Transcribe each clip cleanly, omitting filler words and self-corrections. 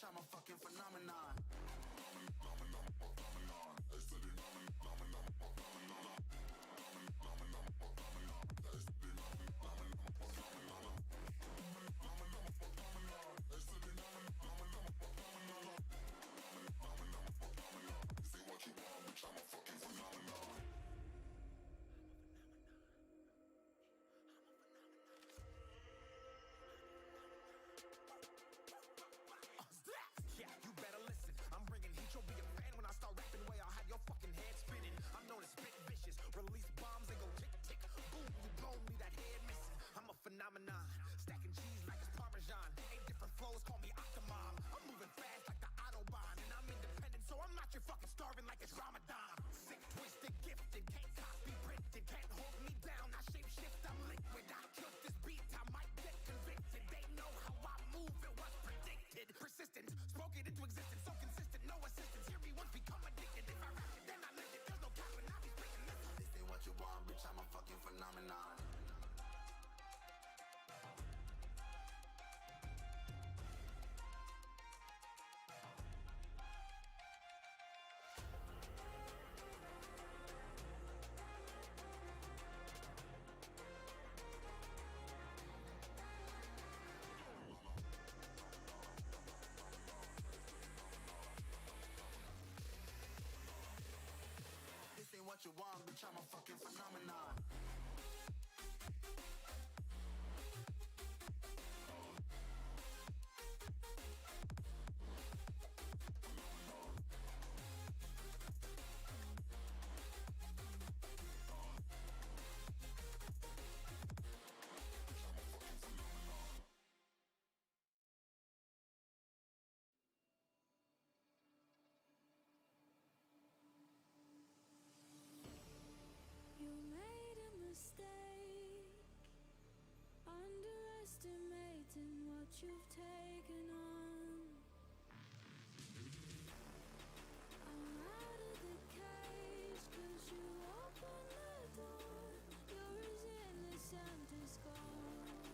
I'm a fucking phenomenon. Yeah, you better listen. I'm bringing heat. You'll be a fan when I start rapping. Way I'll have your fucking head spinning. I'm known as spit vicious. Release bombs and go tick tick. Boom, you blown me that head missing. I'm a phenomenon. Stacking cheese like it's Parmesan. 8 different flows, call me Octomom. I'm moving fast like the Autobahn. And I'm independent, so I'm not your fucking starving like it's Ramadan. Sick, twisted, gifted. Can't copy, printed. Can't hold me down. I shape shift, I'm liquid. I killed this beat, I might get convicted. They know how I move, it was predicted. Persistent, spoke it into existence. So consistent, no assistance. Hear me once, become addicted. If I rap it, then I live it. There's no cap and I'll be speaking this. This ain't what you want, bitch, I'm a fucking phenomenon. This ain't what you want, bitch, I'm a fucking phenomenon. You made a mistake, underestimating what you've taken on. I'm out of the cage, 'cause you opened the door. You're as innocent as gold.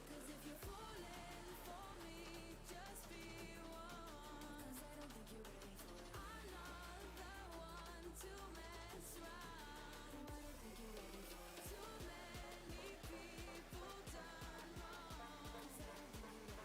'Cause if you're falling for me, just be one. 'Cause I don't think you're ready for it. I'm not the one to mess around. Too many people done wrong.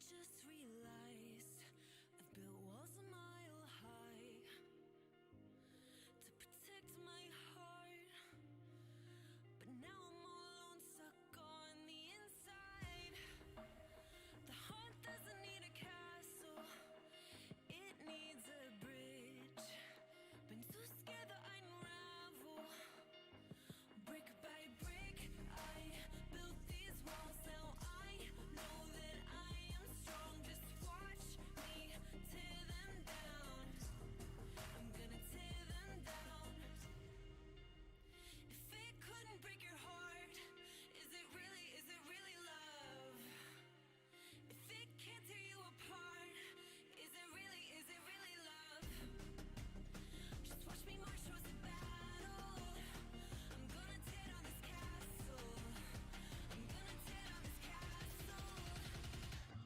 just realized I've built walls a mile high to protect my heart, but now I'm all alone, stuck on the inside. The heart doesn't need a castle, it needs a bridge. Been too scared that I'd unravel. Brick by brick, I built these walls. Now I know that I am strong. Just watch me tear them down. I'm gonna tear them down. If it couldn't break your heart, is it really love? If it can't tear you apart, is it really love? Just watch me march towards the battle. I'm gonna tear down this castle. I'm gonna tear down this castle.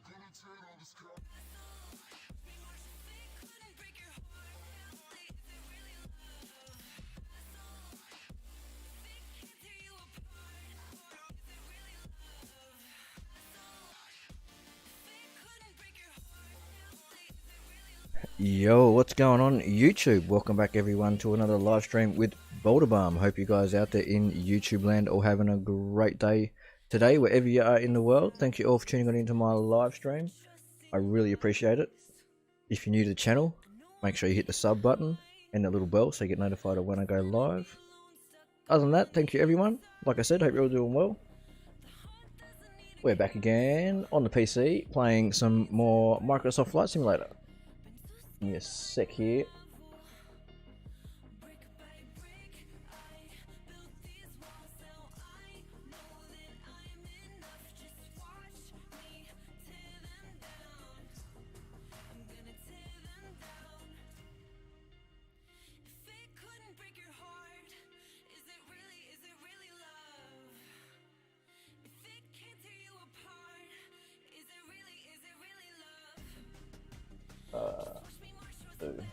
I'm gonna tear down this castle. Watch me march. If it couldn't break your heart, is it really love? If it can't tear you apart, is it really love? If it couldn't break your heart, is it really love? Yo, what's going on YouTube? Welcome back everyone to another live stream with BoulderBum. Hope you guys out there in YouTube land all having a great day today, wherever you are in the world. Thank you all for tuning on into my live stream. I really appreciate it. If you're new to the channel, make sure you hit the sub button and the little bell so you get notified of when I go live. Other than that, thank you everyone. Like I said, hope you're all doing well. We're back again on the PC playing some more Microsoft Flight Simulator. Give me a sec here. Brick by brick, I built these walls. Now I know that I'm enough. Just watch me tear them down. I'm gonna tear them down. If it couldn't break your heart, is it really love? If it can't tear you apart, is it really love? Watch me march towards the battle.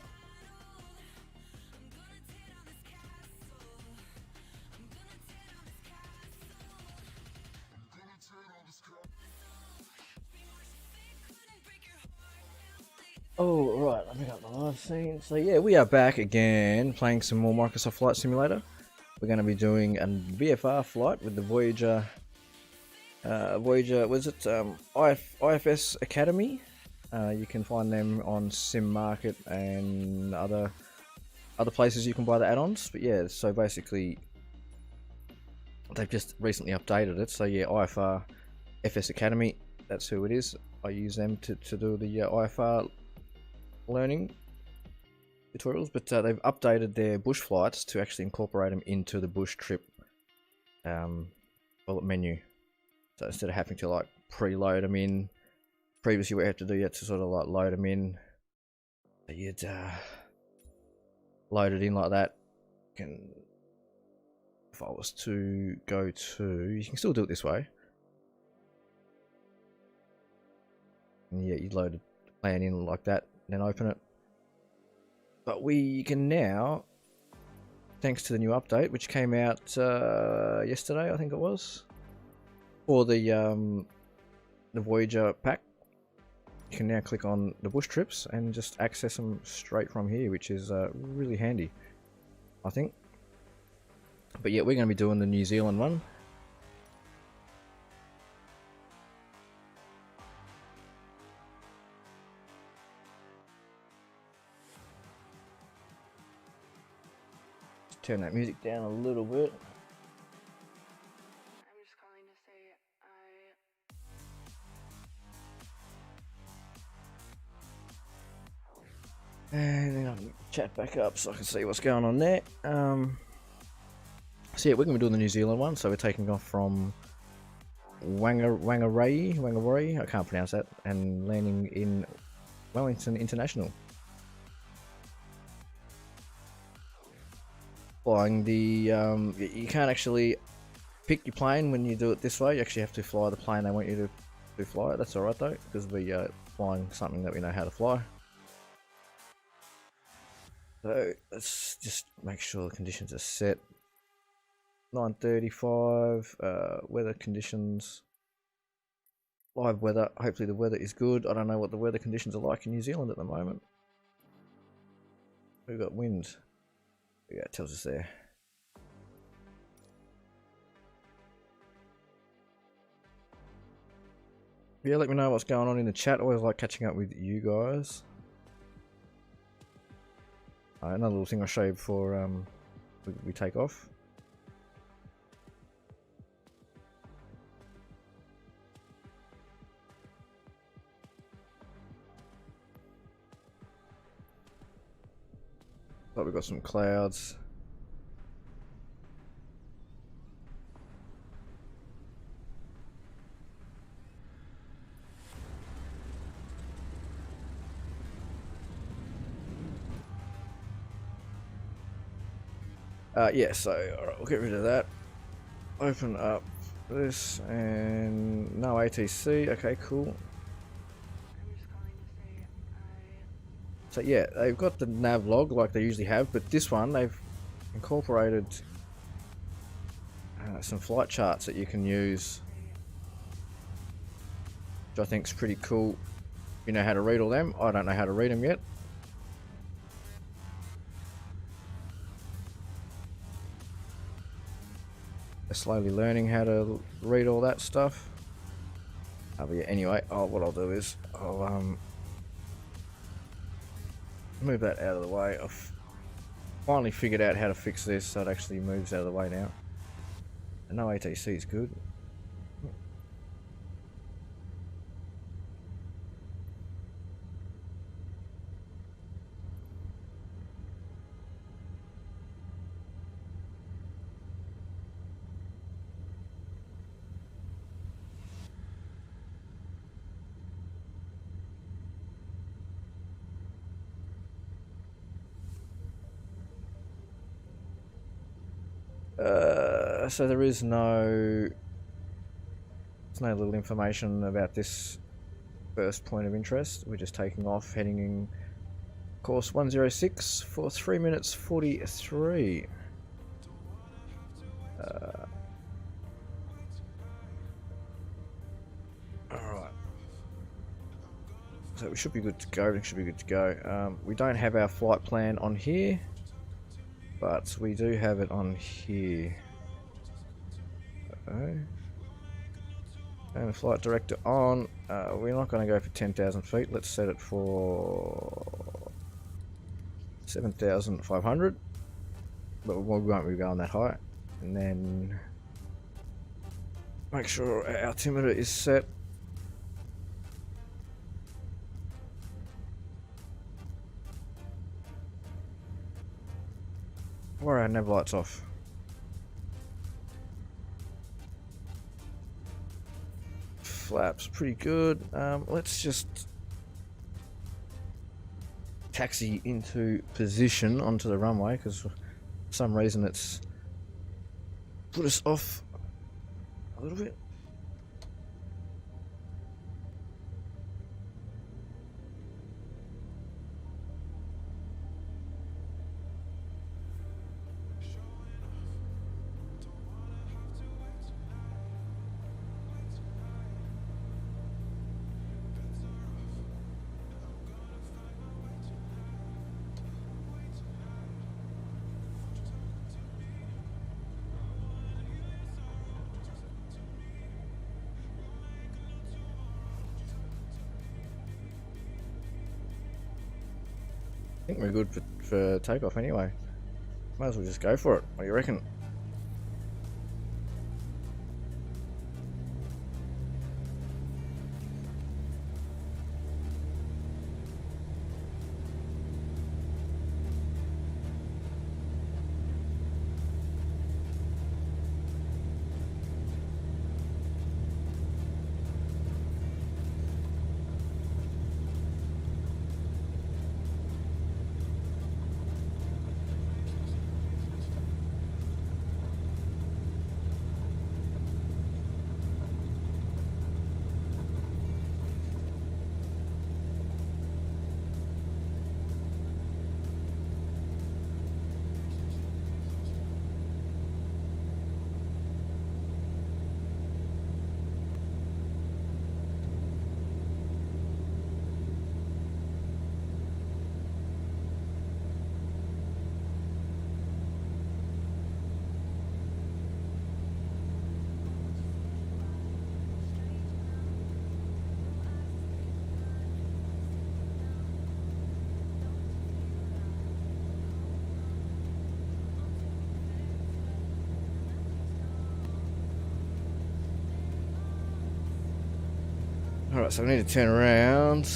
I'm gonna tear down this castle. I'm gonna tear down this castle. I'm gonna tear down this castle. Watch me march. If it couldn't break your heart, Oh, right, let me get the live scene. So yeah, we are back again playing some more Microsoft Flight Simulator. We're going to be doing a VFR flight with the Voyager, was it IFS Academy? You can find them on Sim Market and other places you can buy the add-ons. But yeah, so basically they've just recently updated it. So yeah, IFR FS Academy, that's who it is. I use them to do the IFR learning tutorials, but they've updated their bush flights to actually incorporate them into the bush trip menu. So instead of having to like preload them in, previously what you had to do, you had to sort of like load them in. So you'd load it in like that. If I was to go to, you can still do it this way. And yeah, you'd load the plan in like that, and then open it. But we can now, thanks to the new update, which came out yesterday, I think it was, for the Voyager pack, you can now click on the bush trips and just access them straight from here, which is really handy, I think. But yeah, we're going to be doing the New Zealand one. Just turn that music down a little bit. I'm just calling to say And then I'll chat back up so I can see what's going on there. So yeah, we're going to be doing the New Zealand one. So we're taking off from Whangarei, I can't pronounce that, and landing in Wellington International. Flying the, you can't actually pick your plane when you do it this way. You actually have to fly the plane they want you to fly. That's alright though, because we're flying something that we know how to fly. So let's just make sure the conditions are set. 9:35, weather conditions, live weather. Hopefully the weather is good. I don't know what the weather conditions are like in New Zealand at the moment. We've got wind. Yeah, it tells us there. Yeah, let me know what's going on in the chat. Always like catching up with you guys. Another little thing I'll show you before we take off. But we've got some clouds. Yeah, so alright, we'll get rid of that. Open up this and no ATC. Okay, cool. So yeah, they've got the nav log like they usually have, but this one they've incorporated some flight charts that you can use, which I think is pretty cool. You know how to read all them? I don't know how to read them yet. They're slowly learning how to read all that stuff. But yeah, anyway, what I'll do is I'll move that out of the way. I've finally figured out how to fix this so it actually moves out of the way now. And no ATC is good. So there's no little information about this first point of interest. We're just taking off, heading in course 106 for 3 minutes 43. Alright. So we should be good to go. Everything should be good to go. We don't have our flight plan on here, but we do have it on here. And the flight director on. We're not going to go for 10,000 feet. Let's set it for 7,500. But we won't be going that high. And then make sure our altimeter is set. Why are our nav lights off? Flaps pretty good. Let's just taxi into position onto the runway because for some reason it's put us off a little bit. I think we're good for takeoff anyway. Might as well just go for it. What do you reckon? Alright, so I need to turn around.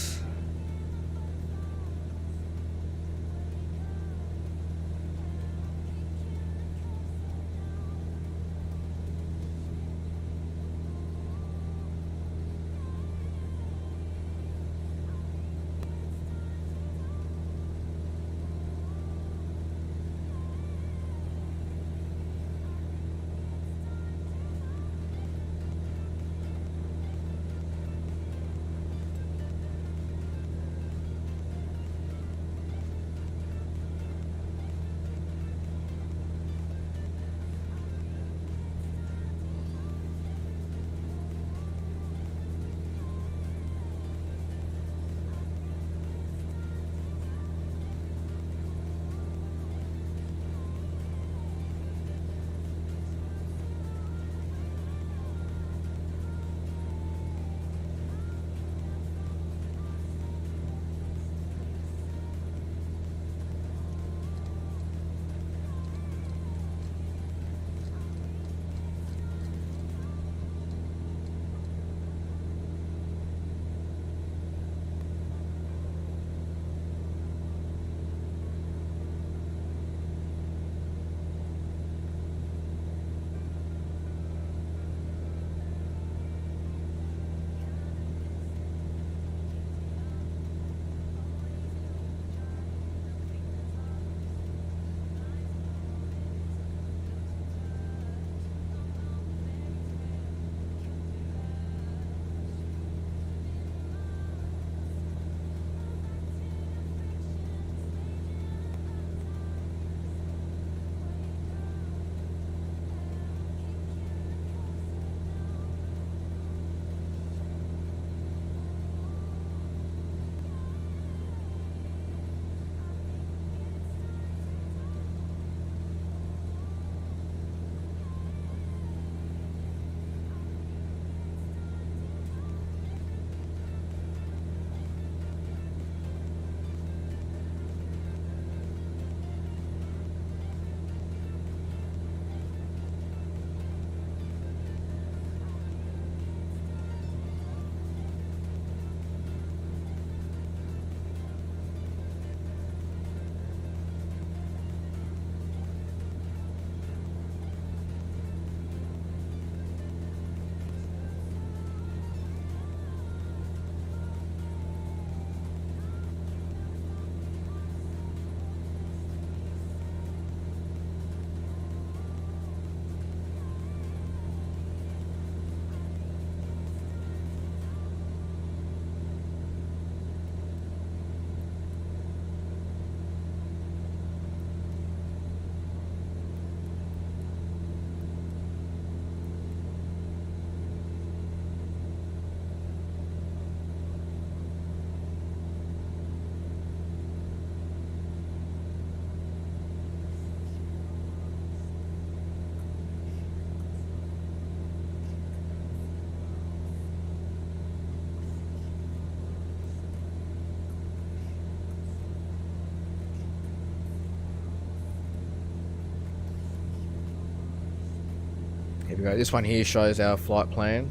Here we go. This one here shows our flight plan.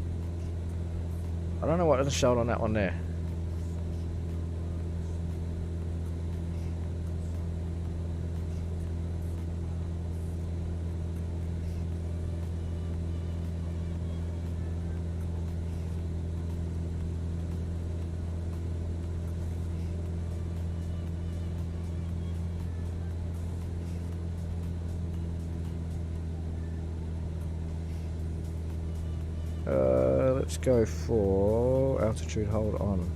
I don't know what is showed on that one there. Let's go for altitude hold on.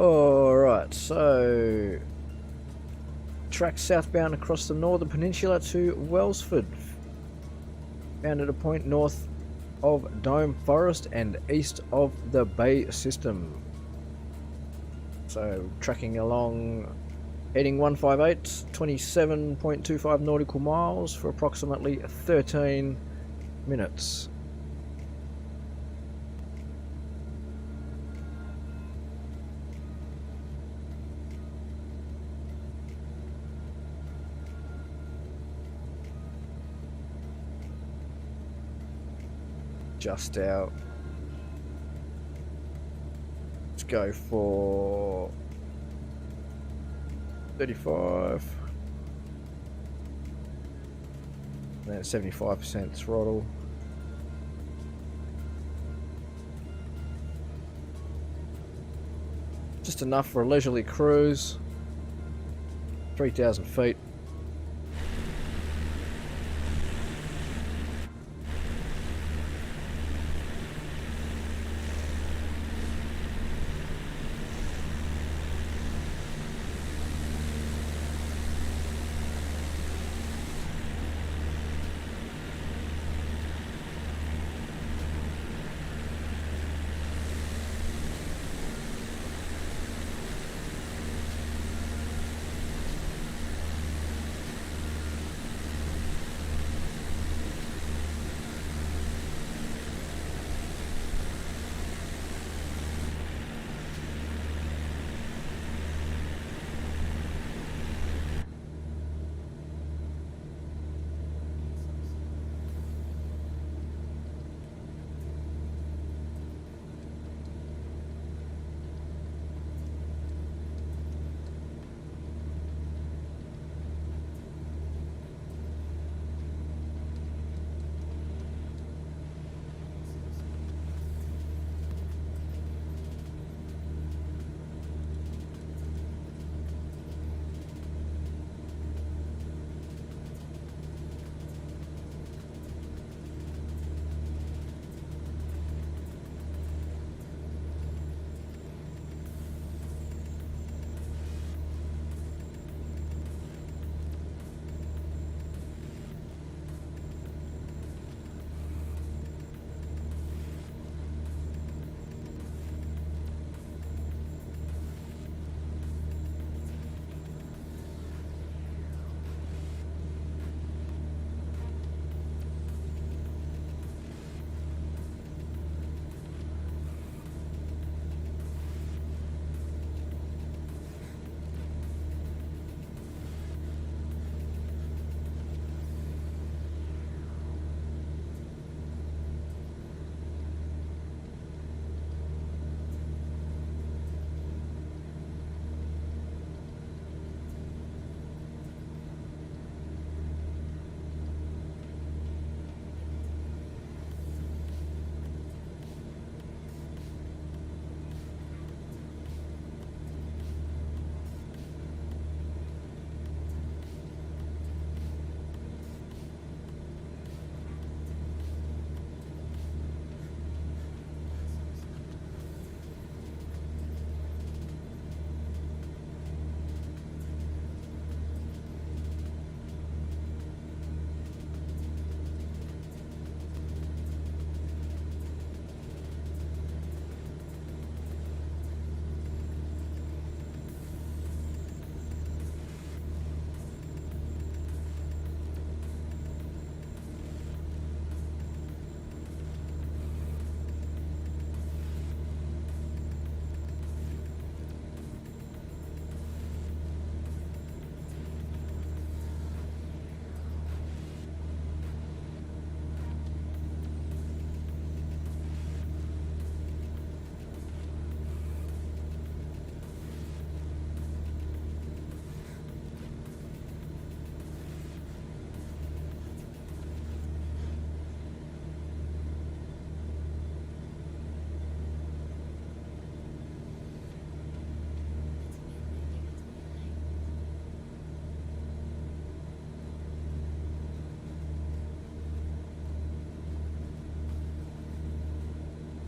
Alright, so track southbound across the northern peninsula to Welsford. Found at a point north of Dome Forest and east of the Bay System. So tracking along, heading 158, 27.25 nautical miles for approximately 13 minutes. Just out. Let's go for 35. And then 75% throttle. Just enough for a leisurely cruise. 3,000 feet.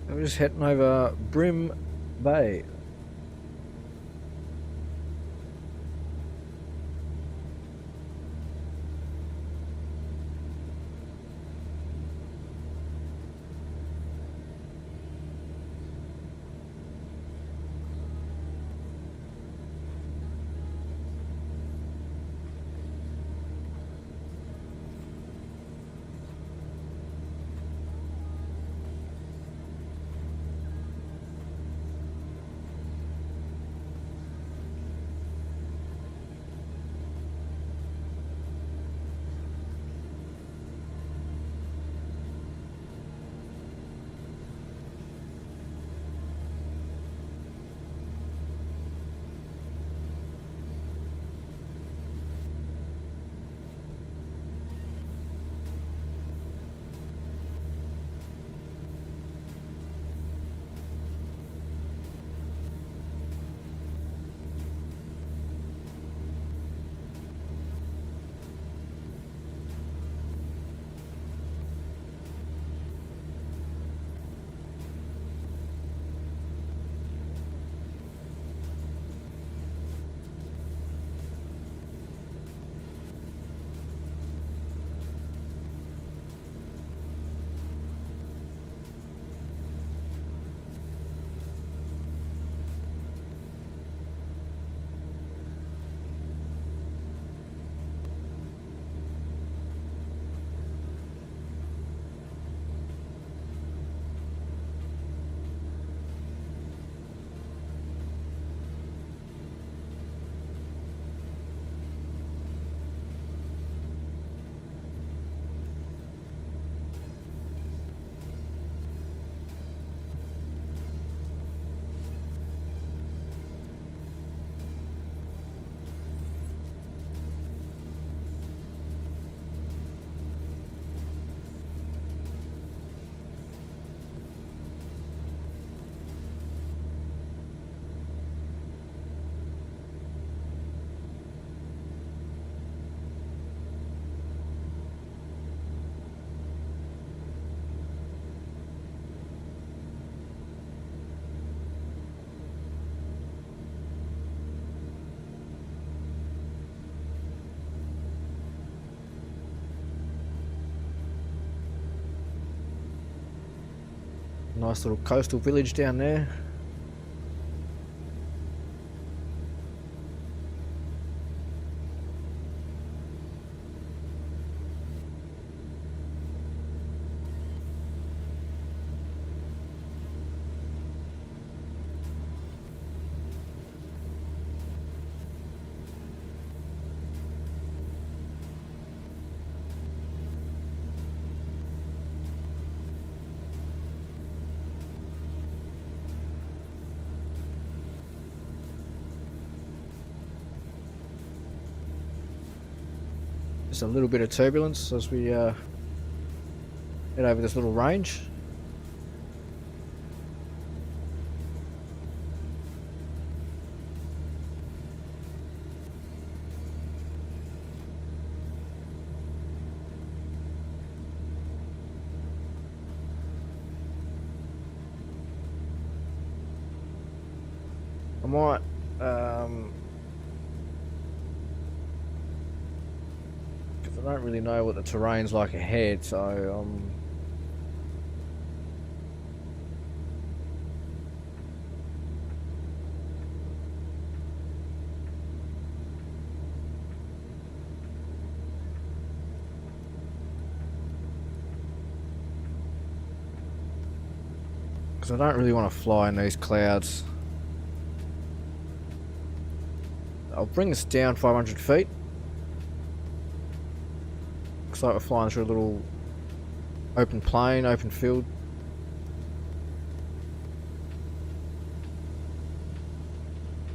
We're just heading over Brim Bay. Nice little coastal village down there. Just a little bit of turbulence as we head over this little range. I might because I don't really know what the terrain's like ahead, so because I don't really want to fly in these clouds. I'll bring this down 500 feet. Looks like we're flying through a little open plain, open field.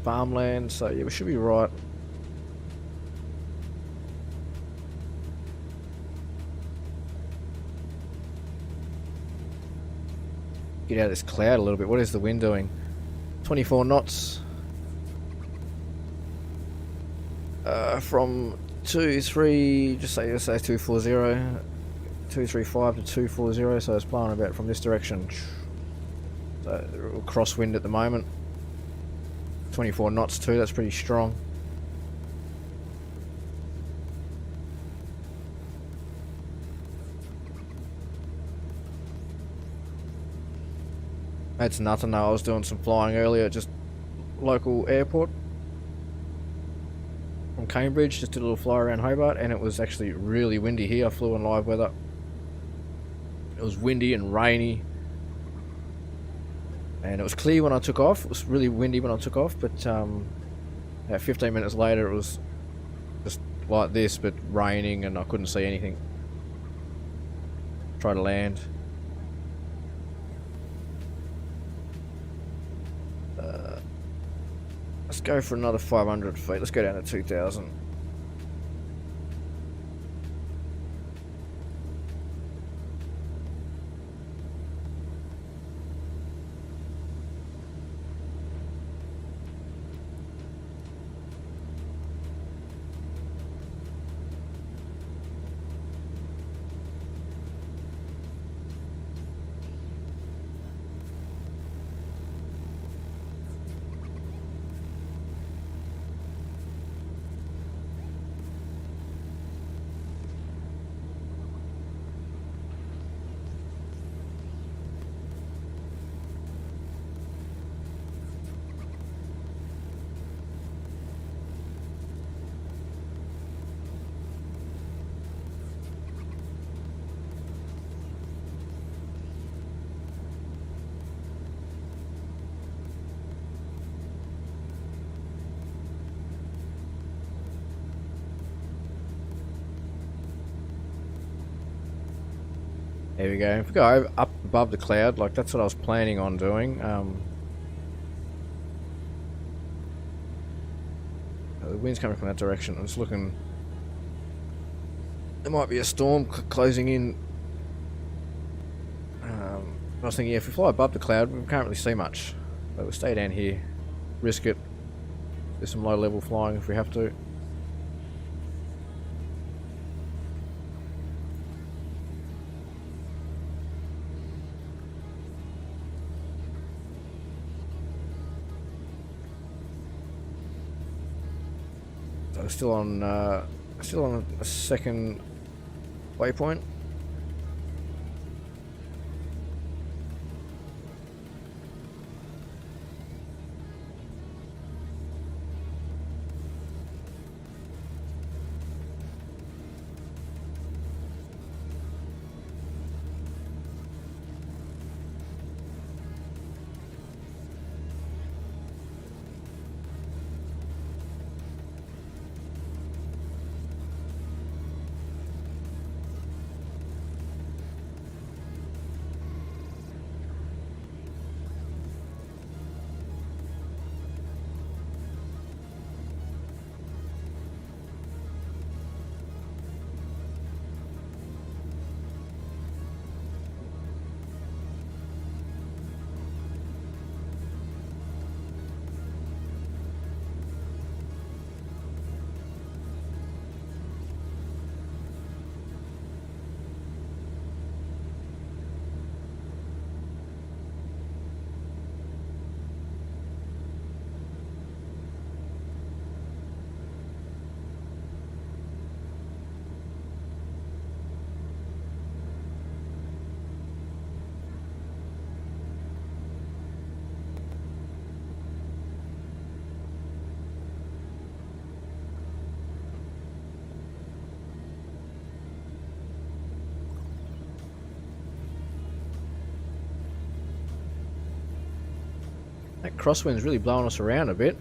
Farmland, so yeah, we should be right. Get out of this cloud a little bit. What is the wind doing? 24 knots. From 23, just say 240, 235 to 240, so it's blowing about from this direction. So a crosswind at the moment. 24 knots too, that's pretty strong. That's nothing though, I was doing some flying earlier, just local airport. From Cambridge, just did a little fly around Hobart, and it was actually really windy here. I flew in live weather. It was windy and rainy, and it was clear when I took off. It was really windy when I took off, but about 15 minutes later it was just like this, but raining, and I couldn't see anything. Try to land. Let's go for another 500 feet. Let's go down to 2,000. There we go. If we go up above the cloud, like that's what I was planning on doing. The wind's coming from that direction. I'm just looking. There might be a storm closing in. I was thinking, yeah, if we fly above the cloud, we can't really see much. But we'll stay down here, risk it. There's some low level flying if we have to. Still on a second waypoint. That crosswind's really blowing us around a bit.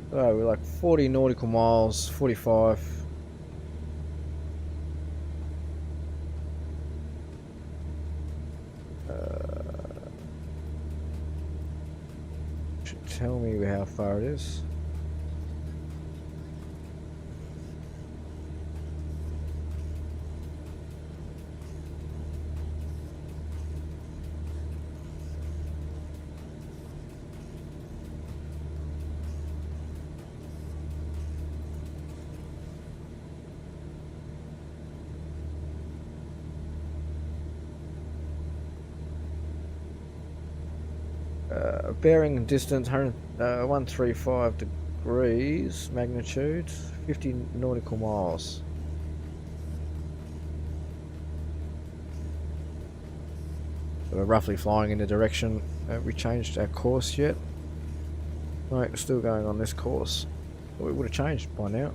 So we're like 40 nautical miles, 45. Should tell me how far it is. Bearing distance 135 degrees, magnitude 50 nautical miles. So we're roughly flying in the direction. Have we changed our course yet? Right, we're still going on this course. We would have changed by now.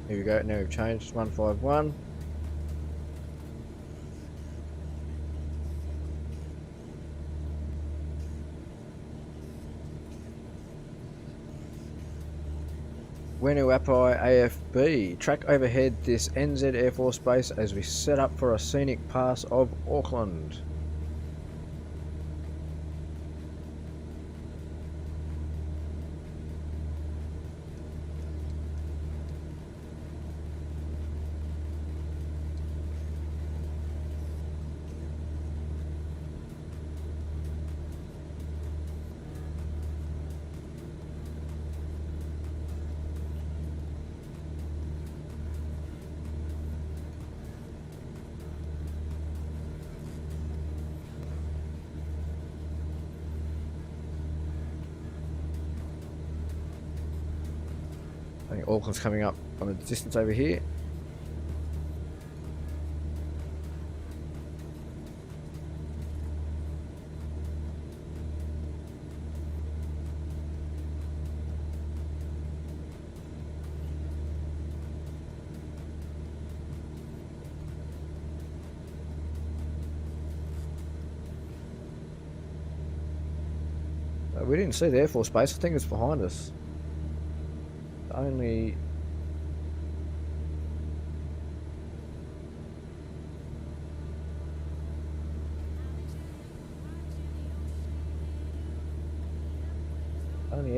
Here we go, now we've changed 151. Wenuapai AFB. Track overhead this NZ Air Force Base as we set up for a scenic pass of Auckland. I think Auckland's coming up on the distance over here. We didn't see the Air Force Base, I think it's behind us. Only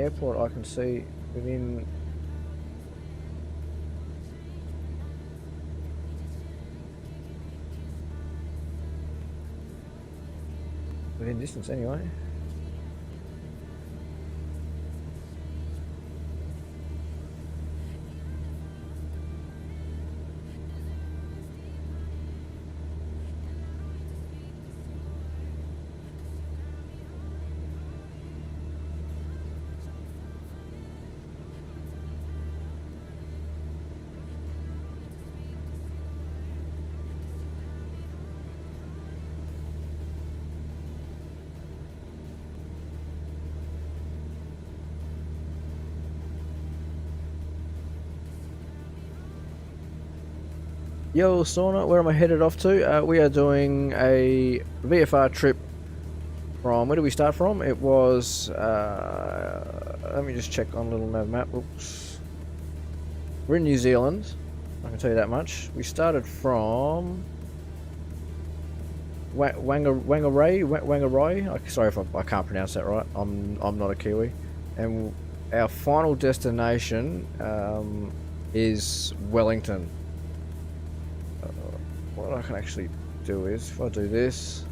airport I can see within distance anyway. Yo, Sauna, where am I headed off to? We are doing a VFR trip from, where do we start from? It was, let me just check on little nav map. Oops. We're in New Zealand, I can tell you that much. We started from Whangarei. Sorry if I can't pronounce that right. I'm not a Kiwi. And our final destination is Wellington. What I can actually do is, if I do this,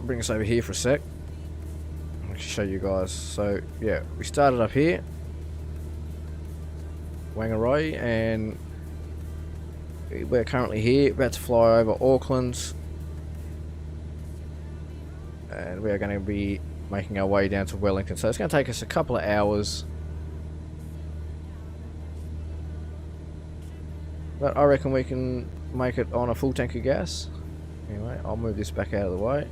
bring us over here for a sec. I'll show you guys. So yeah, we started up here, Whangarei, and we're currently here, about to fly over Auckland, and we are going to be making our way down to Wellington. So it's going to take us a couple of hours, but I reckon we can make it on a full tank of gas. Anyway, I'll move this back out of the way.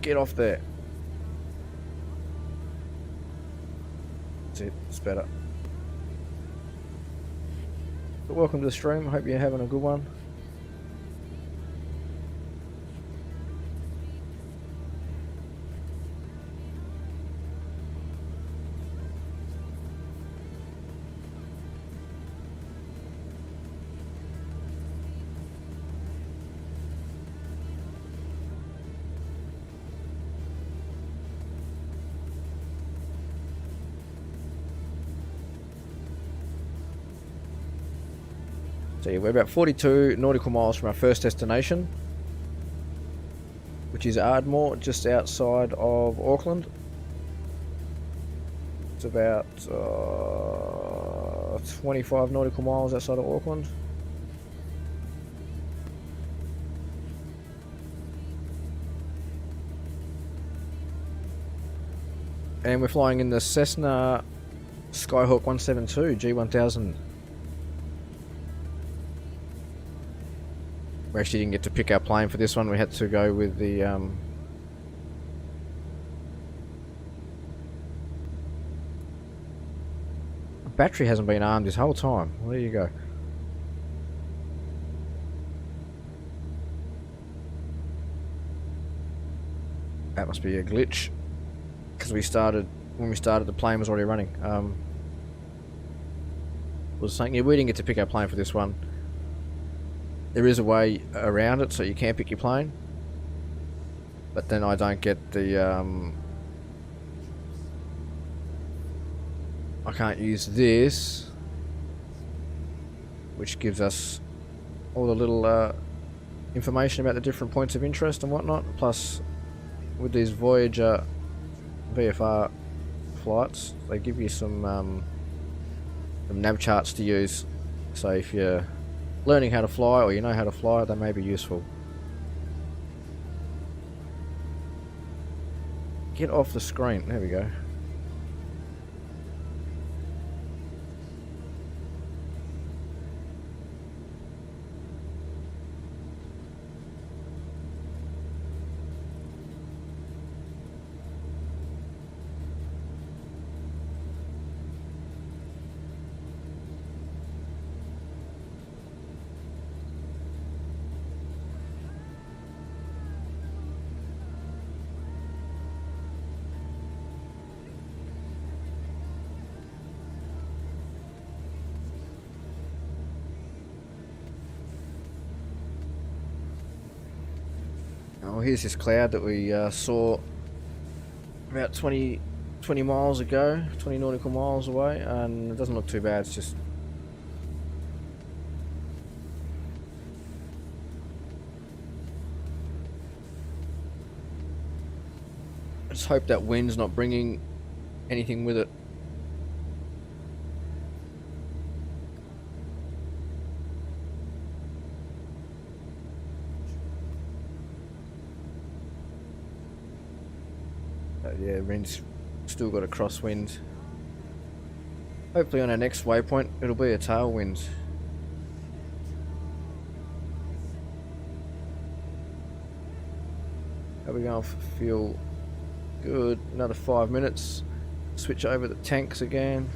Get off there. That's it, it's better. But welcome to the stream, hope you're having a good one. So yeah, we're about 42 nautical miles from our first destination, which is Ardmore, just outside of Auckland. It's about 25 nautical miles outside of Auckland. And we're flying in the Cessna Skyhawk 172 G1000. We actually didn't get to pick our plane for this one. We had to go with the battery hasn't been armed this whole time. Well, there you go. That must be a glitch, because when we started the plane was already running. Was saying, yeah, we didn't get to pick our plane for this one. There is a way around it, so you can pick your plane, but then I don't get the I can't use this, which gives us all the little information about the different points of interest and whatnot. Plus, with these Voyager VFR flights, they give you some nav charts to use, so if you're learning how to fly, or you know how to fly, they may be useful. Get off the screen. There we go. Oh, here's this cloud that we saw about 20 miles ago, 20 nautical miles away, and it doesn't look too bad. It's just I just hope that wind's not bringing anything with it. Yeah, wind's still got a crosswind. Hopefully on our next waypoint it'll be a tailwind. How we going for fuel? Good, another 5 minutes. Switch over the tanks again.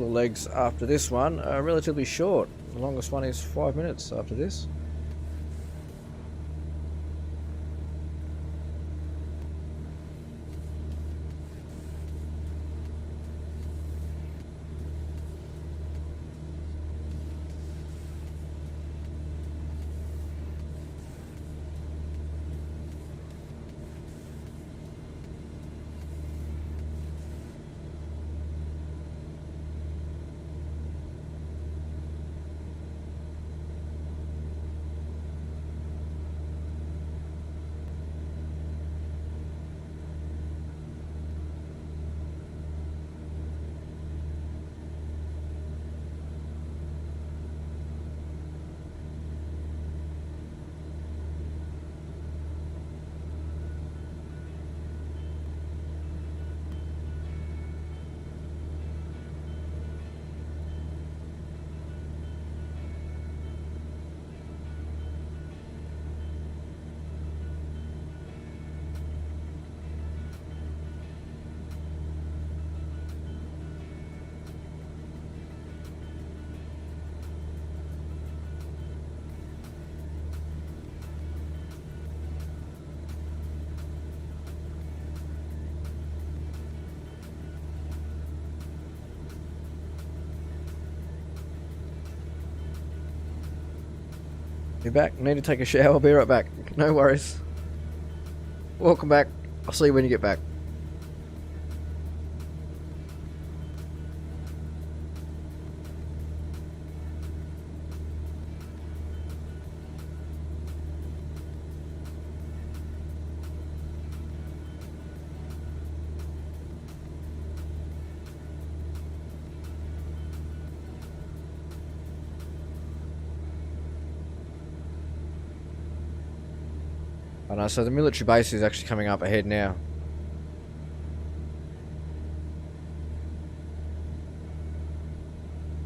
the legs after this one are relatively short. The longest one is 5 minutes after this. Be back. Need to take a shower. Be right back. No worries. Welcome back. I'll see you when you get back. I know, so the military base is actually coming up ahead now.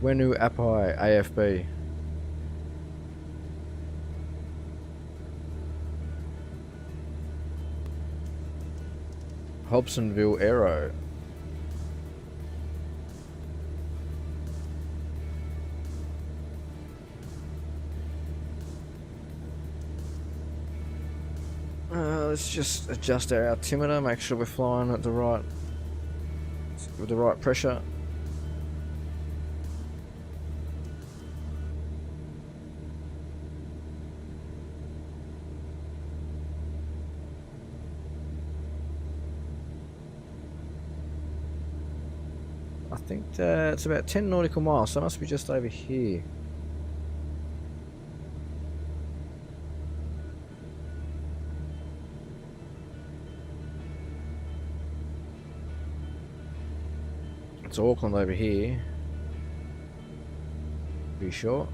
Wenu Apai AFB. Hobsonville Aero. Let's just adjust our altimeter, make sure we're flying at the right, with the right pressure. I think that it's about 10 nautical miles, so it must be just over here. It's Auckland over here. Be sure.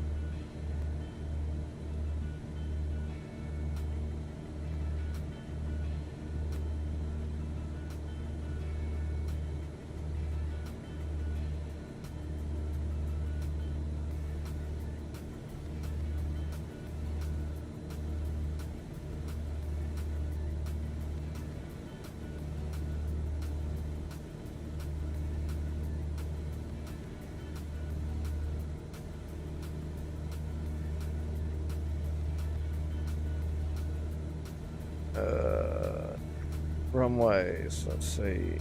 Runways, let's see.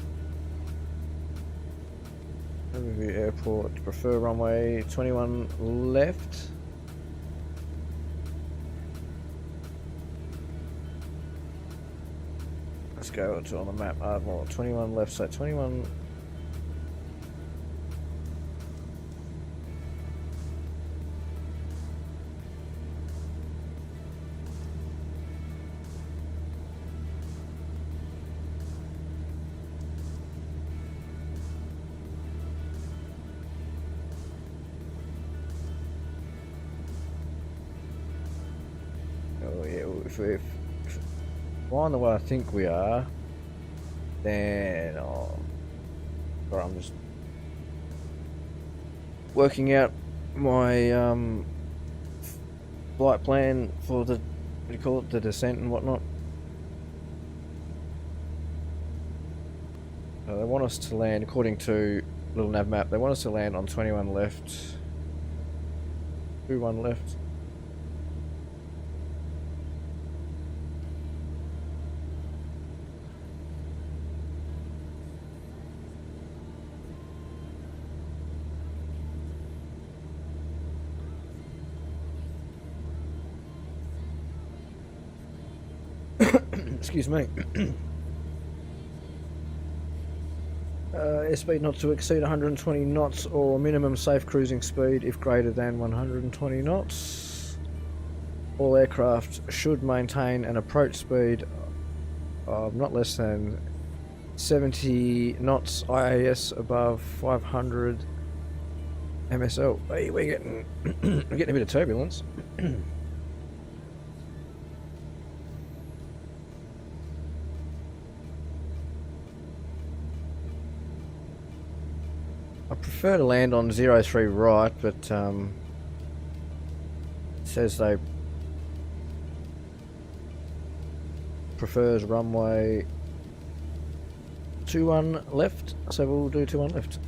Overview airport, prefer runway 21 left. Let's go to on the map, Ardmore, 21 left, so 21. If we're flying the way I think we are, then sorry, I'm just working out my flight plan for the, what do you call it, the descent and whatnot. They want us to land, according to little nav map. They want us to land on 21 left. 21 left. Excuse me. Airspeed not to exceed 120 knots or minimum safe cruising speed if greater than 120 knots. All aircraft should maintain an approach speed of not less than 70 knots IAS above 500 MSL. Hey, we're getting we're getting a bit of turbulence. I prefer to land on 03 right, but it says they prefers runway 21 left, so we'll do 21 left.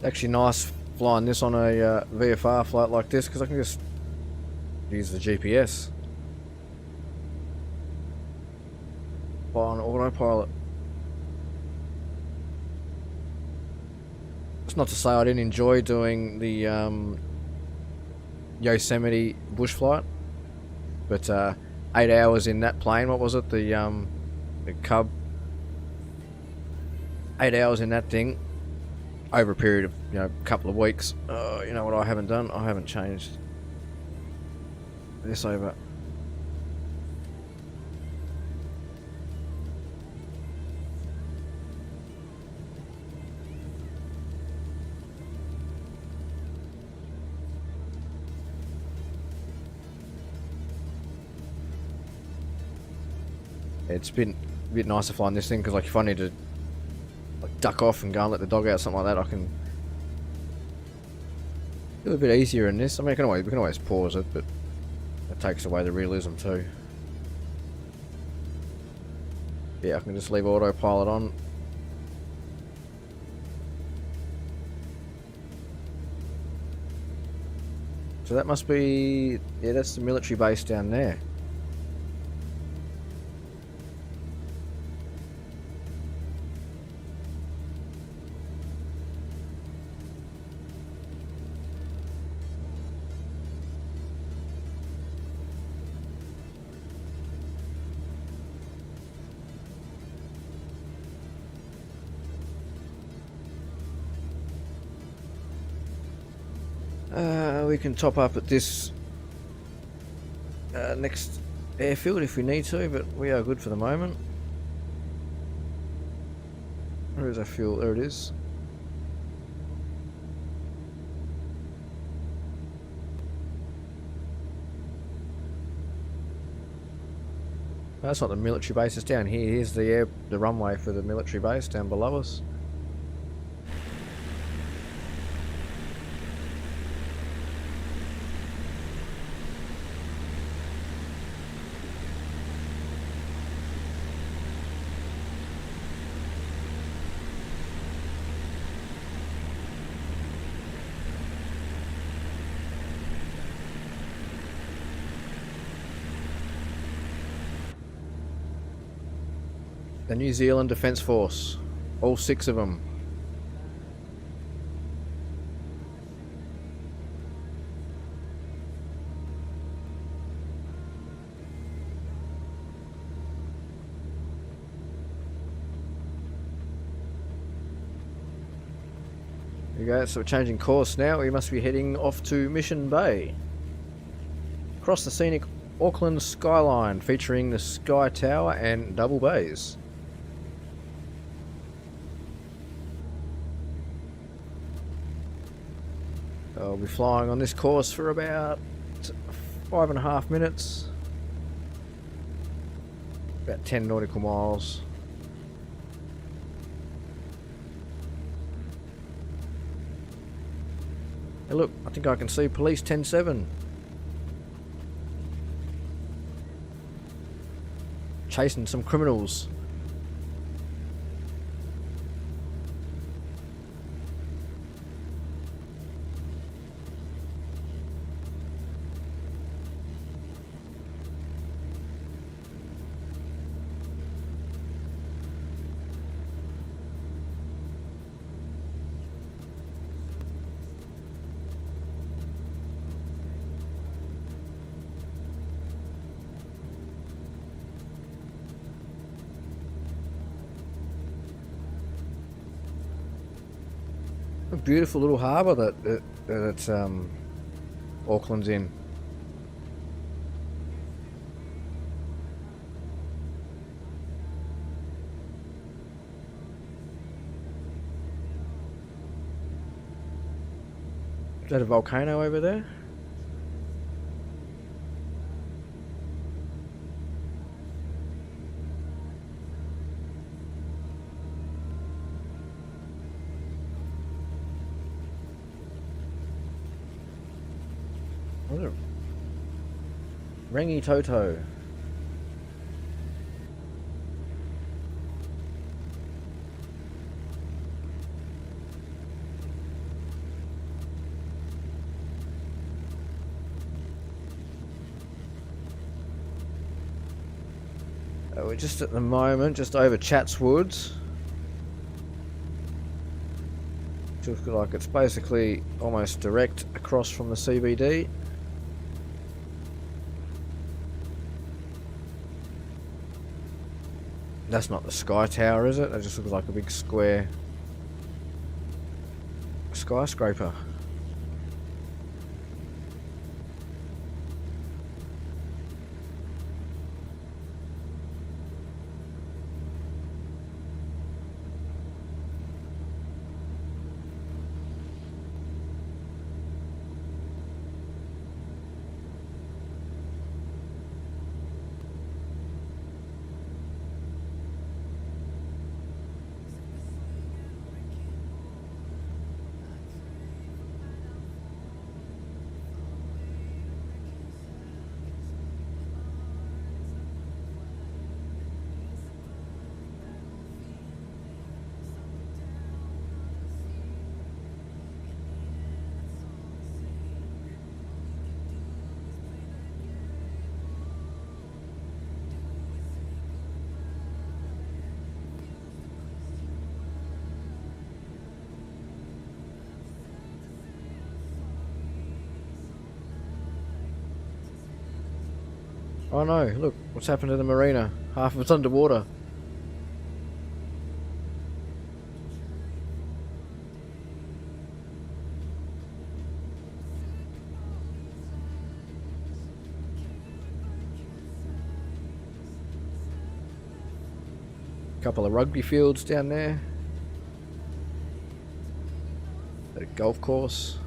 Actually nice flying this on a VFR flight like this because I can just use the GPS. Fly on autopilot. It's not to say I didn't enjoy doing the Yosemite bush flight, but 8 hours in that plane, what was it, the Cub? 8 hours in that thing over a period of, you know, a couple of weeks. You know what I haven't done? I haven't changed this over. It's been a bit nicer flying this thing because, like, if I need to like duck off and go and let the dog out, something like that, I can do it a bit easier in this. I mean, we can always pause it, but it takes away the realism too. Yeah, I can just leave autopilot on. So that must be, yeah, that's the military base down there. We can top up at this next airfield if we need to, but we are good for the moment. Where is our fuel? There it is. That's not the military base, it's down here. Here's the runway for the military base down below us. The New Zealand Defence Force, all 6 of them. we go, so we're changing course now. We must be heading off to Mission Bay. Across the scenic Auckland skyline, featuring the Sky Tower and double bays. I'll be flying on this course for about 5.5 minutes. About 10 nautical miles. Hey look, I think I can see Police 10-7. Chasing some criminals. A beautiful little harbour that Auckland's in. Is that a volcano over there? Rangi Toto. We're just at the moment just over Chatswoods. Looks like it's basically almost direct across from the CBD. That's not the Sky Tower, is it? That just looks like a big square skyscraper. Oh no, look, what's happened to the marina? Half of it's underwater. Couple of rugby fields down there. A golf course.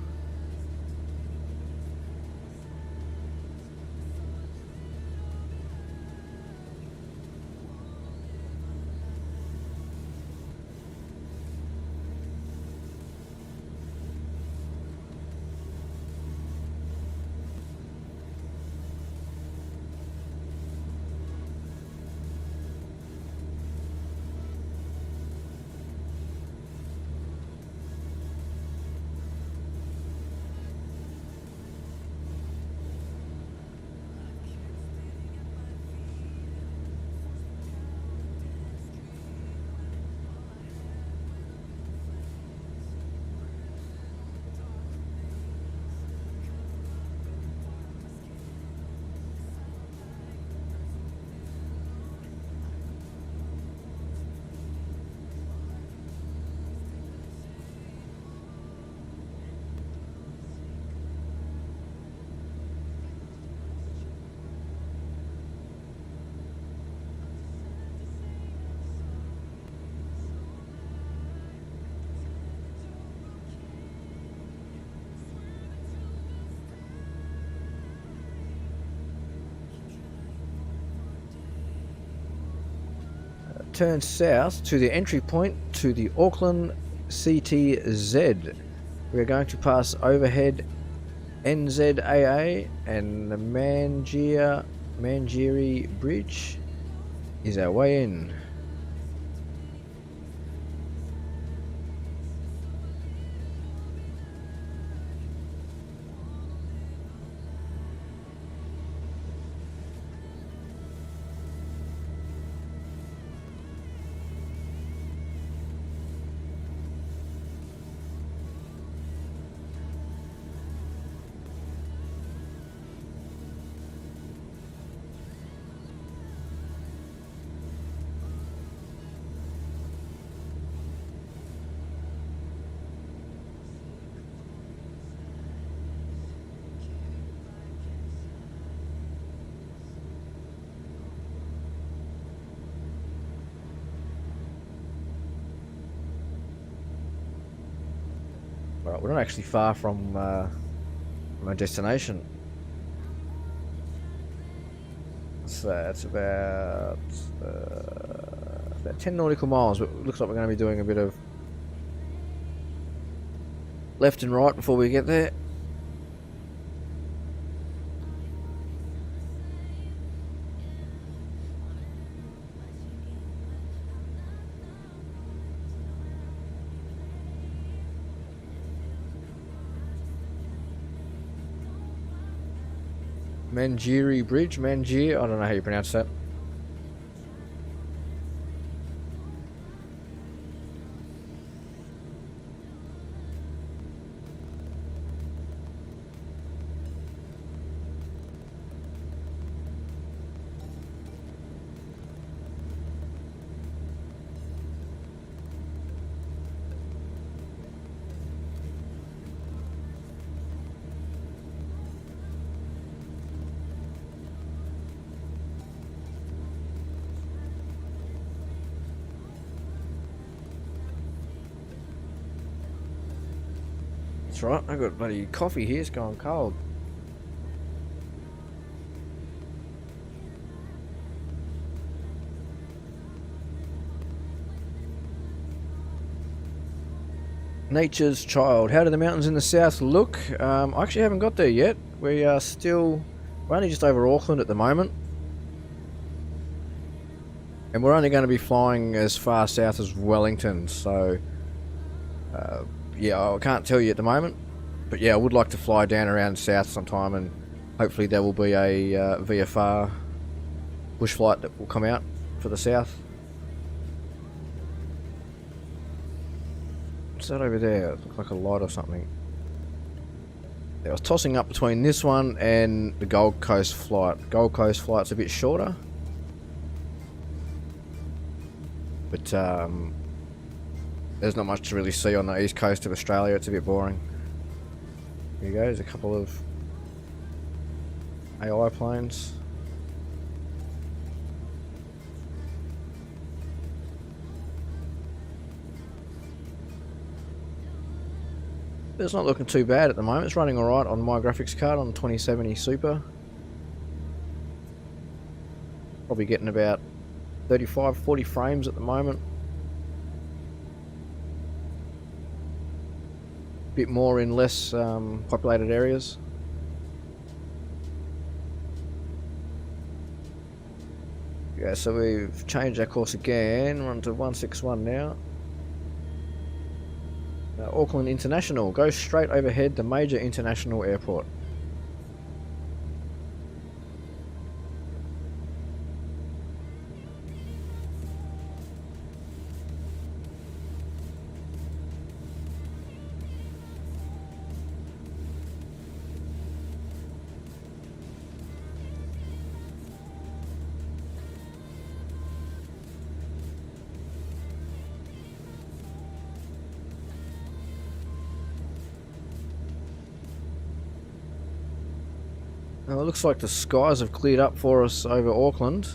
turn south to the entry point to the Auckland CTZ. We're going to pass overhead NZAA and the Mangere Bridge is our way in. Right, we're not actually far from my destination. So it's about 10 nautical miles, but it looks like we're going to be doing a bit of left and right before we get there. Mangere Bridge, Mangere, I don't know how you pronounce that. That's right, I got bloody coffee here, it's going cold. Nature's Child. How do the mountains in the south look? I actually haven't got there yet. We are still, we're only just over Auckland at the moment. And we're only going to be flying as far south as Wellington, so yeah, I can't tell you at the moment, but yeah, I would like to fly down around south sometime, and hopefully there will be a VFR bush flight that will come out for the south. What's that over there? It looks like a light or something. Yeah, I was tossing up between this one and the Gold Coast flight. Gold Coast flight's a bit shorter, but there's not much to really see on the east coast of Australia. It's a bit boring. Here you go, there's a couple of AI planes. But it's not looking too bad at the moment. It's running alright on my graphics card on 2070 Super. Probably getting about 35-40 frames at the moment. Bit more in less populated areas. Yeah, so we've changed our course again. We're on to 161 now. Auckland International. Go straight overhead the major international airport. Well, it looks like the skies have cleared up for us over Auckland.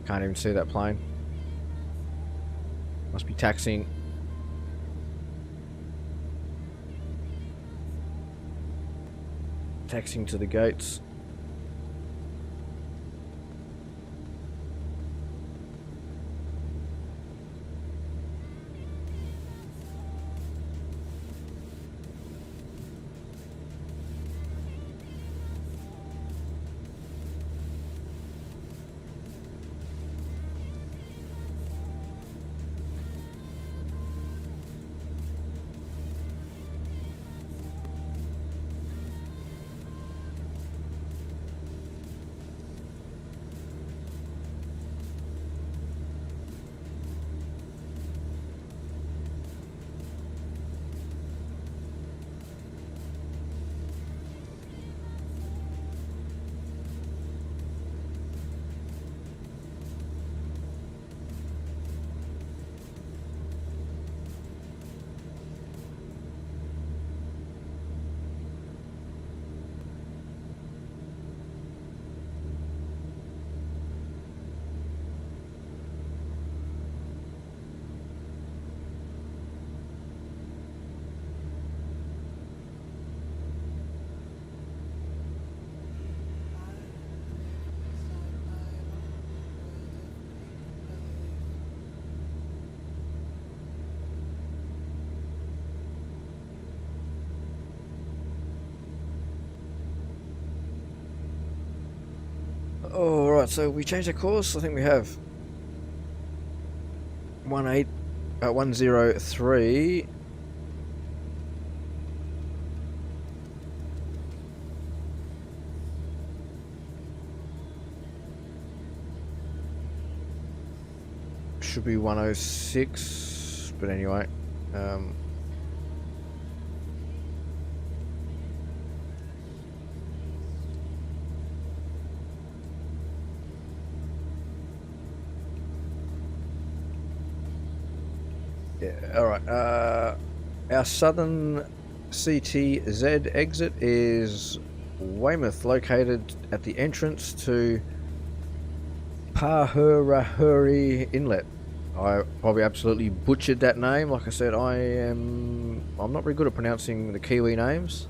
Can't even see that plane. Must be taxiing. Taxiing to the gates. Alright, so we changed our course. I think we have 103. Should be 106, but anyway. Yeah, alright. Our southern CTZ exit is Weymouth, located at the entrance to Pahurahuri Inlet. I probably absolutely butchered that name. Like I said, I'm not very good at pronouncing the Kiwi names.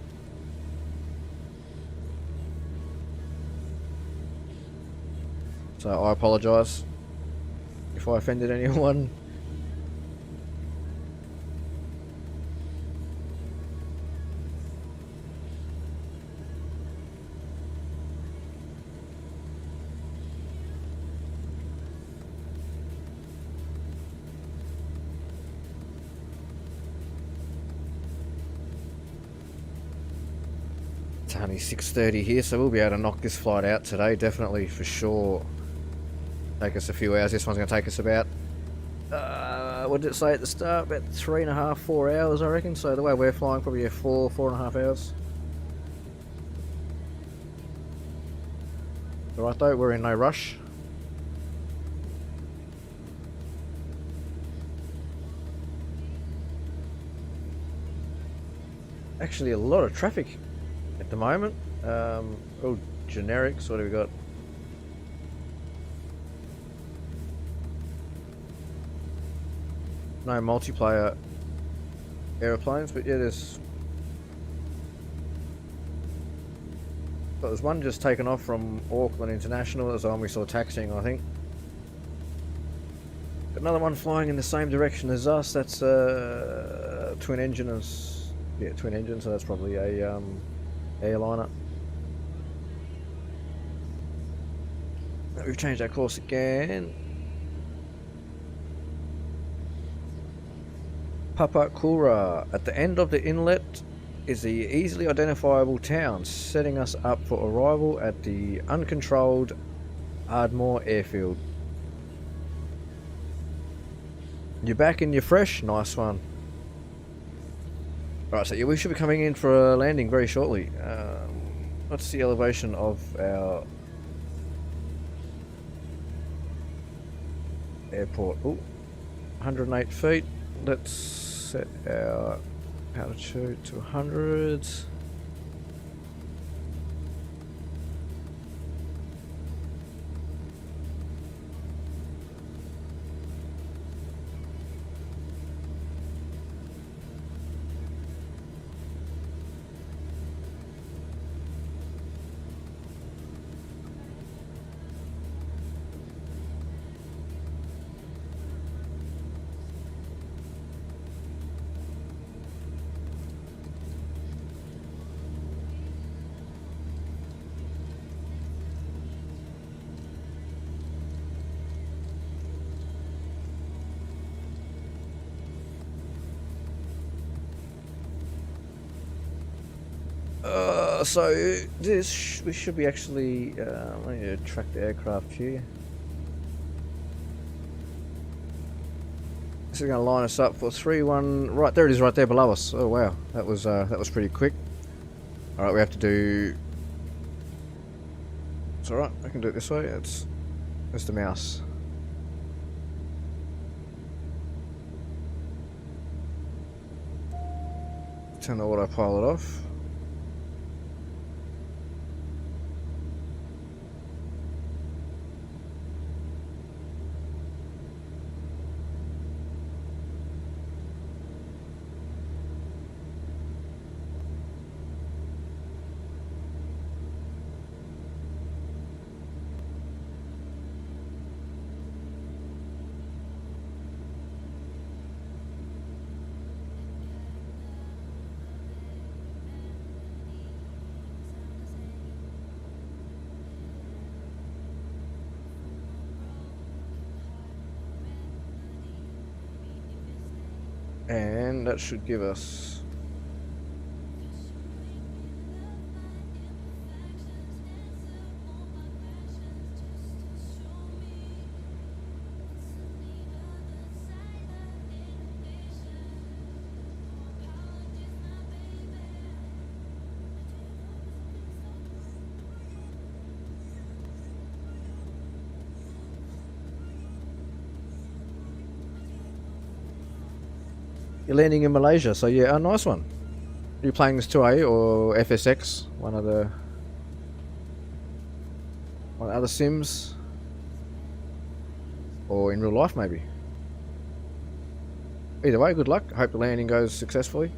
So I apologise if I offended anyone. It's only 6:30 here, so we'll be able to knock this flight out today, definitely, for sure. Take us a few hours. This one's going to take us about, what did it say at the start? About 3.5, 4 hours, I reckon. So the way we're flying, probably 4.5 hours. Alright though, we're in no rush. Actually, a lot of traffic at the moment. All generics. What do we got? No multiplayer aeroplanes, but yeah, there's one just taken off from Auckland International. That's the one we saw taxiing, I think. Another one flying in the same direction as us. That's twin engine, yeah, twin engine. So that's probably a airliner. We've changed our course again. Papakura. At the end of the inlet is the easily identifiable town, setting us up for arrival at the uncontrolled Ardmore airfield. You're back and you're fresh? Nice one. Right, so yeah, we should be coming in for a landing very shortly. What's the elevation of our airport? Oh, 108 feet. Let's set our altitude to 100. So this we should be actually. I need to track the aircraft here. This is going to line us up for 3-1. Right there it is, right there below us. Oh wow, that was pretty quick. All right, we have to do. It's all right. I can do it this way. It's the mouse. Turn the autopilot off. And that should give us you're landing in Malaysia, so yeah, a nice one. Are you playing this 2A or FSX? One of the other sims, or in real life maybe. Either way, good luck. I hope the landing goes successfully.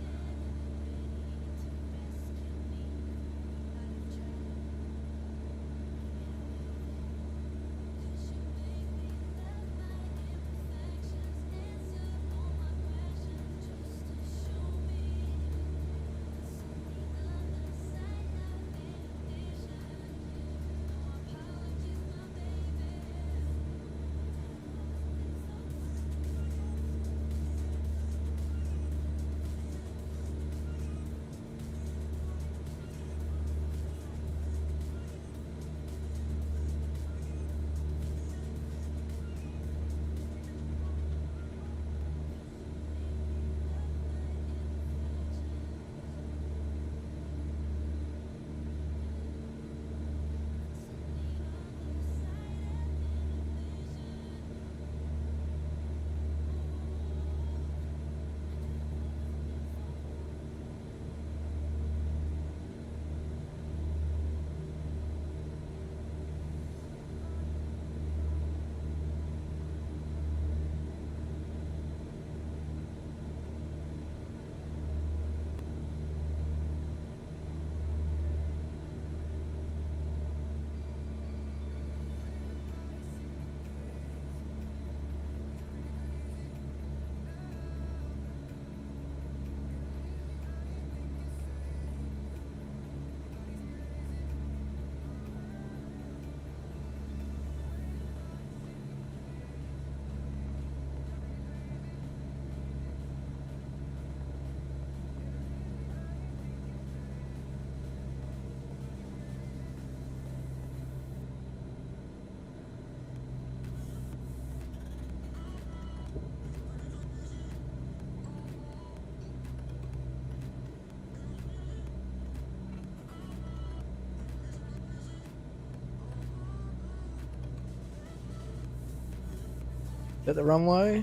Is that the runway?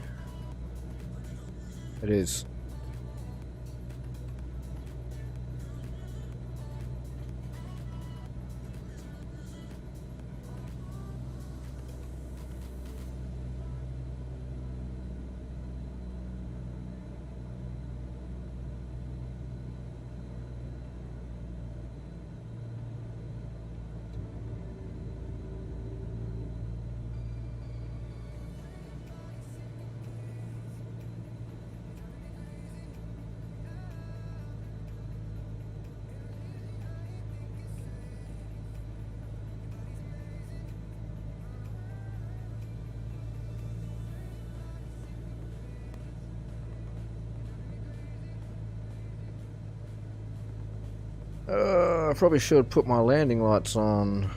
It is. I probably should put my landing lights on.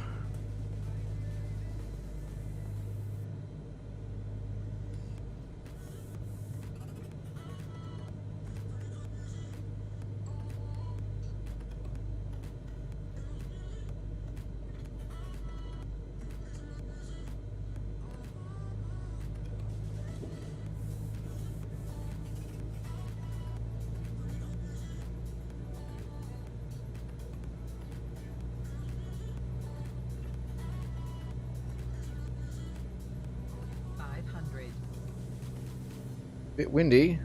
Bit windy.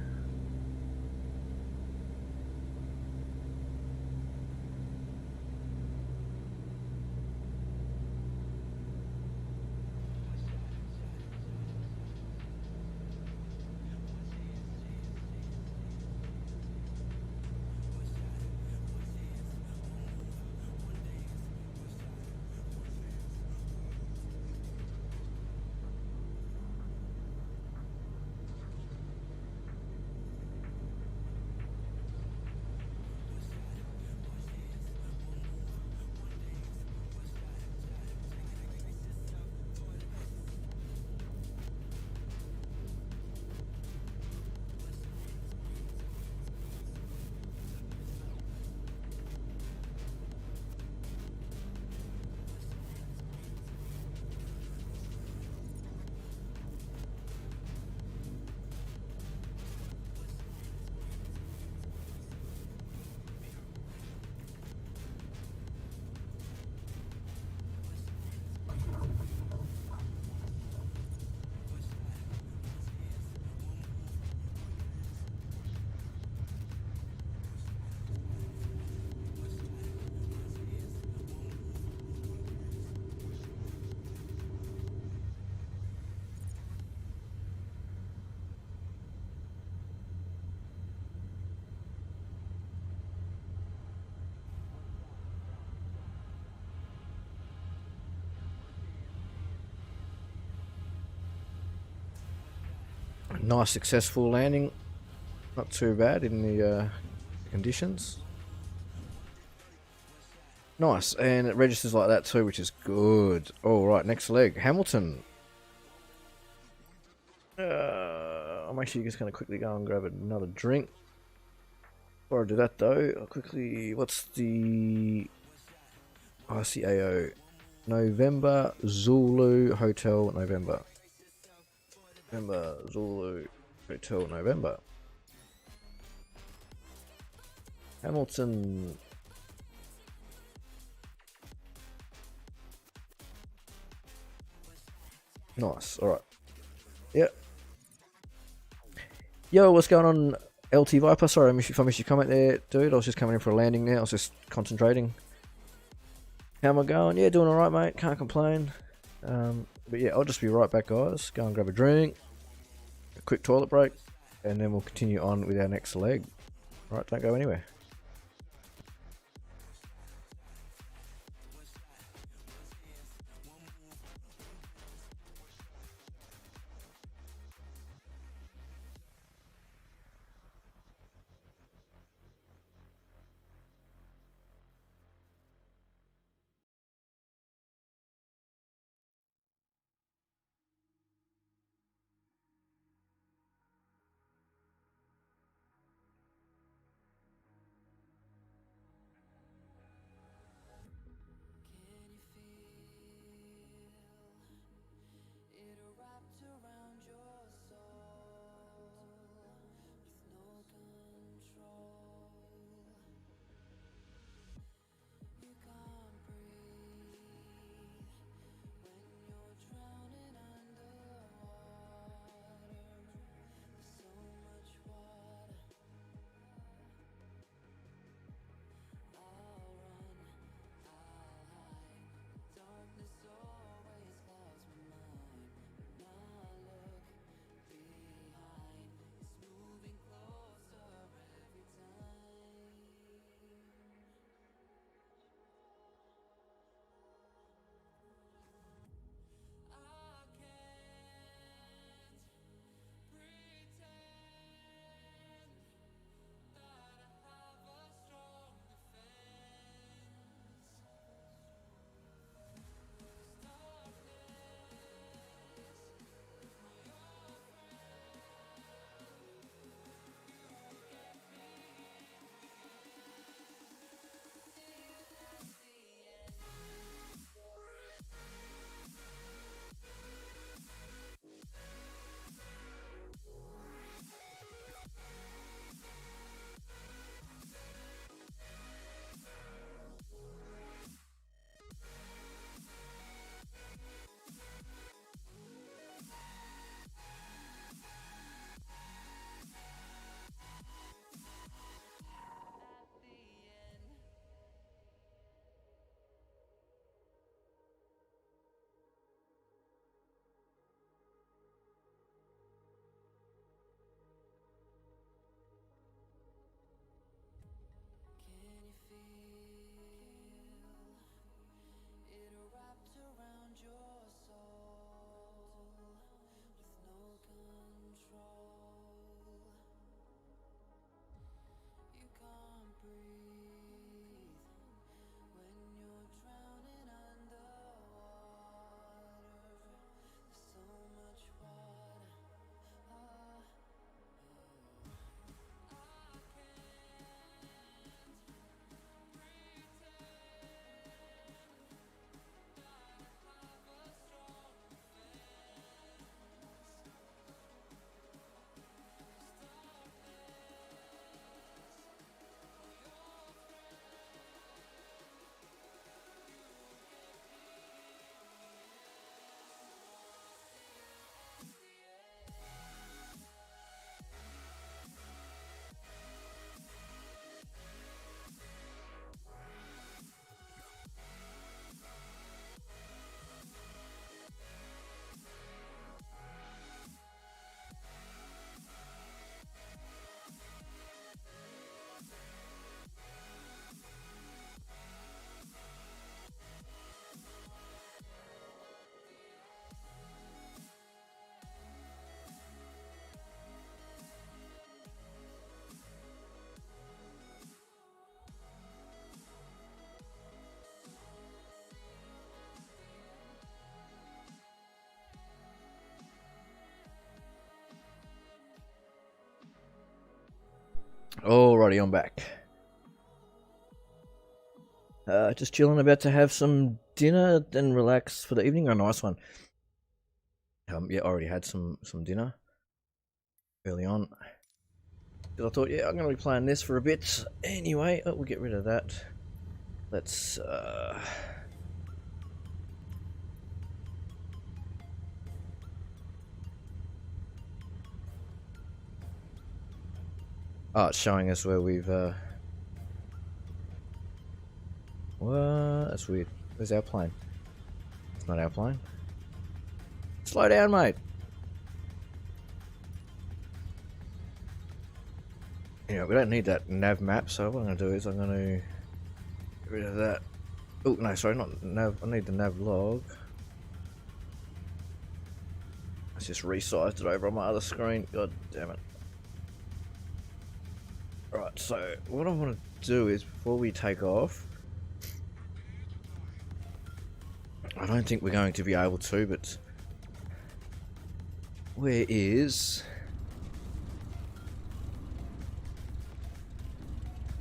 Nice successful landing. Not too bad in the conditions. Nice, and it registers like that too, which is good. Alright, next leg. Hamilton. I'm actually just going to quickly go and grab another drink. Before I do that though, I'll quickly... What's the... RCAO? November Zulu Hotel November. November Zulu Hotel November. Hamilton. Nice. All right. Yep. Yo, what's going on, LT Viper? Sorry, if I missed your comment there, dude. I was just coming in for a landing now. I was just concentrating. How am I going? Yeah, doing all right, mate. Can't complain. But yeah, I'll just be right back, guys. Go and grab a drink, a quick toilet break, and then we'll continue on with our next leg. All right, don't go anywhere. Alrighty, I'm back. Just chilling, about to have some dinner, then relax for the evening. A nice one. Yeah, already had some dinner early on. I thought, yeah, I'm gonna be playing this for a bit. Anyway, we'll get rid of that. Let's oh, it's showing us where we've what? That's weird. Where's our plane? It's not our plane. Slow down, mate. Yeah, we don't need that nav map, so what I'm going to do is I'm going to get rid of that. Oh, no, sorry, not nav. I need the nav log. Let's just resized it over on my other screen. God damn it. Right, so what I want to do is, before we take off, I don't think we're going to be able to, but where is...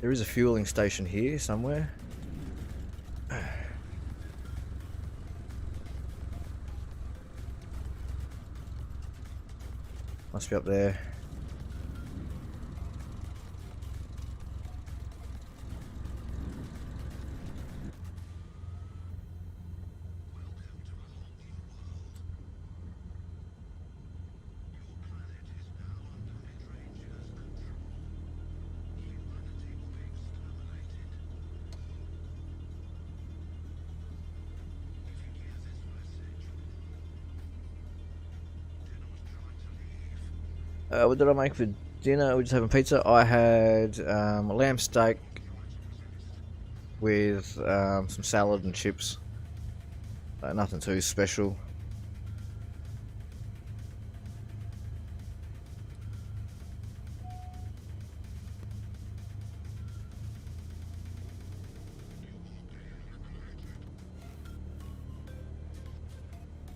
There is a fueling station here somewhere. Must be up there. What did I make for dinner? We're just having pizza. I had a lamb steak with some salad and chips. Nothing too special.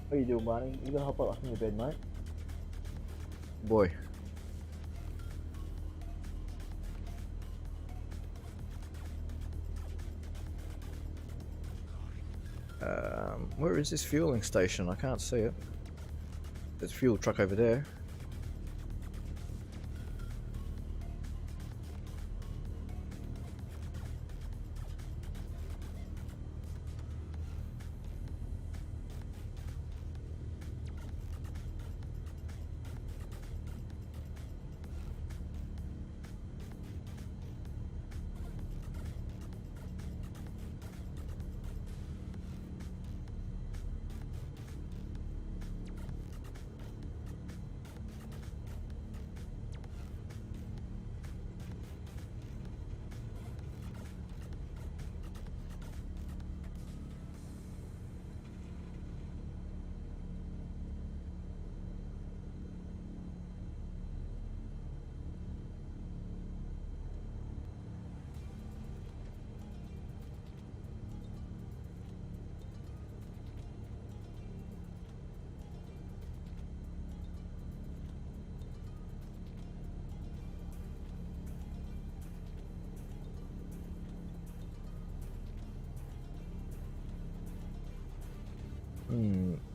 What are you doing, Barney? You gonna hop up in your bed, mate? Boy. Where is this fueling station? I can't see it. There's a fuel truck over there.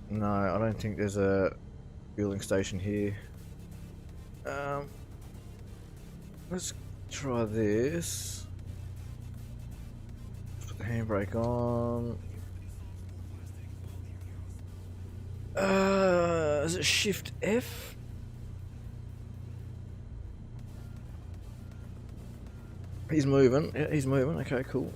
No, I don't think there's a fueling station here. Let's try this. Put the handbrake on. Is it Shift F? He's moving. Yeah, he's moving. Okay, cool.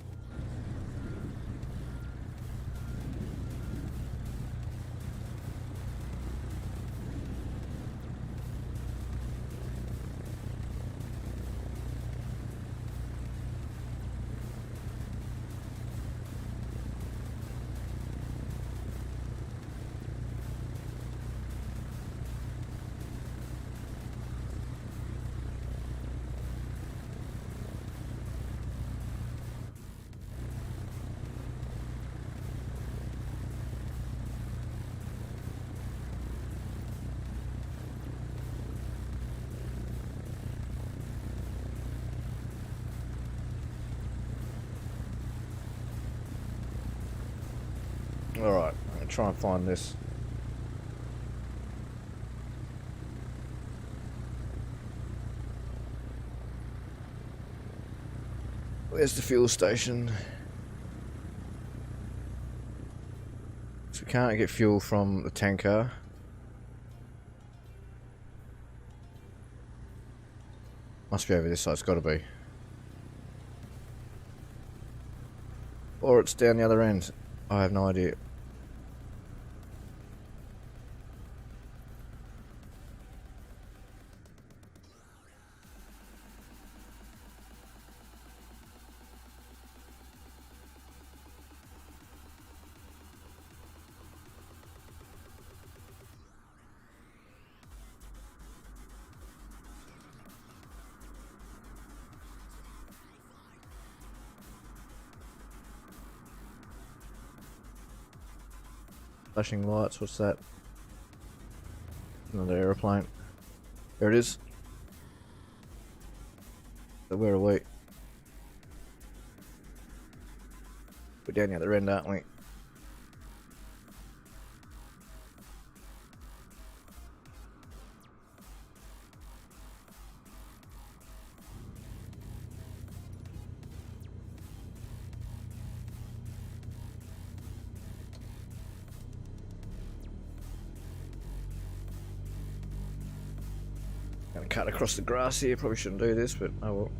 Alright, I'm gonna try and find this. Where's the fuel station? So we can't get fuel from the tanker. Must be over this side, it's gotta be. Or it's down the other end. I have no idea. Flashing lights, what's that? Another aeroplane. There it is. So where are we? We're down the other end, aren't we? Gonna cut across the grass here, probably shouldn't do this, but oh well.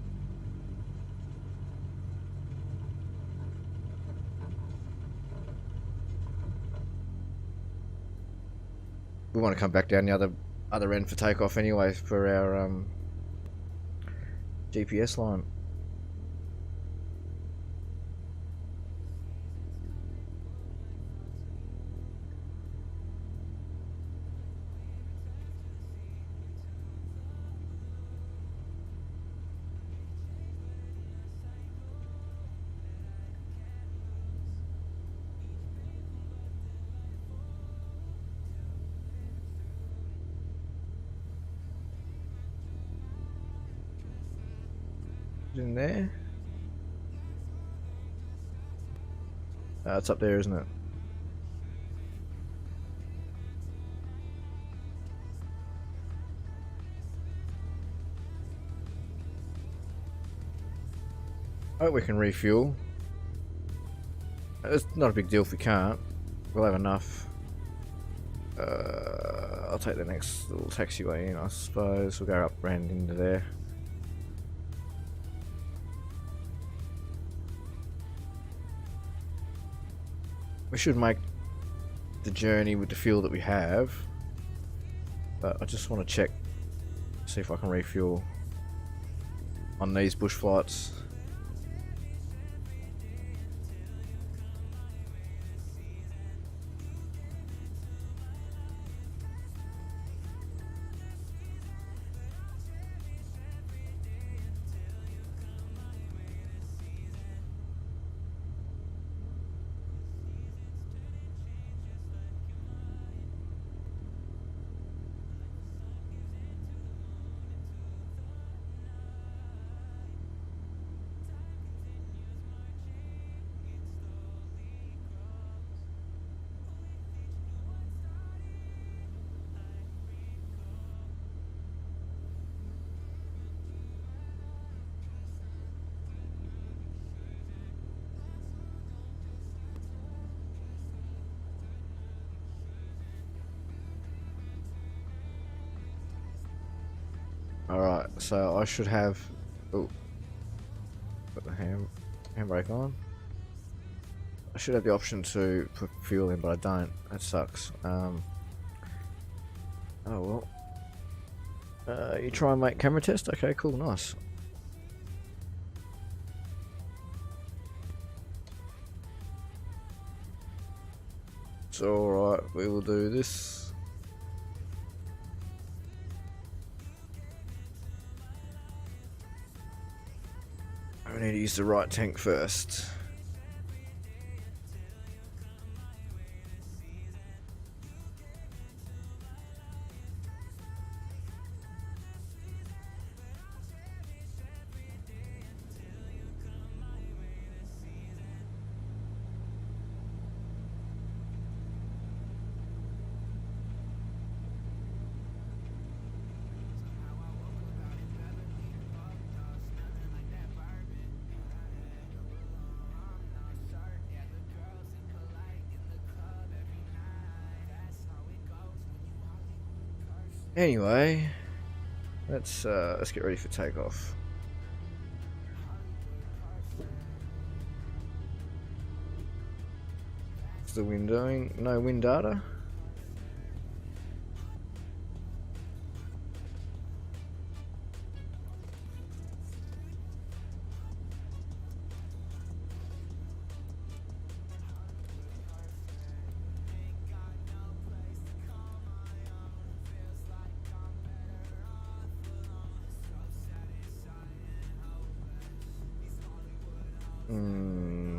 We want to come back down the other end for takeoff anyway for our GPS line. In there? It's up there, isn't it? Oh, we can refuel. It's not a big deal if we can't. We'll have enough. I'll take the next little taxiway in, I suppose. We'll go up round into there. We should make the journey with the fuel that we have, but I just want to check, see if I can refuel on these bush flights. Alright, so I should have... Oh, put the handbrake on. I should have the option to put fuel in, but I don't. That sucks. Oh well. You try and make camera test? Okay, cool, nice. It's alright, we will do this. I need to use the right tank first. Anyway, let's get ready for takeoff. What's the wind doing? No wind data.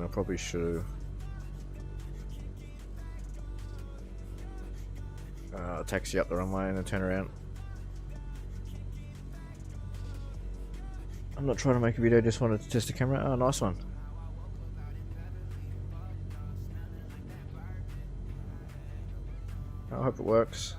I probably should have taxi up the runway and then turn around. I'm not trying to make a video, just wanted to test the camera. Oh, nice one. I hope it works.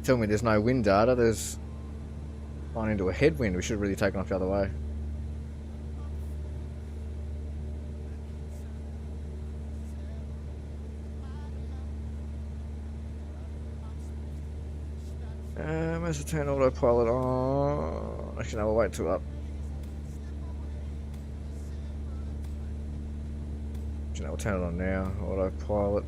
Tell me there's no wind data, there's flying into a headwind. We should have really taken off the other way. Where's the turn autopilot on? Actually, no, we'll wait till up. Actually, no, we'll turn it on now. Autopilot.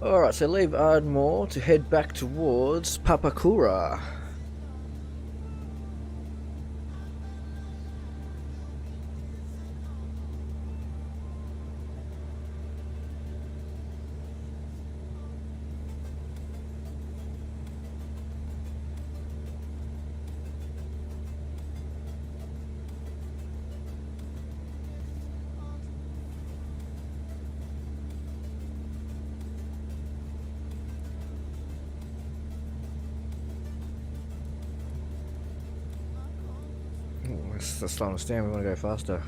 Alright, so leave Ardmore to head back towards Papakura. Let's slow us down, we want to go faster.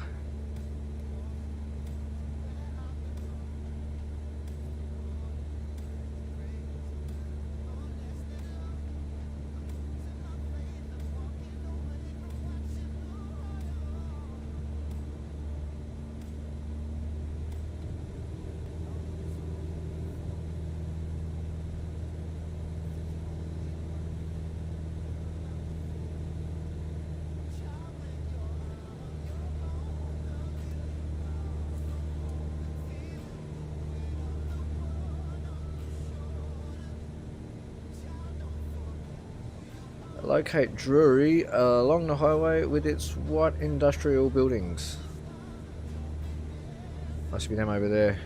Locate Drury along the highway with its white industrial buildings. Must be them over there.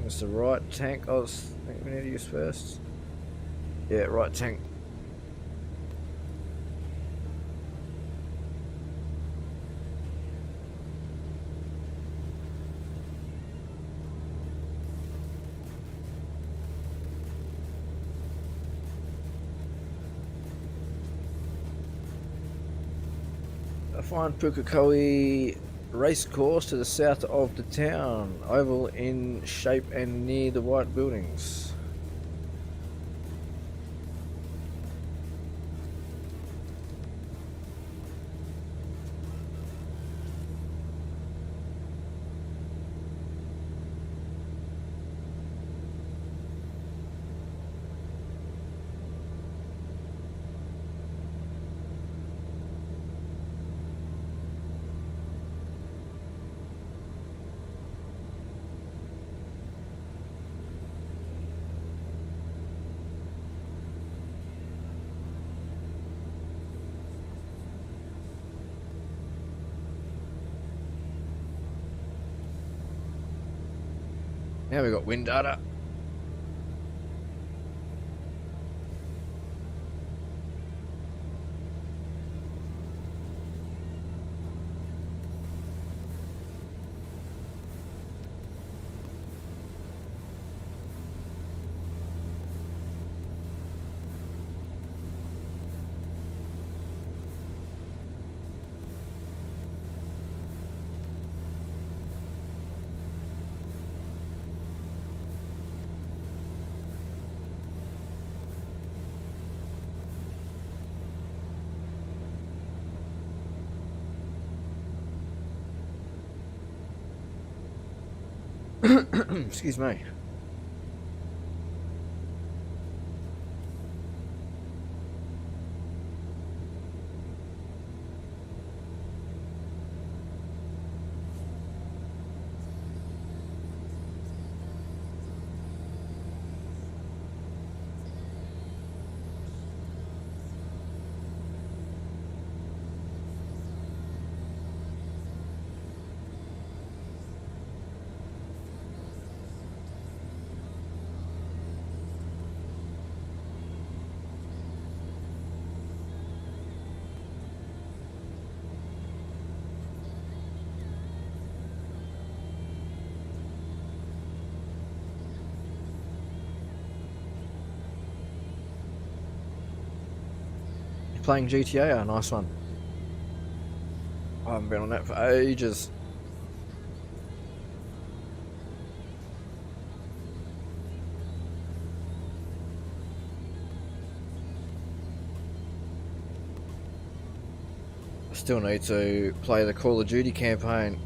It's the right tank I think we need to use first. Yeah, right tank. I find Pukekohe race course to the south of the town, oval in shape and near the white buildings. Now we've got wind data. Excuse me. Playing GTA, a nice one. I haven't been on that for ages. I still need to play the Call of Duty campaign.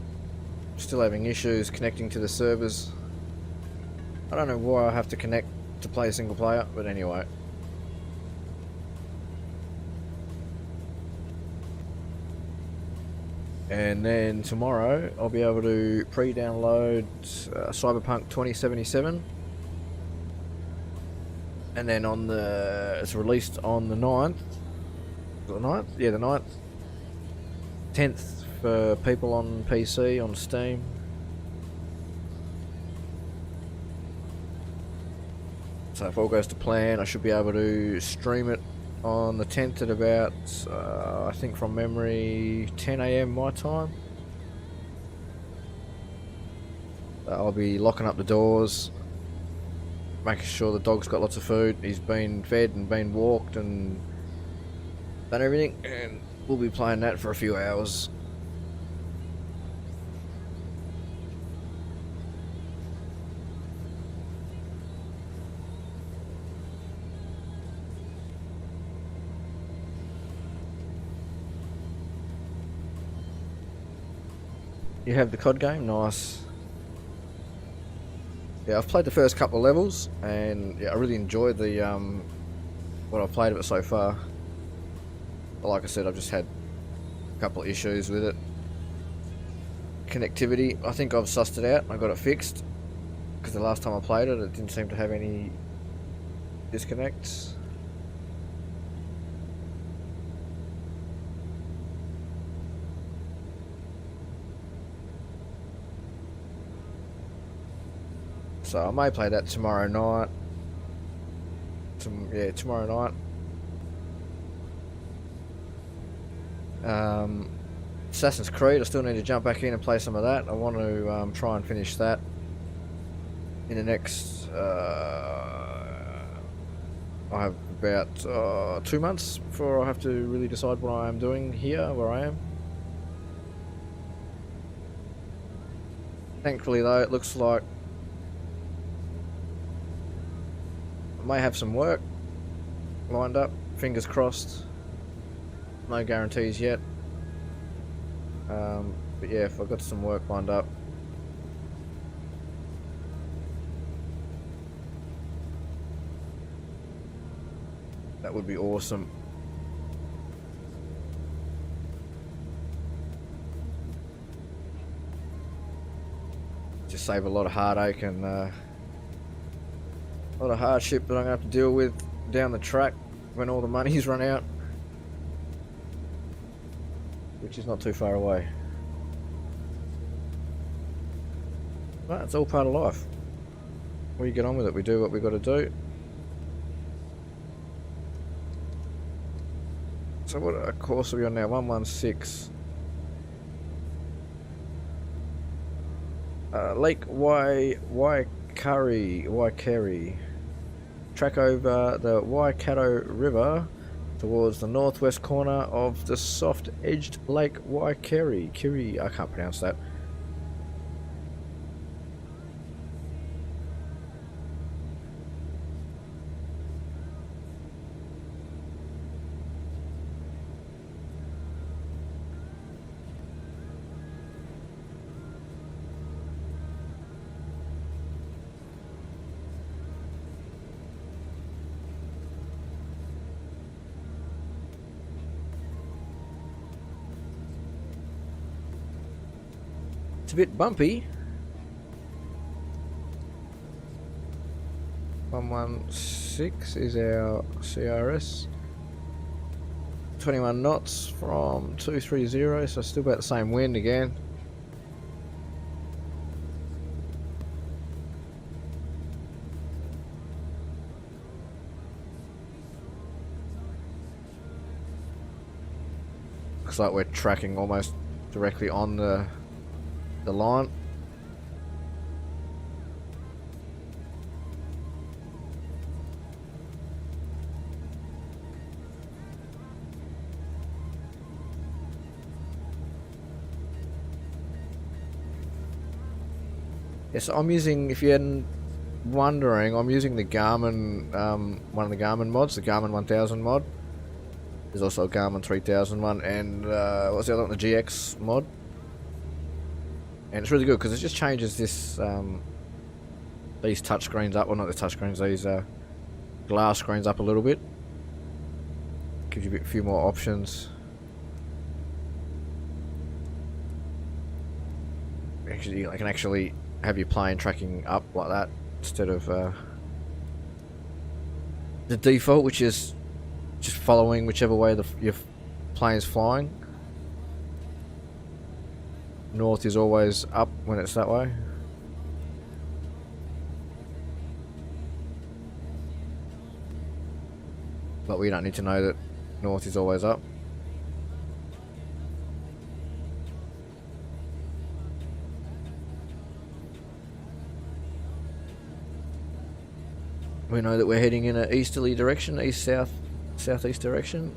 Still having issues connecting to the servers. I don't know why I have to connect to play single player, but anyway. And then tomorrow I'll be able to pre-download Cyberpunk 2077. And then on it's released on the 9th. The 9th? Yeah, the 9th. 10th for people on PC, on Steam. So if all goes to plan, I should be able to stream it on the 10th at about, I think from memory, 10 AM my time. I'll be locking up the doors, making sure the dog's got lots of food, he's been fed and been walked and done everything, and we'll be playing that for a few hours. You have the COD game? Nice. Yeah, I've played the first couple of levels, and yeah, I really enjoyed the what I've played of it so far. But like I said, I've just had a couple of issues with it. Connectivity, I think I've sussed it out. I got it fixed because the last time I played it, it didn't seem to have any disconnects. So I may play that tomorrow night. Tomorrow night. Assassin's Creed, I still need to jump back in and play some of that. I want to try and finish that in the next... I have about 2 months before I have to really decide what I am doing here, where I am. Thankfully though, it looks like I may have some work lined up, fingers crossed. No guarantees yet. But yeah, if I've got some work lined up, that would be awesome. Just save a lot of heartache and a lot of hardship that I'm going to have to deal with down the track when all the money's run out, which is not too far away. But it's all part of life. We get on with it, we do what we got to do. So what course are we on now? 116. Lake Waikari. Track over the Waikato River towards the northwest corner of the soft-edged Lake Waikari. I can't pronounce that. It's a bit bumpy. 116 is our CRS. 21 knots from 230, so still about the same wind again. Looks like we're tracking almost directly on the line. Yes, I'm using, if you're wondering, I'm using the Garmin, one of the Garmin mods, the Garmin 1000 mod. There's also a Garmin 3000 one, and what's the other one, the GX mod. And it's really good because it just changes this, these touch screens up, well not the touch screens, these glass screens up a little bit. Gives you a few more options. you can actually have your plane tracking up like that instead of the default, which is just following whichever way your plane's flying. North is always up when it's that way. But we don't need to know that north is always up. We know that we're heading in an easterly direction, east-south, southeast direction.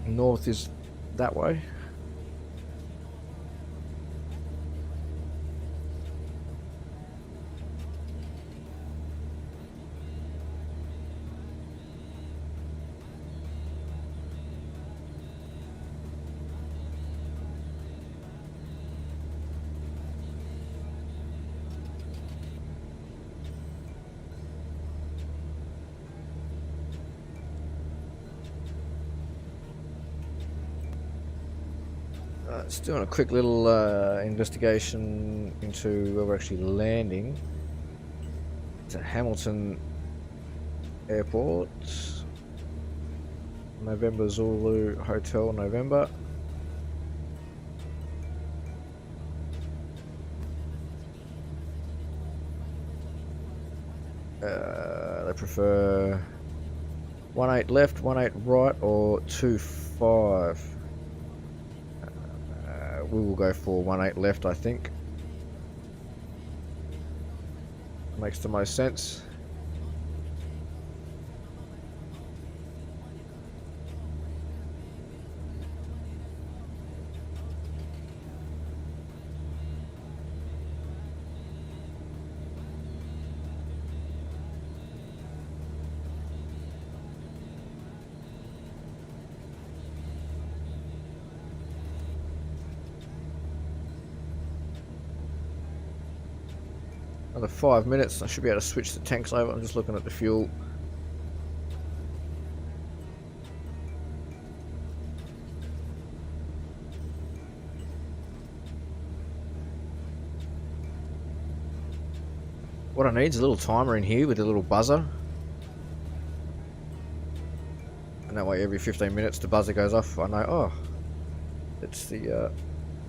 North is that way. Just doing a quick little investigation into where we're actually landing. It's at Hamilton Airport. November Zulu Hotel, November. They prefer 18 left, 18 right, or 25. We will go for 18 left, I think. Makes the most sense. Another 5 minutes, I should be able to switch the tanks over. I'm just looking at the fuel. What I need is a little timer in here with a little buzzer. And that way every 15 minutes the buzzer goes off. I know, oh, it's the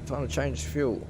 time to change fuel.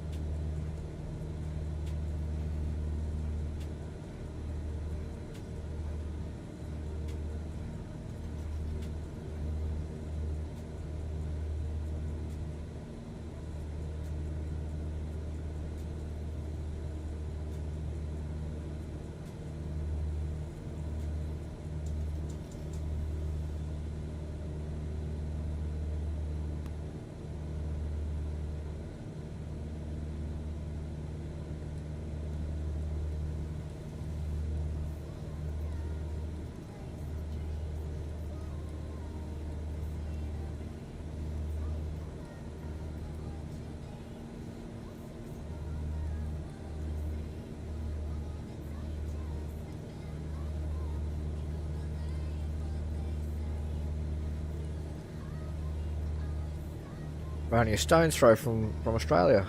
We're only a stone's throw from Australia.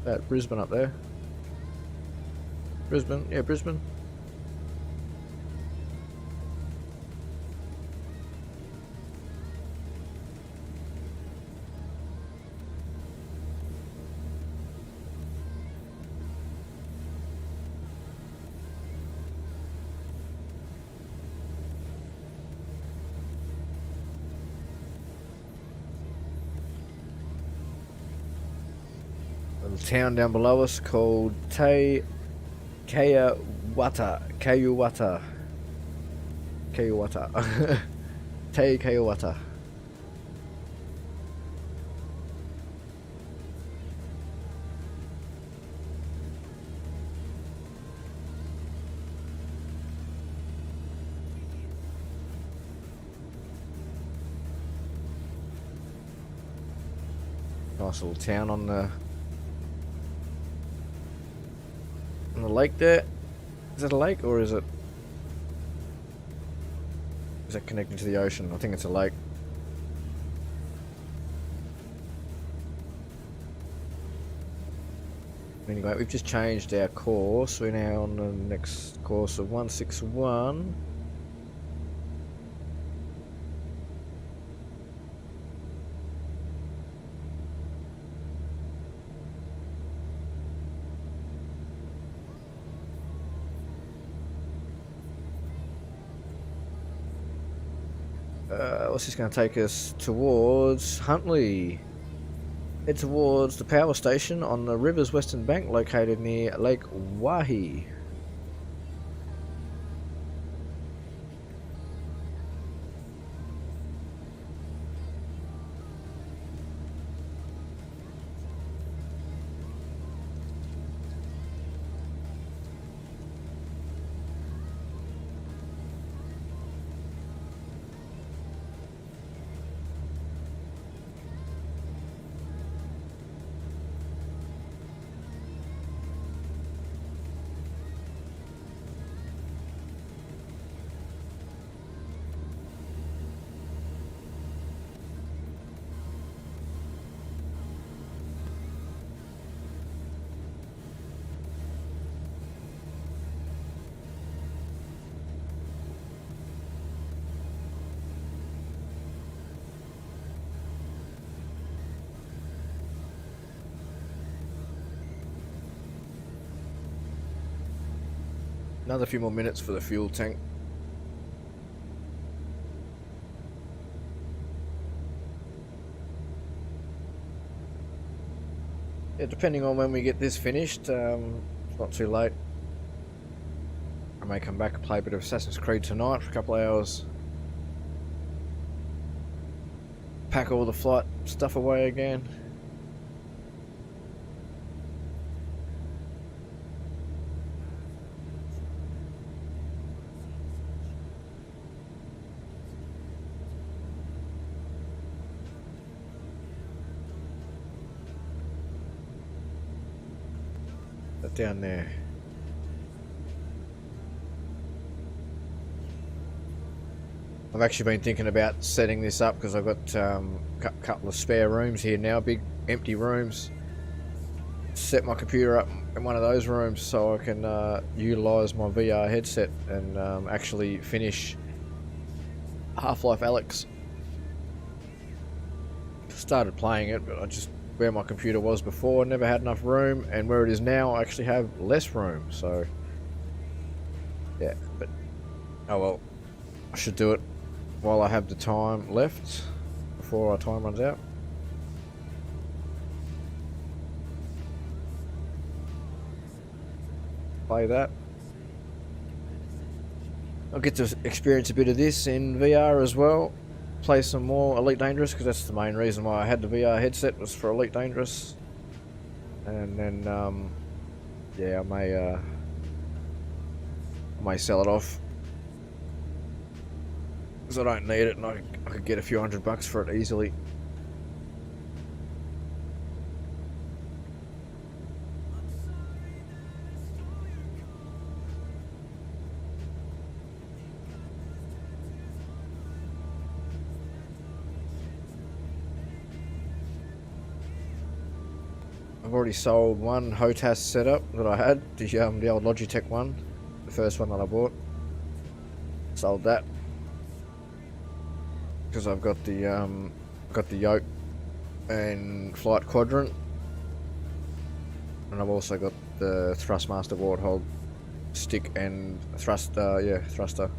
At Brisbane up there. Brisbane, yeah, Brisbane. Town down below us called Kayuwata. Kayuwata. Nice little town on the lake there. Is that a lake or is that connected to the ocean? I think it's a lake. Anyway, we've just changed our course. We're now on the next course of 161. What's this going to take us towards? Huntley. Head towards the power station on the river's western bank located near Lake Wahi. Another few more minutes for the fuel tank. Yeah, depending on when we get this finished, it's not too late. I may come back and play a bit of Assassin's Creed tonight for a couple of hours. Pack all the flight stuff away again. Down there. I've actually been thinking about setting this up because I've got a couple of spare rooms here now, big empty rooms. Set my computer up in one of those rooms so I can utilise my VR headset and actually finish Half-Life Alyx. Started playing it, but I just where my computer was before, never had enough room, and where it is now, I actually have less room, so yeah, but oh well, I should do it while I have the time left before our time runs out. Play that. I'll get to experience a bit of this in VR as well. Play some more Elite Dangerous because that's the main reason why I had the VR headset, was for Elite Dangerous. And then yeah, I may sell it off because I don't need it, and I could get a few $100 for it easily. I've already sold one HOTAS setup that I had, the old Logitech one, the first one that I bought. Sold that because I've got the yoke and flight quadrant, and I've also got the Thrustmaster Warthog stick and thruster. Yeah, thruster.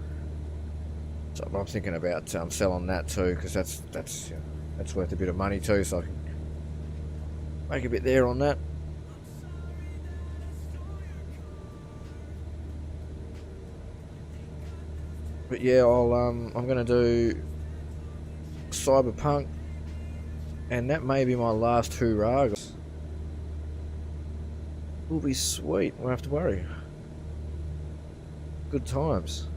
So I'm thinking about selling that too, because that's worth a bit of money too, so I can make a bit there on that. But yeah, I'm gonna do Cyberpunk, and that may be my last hurrah. Will be sweet. Won't have to worry. Good times.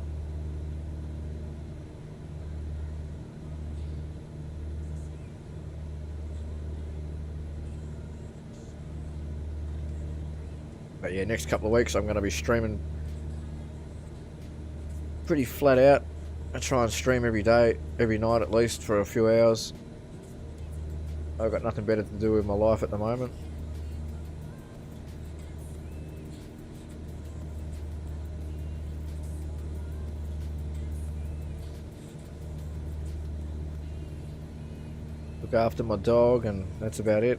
But yeah, next couple of weeks I'm going to be streaming pretty flat out. I try and stream every day, every night at least, for a few hours. I've got nothing better to do with my life at the moment. look after my dog, and that's about it.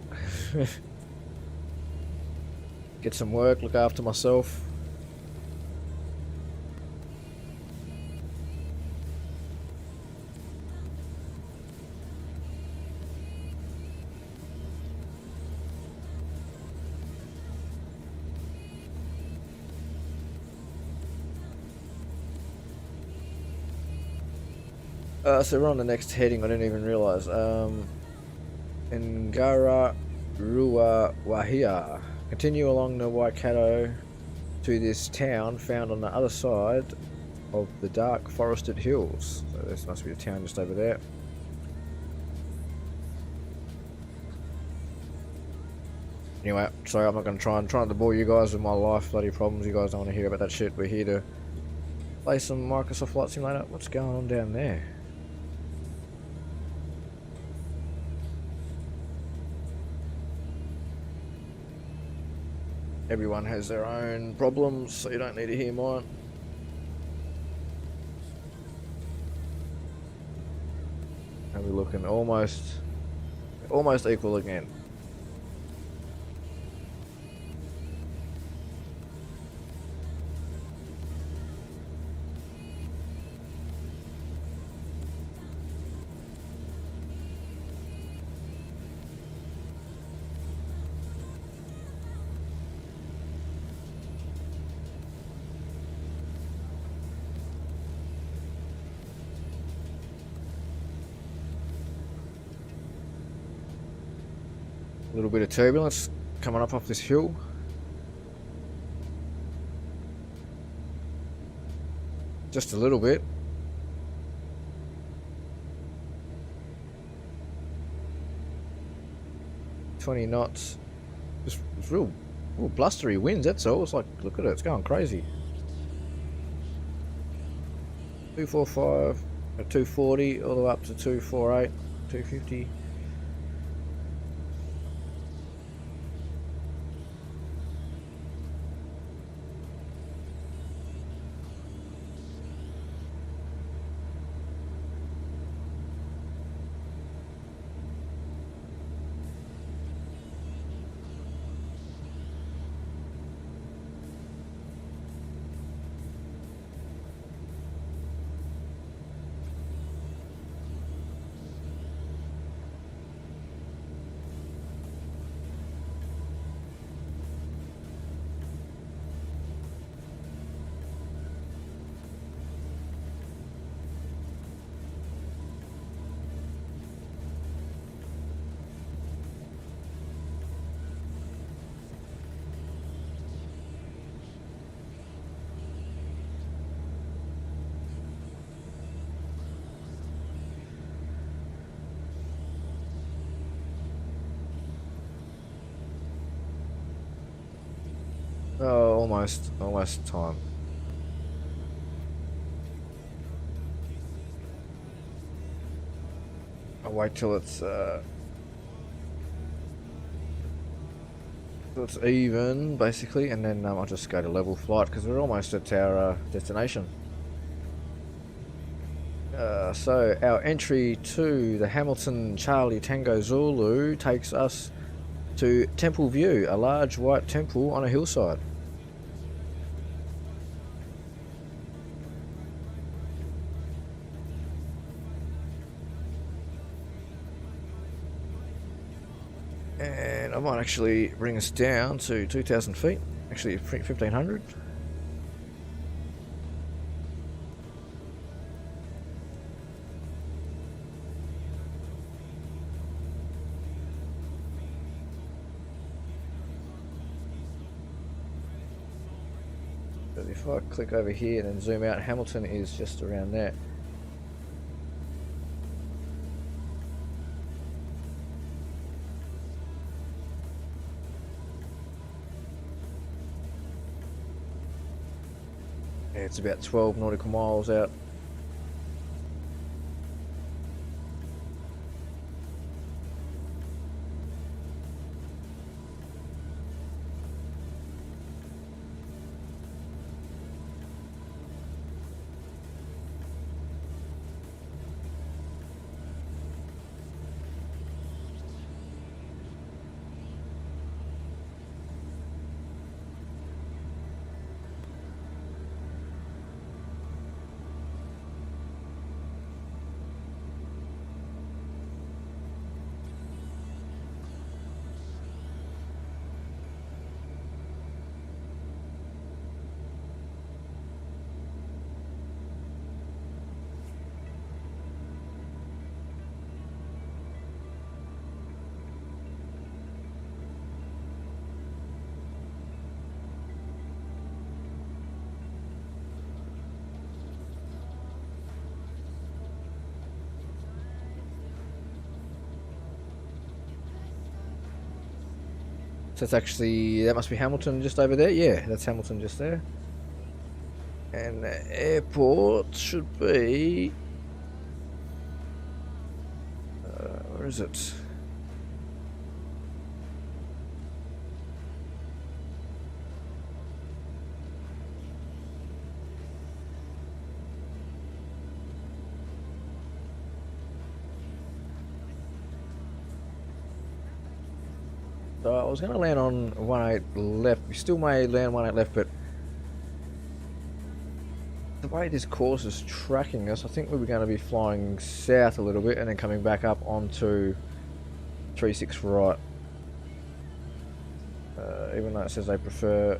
Get some work, look after myself. So we're on the next heading, I didn't even realise. Ngara Rua Wahia. Continue along the Waikato to this town found on the other side of the dark forested hills. So this must be a town just over there. Anyway, sorry, I'm not going to try to bore you guys with my life bloody problems. You guys don't want to hear about that shit. We're here to play some Microsoft Flight Simulator. What's going on down there? Everyone has their own problems, so you don't need to hear mine. And we're looking almost equal again. A little bit of turbulence coming up off this hill. Just a little bit. 20 knots. Just real blustery winds, that's all. It's like, look at it, it's going crazy. 245 at 240 all the way up to 248, 250. Oh, almost time. I'll wait till it's even, basically, and then I'll just go to level flight because we're almost at our destination. So our entry to the Hamilton Charlie Tango Zulu takes us to Temple View, a large white temple on a hillside. And I might actually bring us down to 2,000 feet, actually 1,500. If I click over here and then zoom out, Hamilton is just around there. Yeah, it's about 12 nautical miles out. that's actually, that must be Hamilton just over there. Yeah, that's Hamilton just there. And the airport should be... where is it? So I was going to land on 18 left. We still may land 18 left, but the way this course is tracking us, I think we were going to be flying south a little bit and then coming back up onto 36 right. Even though it says they prefer...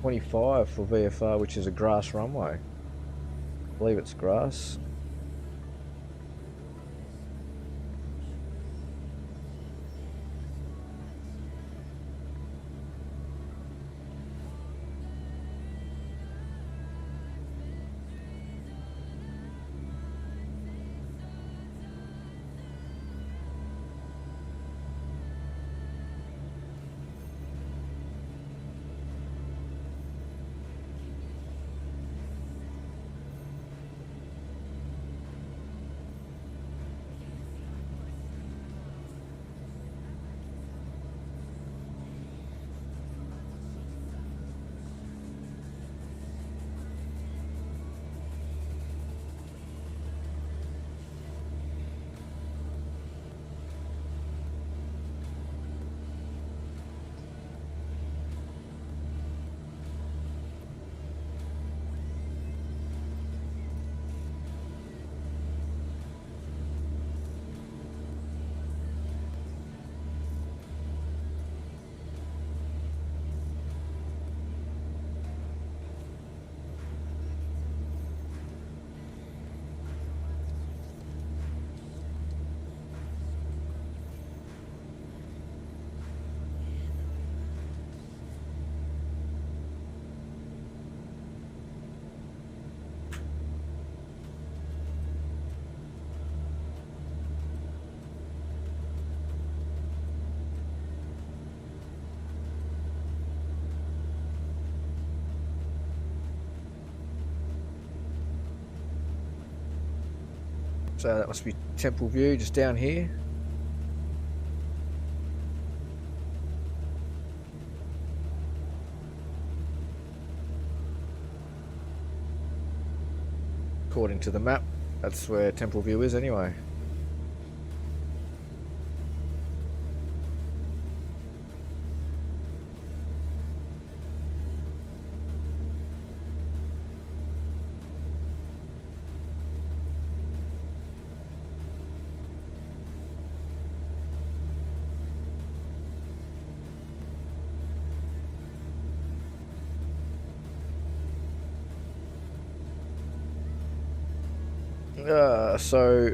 .25 for VFR, which is a grass runway. I believe it's grass. So that must be Temple View, just down here. According to the map, that's where Temple View is anyway. So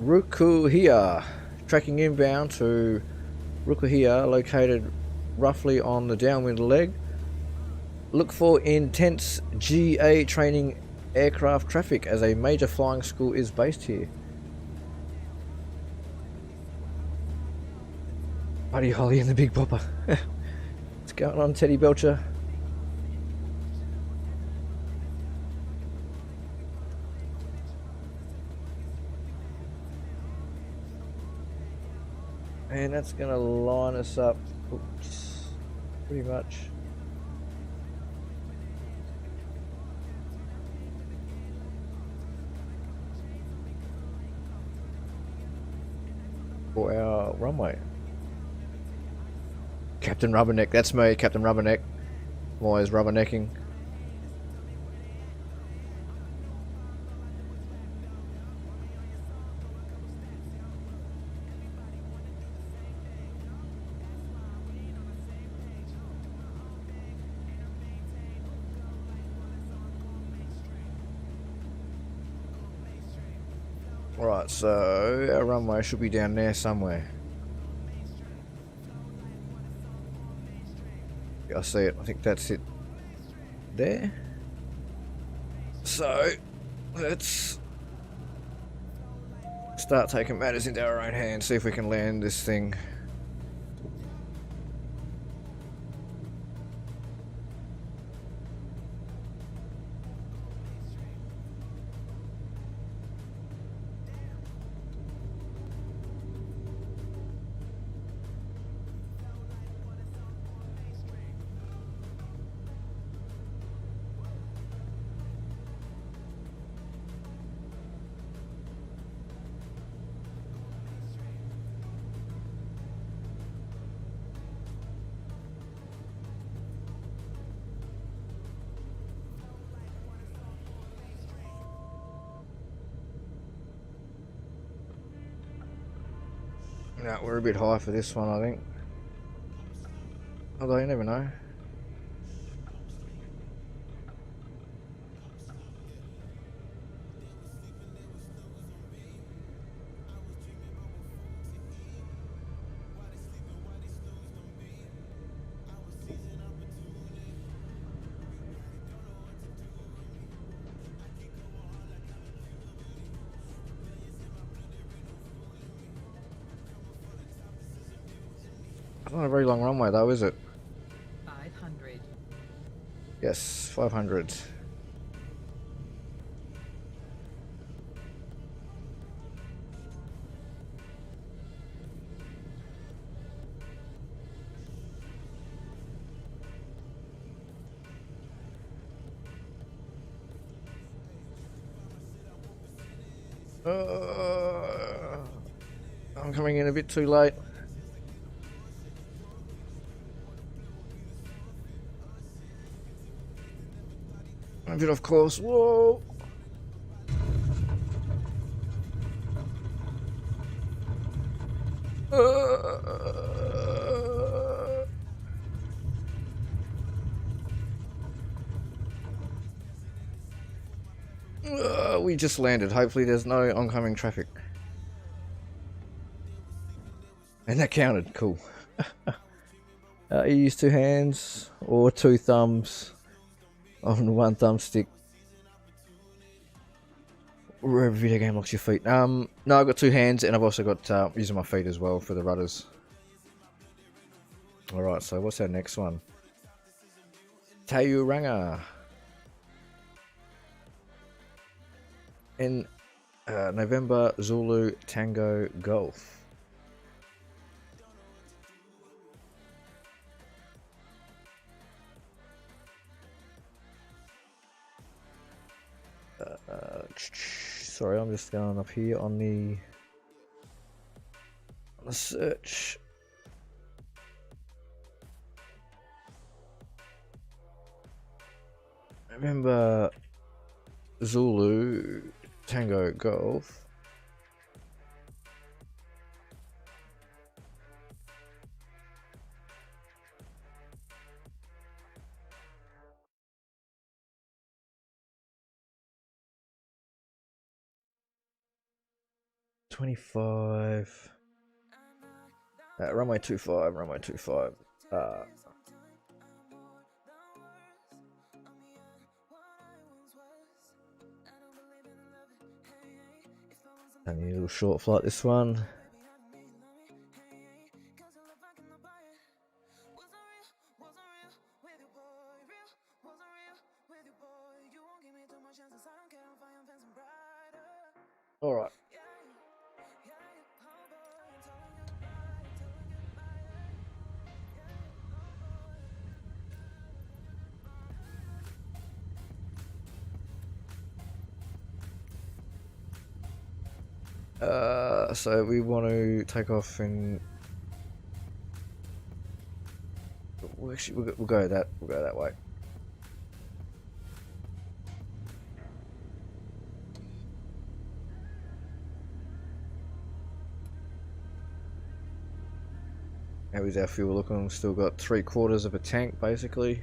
Rukuhia, tracking inbound to Rukuhia, located roughly on the downwind leg. Look for intense GA training aircraft traffic as a major flying school is based here. Buddy Holly and the Big Bopper. What's going on, Teddy Belcher? And that's going to line us up, oops, pretty much. For our runway. Captain Rubberneck, that's me, Captain Rubberneck. I'm always rubbernecking. Right, so our runway should be down there somewhere. I see it. I think that's it there. So let's start taking matters into our own hands, see if we can land this thing. No, we're a bit high for this one, I think. Although you never know. It's not a very long runway though, is it? 500. Yes, 500. I'm coming in a bit too late. A bit off course. Whoa! We just landed. Hopefully there's no oncoming traffic. And that counted. Cool. You use two hands or two thumbs on one thumbstick. Wherever video game locks your feet. No, I've got two hands and I've also got using my feet as well for the rudders. Alright, so what's our next one? Tauranga. In November Zulu Tango Golf. Sorry, I'm just going up here on the search. Remember Zulu Tango Golf. Runway 25, runway 25. And a little short flight this one. All right. So we want to take off in. Actually, we'll go that. We'll go that way. How is our fuel looking? Still got 3/4 of a tank, basically.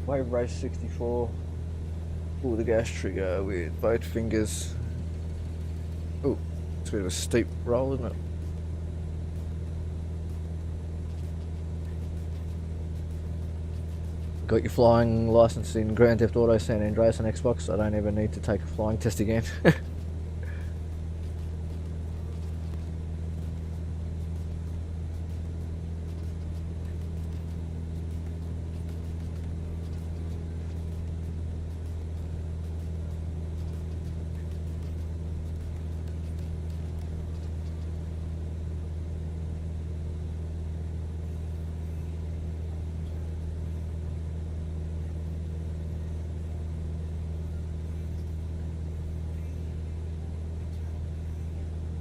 Wave Race 64. Pull the gas trigger with both fingers. Oh, it's a bit of a steep roll, isn't it? Got your flying license in Grand Theft Auto San Andreas on Xbox. I don't ever need to take a flying test again.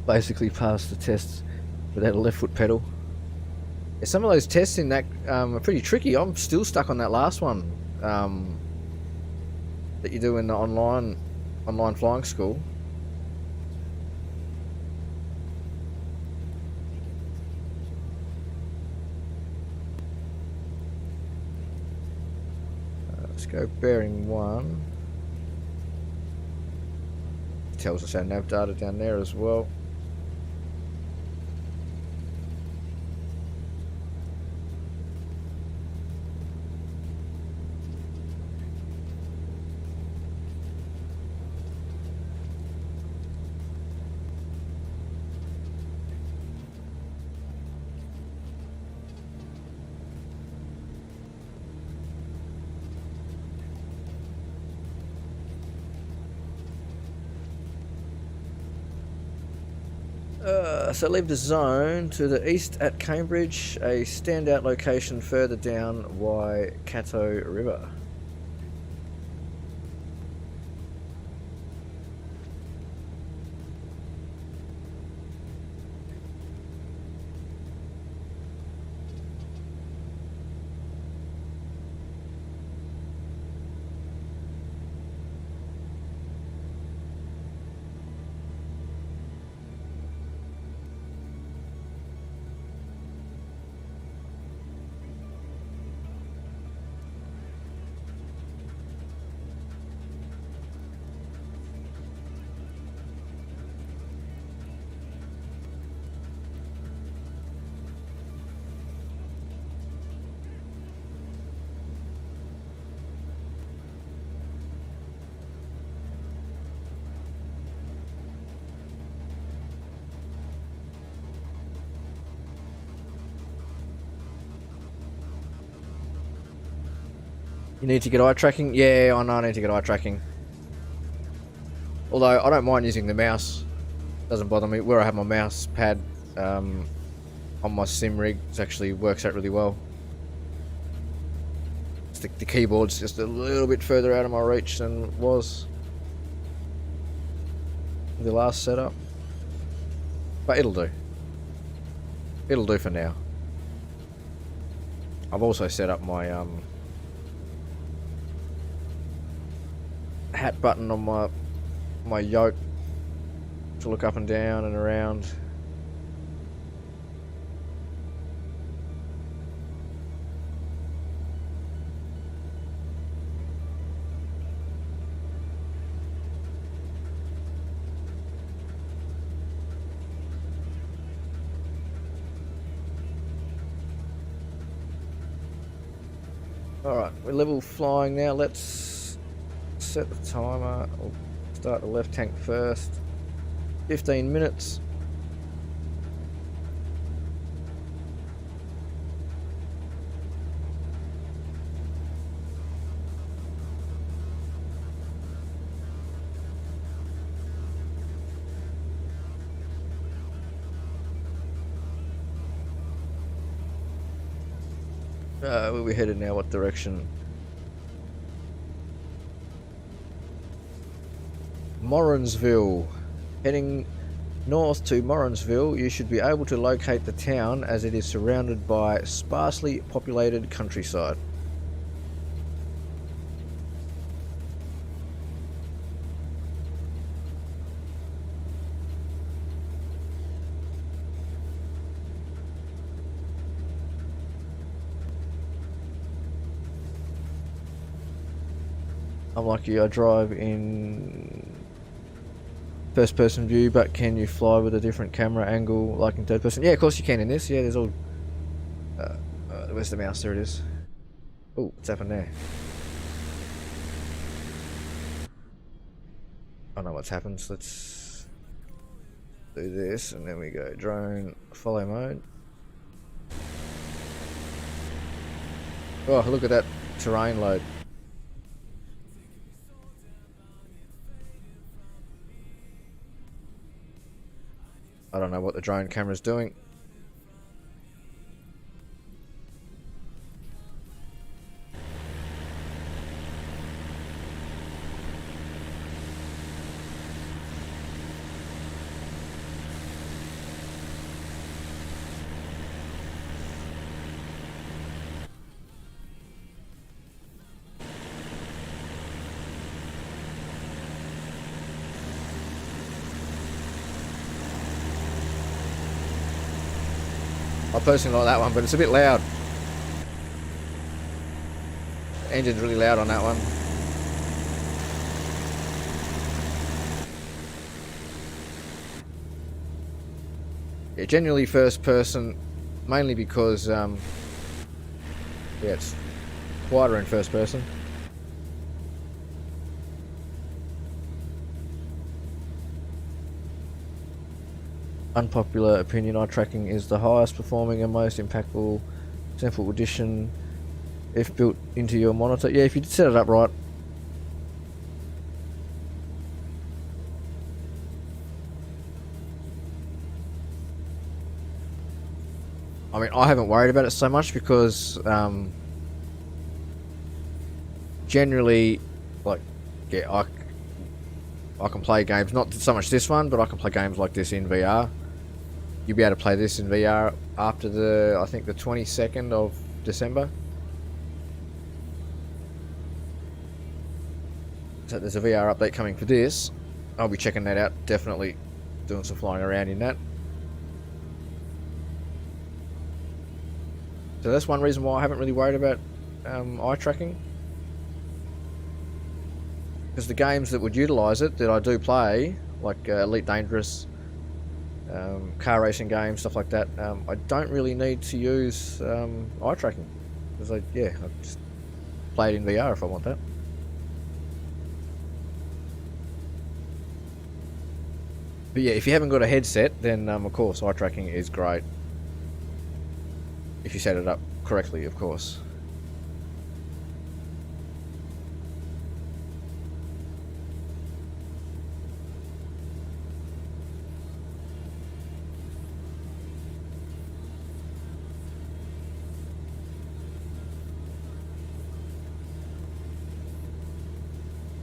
Basically passed the test without a left foot pedal. Yeah, some of those tests in that are pretty tricky. I'm still stuck on that last one that you do in the online flying school. Let's go bearing 1. Tells us our nav data down there as well. So leave the zone to the east at Cambridge, a standout location further down Waikato River. You need to get eye tracking? Yeah, I know I need to get eye tracking. Although I don't mind using the mouse. Doesn't bother me. Where I have my mouse pad on my sim rig, it actually works out really well. The keyboard's just a little bit further out of my reach than it was the last setup. But it'll do. It'll do for now. I've also set up my hat button on my yoke to look up and down and around. Alright, we're level flying now. Let's set the timer. We'll start the left tank first. 15 minutes. Where are we headed now? What direction? Morrinsville. Heading north to Morrinsville, you should be able to locate the town as it is surrounded by sparsely populated countryside. I'm lucky I drive in first person view, but can you fly with a different camera angle like in third person? Yeah, of course you can in this. Yeah, there's all... where's the mouse? There it is. Oh, what's happened there? I know what's happened, so let's do this, and then we go drone follow mode. Oh, look at that terrain load. I don't know what the drone camera's doing. I personally like that one, but it's a bit loud. The engine's really loud on that one. Yeah, generally first person, mainly because yeah, it's quieter in first person. Unpopular opinion, eye tracking is the highest performing and most impactful simple addition if built into your monitor. Yeah, if you set it up right. I mean, I haven't worried about it so much because generally, like, yeah, I can play games, not so much this one, but I can play games like this in VR. You'll be able to play this in VR after the, I think, the 22nd of December. So there's a VR update coming for this. I'll be checking that out, definitely doing some flying around in that. So that's one reason why I haven't really worried about eye tracking. Because the games that would utilise it, that I do play, like Elite Dangerous, car racing games, stuff like that, I don't really need to use eye tracking. Because I just play it in VR if I want that. But yeah, if you haven't got a headset, then of course eye tracking is great. If you set it up correctly, of course.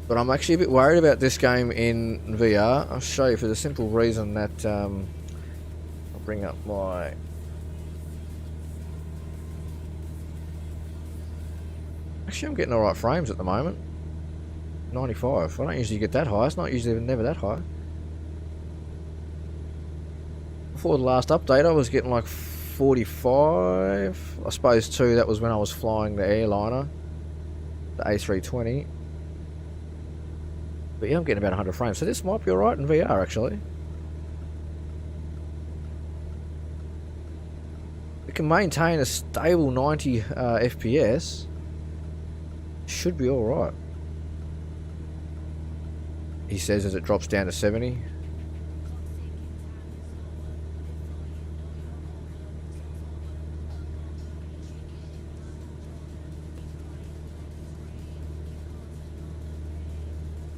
But I'm actually a bit worried about this game in VR. I'll show you for the simple reason that I'll bring up my... Actually, I'm getting alright frames at the moment. 95. I don't usually get that high. It's not usually never that high. Before the last update, I was getting like 45. I suppose too, that was when I was flying the airliner, the A320. But yeah, I'm getting about 100 frames, so this might be alright in VR actually. It can maintain a stable 90 FPS. Should be alright. He says as it drops down to 70.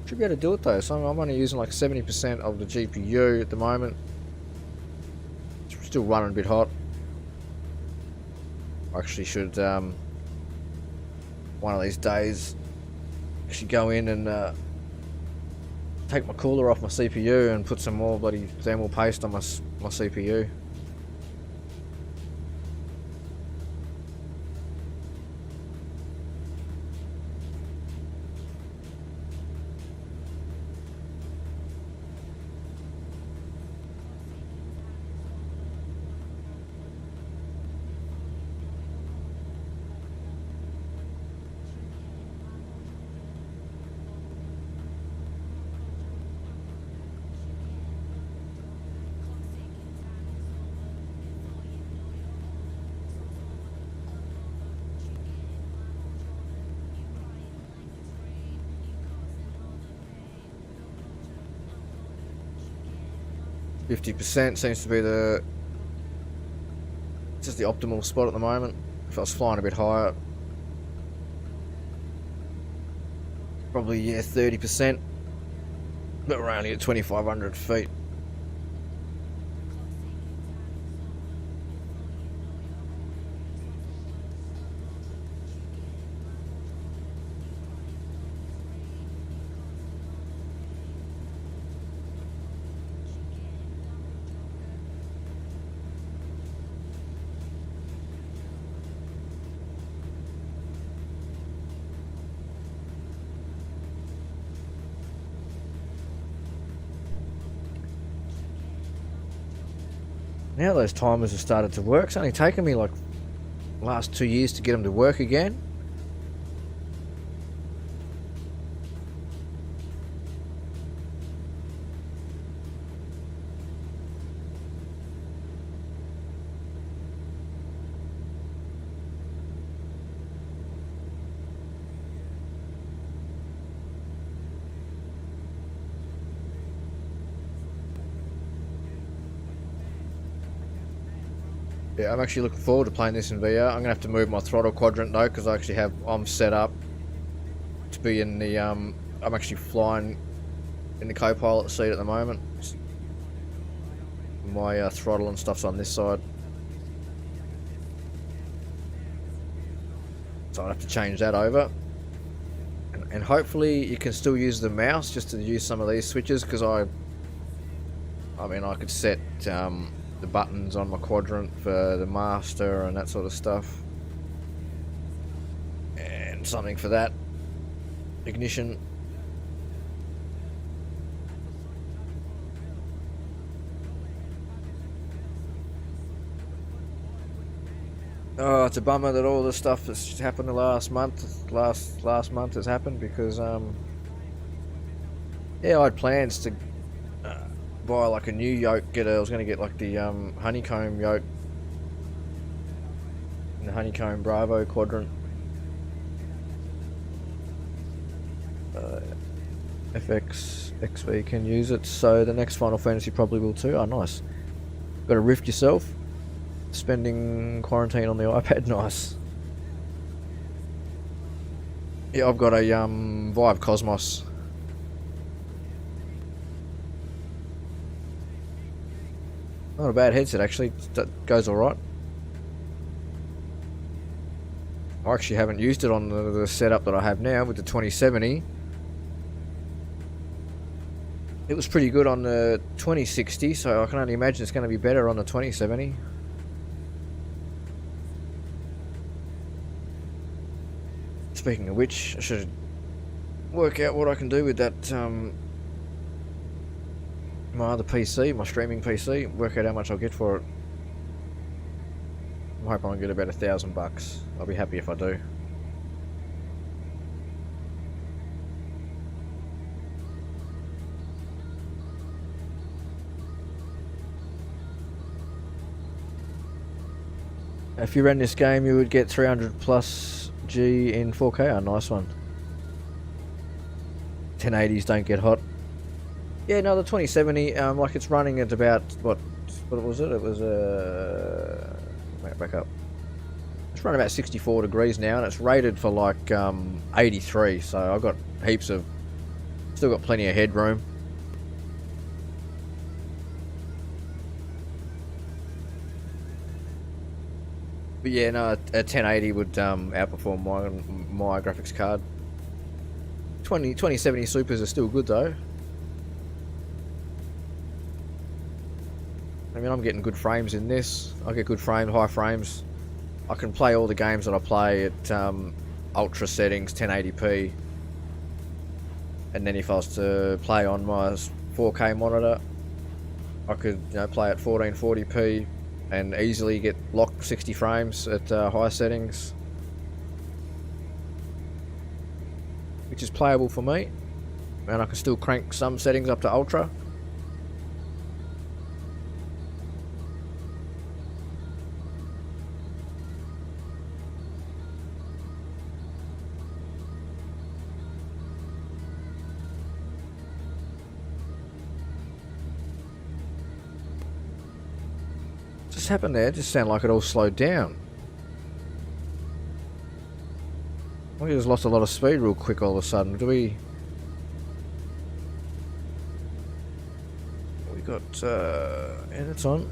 Should be able to do it though, so I'm only using like 70% of the GPU at the moment. It's still running a bit hot. I actually should one of these days actually go in and take my cooler off my CPU and put some more bloody thermal paste on my CPU. 50% seems to be just the optimal spot at the moment. If I was flying a bit higher, probably, yeah, 30%, but we're only at 2,500 feet. Now those timers have started to work. It's only taken me like last 2 years to get them to work again. Yeah, I'm actually looking forward to playing this in VR. I'm gonna have to move my throttle quadrant though, because I'm set up to be in the I'm actually flying in the co-pilot seat at the moment. My throttle and stuff's on this side, so I'll have to change that over. And hopefully you can still use the mouse just to use some of these switches, because I mean I could set the buttons on my quadrant for the master and that sort of stuff, and something for that ignition. Oh, it's a bummer that all the stuff that's happened the last month has happened, because yeah, I had plans to buy like a new yoke. I was going to get like the honeycomb yoke, the honeycomb Bravo quadrant. FXXV can use it, so the next Final Fantasy probably will too. Oh, nice. Got a Rift yourself? Spending quarantine on the iPad, nice. Yeah, I've got a Vive Cosmos. Not a bad headset actually, that goes alright. I actually haven't used it on the setup that I have now with the 2070. It was pretty good on the 2060, so I can only imagine it's going to be better on the 2070. Speaking of which, I should work out what I can do with that my other PC, my streaming PC, work out how much I'll get for it. I'm hoping I'll get about $1,000. I'll be happy if I do. If you ran this game, you would get 300 plus G in 4K. Oh, nice one. 1080s don't get hot. Yeah, no, the 2070, like it's running at about, what was it? It was, back up. It's running about 64 degrees now, and it's rated for like 83, so I've got still got plenty of headroom. But yeah, no, a 1080 would outperform my graphics card. 2070 Supers are still good though. I mean, I'm getting good frames in this. I get good high frames. I can play all the games that I play at ultra settings, 1080p. And then if I was to play on my 4K monitor, I could play at 1440p and easily get locked 60 frames at high settings, which is playable for me. And I can still crank some settings up to ultra. just happened there? It just sounded like it all slowed down. We just lost a lot of speed real quick all of a sudden. We got, yeah, that's on.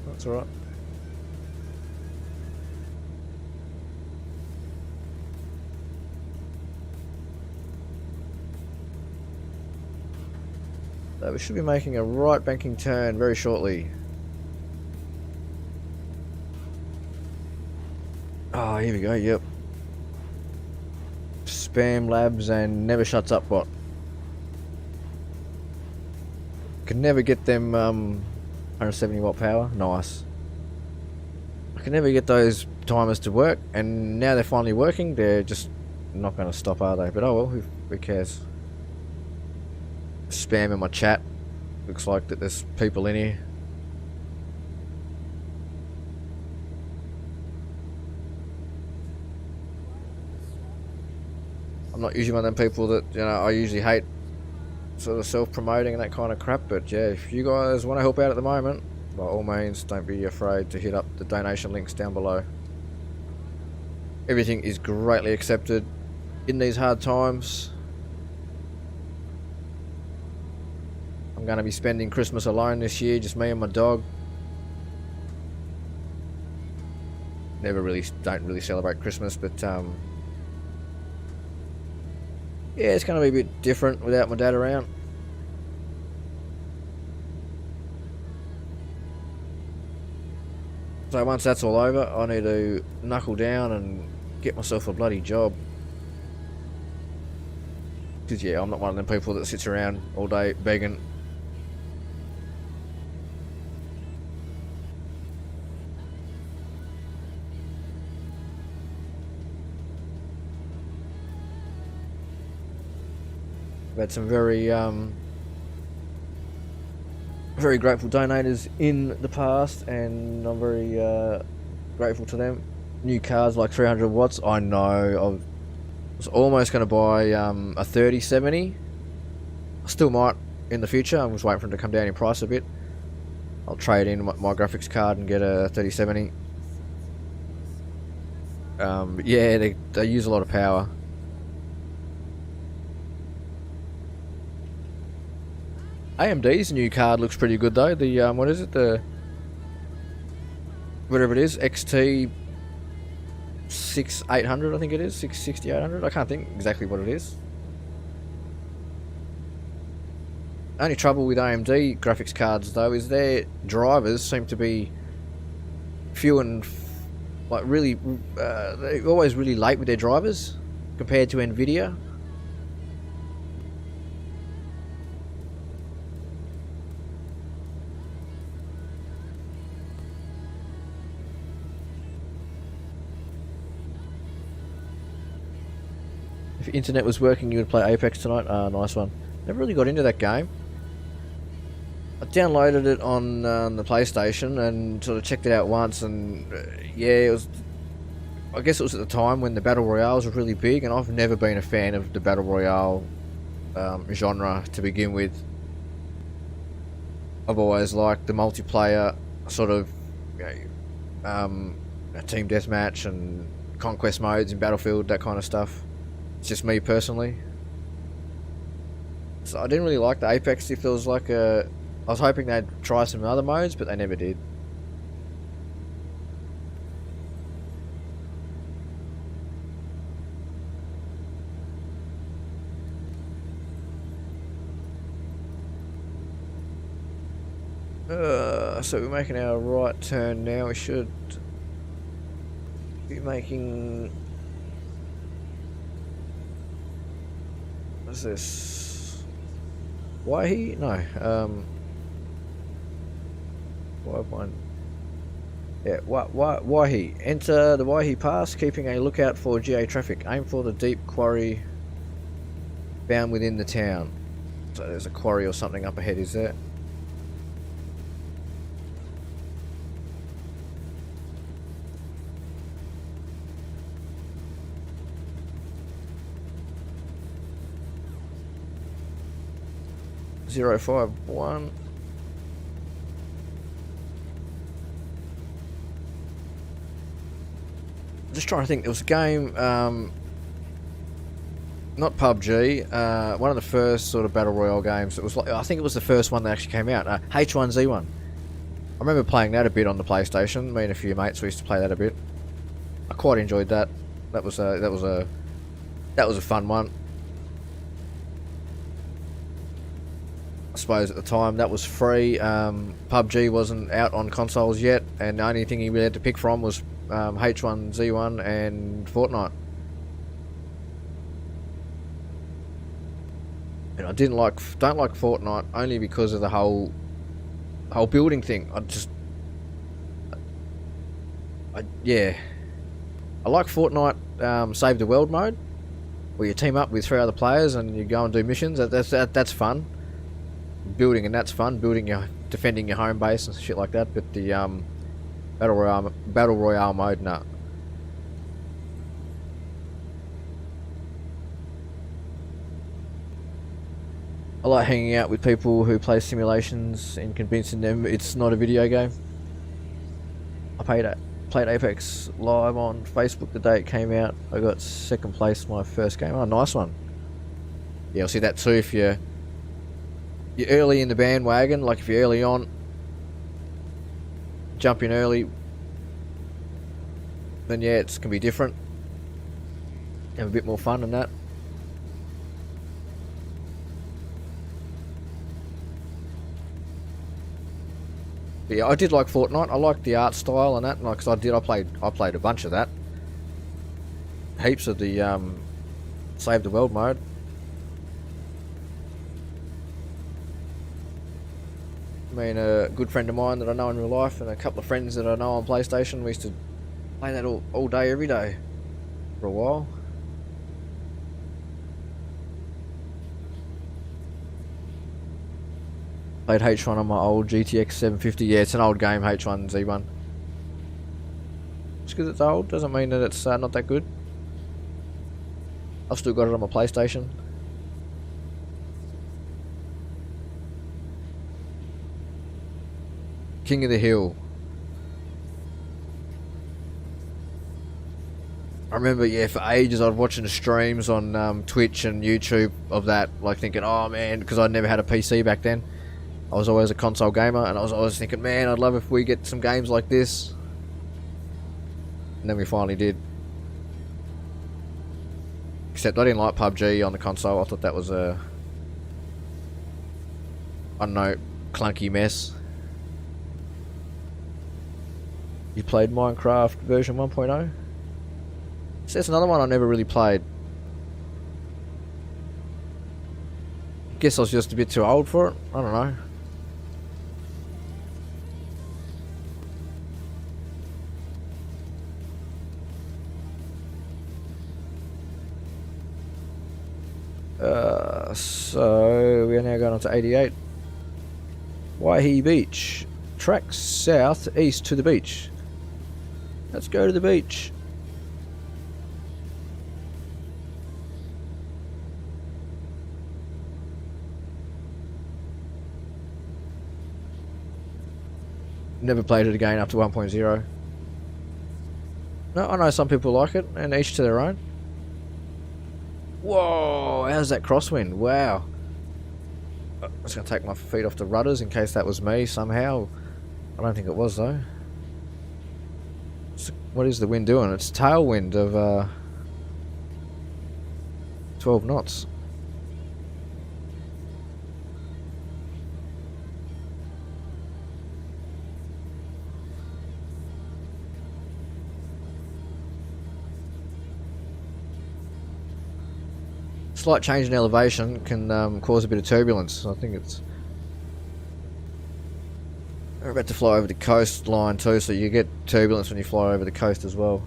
That's alright. So we should be making a right banking turn very shortly. Oh, here we go, yep. Spam Labs and never shuts up bot. Can never get them 170 watt power. Nice. I can never get those timers to work, and now they're finally working. They're just not going to stop, are they? But oh well, who cares? Spam in my chat. Looks like that there's people in here. I'm not usually one of them people that, you know, I usually hate sort of self-promoting and that kind of crap, but yeah, if you guys want to help out at the moment, by all means, don't be afraid to hit up the donation links down below. Everything is greatly accepted in these hard times. I'm going to be spending Christmas alone this year, just me and my dog. Don't really celebrate Christmas, but yeah, it's going to be a bit different without my dad around. So once that's all over, I need to knuckle down and get myself a bloody job. Because yeah, I'm not one of them people that sits around all day begging. I've had some very grateful donators in the past, and I'm very grateful to them. New cards like 300 watts. I know. I was almost going to buy a 3070. I still might in the future. I'm just waiting for it to come down in price a bit. I'll trade in my graphics card and get a 3070. But yeah, they use a lot of power. AMD's new card looks pretty good though. The what is it? The whatever it is, XT 6800, I think it is 6800. I can't think exactly what it is. Only trouble with AMD graphics cards though is their drivers seem to be few and like really they're always really late with their drivers compared to Nvidia. If internet was working, you would play Apex tonight. Nice one. Never really got into that game. I downloaded it on the PlayStation and sort of checked it out once, and yeah, it was. I guess it was at the time when the battle royales were really big, and I've never been a fan of the battle royale genre to begin with. I've always liked the multiplayer sort of, you know, team deathmatch and conquest modes in Battlefield, that kind of stuff. It's just me personally. So I didn't really like the Apex. If there was like a... I was hoping they'd try some other modes, but they never did. So we're making our right turn now. We should be making... What's this? Waihi? No. Y1. Yeah, Waihi. Enter the Waihi Pass, keeping a lookout for GA traffic. Aim for the deep quarry found within the town. So there's a quarry or something up ahead, is there? .051. just trying to think. There was a game, not PUBG, one of the first sort of battle royale games. It was like, I think it was the first one that actually came out. H1Z1. I remember playing that a bit on the PlayStation. Me and a few mates, we used to play that a bit. I quite enjoyed that. That was a fun one. I suppose at the time that was free. PUBG wasn't out on consoles yet, and the only thing you really had to pick from was H1Z1 and Fortnite. And I don't like Fortnite only because of the whole building thing. Yeah. I like Fortnite Save the World mode, where you team up with 3 other players and you go and do missions. That's fun. Building, and that's fun. Defending your home base and shit like that. But the battle royale mode, nah. I like hanging out with people who play simulations and convincing them it's not a video game. I played Apex live on Facebook the day it came out. I got 2nd place my first game. Oh, nice one. Yeah, I'll see that too if you're early in the bandwagon. Like if you're early on, jump in early, then yeah, it's gonna be different. Have a bit more fun than that. But yeah, I did like Fortnite. I liked the art style and that, because I played a bunch of that. Heaps of the Save the World mode. Me and a good friend of mine that I know in real life, and a couple of friends that I know on PlayStation, we used to play that all day, every day for a while. Played H1 on my old GTX 750. Yeah, it's an old game, H1Z1. Just because it's old doesn't mean that it's not that good. I've still got it on my PlayStation. King of the Hill. I remember, yeah, for ages I was watching the streams on Twitch and YouTube of that, like thinking, oh man, because I never had a PC back then. I was always a console gamer, and I was always thinking, man, I'd love if we get some games like this. And then we finally did. Except I didn't like PUBG on the console. I thought that was a, I don't know, clunky mess. You played Minecraft version 1.0? So that's another one I never really played. Guess I was just a bit too old for it. I don't know. So we are now going on to 88. Waihi Beach. Track south east to the beach. Let's go to the beach. Never played it again up to 1.0. No, I know some people like it, and each to their own. Whoa, how's that crosswind? Wow. I'm just going to take my feet off the rudders in case that was me somehow. I don't think it was though. What is the wind doing? It's tailwind of 12 knots. Slight change in elevation can cause a bit of turbulence. I think it's... We're about to fly over the coastline too, so you get turbulence when you fly over the coast as well.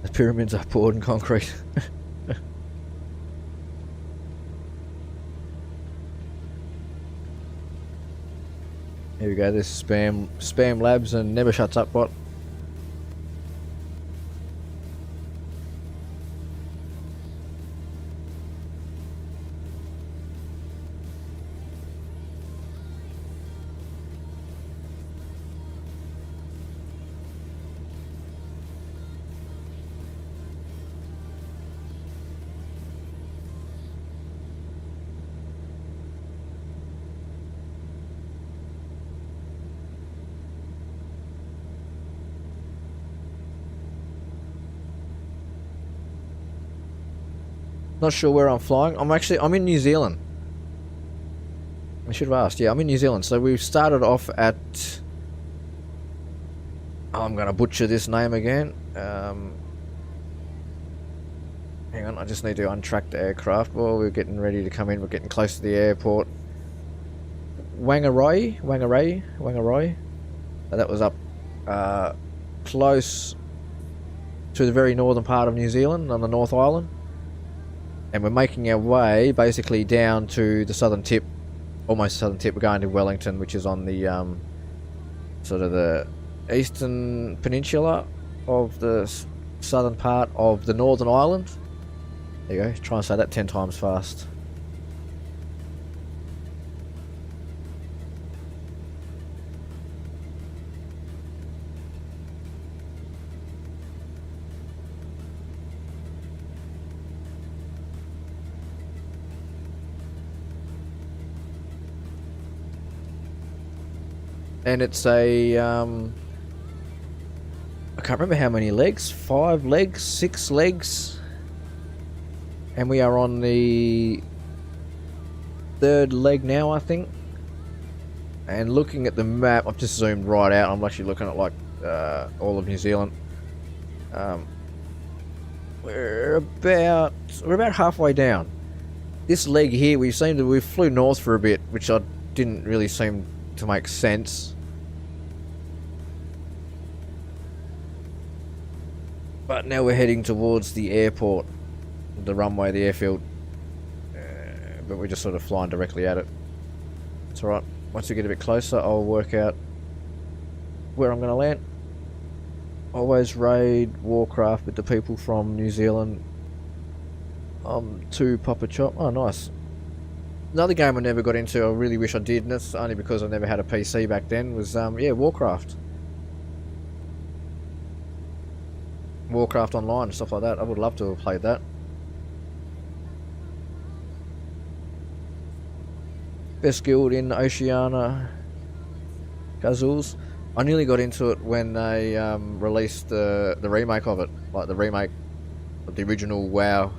The pyramids are poured in concrete. Here we go, this is Spam Labs and Never Shuts Up Bot. Not sure where I'm flying. I'm in New Zealand. I should have asked. Yeah, I'm in New Zealand. So we've started off at... I'm going to butcher this name again. Hang on, I just need to untrack the aircraft. Well, we're getting ready to come in. We're getting close to the airport. Whangarei. That was up close to the very northern part of New Zealand on the North Island. And we're making our way basically down to the southern tip. Almost southern tip. We're going to Wellington, which is on the sort of the eastern peninsula of the southern part of the Northern Island. There you go, try and say that 10 times fast. And it's a, I can't remember how many legs, 5 legs, 6 legs. And we are on the 3rd leg now, I think. And looking at the map, I've just zoomed right out. I'm actually looking at like all of New Zealand. We're about halfway down. This leg here, we flew north for a bit, which I didn't really seem to make sense. But now we're heading towards the airport, the runway, the airfield. But we're just sort of flying directly at it. It's alright. Once we get a bit closer, I'll work out where I'm going to land. Always raid Warcraft with the people from New Zealand. To Papa Chop. Oh, nice. Another game I never got into, I really wish I did, and that's only because I never had a PC back then, was, yeah, Warcraft. Warcraft Online and stuff like that. I would love to have played that. Best guild in Oceania, Gazules. I nearly got into it when they released the remake of it, like the remake of the original WoW.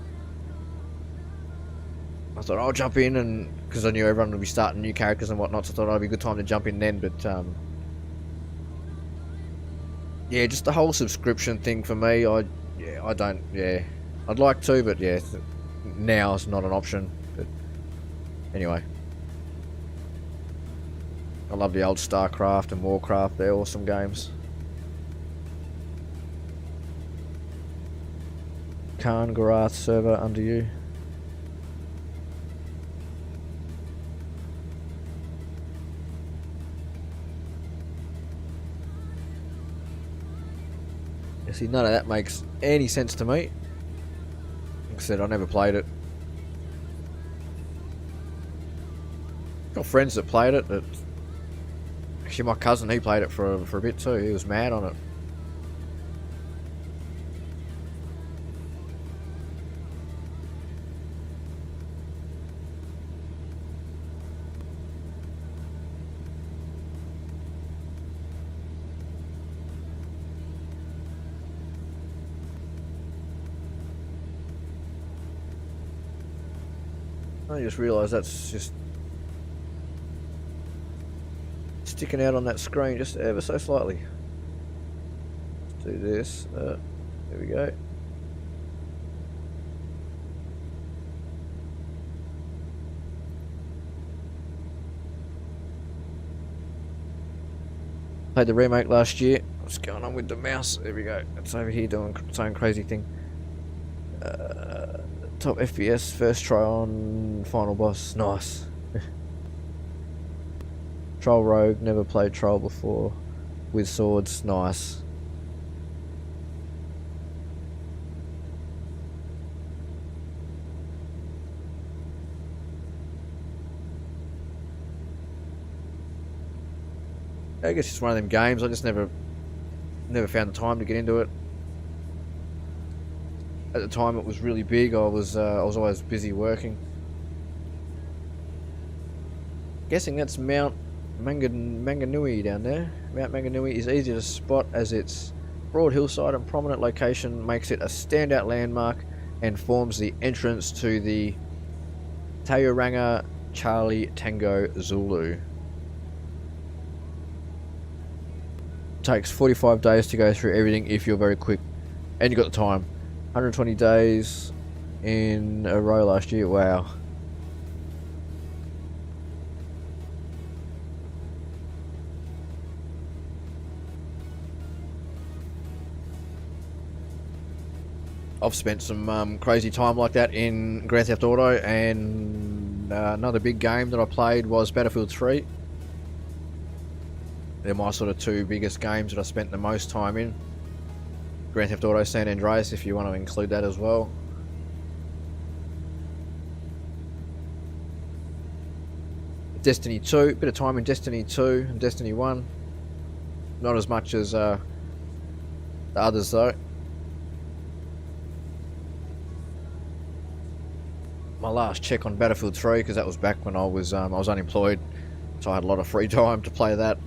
I thought I'll jump in, and because I knew everyone would be starting new characters and whatnot, so I thought it'd be a good time to jump in then. But yeah, just the whole subscription thing for me, I don't, yeah, I'd like to, but yeah, now it's not an option. But anyway, I love the old StarCraft and Warcraft, they're awesome games. Khan Garath server under you. See, none of that makes any sense to me. Like I said, I never played it. Got friends that played it. Actually, my cousin, he played it for a bit too. He was mad on it. I just realised that's just sticking out on that screen just ever so slightly. Let's do this. There we go. Played the remake last year. What's going on with the mouse? There we go. It's over here doing its own crazy thing. Top FPS, first try on final boss. Nice. Troll Rogue, never played Troll before. With swords, nice. I guess it's one of them games. I just never found the time to get into it. At the time, it was really big. I was always busy working. Guessing that's Mount Manganui down there. Mount Manganui is easy to spot as its broad hillside and prominent location makes it a standout landmark and forms the entrance to the Tauranga Charlie Tango Zulu. Takes 45 days to go through everything if you're very quick, and you got the time. 120 days in a row last year. Wow. I've spent some crazy time like that in Grand Theft Auto, and another big game that I played was Battlefield 3. They're my sort of two biggest games that I spent the most time in. Grand Theft Auto San Andreas, if you want to include that as well. Destiny 2, bit of time in Destiny 2 and Destiny 1. Not as much as the others though. My last check on Battlefield 3, because that was back when I was unemployed, so I had a lot of free time to play that.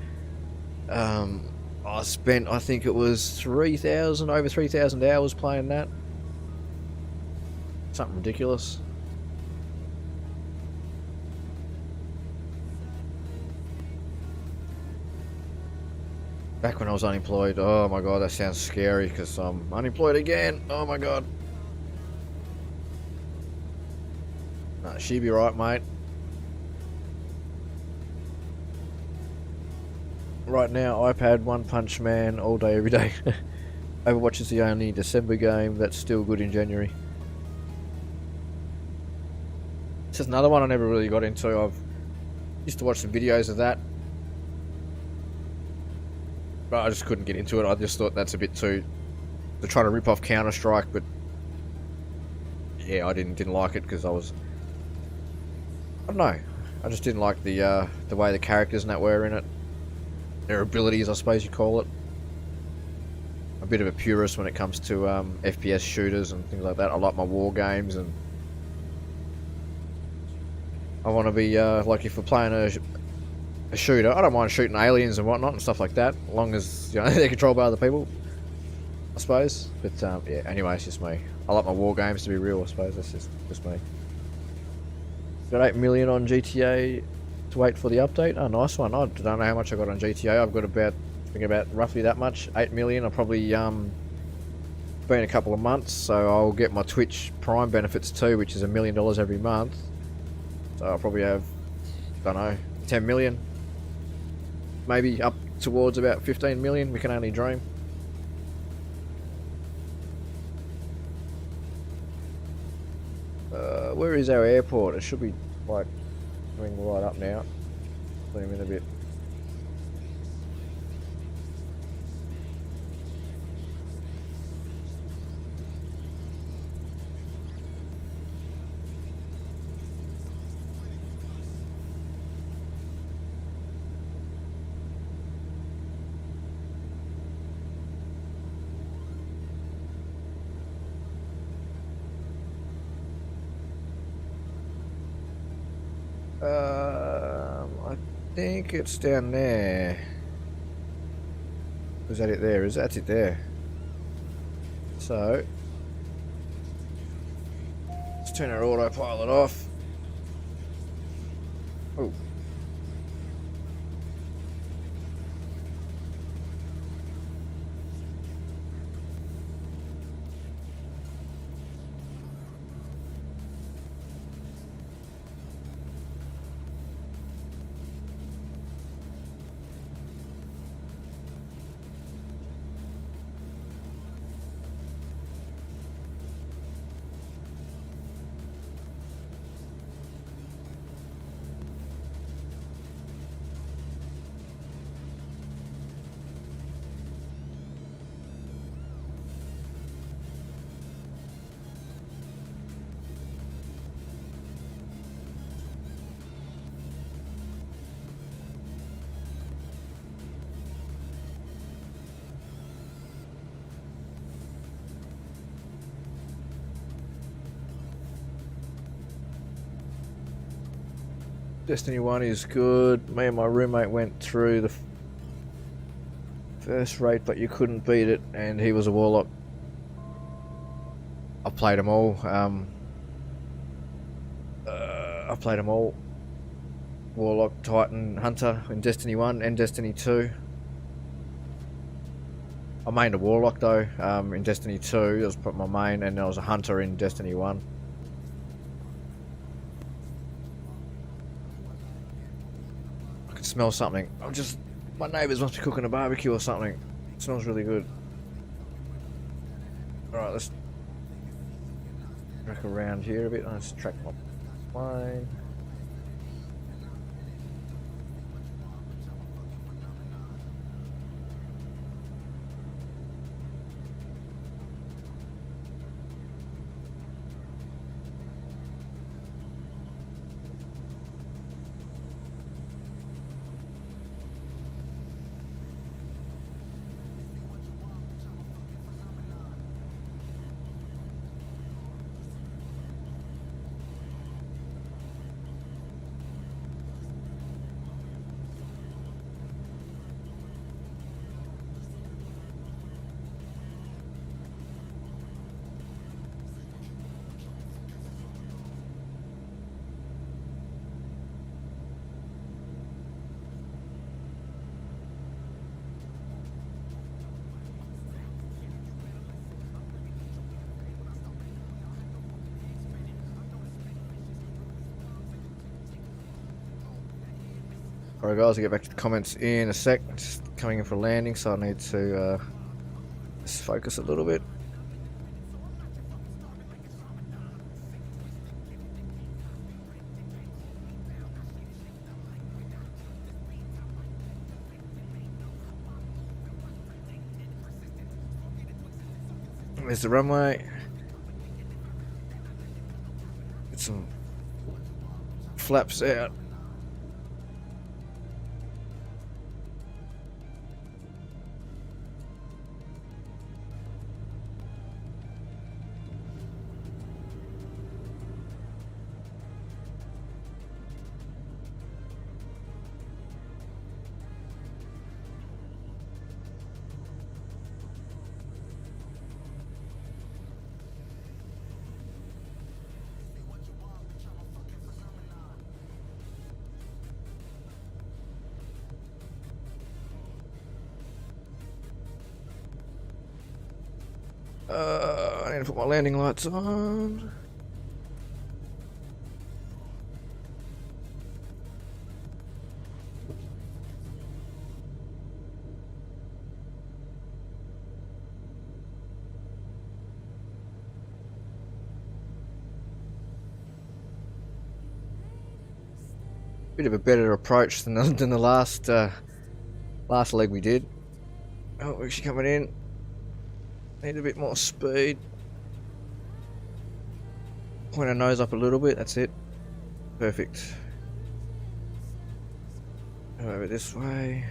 I spent, I think it was over 3,000 hours playing that. Something ridiculous. Back when I was unemployed. Oh my god, that sounds scary because I'm unemployed again. Oh my god. Nah, she'd be right, mate. Right now, iPad, One Punch Man, all day, every day. Overwatch is the only December game that's still good in January. This is another one I never really got into. I've used to watch some videos of that, but I just couldn't get into it. I just thought that's a bit too... They're trying to rip off Counter-Strike, but yeah, I didn't like it because I was... I don't know. I just didn't like the way the characters and that were in it. Their abilities, I suppose you call it. A bit of a purist when it comes to FPS shooters and things like that. I like my war games, and I want to be like, if we're playing a shooter, I don't mind shooting aliens and whatnot and stuff like that, as long as, you know, they're controlled by other people, I suppose. But yeah, anyway, it's just me. I like my war games to be real, I suppose. That's just me. Got 8 million on GTA to wait for the update. Oh, nice one. I don't know how much I got on GTA. I've got about, I think about roughly that much. 8 million. I'll probably been a couple of months, so I'll get my Twitch Prime benefits too, which is $1 million every month. So I'll probably have, don't know, 10 million, maybe up towards about 15 million. We can only dream. Where is our airport? It should be like coming right up now. Zoom in a bit. I think it's down there. Is that it there? That's it there. So let's turn our autopilot off. Oh. Destiny 1 is good. Me and my roommate went through the first rate, but you couldn't beat it, and he was a warlock. I've played them all. I've played them all. Warlock, Titan, Hunter in Destiny 1 and Destiny 2. I mained a Warlock though in Destiny 2. That was my main, and there was a Hunter in Destiny 1. I can smell something. My neighbours must be cooking a barbecue or something. It smells really good. Alright, let's track around here a bit. Let's track my plane. Alright guys, I'll get back to the comments in a sec. Just coming in for landing, so I need to just focus a little bit. There's the runway. Get some flaps out. I need to put my landing lights on. Bit of a better approach than the last leg we did. Oh, we're actually coming in. Need a bit more speed. Point our nose up a little bit, that's it. Perfect. Go over this way.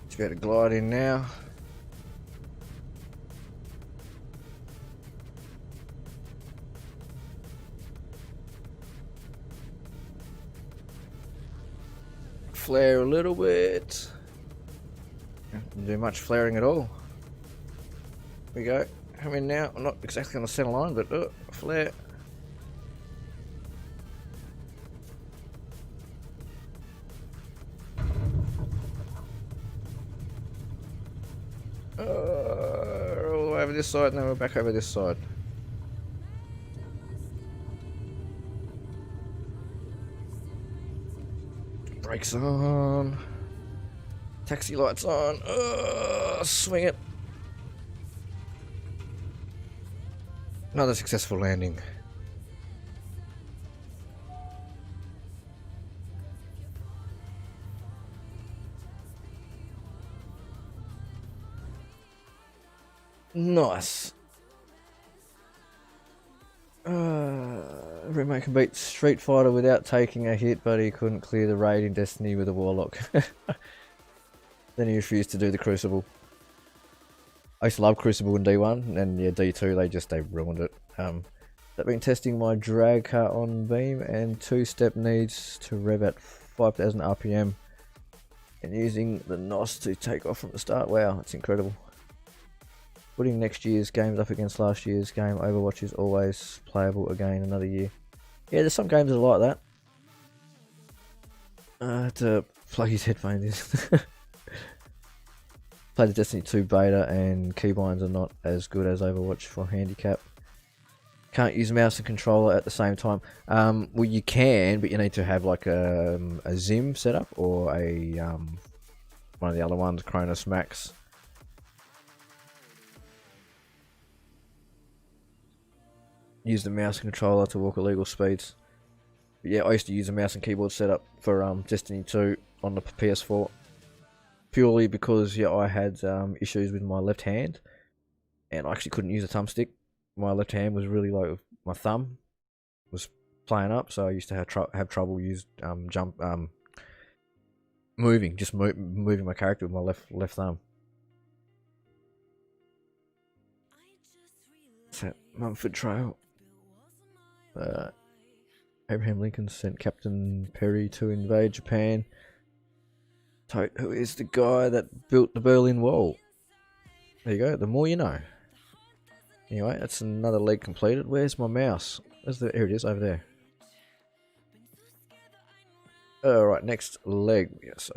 Just about to glide in now. Flare a little bit. Didn't do much flaring at all. Here we go. Come in now. I'm not exactly on the center line, but flare. All the way over this side, and then we're back over this side. Brakes on. Taxi lights on. Swing it. Another successful landing. Nice. Remote can beat Street Fighter without taking a hit, but he couldn't clear the raid in Destiny with a Warlock. Then he refused to do the Crucible. I used to love Crucible in D1, and yeah, D2 they ruined it. I've been testing my drag car on Beam, and two-step needs to rev at 5,000 RPM, and using the NOS to take off from the start. Wow, that's incredible. Putting next year's games up against last year's game, Overwatch is always playable again another year. Yeah, there's some games that are like that. I had to plug his headphones in. Played the Destiny 2 beta, and keybinds are not as good as Overwatch for handicap. Can't use mouse and controller at the same time. Well, you can, but you need to have like a Zim setup, or a one of the other ones, Cronus Max. Use the mouse and controller to walk at legal speeds. But yeah, I used to use a mouse and keyboard setup for Destiny 2 on the PS4. Purely because yeah, I had issues with my left hand, and I actually couldn't use a thumbstick. My left hand was really low. My thumb was playing up, so I used to have trouble moving my character with my left thumb. What's that? Mumford Trail. Abraham Lincoln sent Captain Perry to invade Japan. Tote, who is the guy that built the Berlin Wall? There you go. The more you know. Anyway, that's another leg completed. Where's my mouse? Here it is, over there. Alright, next leg. Yeah, so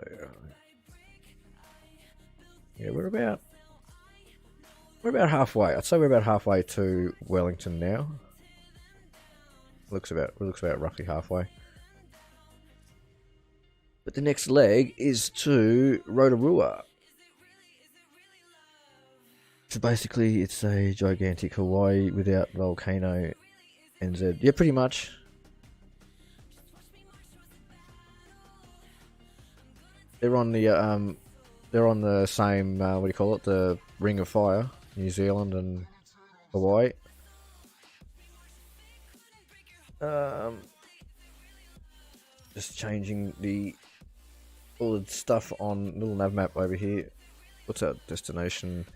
yeah, we're about halfway. I'd say we're about halfway to Wellington now. Looks about roughly halfway. But the next leg is to Rotorua. So basically, it's a gigantic Hawaii without volcano NZ. Yeah, pretty much. They're on the same what do you call it? The Ring of Fire, New Zealand and Hawaii. Just changing all the stuff on little nav map over here. What's our destination?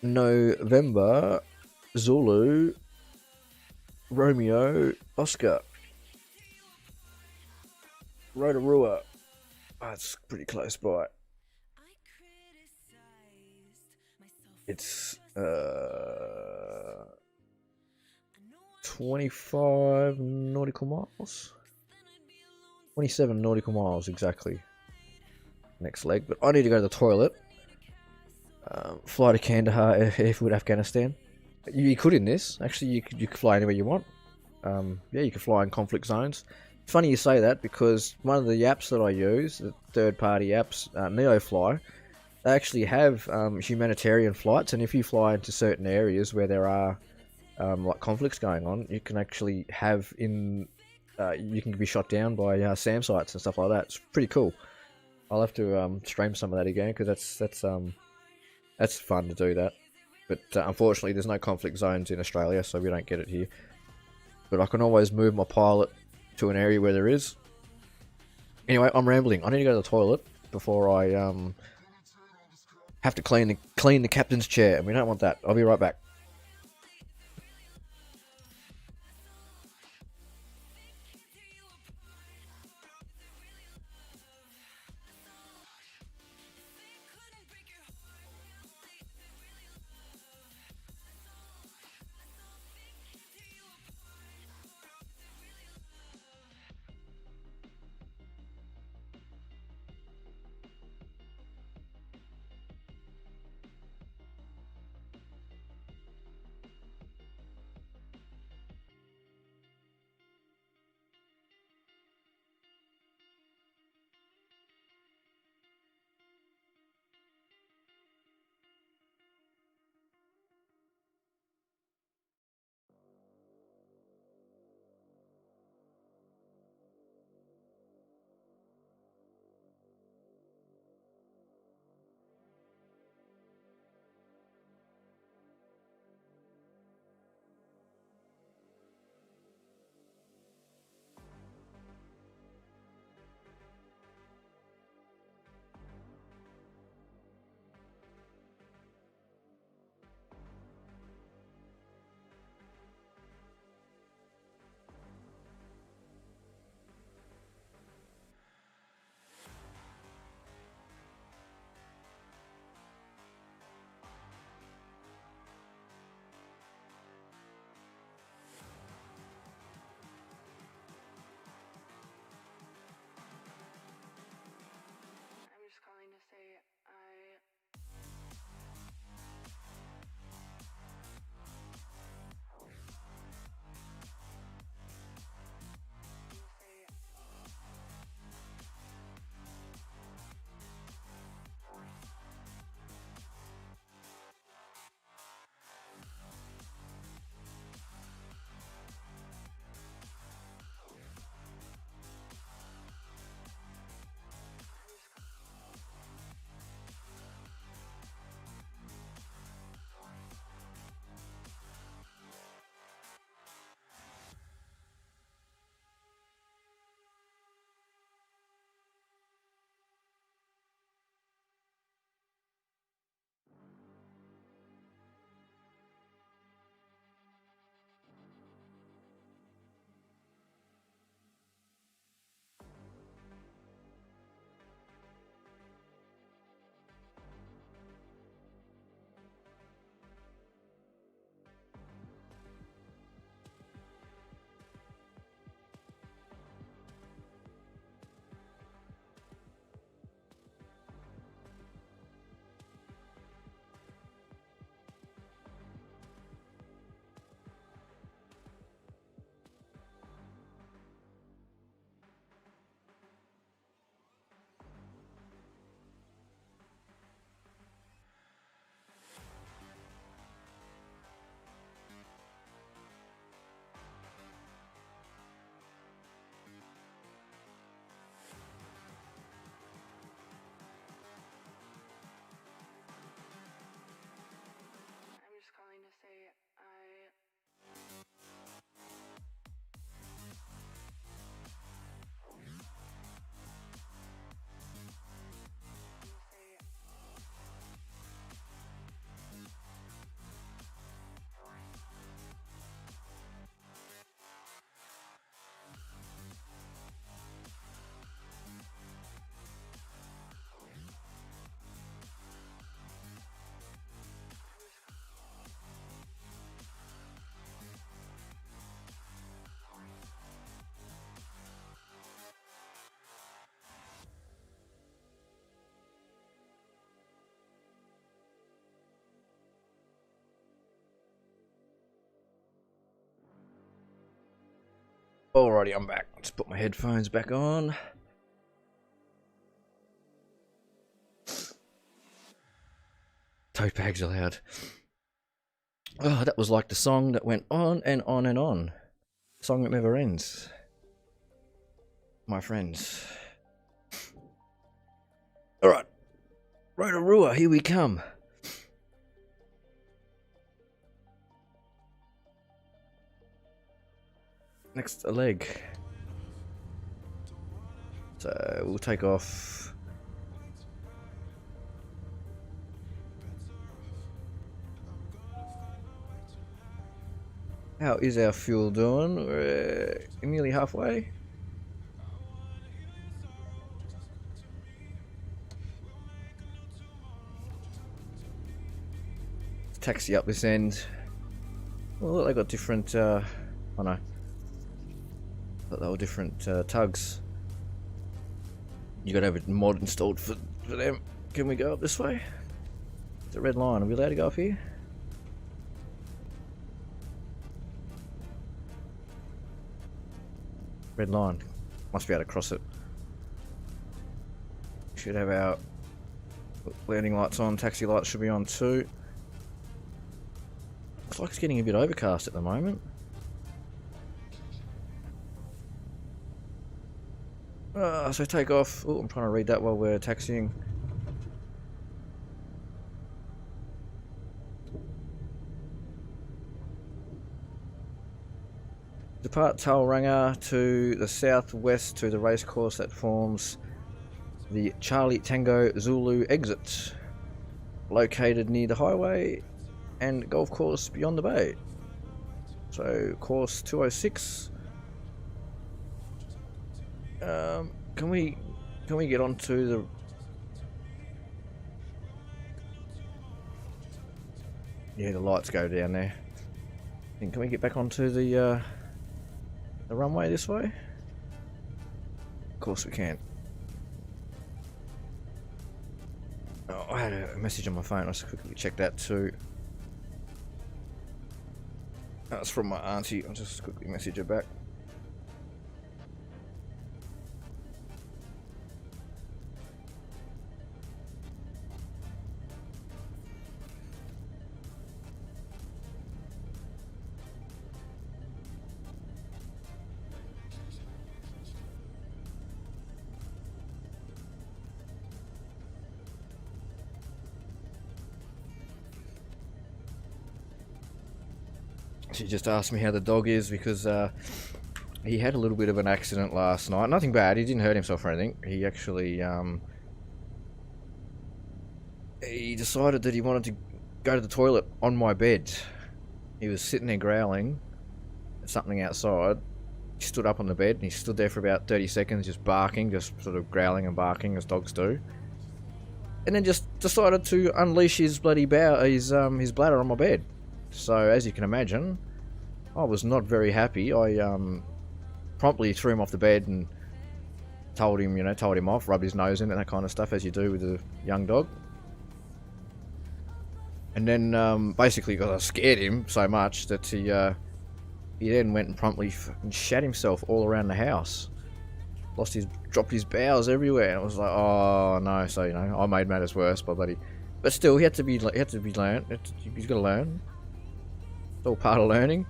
November, Zulu, Romeo, Oscar, Rotorua. It's pretty close by. It's 25 nautical miles. 27 nautical miles exactly. Next leg, but I need to go to the toilet. Fly to Kandahar Airfield, Afghanistan. You could in this. Actually, you could fly anywhere you want. Yeah, you could fly in conflict zones. Funny you say that, because one of the apps that I use, the third-party apps, NeoFly, they actually have humanitarian flights, and if you fly into certain areas where there are like conflicts going on, you can actually have you can be shot down by SAM sites and stuff like that. It's pretty cool. I'll have to stream some of that again, because that's fun to do that. But unfortunately, there's no conflict zones in Australia, so we don't get it here. But I can always move my pilot to an area where there is. Anyway, I'm rambling. I need to go to the toilet before I have to clean the captain's chair, and we don't want that. I'll be right back. Alrighty, I'm back. Let's put my headphones back on. Tote bags allowed. Oh, that was like the song that went on and on and on. Song that never ends. My friends. Alright. Rotorua, here we come. Next, a leg. So we'll take off. How is our fuel doing? We're nearly halfway. Let's taxi up this end. Well, look, they got different. Oh no. Thought they were different tugs. You gotta have a mod installed for them. Can we go up this way? It's a red line. Are we allowed to go up here? Red line. Must be able to cross it. Should have our landing lights on. Taxi lights should be on too. Looks like it's getting a bit overcast at the moment. So take off. Oh, I'm trying to read that while we're taxiing. Depart Tauranga to the southwest to the racecourse that forms the Charlie Tango Zulu exit, located near the highway and golf course beyond the bay. So course 206. Can we get onto the? Yeah, the lights go down there. And can we get back onto the runway this way? Of course we can. Oh, I had a message on my phone. Let's quickly check that too. That's from my auntie. I'll just quickly message her back. She just asked me how the dog is because he had a little bit of an accident last night. Nothing bad. He didn't hurt himself or anything. He actually he decided that he wanted to go to the toilet on my bed. He was sitting there growling at something outside. He stood up on the bed and he stood there for about 30 seconds just barking, just sort of growling and barking as dogs do. And then just decided to unleash his bloody his bladder on my bed. So as you can imagine, I was not very happy. I promptly threw him off the bed and told him off, rubbed his nose in it, that kind of stuff, as you do with a young dog. And then basically, because I scared him so much that he then went and promptly shat himself all around the house. Dropped his bowels everywhere, and I was like, oh no. So I made matters worse by bloody. But still, he had to be learned. He's got to learn. It's all part of learning.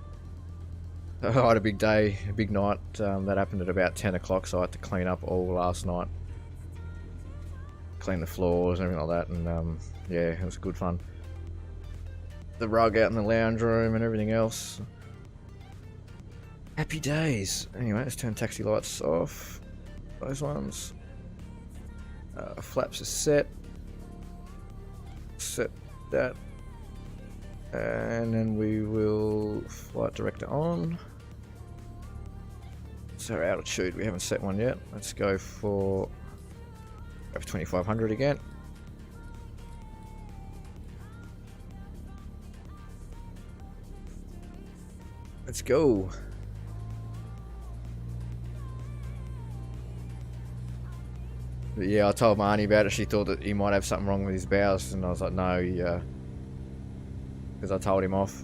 I had a big day, a big night. That happened at about 10 o'clock, so I had to clean up all last night. Clean the floors and everything like that, and yeah, it was good fun. The rug out in the lounge room and everything else. Happy days. Anyway, let's turn taxi lights off. Those ones. Flaps are set. Set that. And then we will flight director on. So our altitude, we haven't set one yet. Let's go for 2500 again. Let's go. But yeah, I told my auntie about it. She thought that he might have something wrong with his bowels, and I was like, no, because I told him off.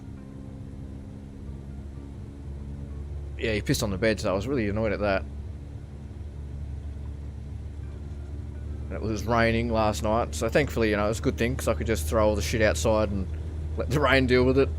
Yeah, he pissed on the bed, so I was really annoyed at that. And it was raining last night, so thankfully, you know, it was a good thing because I could just throw all the shit outside and let the rain deal with it.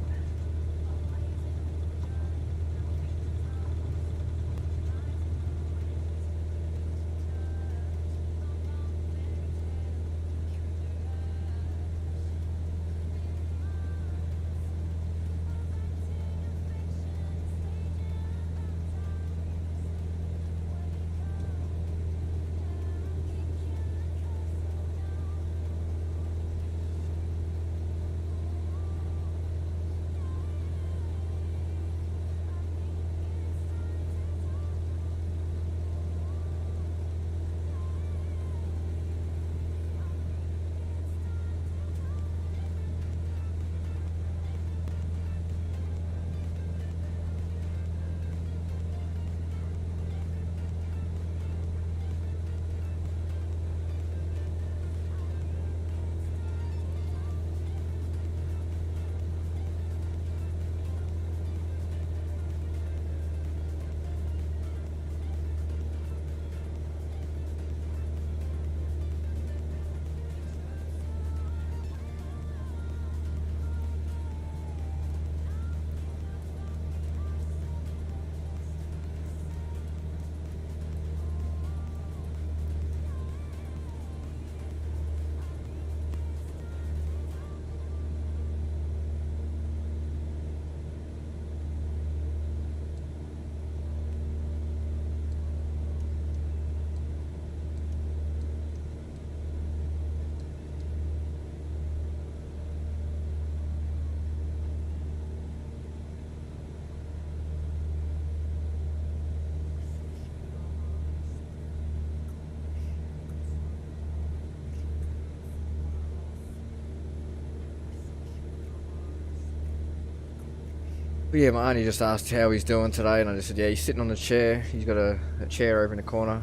But yeah, my auntie just asked how he's doing today, and I just said, yeah, he's sitting on the chair. He's got a chair over in the corner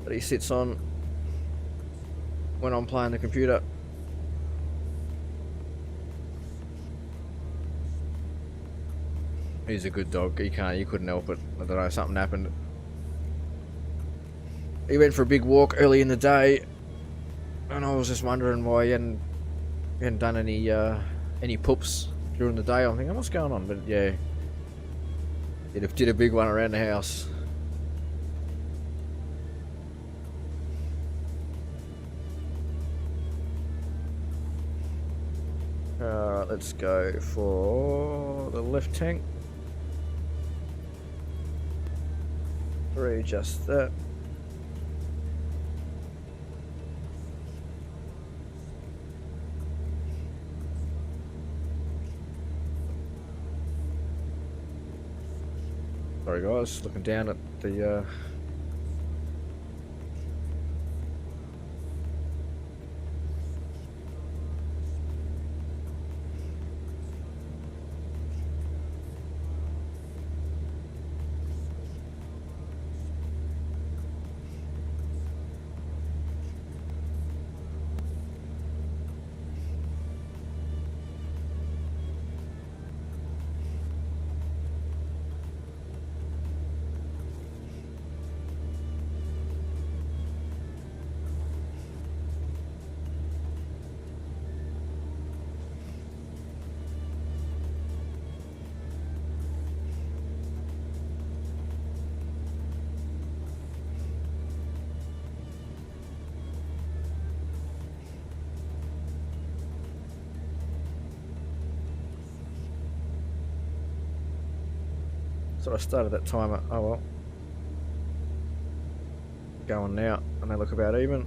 that he sits on when I'm playing the computer. He's a good dog. He couldn't help it. I don't know, something happened. He went for a big walk early in the day, and I was just wondering why he hadn't done any poops during the day. I'm thinking, what's going on? But yeah, did a big one around the house. Alright, let's go for the left tank. Readjust that. Sorry guys, looking down at the so I started that timer. Oh well. Going now, and they look about even.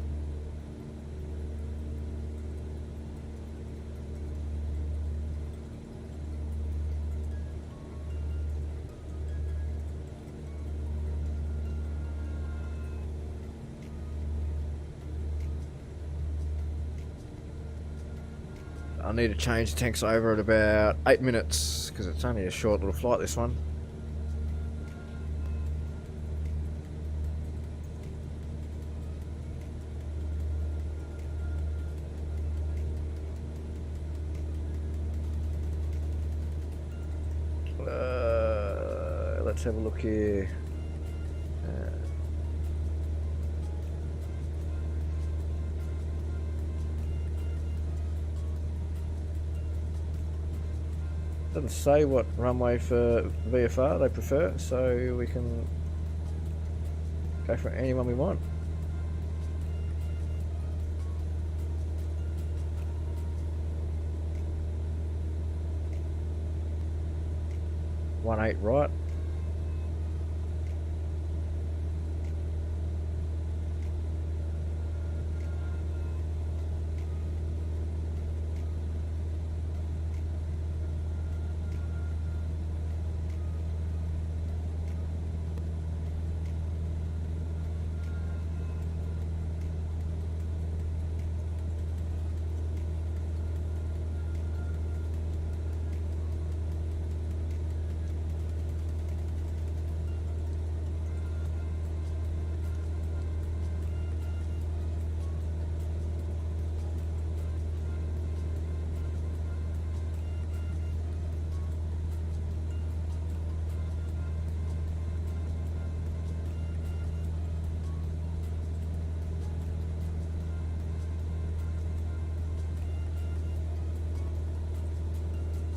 I need to change the tanks over at about 8 minutes because it's only a short little flight, this one. Let's have a look here. Doesn't say what runway for VFR they prefer, so we can go for any one we want. One 8 right.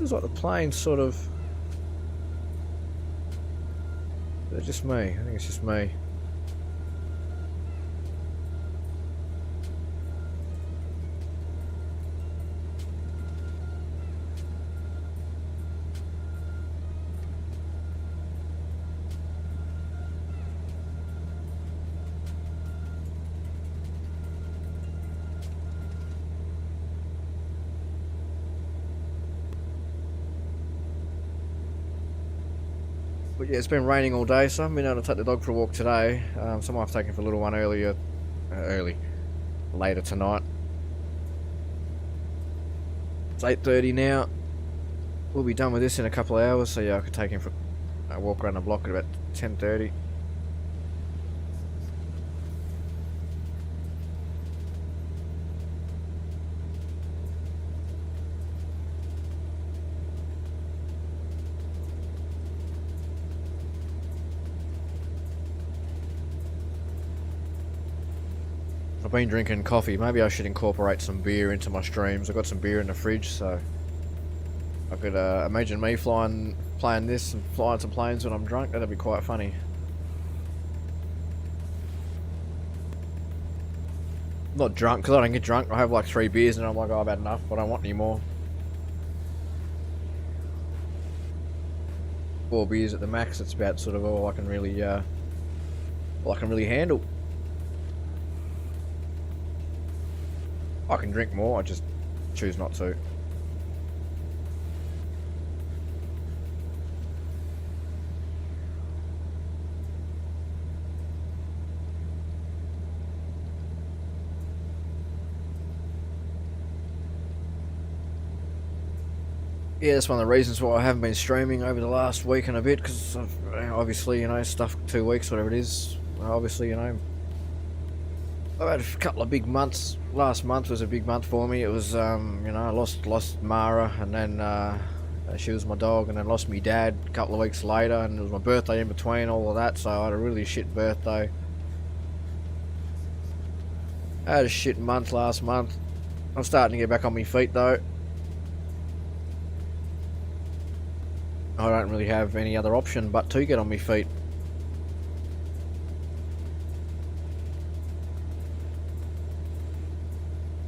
It's like the plane's sort of... Is it just me? I think it's just me. But yeah, it's been raining all day, so I haven't been able to take the dog for a walk today. So I might have taken for a little one later tonight. It's 8:30 now. We'll be done with this in a couple of hours, so yeah, I could take him for a walk around the block at about 10:30. I've been drinking coffee. Maybe I should incorporate some beer into my streams. I've got some beer in the fridge, so I could imagine me playing this and flying some planes when I'm drunk. That'd be quite funny. Not drunk, because I don't get drunk. I have like 3 beers and I'm like, oh, I've had enough. I don't want any more. 4 beers at the max. It's about sort of all I can really handle. I can drink more, I just choose not to. Yeah, that's one of the reasons why I haven't been streaming over the last week and a bit, because obviously, you know, stuff 2 weeks, whatever it is. Obviously, you know, I've had a couple of big months. Last month was a big month for me. It was, you know, I lost Mara, and then she was my dog, and then lost me dad a couple of weeks later, and it was my birthday in between all of that, so I had a really shit birthday. I had a shit month last month. I'm starting to get back on my feet though. I don't really have any other option but to get on my feet.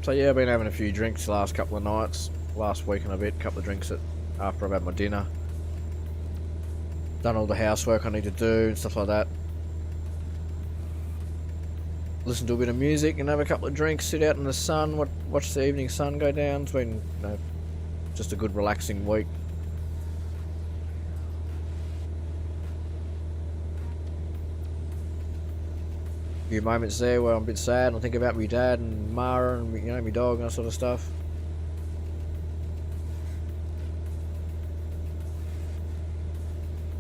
So yeah, I've been having a few drinks the last couple of nights, last week and a bit, a couple of drinks after I've had my dinner. Done all the housework I need to do and stuff like that. Listen to a bit of music and have a couple of drinks, sit out in the sun, watch the evening sun go down. It's been, you know, just a good relaxing week. A few moments there where I'm a bit sad and I think about my dad and Mara and, you know, my dog and that sort of stuff.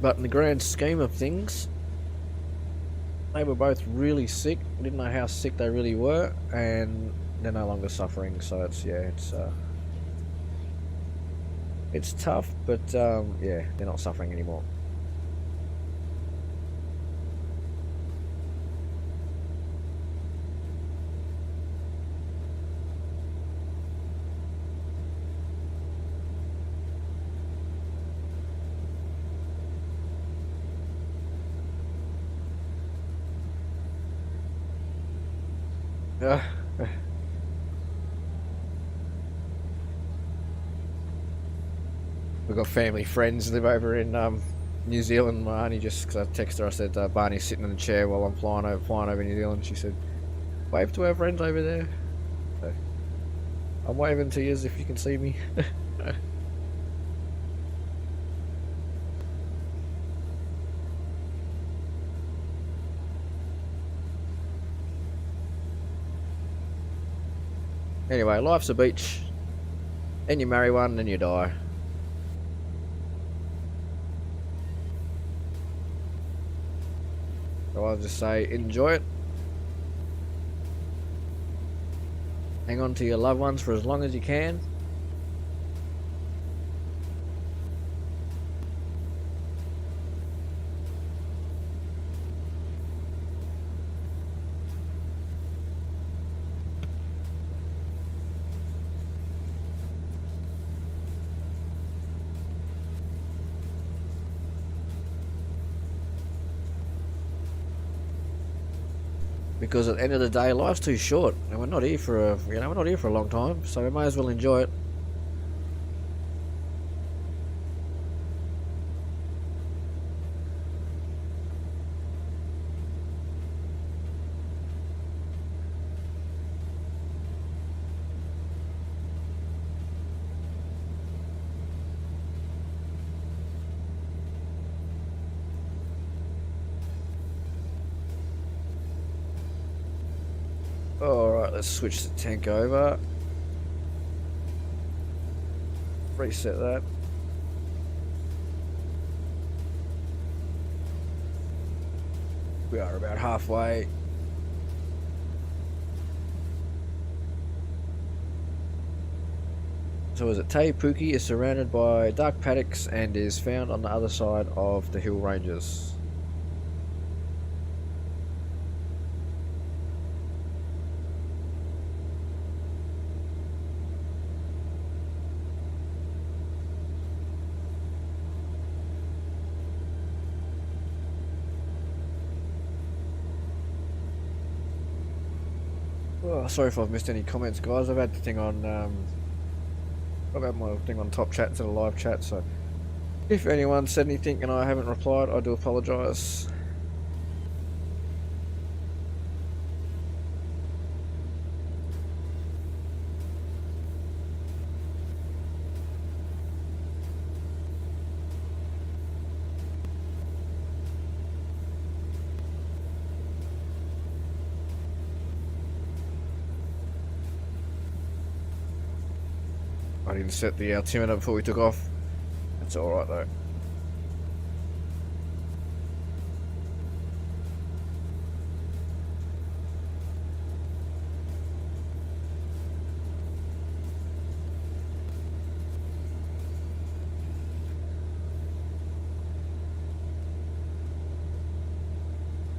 But in the grand scheme of things, they were both really sick. Didn't know how sick they really were, and they're no longer suffering. So it's, yeah, it's tough, but yeah, they're not suffering anymore. We've got family friends live over in New Zealand. My auntie just, because I texted her, I said Barney's sitting in the chair while I'm flying over New Zealand. She said, wave to our friends over there. So, I'm waving to you if you can see me. Anyway, life's a beach. Then you marry one, then you die. So I'll just say, enjoy it. Hang on to your loved ones for as long as you can. Because at the end of the day, life's too short, and we're not here for a long time, so we might as well enjoy it. Alright, let's switch the tank over. Reset that. We are about halfway. So is it Te Puke is surrounded by dark paddocks and is found on the other side of the hill ranges. Oh, sorry if I've missed any comments, guys. I've had the thing on, I've had my thing on top chat to the live chat, so if anyone said anything and I haven't replied, I do apologise. I didn't set the altimeter before we took off. That's alright though.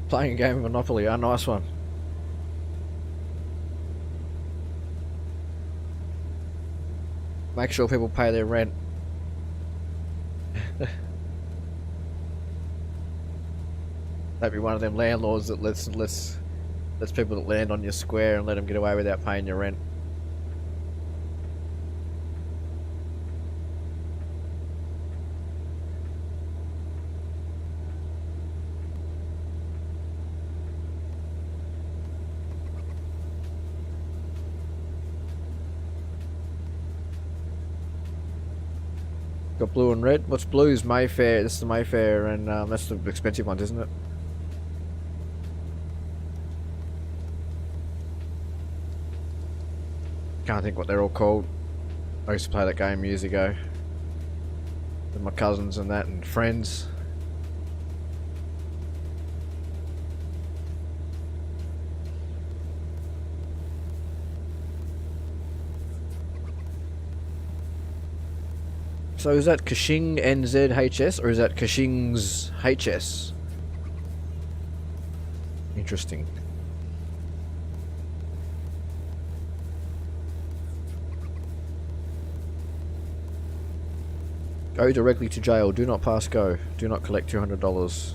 Playing a game of Monopoly, a nice one. Make sure people pay their rent. Don't be one of them landlords that lets people that land on your square and let them get away without paying your rent. Got blue and red. What's blue is Mayfair. This is the Mayfair, and that's the expensive ones, isn't it? Can't think what they're all called. I used to play that game years ago with my cousins and that, and friends. So is that Kashing NZHS or is that Kashing's HS? Interesting. Go directly to jail. Do not pass go. Do not collect $200.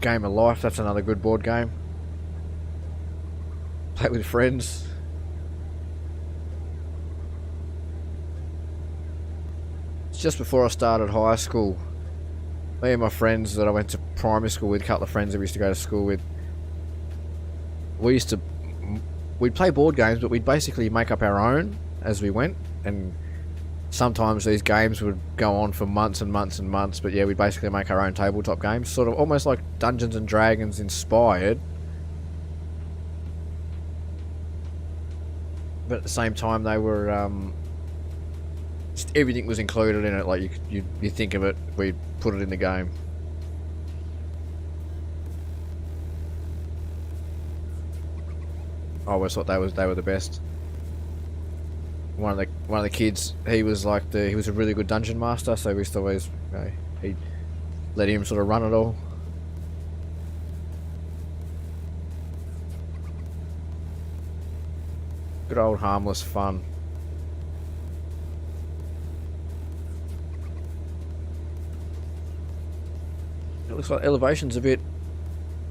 Game of Life, that's another good board game. Play with friends. It's just before I started high school. Me and my friends that I went to primary school with, a couple of friends that we used to go to school with, we'd play board games, but we'd basically make up our own as we went, and sometimes these games would go on for months and months and months, but yeah, we'd basically make our own tabletop games, sort of almost like Dungeons and Dragons inspired, but at the same time they were just everything was included in it. Like you think of it, we'd put it in the game. I always thought they were the best. One of the kids, he was a really good dungeon master, so we used to always, he'd let him sort of run it all. Good old harmless fun. It looks like elevation's a bit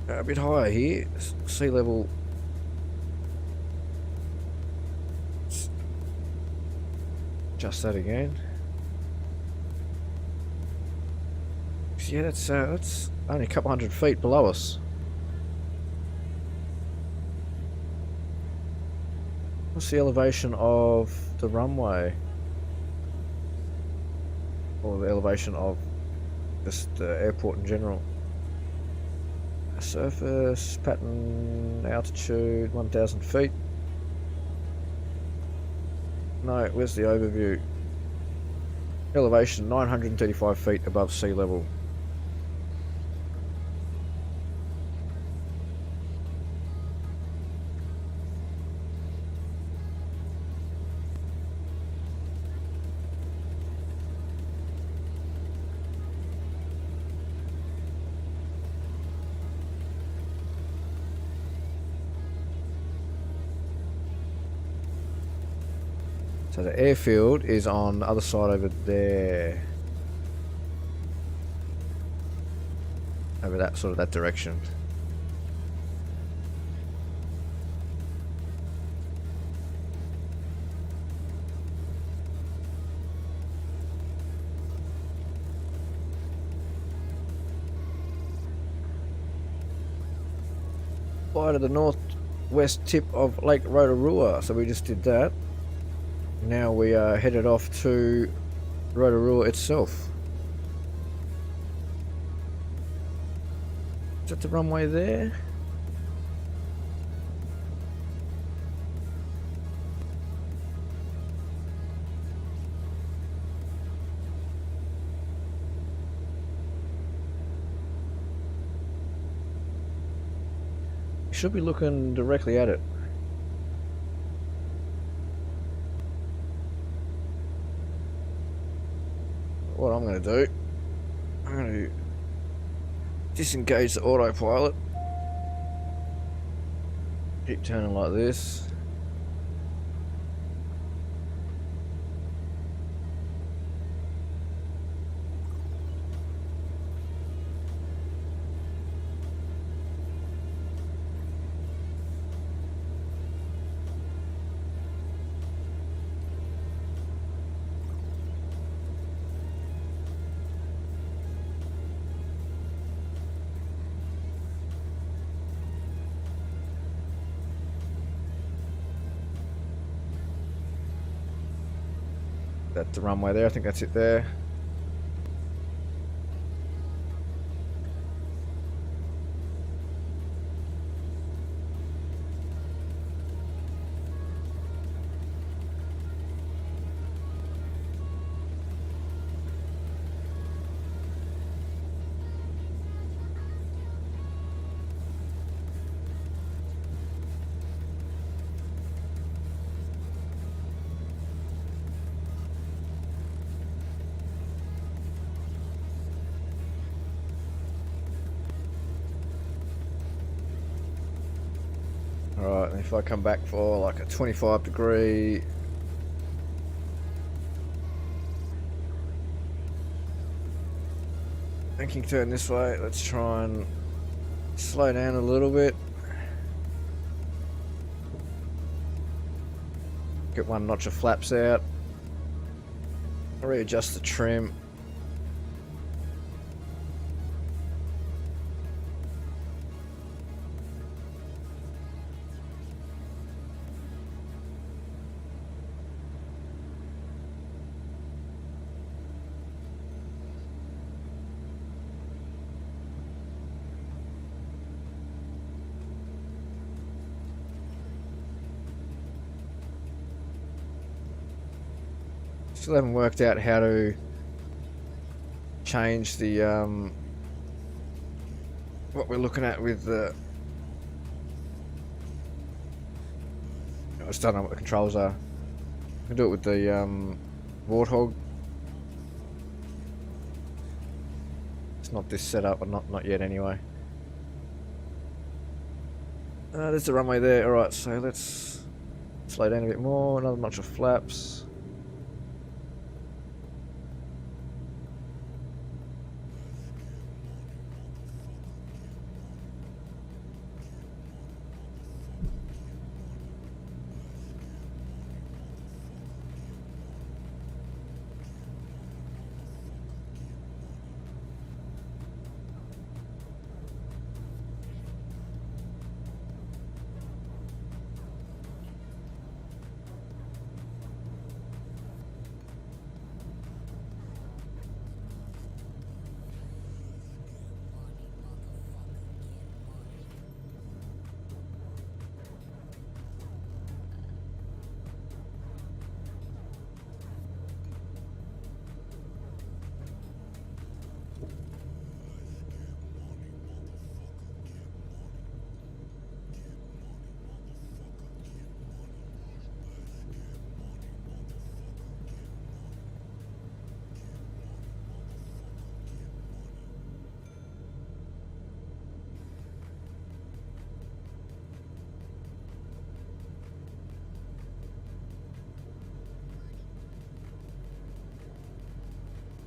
higher here. Sea level. Just that again. Yeah, that's only a couple hundred feet below us. What's the elevation of the runway? Or the elevation of just the airport in general? Surface, pattern, altitude, 1,000 feet. No, where's the overview? Elevation 935 feet above sea level. So the airfield is on the other side over there. Over that sort of that direction. Fly to the northwest tip of Lake Rotorua, so we just did that. Now we are headed off to Rotorua itself. Is that the runway there? You should be looking directly at it. What I'm going to do, I'm going to disengage the autopilot, keep turning like this. That's the runway there, I think that's it there. Alright, and if I come back for like a 25-degree banking turn this way, let's try and Slow down a little bit. Get one notch of flaps out. Readjust the trim. Still haven't worked out how to change the what we're looking at with the. I just don't know what the controls are. I can do it with the Warthog. It's not this setup, but not yet anyway. There's the runway there. Alright, so let's slow down a bit more. Another bunch of flaps.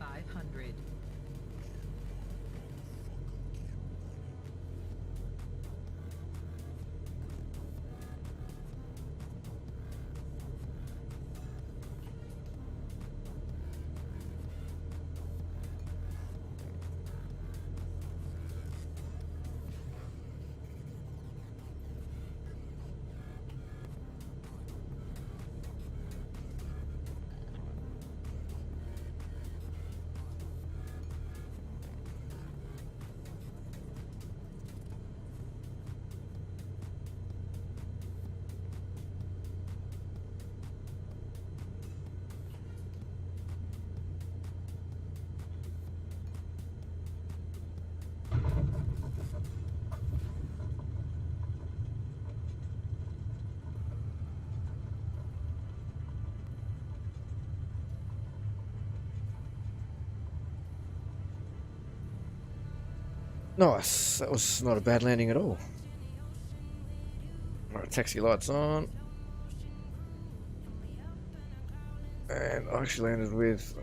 $500. Nice. That was not a bad landing at all. Alright, taxi lights on. And I actually landed with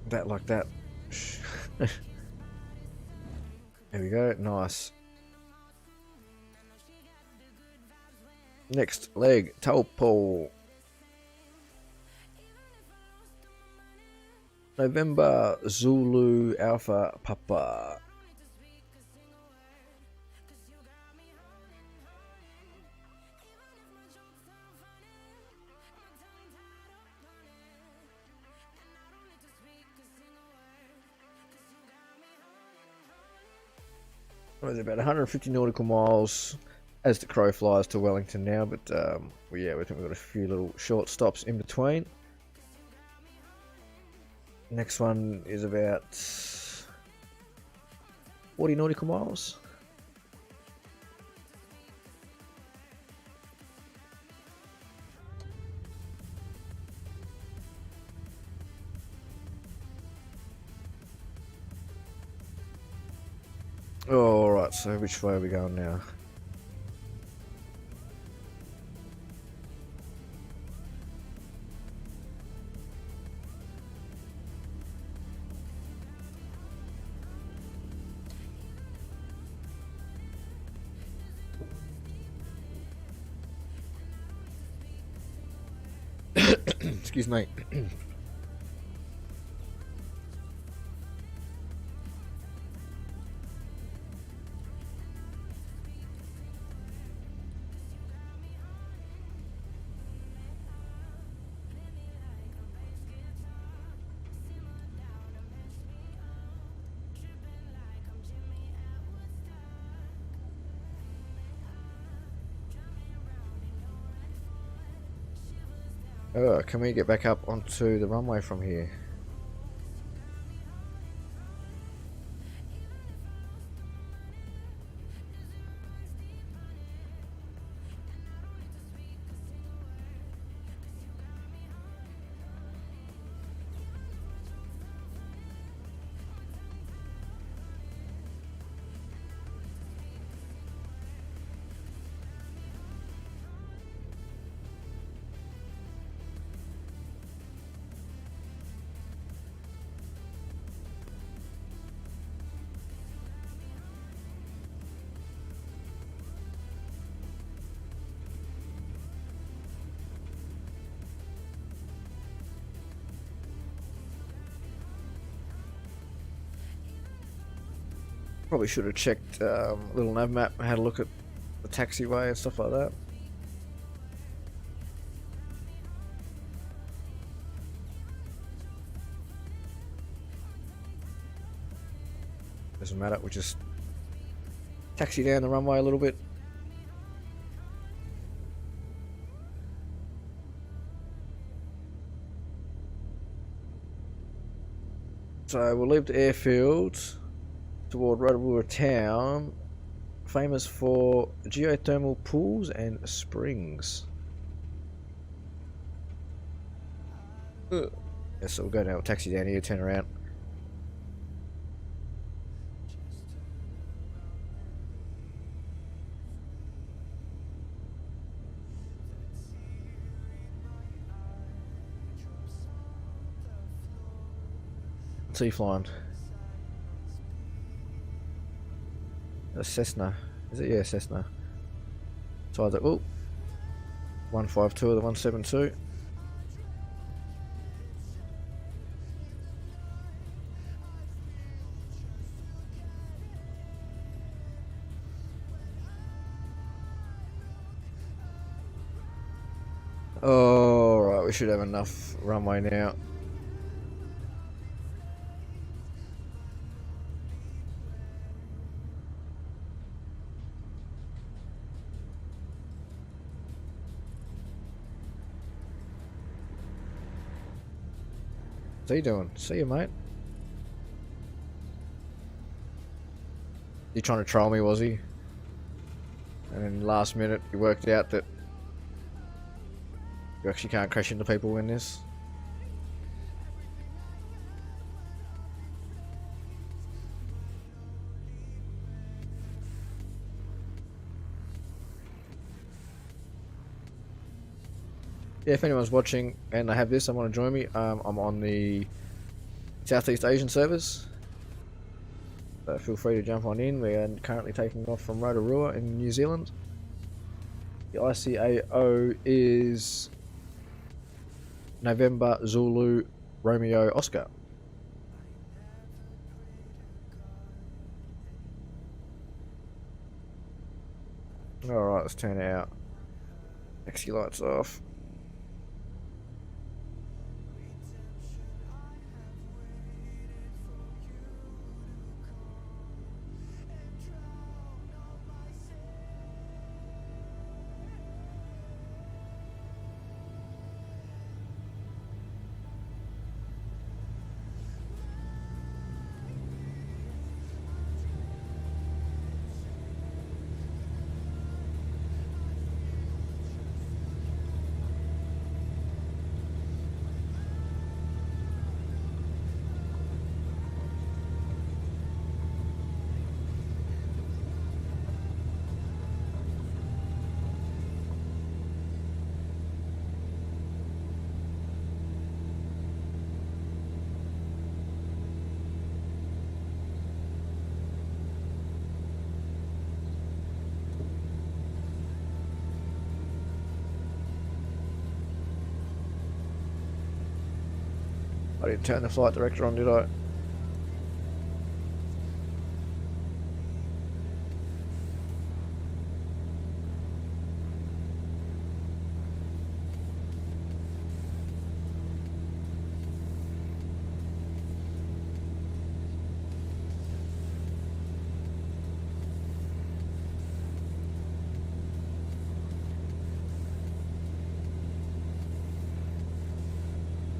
that like that. There we go. Nice. Next leg, Taupo. November Zulu Alpha Papa. It's about 150 nautical miles as the crow flies to Wellington now, but well, yeah, we think we've got a few little short stops in between. Next one is about 40 nautical miles. Alright, so which way are we going now? Excuse me. Oh, can we get back up onto the runway from here? Probably should have checked little nav map and had a look at the taxiway and stuff like that. Doesn't matter, we just taxi down the runway a little bit. So we'll leave the airfield toward Rotorua town, famous for geothermal pools and springs. Yeah, so we'll go down, we'll taxi down here, turn around. Sea flying. A Cessna. Is it? Yeah, Cessna. So I thought, oh, 152 of the 172. Oh, right, we should have enough runway now. What's he doing? See you, mate. You trying to troll me, was he? And then last minute, he worked out that you actually can't crash into people in this. Yeah, if anyone's watching and they have this and want to join me, I'm on the Southeast Asian servers. So feel free to jump on in. We are currently taking off from Rotorua in New Zealand. The ICAO is November Zulu Romeo Oscar. Alright, let's turn it out. Taxi lights off. I didn't turn the flight director on, did I?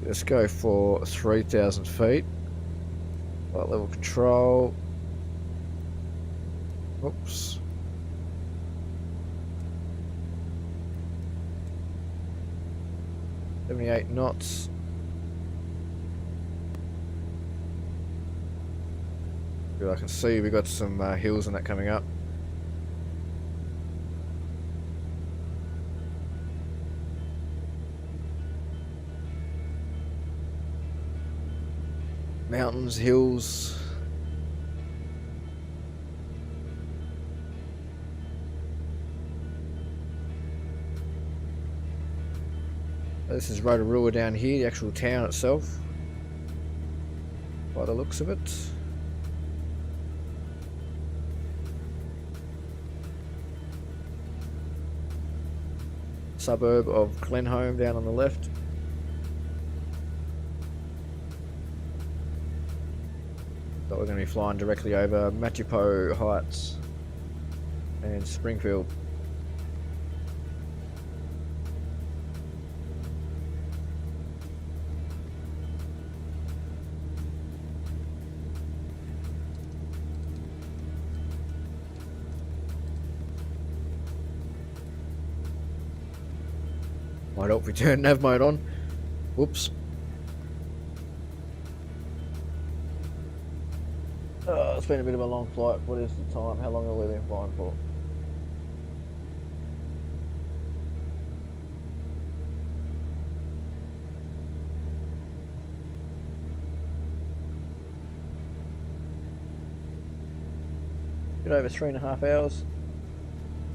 Let's go for 3,000 feet. Flight level control. Oops. $78 knots. I can see we got some hills and that coming up. Mountains, hills. This is Rotorua down here, the actual town itself, by the looks of it. Suburb of Glenholme down on the left. But we're going to be flying directly over Matupo Heights and Springfield. Might help if we turn nav mode on. Whoops. It's been a bit of a long flight. What is the time? How long have we been flying for? Bit over 3.5 hours.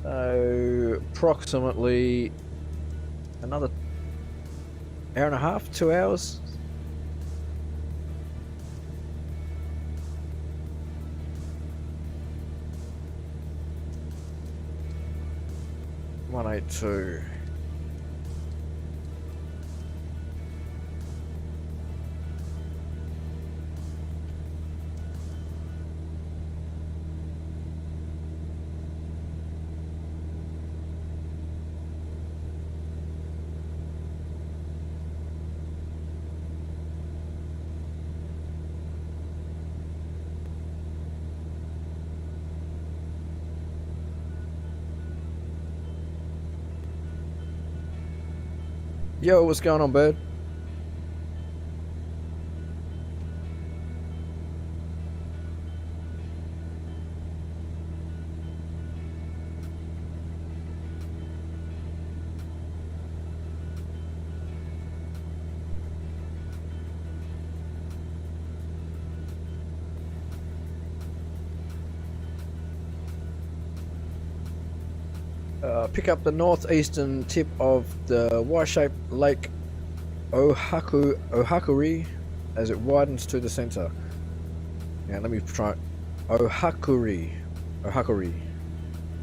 So approximately another hour and a half, 2 hours. $182. Yo, what's going on, bird? Pick up the northeastern tip of the Y-shaped lake Ohakuri as it widens to the center. Now let me try Ohakuri.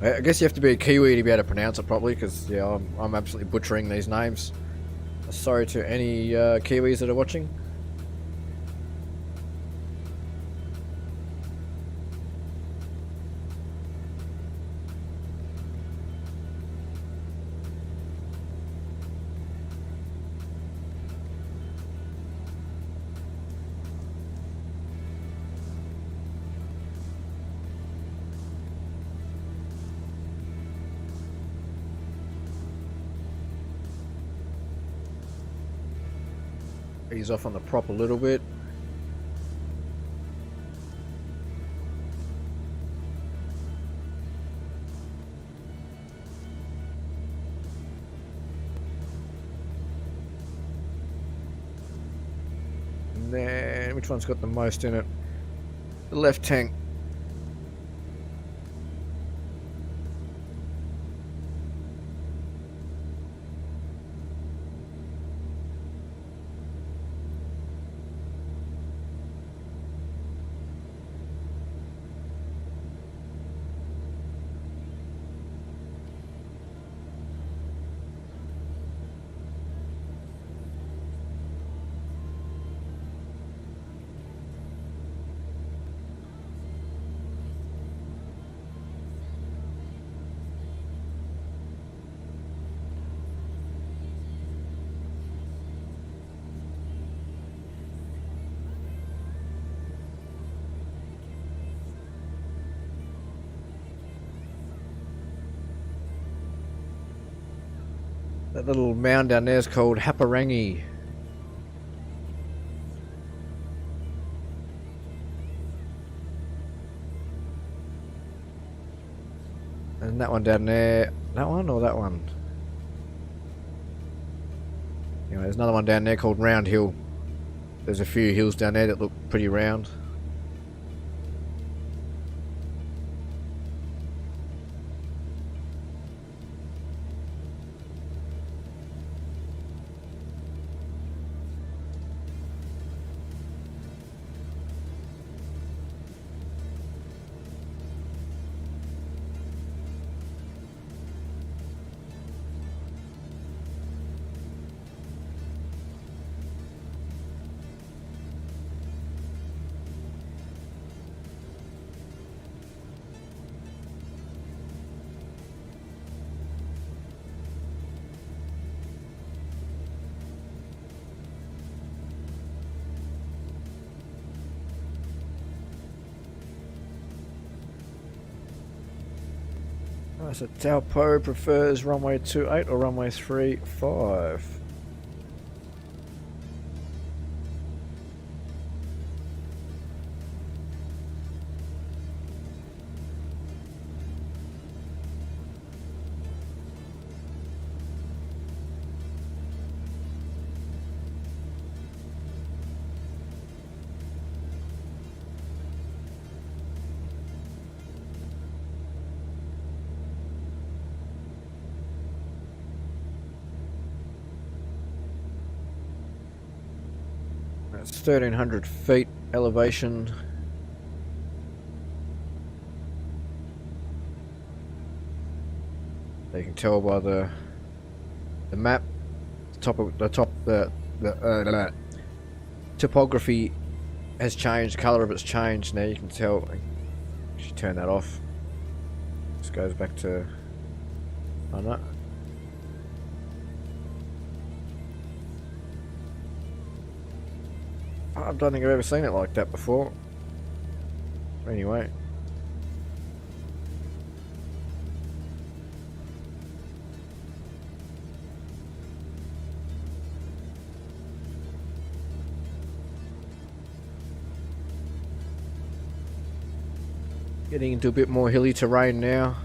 I guess you have to be a Kiwi to be able to pronounce it properly, because yeah, I'm absolutely butchering these names. Sorry to any Kiwis that are watching. Ease off on the prop a little bit. And then, which one's got the most in it? The left tank. That little mound down there is called Haparangi. And that one down there, that one or that one? Anyway, there's another one down there called Round Hill. There's a few hills down there that look pretty round. So Taupo prefers runway 28 or runway 35. That's 1,300 feet elevation. You can tell by the map, the topography has changed. The color of it's changed. Now you can tell. Actually, turn that off. This goes back to. Oh no. I don't think I've ever seen it like that before. Anyway. Getting into a bit more hilly terrain now.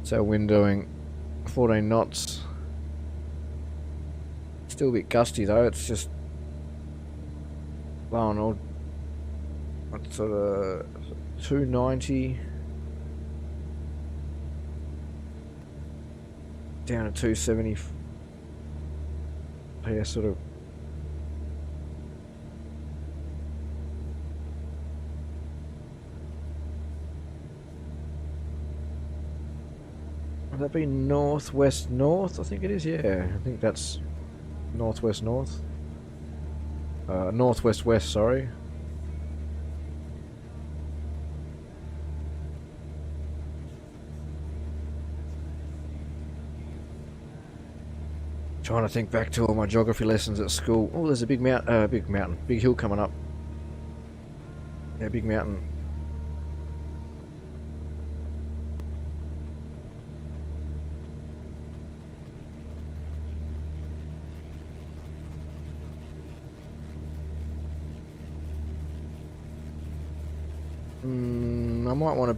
So windowing 14 knots. Still a bit gusty though, it's just blowing all at sort of 290 down to 270. Yeah, sort of. Would that be northwest north? I think it is, yeah. I think that's northwest north. Northwest west, sorry. Trying to think back to all my geography lessons at school. Oh, there's a big big hill coming up. Yeah, big mountain. I might want to.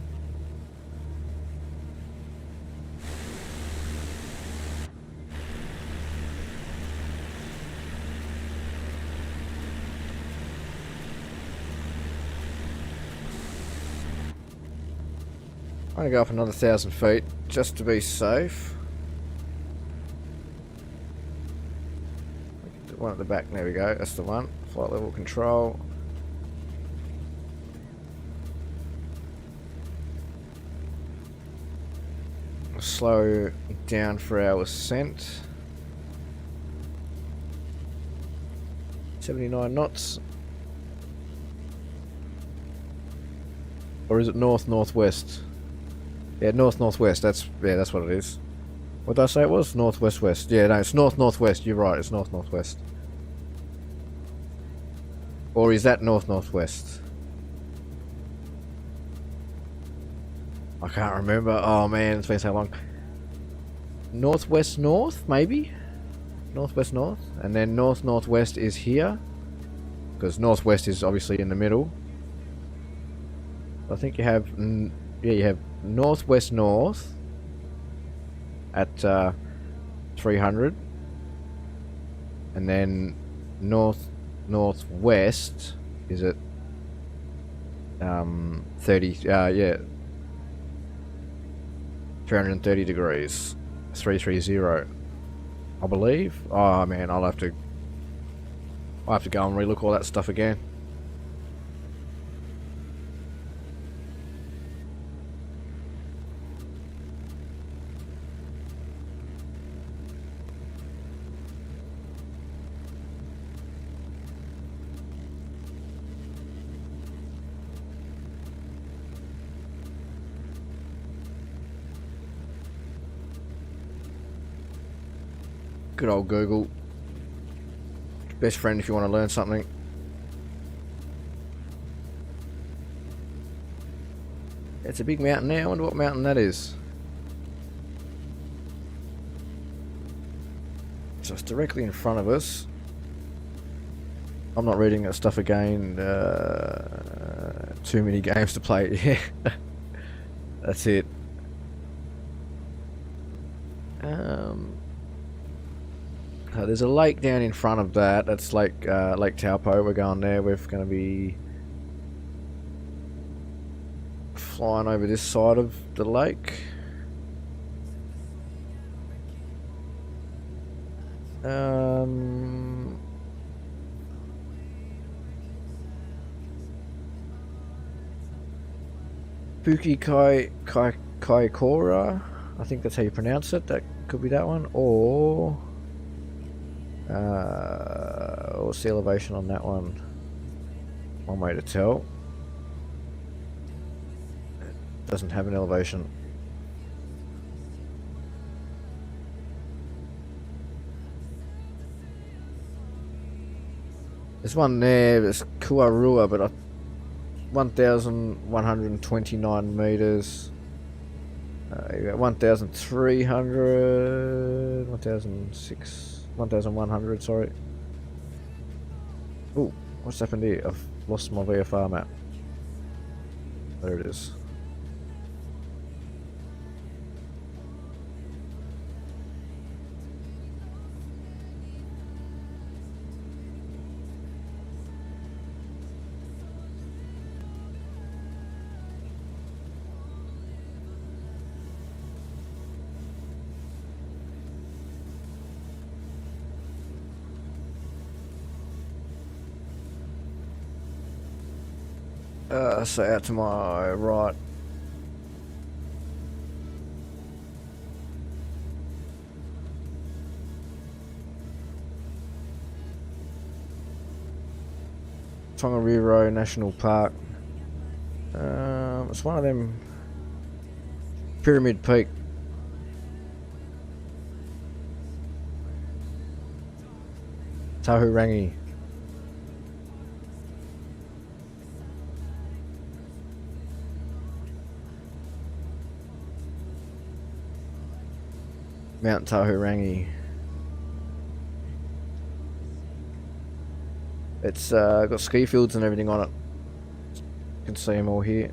I'm gonna go up another 1,000 feet just to be safe. One at the back, there we go, that's the one. Flight level control. Slow down for our ascent. 79 knots. Or is it north-northwest? Yeah, north-northwest, that's what it is. What did I say it was? Northwest-west. Yeah, no, it's north-northwest, you're right, it's north-northwest. Or is that north-northwest? I can't remember. Oh man, it's been so long. Northwest north, maybe? Northwest north? And then north northwest is here. Because northwest is obviously in the middle. I think you have... yeah, you have northwest north at 300. And then north northwest is at 30... yeah. 330 degrees, 330, I believe. Oh man, I'll have to go and relook all that stuff again. Good old Google. Best friend if you want to learn something. It's a big mountain now. I wonder what mountain that is. So it's directly in front of us. I'm not reading that stuff again. Too many games to play. Yeah. That's it. There's a lake down in front of that. That's Lake Taupo. We're going there. We're going to be flying over this side of the lake. Kaikoura. I think that's how you pronounce it. That could be that one. Or what's the elevation on that one? One way to tell. It doesn't have an elevation. There's one there, it's Kuarua, but 1,129 meters. You got 1,300, 1,100, sorry. Ooh, what's happened here? I've lost my VFR map. There it is. So out to my right. Tongariro National Park. It's one of them. Pyramid Peak. Tahurangi. Mount Tahurangi. It's got ski fields and everything on it. You can see them all here.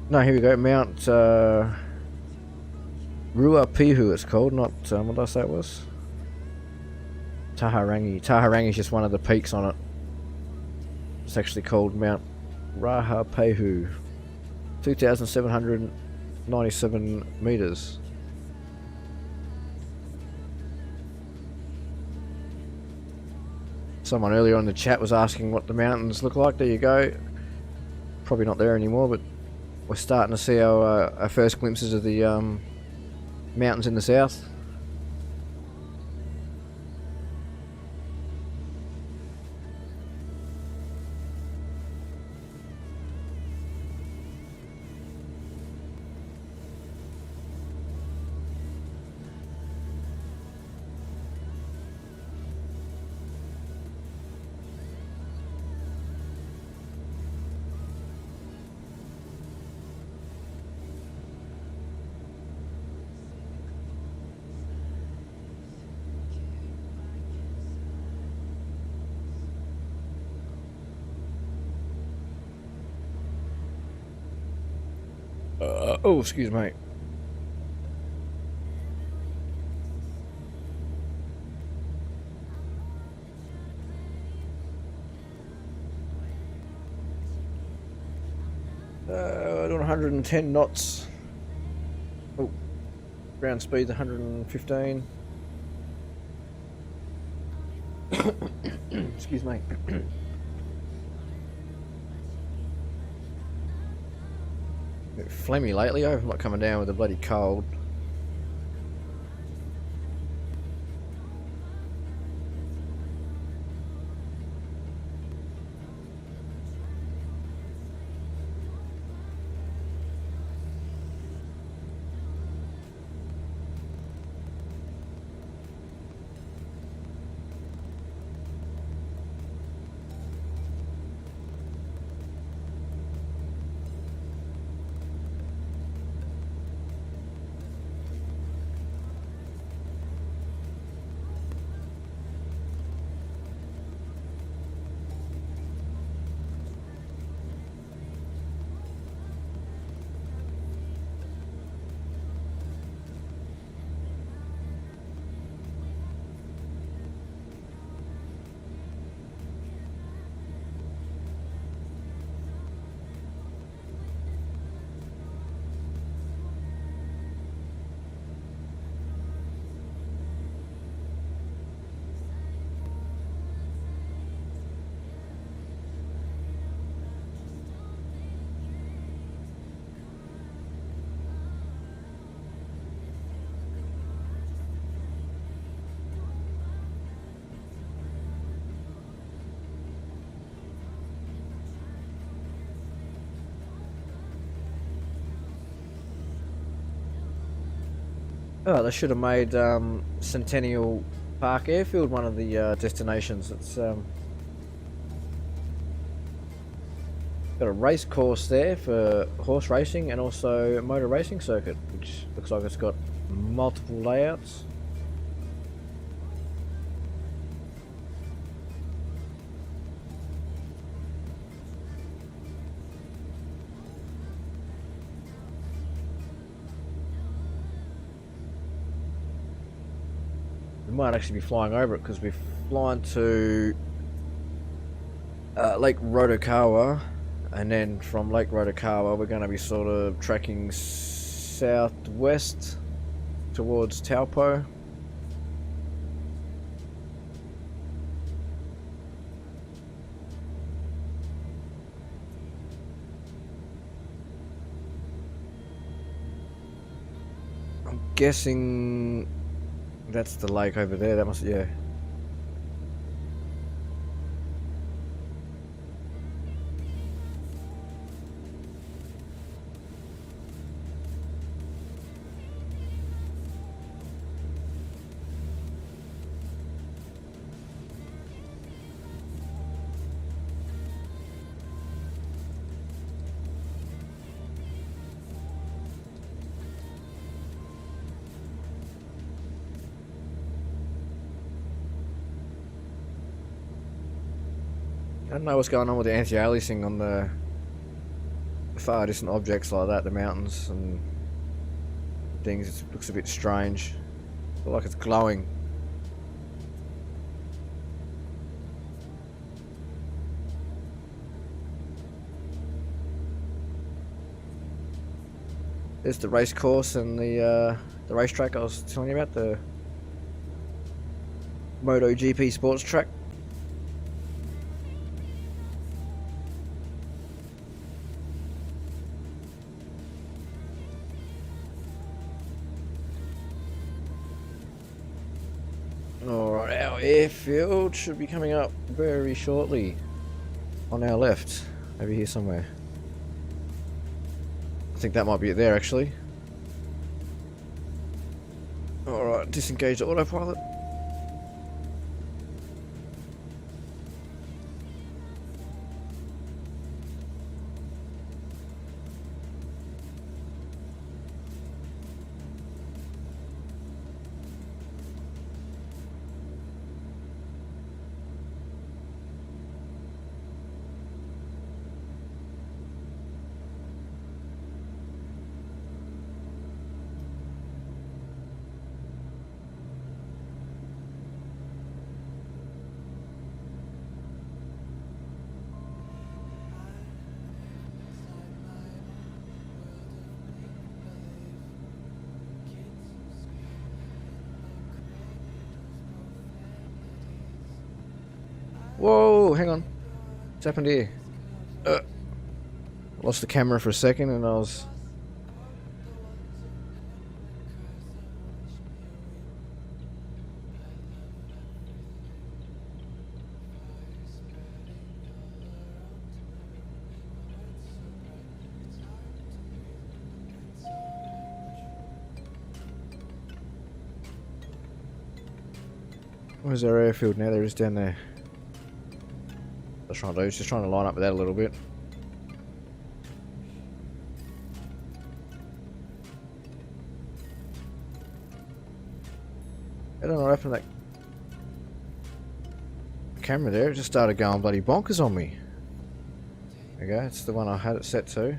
No, here we go. Mount Ruapihu it's called, not what did I say it was? Tahurangi. Tahurangi is just one of the peaks on it. It's actually called Mount Rahapehu. 2,797 meters. Someone earlier on the chat was asking what the mountains look like. There you go. Probably not there anymore, but we're starting to see our first glimpses of the mountains in the south. Oh, excuse me. Doing 110 knots. Oh, ground speed 115. Excuse me. Bit phlegmy lately. I hope I'm not coming down with a bloody cold. Oh, they should have made Centennial Park Airfield one of the destinations. It's got a race course there for horse racing and also a motor racing circuit, which looks like it's got multiple layouts. Might actually be flying over it because we're flying to Lake Rotokawa, and then from Lake Rotokawa we're going to be sort of tracking southwest towards Taupo. I'm guessing that's the lake over there. That must, yeah. I don't know what's going on with the anti-aliasing on the far distant objects like that, the mountains and things. It looks a bit strange. I feel like it's glowing. There's the race course and the racetrack I was telling you about, the MotoGP sports track. Alright, our airfield should be coming up very shortly. On our left, over here somewhere. I think that might be it there actually. Alright, disengage the autopilot. Whoa, hang on. What's happened here? Lost the camera for a second and I was... Where's our airfield now? There it is down there. That's trying to do. Just trying to line up with that a little bit. I don't know what happened to that camera there. It just started going bloody bonkers on me. There we go. It's the one I had it set to.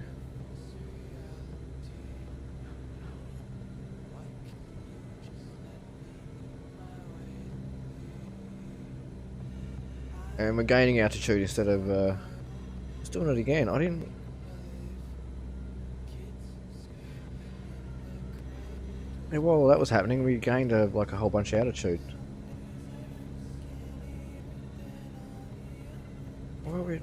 And we're gaining altitude instead of just doing it again. I didn't... Yeah, while that was happening, we gained like a whole bunch of altitude. Why are we...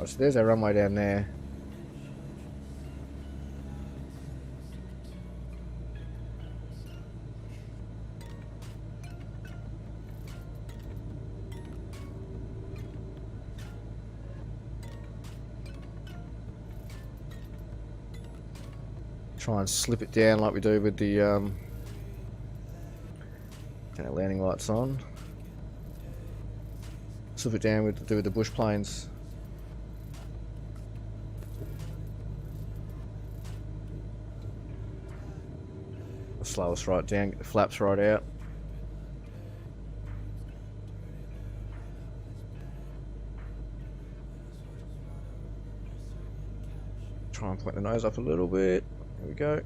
Oh, so there's our runway down there. Try and slip it down like we do with the landing lights on. Slip it down with the bush planes. Slow us right down, get the flaps right out. Try and point the nose up a little bit. There we go.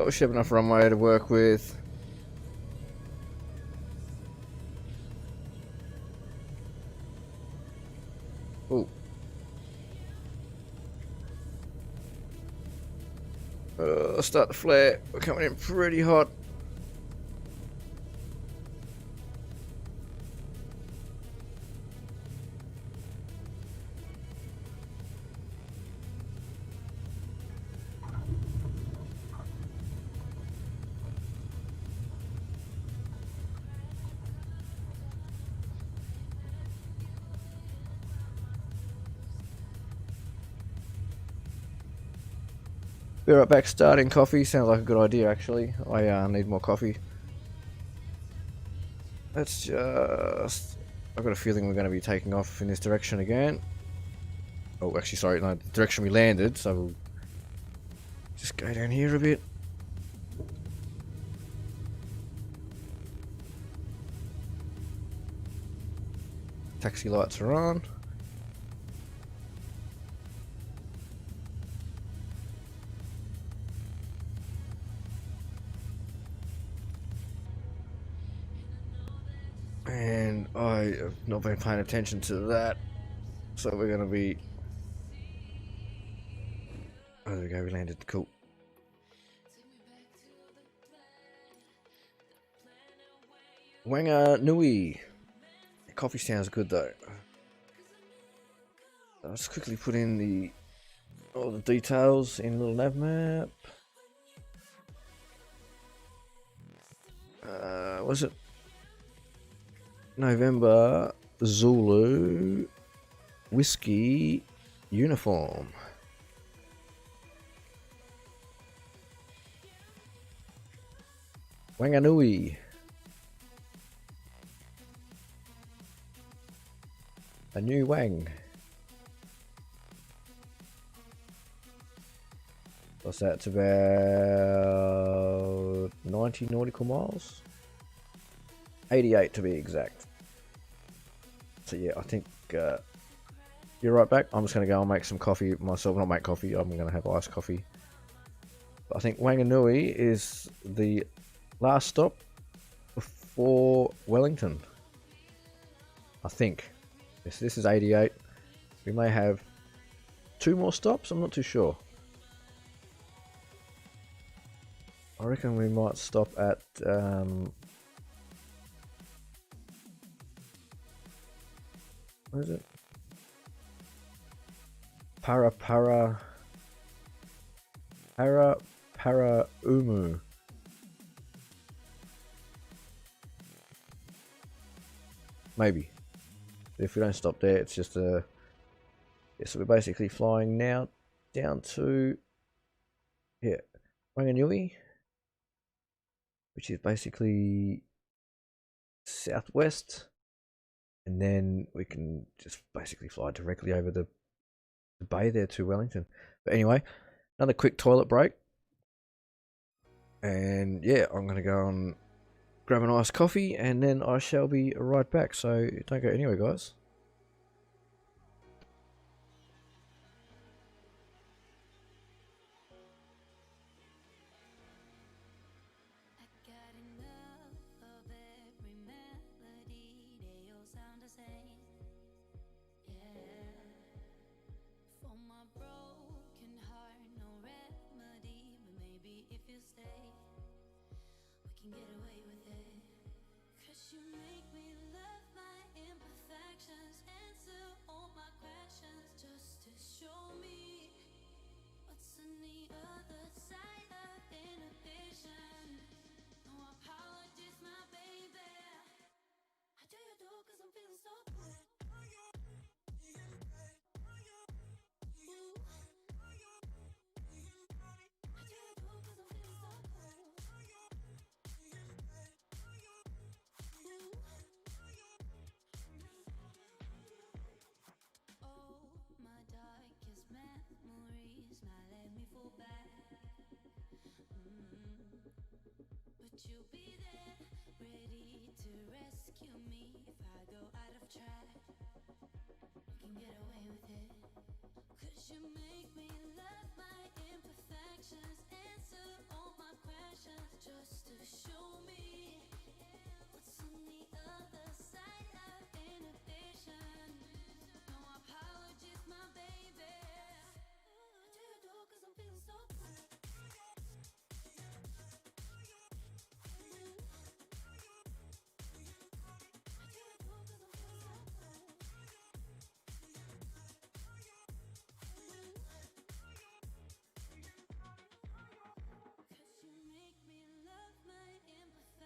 We should have enough runway to work with. Ooh. Start the flare. We're coming in pretty hot. Be right back. Starting coffee sounds like a good idea, actually. I need more coffee. Let's just... I've got a feeling we're going to be taking off in this direction again. Oh, actually, sorry, no, the direction we landed, so we'll just go down here a bit. Taxi lights are on. And I have not been paying attention to that, so we're going to be... Oh, there we go, we landed. Cool. Wanga Nui. Coffee sounds good though. I'll just quickly put in all the details in a little nav map. Was it November Zulu Whiskey Uniform? Wanganui. A new Wang. What's that? It's about 90 nautical miles? 88 to be exact. So yeah, I think you're right back. I'm just going to go and make some coffee myself. Not make coffee, I'm going to have iced coffee. But I think Wanganui is the last stop before Wellington. I think. Yes, this is 88. We may have 2 more stops, I'm not too sure. I reckon we might stop at what is it? Para Umu. Maybe. If we don't stop there, it's just a... Yeah, so we're basically flying now down to... Yeah, Wanganui, which is basically southwest. And then we can just basically fly directly over the bay there to Wellington. But anyway, another quick toilet break. And yeah, I'm going to go and grab an iced coffee, and then I shall be right back. So don't go anywhere, guys. You'll be there, ready to rescue me if I go out of track. You can get away with it, 'cause you make me love my imperfections, answer all my questions. just to show me what's on the other side of inhibition. No apologies, my baby. I do it all 'cause I'm feeling so good. Cause you make me love my imperfections.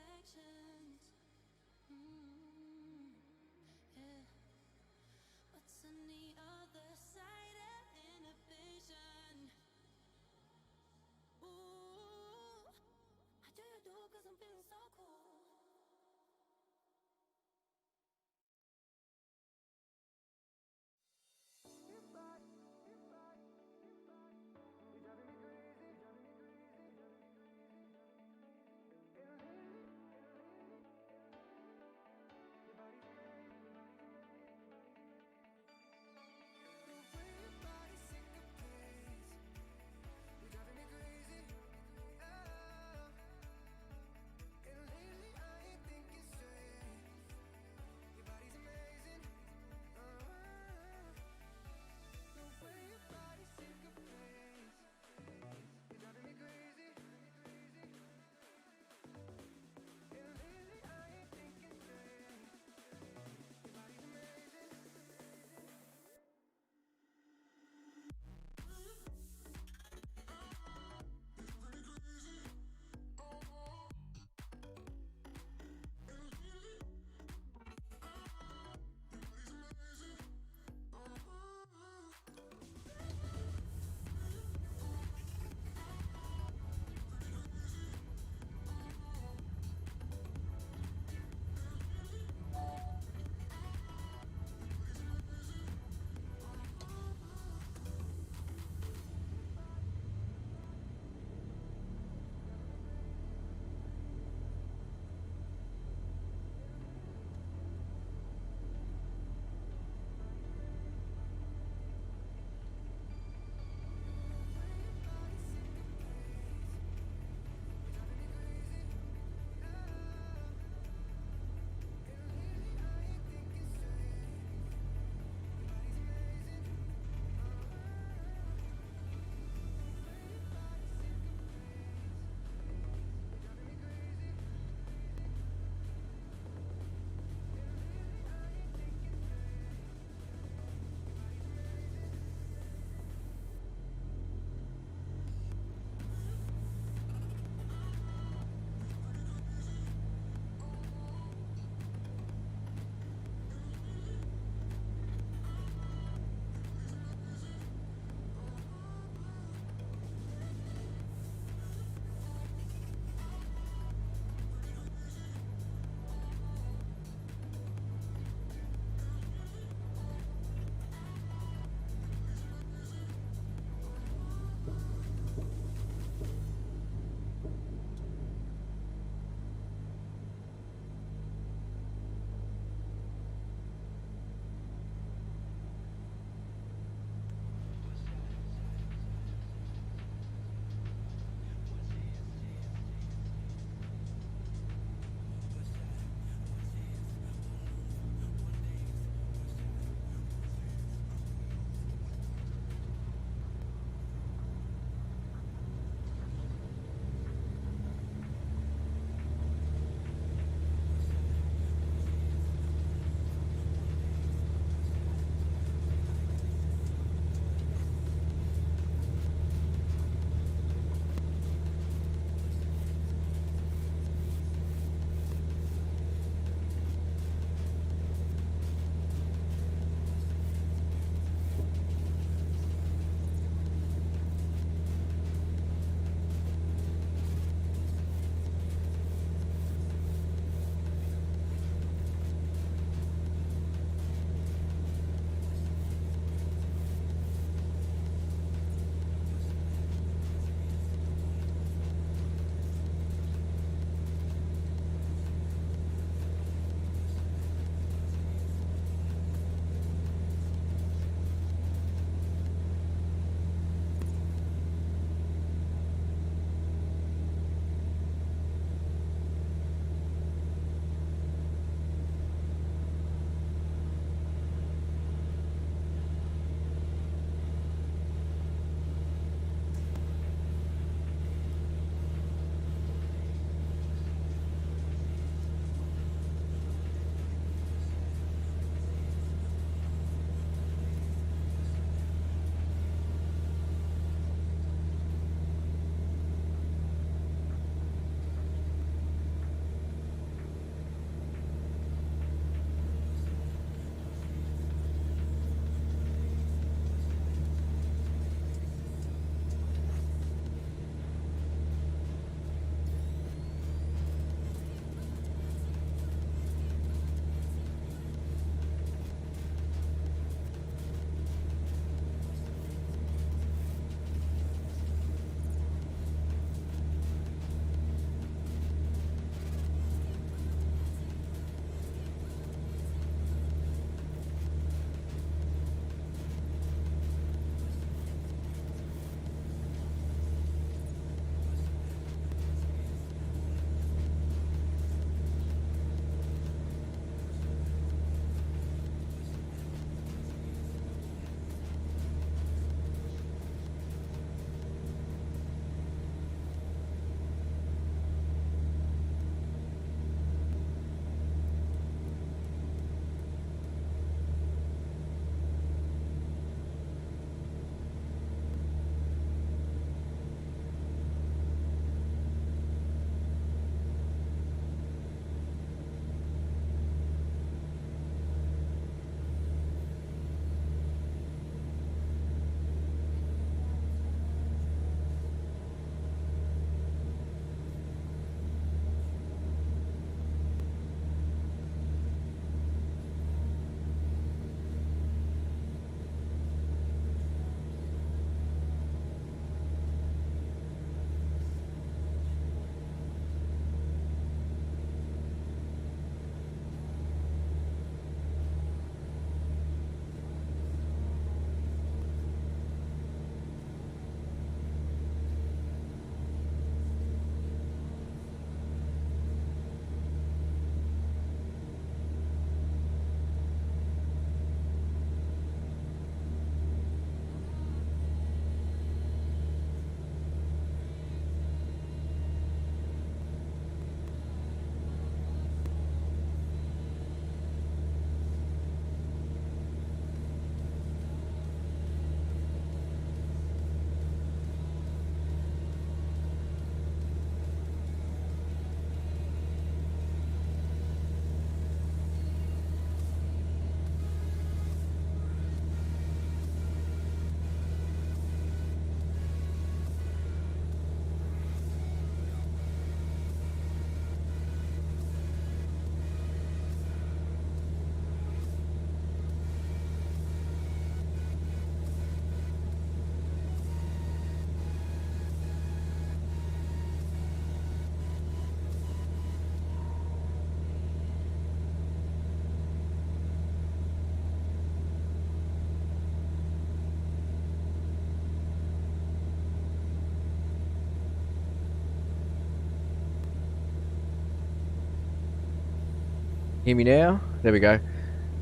Hear me now? There we go.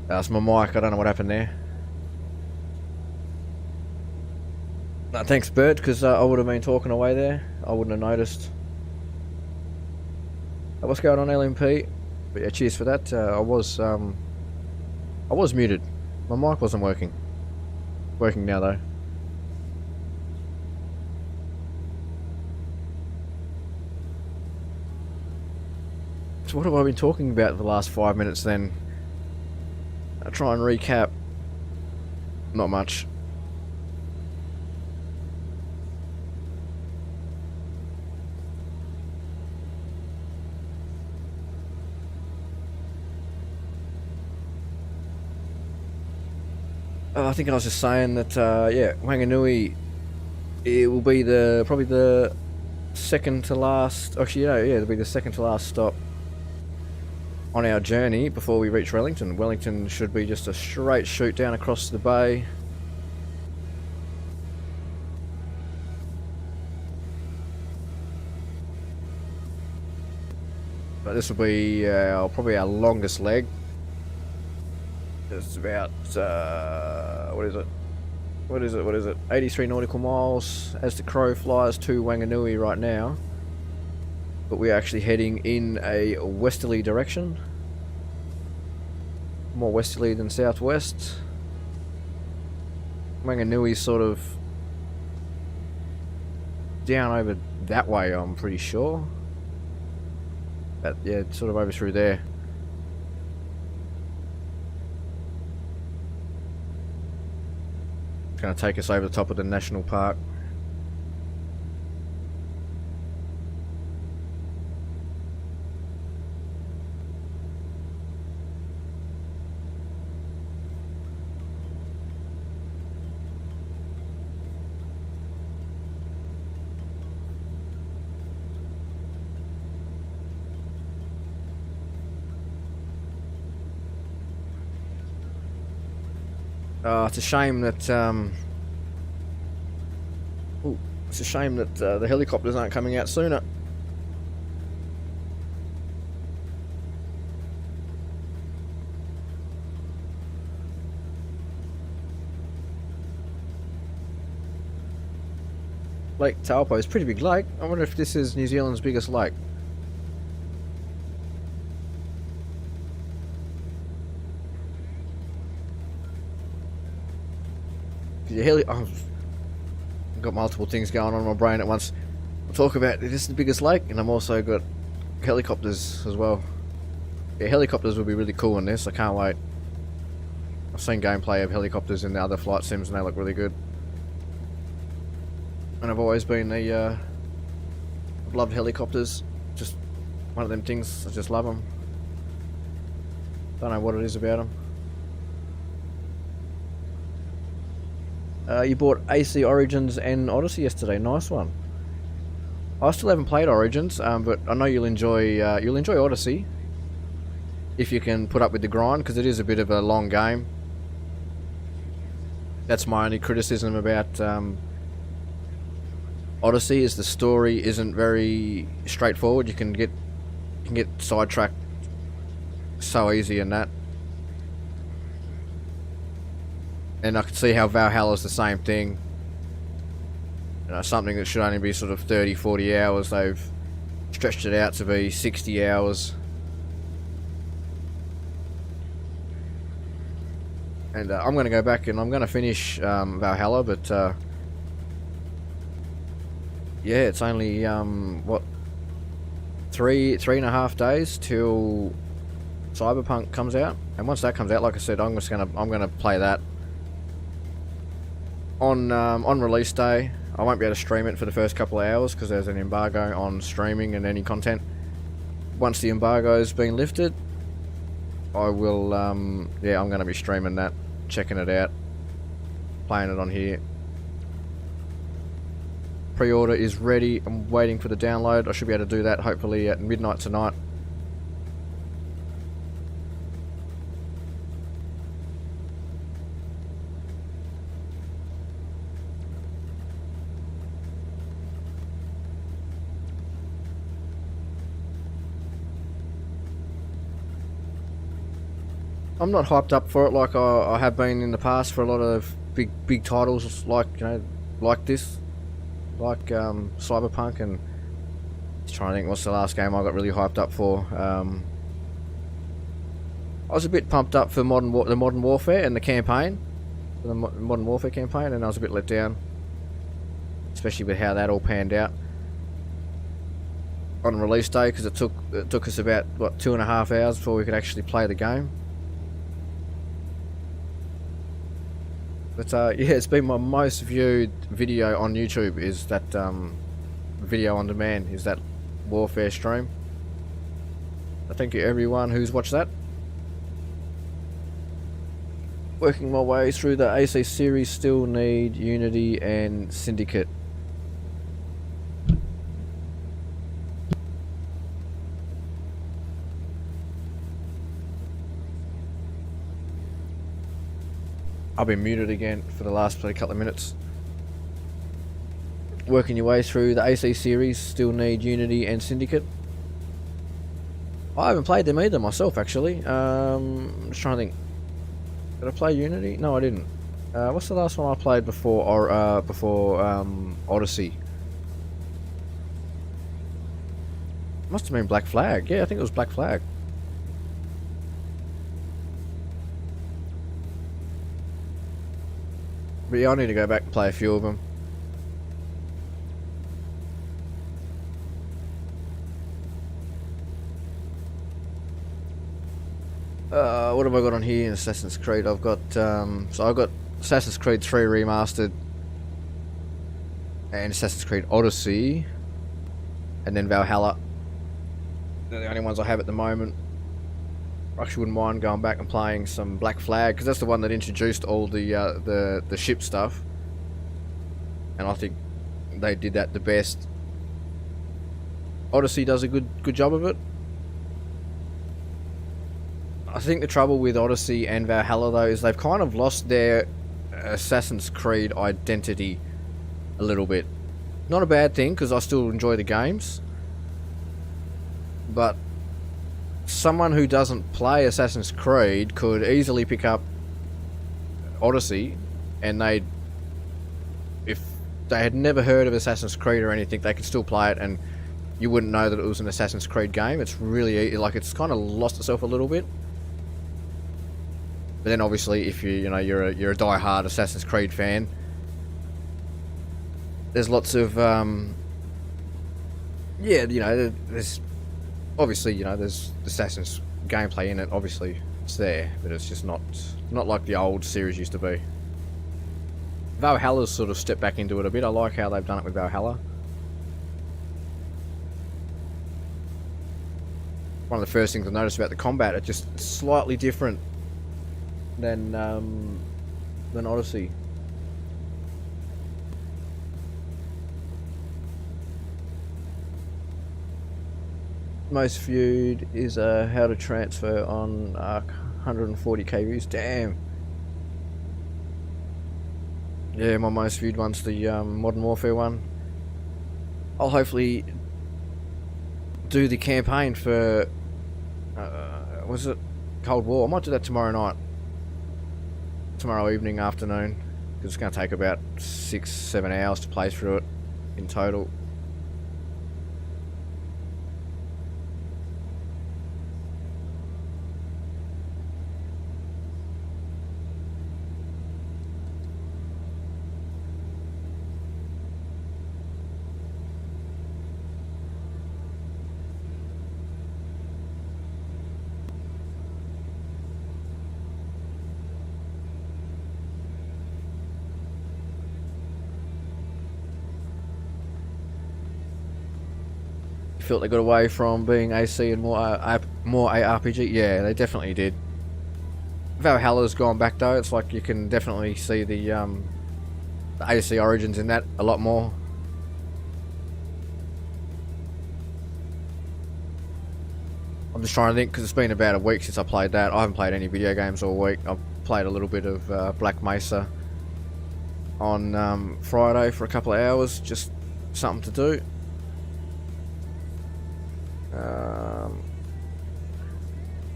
That's my mic. I don't know what happened there. No, thanks, Bert, because I would have been talking away there. I wouldn't have noticed. What's going on, LMP? But yeah, cheers for that. I was muted. My mic wasn't working. Working now though. So what have I been talking about for the last 5 minutes then? I'll try and recap. Not much. I think I was just saying that, yeah, Wanganui, it will be probably the second to last, actually, yeah, it'll be the second to last stop on our journey before we reach Wellington. Wellington should be just a straight shoot down across the bay. But this will be probably our longest leg. It's about, what is it? 83 nautical miles as the crow flies to Wanganui right now. But we're actually heading in a westerly direction. More westerly than southwest. Wanganui's sort of down over that way, I'm pretty sure. But yeah, it's sort of over through there. It's going to take us over the top of the national park. It's a shame that the helicopters aren't coming out sooner. Lake Taupo is a pretty big lake. I wonder if this is New Zealand's biggest lake. I've got multiple things going on in my brain at once. I'll talk about this is the biggest lake, and I'm also got helicopters as well. Yeah, helicopters would be really cool in this. I can't wait. I've seen gameplay of helicopters in the other flight sims, and they look really good. And I've always been I've loved helicopters. Just one of them things. I just love them. Don't know what it is about them. You bought AC Origins and Odyssey yesterday. Nice one. I still haven't played Origins, but I know you'll enjoy Odyssey if you can put up with the grind, because it is a bit of a long game. That's my only criticism about Odyssey, is the story isn't very straightforward. You can get sidetracked so easy in that. And I can see how Valhalla's the same thing. You know, something that should only be sort of 30-40 hours, they've stretched it out to be 60 hours. And I'm going to go back and I'm going to finish Valhalla, but yeah, it's only what, three and a half days till Cyberpunk comes out. And once that comes out, like I said, I'm gonna play that on release day. I won't be able to stream it for the first couple of hours because there's an embargo on streaming and any content. Once the embargo's been lifted, I will yeah, I'm going to be streaming that, checking it out, playing it on here. Pre-order is ready. I'm waiting for the download. I should be able to do that hopefully at midnight tonight. I'm not hyped up for it like I have been in the past for a lot of big titles like, you know, like this, like Cyberpunk, and just trying to think what's the last game I got really hyped up for. I was a bit pumped up for the Modern Warfare and the campaign, the Modern Warfare campaign, and I was a bit let down, especially with how that all panned out on release day, because it took us about, what, 2.5 hours before we could actually play the game. But yeah, it's been my most viewed video on YouTube, is that video on demand, is that Warfare stream. Thank you everyone who's watched that. Working my way through the AC series, still need Unity and Syndicate. I've been muted again for the last couple of minutes. Working your way through the AC series, still need Unity and Syndicate. I haven't played them either myself, actually. I'm just trying to think. Did I play Unity? No, I didn't. What's the last one I played before Odyssey? Must have been Black Flag. Yeah, I think it was Black Flag. But yeah, I need to go back and play a few of them. What have I got on here in Assassin's Creed? I've got so I've got Assassin's Creed 3 Remastered and Assassin's Creed Odyssey, and then Valhalla. They're the only ones I have at the moment. I actually wouldn't mind going back and playing some Black Flag, because that's the one that introduced all the ship stuff, and I think they did that the best. Odyssey does a good job of it. I think the trouble with Odyssey and Valhalla though is they've kind of lost their Assassin's Creed identity a little bit. Not a bad thing, because I still enjoy the games, but someone who doesn't play Assassin's Creed could easily pick up Odyssey, and if they had never heard of Assassin's Creed or anything, they could still play it and you wouldn't know that it was an Assassin's Creed game. It's really, like, it's kind of lost itself a little bit. But then obviously if you're a die-hard Assassin's Creed fan, there's lots of there's obviously, there's Assassin's gameplay in it. Obviously it's there, but it's just not like the old series used to be. Valhalla's sort of stepped back into it a bit. I like how they've done it with Valhalla. One of the first things I noticed about the combat, it's just slightly different than Odyssey. Most viewed is how to transfer on 140k views. Damn. Yeah, my most viewed one's the Modern Warfare one. I'll hopefully do the campaign for was it Cold War? I might do that tomorrow night, tomorrow evening, afternoon, because it's going to take about 6-7 hours to play through it in total. Felt they got away from being AC and more ARPG. Yeah, they definitely did. Valhalla's gone back though. It's like you can definitely see the AC origins in that a lot more. I'm just trying to think, because it's been about a week since I played that. I haven't played any video games all week. I've played a little bit of Black Mesa on Friday for a couple of hours, just something to do.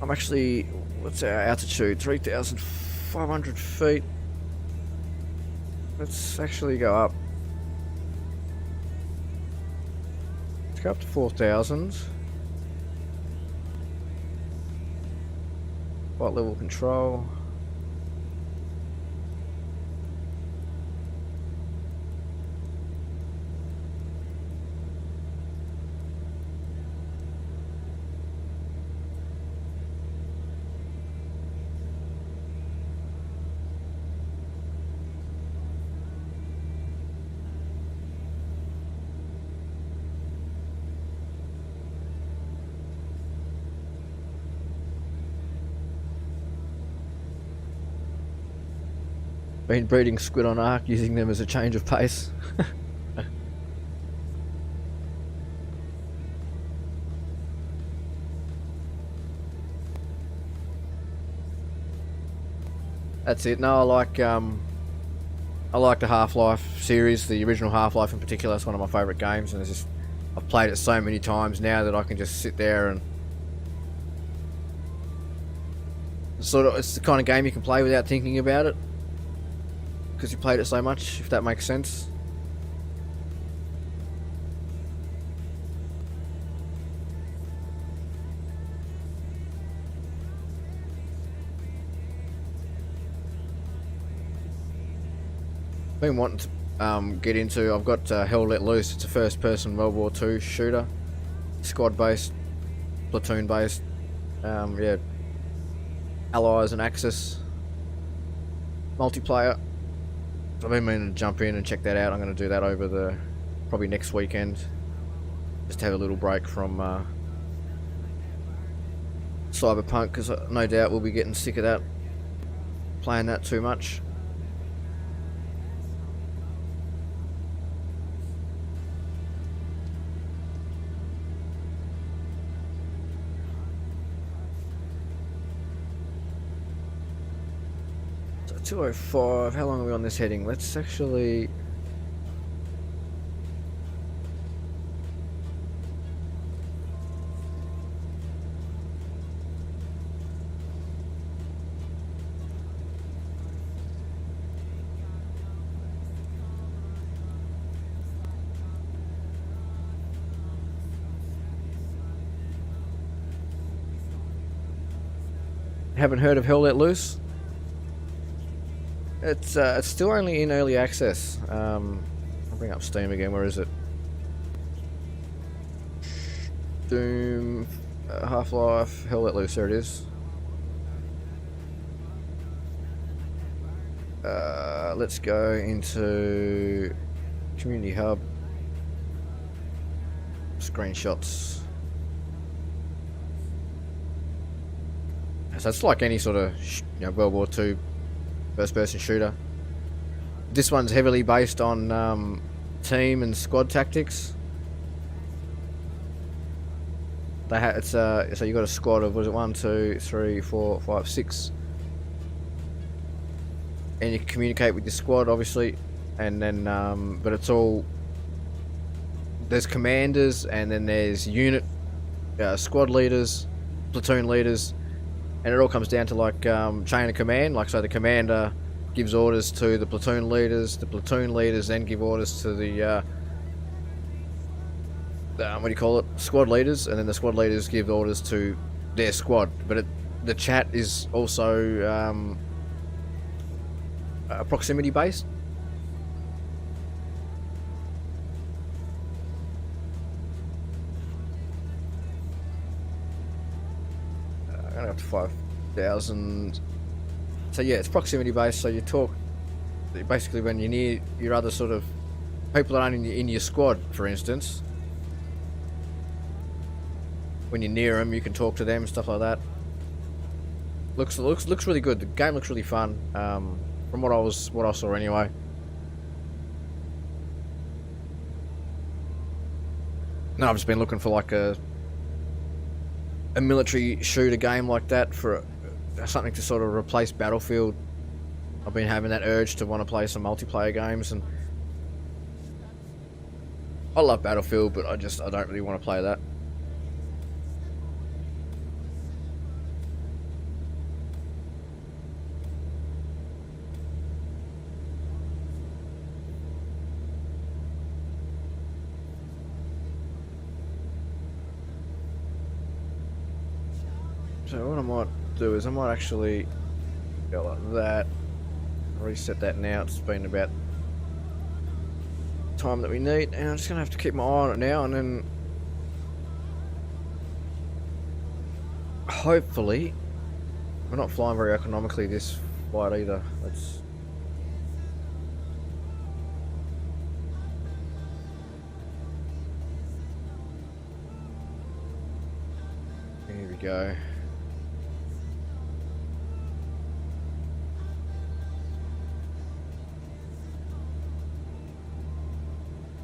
I'm actually, what's our altitude? 3,500 feet. Let's actually go up. Let's go up to 4,000. Flight level control. Been breeding squid on arc, using them as a change of pace. That's it. No, I like the Half-Life series, the original Half-Life in particular. It's one of my favourite games, and it's just, I've played it so many times now that I can just sit there and sort of, it's the kind of game you can play without thinking about it, because you played it so much, if that makes sense. Been wanting to get into, I've got Hell Let Loose. It's a first person World War II shooter, squad based, platoon based, yeah, allies and Axis multiplayer. I've been meaning to jump in and check that out. I'm going to do that over the probably next weekend, just to have a little break from Cyberpunk, because no doubt we'll be getting sick of that, playing that too much. So 205, how long are we on this heading? Let's actually... Haven't heard of Hell Let Loose? It's still only in early access. I'll bring up Steam again. Where is it? Doom, Half-Life, Hell Let Loose. There it is. Let's go into Community Hub. Screenshots. So it's like any sort of World War II first-person shooter. This one's heavily based on team and squad tactics. So you got a squad of, was it 1, 2, 3, 4, 5, 6, and you can communicate with your squad, obviously, and then but it's all, there's commanders, and then there's unit squad leaders, platoon leaders. And it all comes down to like chain of command, like so the commander gives orders to the platoon leaders then give orders to the what do you call it, squad leaders, and then the squad leaders give orders to their squad. But the chat is also proximity based. Up to 5,000. So yeah, it's proximity based. So you talk basically when you're near your other sort of people that aren't in your squad, for instance. When you're near them, you can talk to them, stuff like that. Looks really good. The game looks really fun. From what I saw anyway. No, I've just been looking for like a military shooter game like that, for something to sort of replace Battlefield. I've been having that urge to want to play some multiplayer games, and I love Battlefield, but I don't really want to play that. So what I might do is I might actually go like that. Reset that now. It's been about time that we need, and I'm just gonna have to keep my eye on it now, and then hopefully we're not flying very economically this flight either. Let's here we go.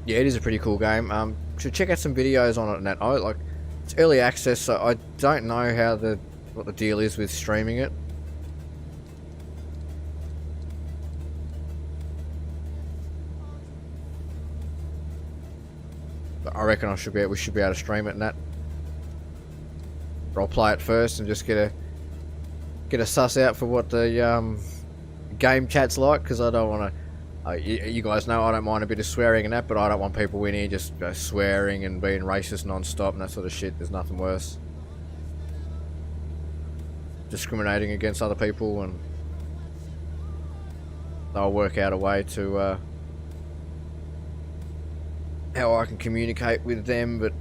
Yeah, it is a pretty cool game. Should check out some videos on it and that. Like, it's early access, so I don't know how what the deal is with streaming it. But I reckon we should be able to stream it and that. But I'll play it first and just get a suss out for what the game chat's like, because I don't want to. You guys know I don't mind a bit of swearing and that, but I don't want people in here just swearing and being racist non-stop and that sort of shit. There's nothing worse. Discriminating against other people, and they'll work out a way to how I can communicate with them, but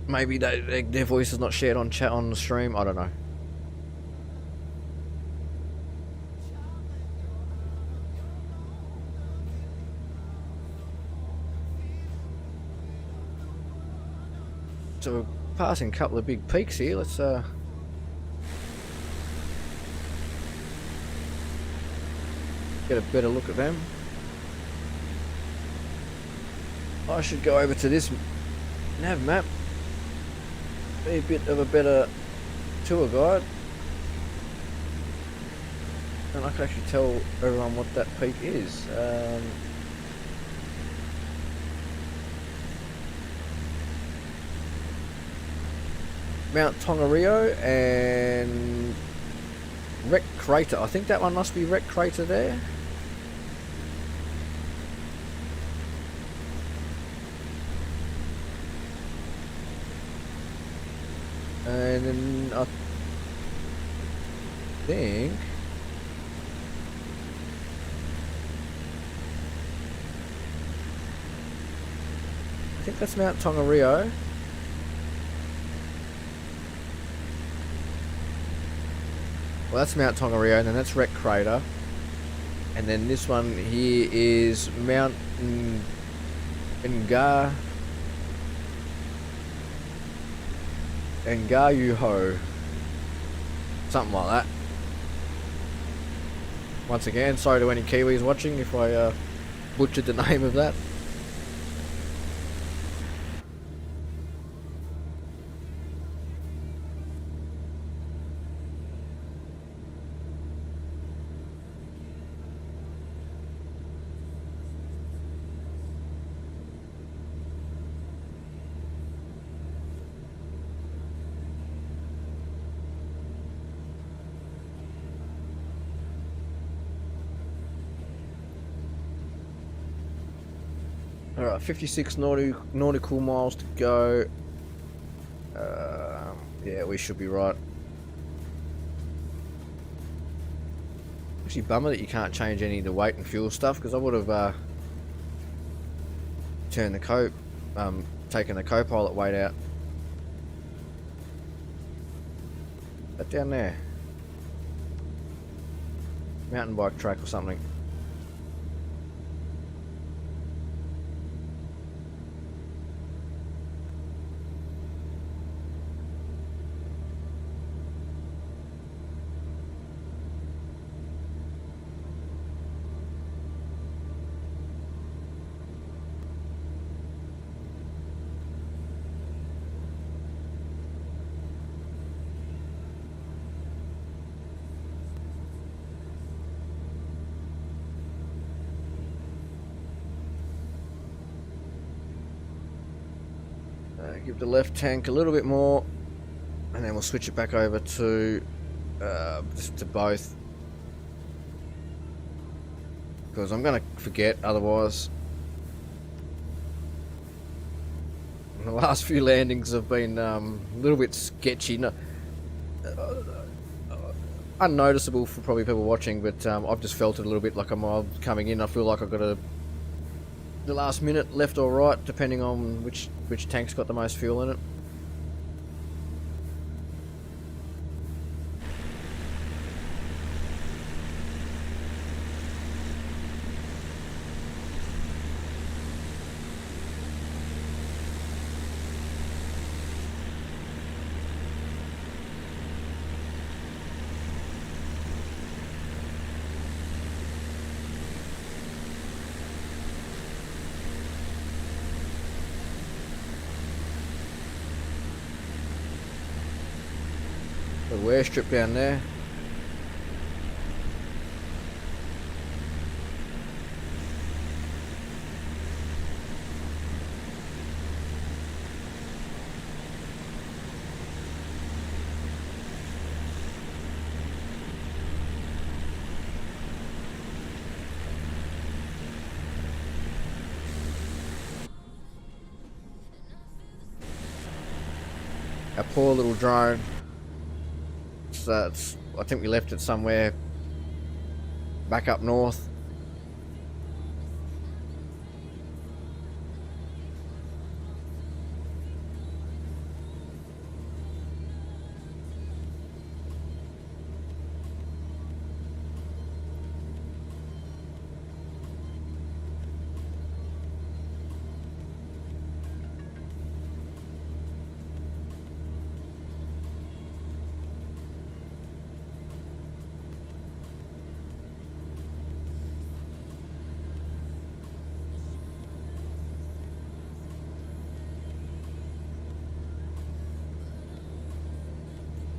maybe their voice is not shared on chat on the stream. I don't know. So we're passing a couple of big peaks here. Let's get a better look at them. I should go over to this nav map. Be a bit of a better tour guide. And I can actually tell everyone what that peak is. Mount Tongariro and Wreck Crater. I think that one must be Wreck Crater there. And then I think that's Mount Tongariro. Well, that's Mount Tongariro, and then that's Wreck Crater. And then this one here is Mount Ngayuho. Something like that. Once again, sorry to any Kiwis watching if I butchered the name of that. Alright, 56 nautical miles to go. Yeah, we should be right. Actually, bummer that you can't change any of the weight and fuel stuff, because I would have taken the co-pilot weight out. That down there. Mountain bike track or something. Give the left tank a little bit more, and then we'll switch it back over to just to both, because I'm gonna forget otherwise. The last few landings have been a little bit sketchy. No, unnoticeable for probably people watching, but I've just felt it a little bit like I'm coming in. I feel like I've got the last minute left or right, depending on which tank's got the most fuel in it. The wear strip down there. Our poor little drone. I think we left it somewhere back up north.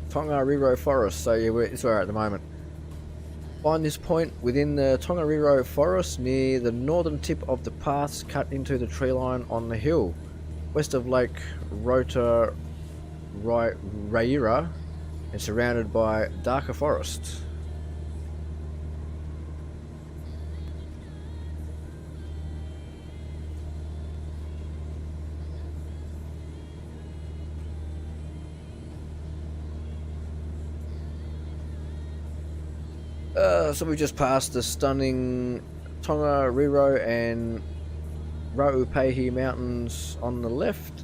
Tongariro Forest, so yeah, it's where we're at the moment. Find this point within the Tongariro Forest near the northern tip of the paths cut into the tree line on the hill, west of Lake Rota Raira and surrounded by darker forest. So we just passed the stunning Tongariro and Raupehi mountains on the left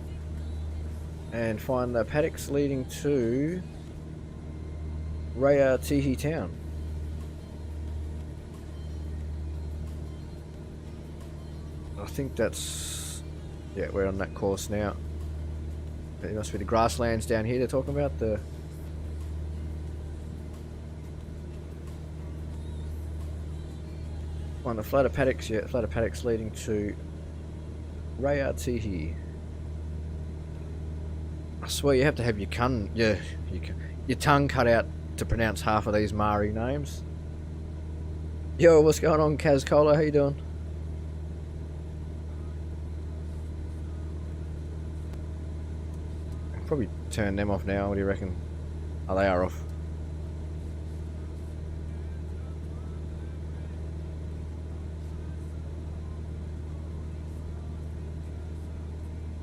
and find the paddocks leading to Raiatihi town. I think that's, yeah, we're on that course now. It must be the grasslands down here they're talking about. On the flooded paddocks, yeah, flooded paddocks leading to Raiatihi. I swear you have to have your tongue cut out to pronounce half of these Maori names. Yo, what's going on, Kaz Cola? How you doing? I'll probably turn them off now. What do you reckon? Oh, they are off.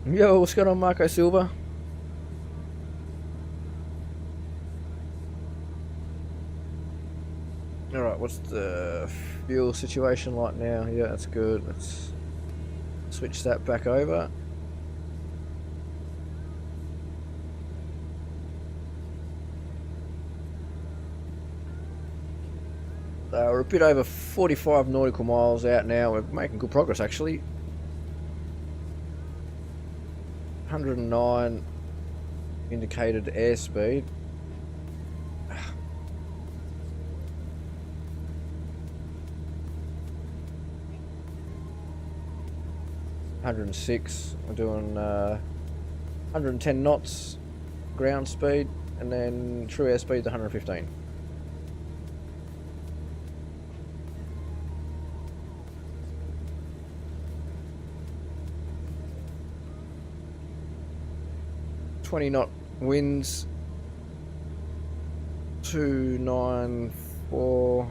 Yo, what's going on, Marco Silva? Alright, what's the fuel situation like now? Yeah, that's good. Let's switch that back over. We're a bit over 45 nautical miles out now. We're making good progress, actually. 109 indicated airspeed. 106. We're doing 110 knots ground speed, and then true airspeed 115. .20 winds, 294.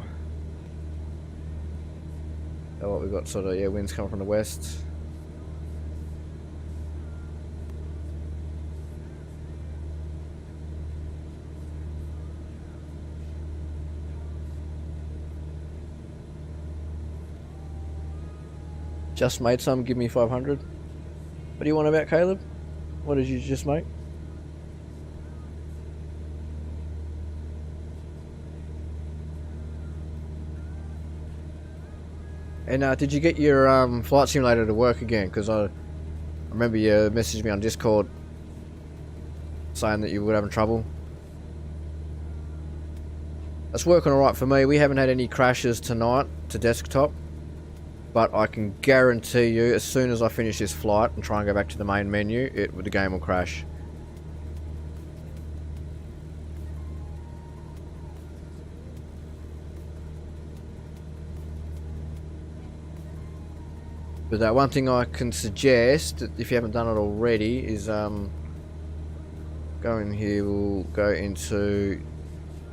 Oh, what we've got sort of, yeah, winds coming from the west. Just made some, give me 500. What do you want about, Caleb? What did you just make? And did you get your flight simulator to work again? Because I remember you messaged me on Discord saying that you were having trouble. It's working alright for me. We haven't had any crashes tonight to desktop. But I can guarantee you, as soon as I finish this flight and try and go back to the main menu, the game will crash. But one thing I can suggest, if you haven't done it already, is go in here. We'll go into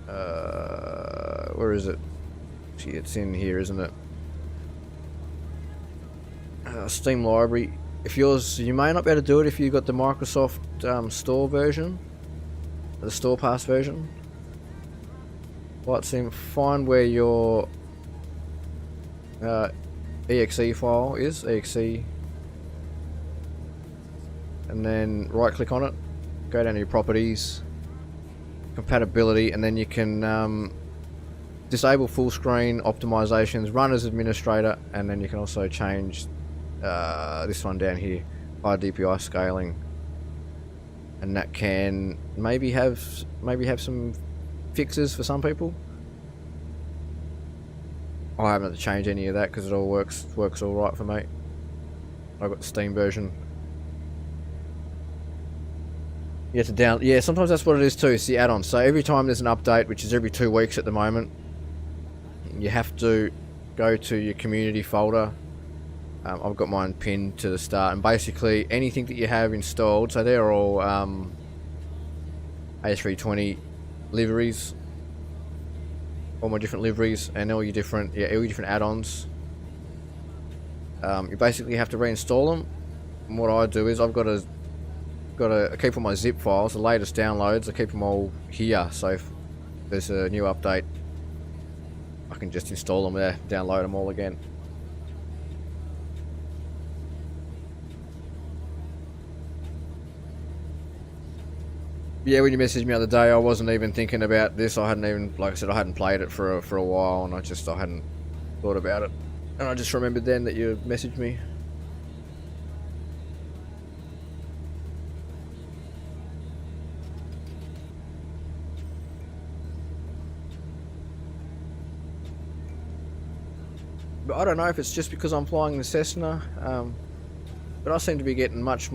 where is it? See, it's in here, isn't it? Steam library. If yours, you may not be able to do it if you got the Microsoft Store version, the Store Pass version. Flight Sim. Find where your exe file is, exe, and then right click on it, go down to your properties, compatibility, and then you can disable full screen optimizations, run as administrator, and then you can also change this one down here, high DPI scaling, and that can maybe have some fixes for some people. I haven't had to change any of that because it all works all right for me. I've got the Steam version. You have to yeah, sometimes that's what it is too. It's the add-ons. So every time there's an update, which is every 2 weeks at the moment, you have to go to your community folder. I've got mine pinned to the start, and basically anything that you have installed. So they're all A320 liveries. All my different liveries and all your different add-ons. You basically have to reinstall them. And what I do is I've got to keep all my zip files, the latest downloads. I keep them all here, so if there's a new update, I can just install them there, download them all again. Yeah, when you messaged me the other day, I wasn't even thinking about this. I hadn't even, like I said, I hadn't played it for a while, and I hadn't thought about it. And I just remembered then that you messaged me. But I don't know if it's just because I'm flying the Cessna, but I seem to be getting much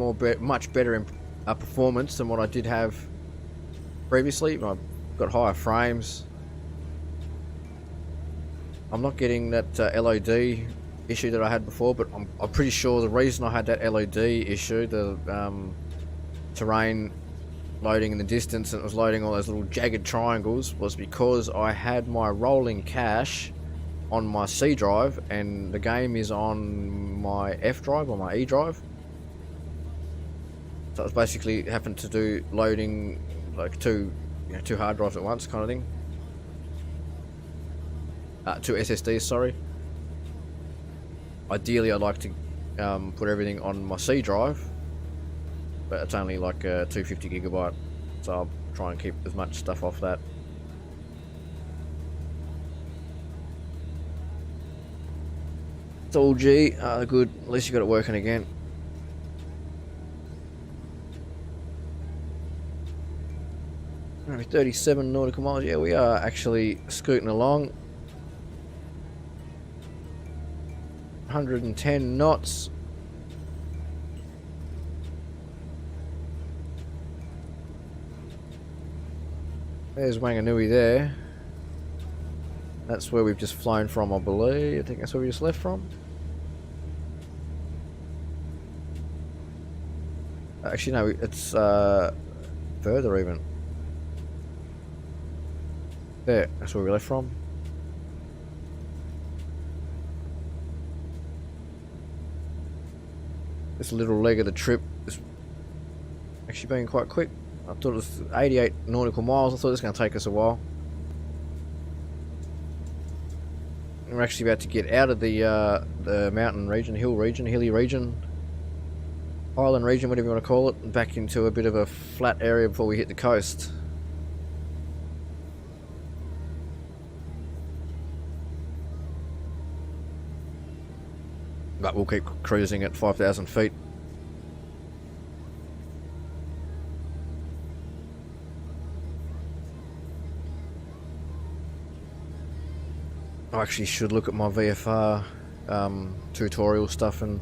better performance than what I did have previously. I've got higher frames. I'm not getting that LOD issue that I had before, but I'm pretty sure the reason I had that LOD issue, the terrain loading in the distance, and it was loading all those little jagged triangles, was because I had my rolling cache on my C drive and the game is on my F drive or my E drive. So it was basically happened to do loading like two hard drives at once kind of thing. 2 SSDs, sorry. Ideally I'd like to put everything on my C drive, but it's only like 250 gigabyte, so I'll try and keep as much stuff off that. It's all G. Good, at least you got it working again. Only 37 nautical miles. Yeah, we are actually scooting along. 110 knots. There's Wanganui there. That's where we've just flown from, I believe. I think that's where we just left from. Actually, no, it's further even. There, that's where we left from. This little leg of the trip is actually being quite quick. I thought it was 88 nautical miles. I thought it was going to take us a while. We're we're actually about to get out of the mountain region, hilly region, island region, whatever you want to call it, and back into a bit of a flat area before we hit the coast. But we'll keep cruising at 5,000 feet. I actually should look at my VFR tutorial stuff and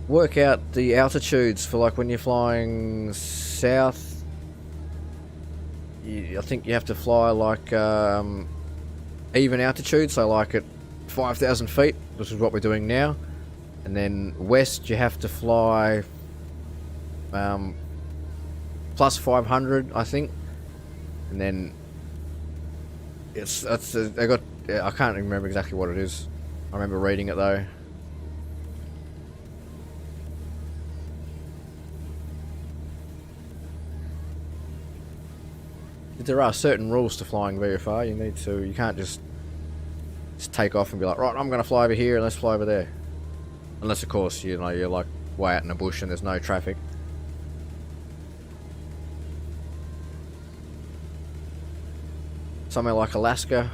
work out the altitudes for, like, when you're flying south. I think you have to fly like even altitude, so like at 5,000 feet, which is what we're doing now. And then west you have to fly plus 500, I think. And then they got, I can't remember exactly what it is. I remember reading it though. There are certain rules to flying VFR. You can't just take off and be like, right, I'm going to fly over here and let's fly over there. Unless of course, you're like way out in the bush and there's no traffic. Somewhere like Alaska.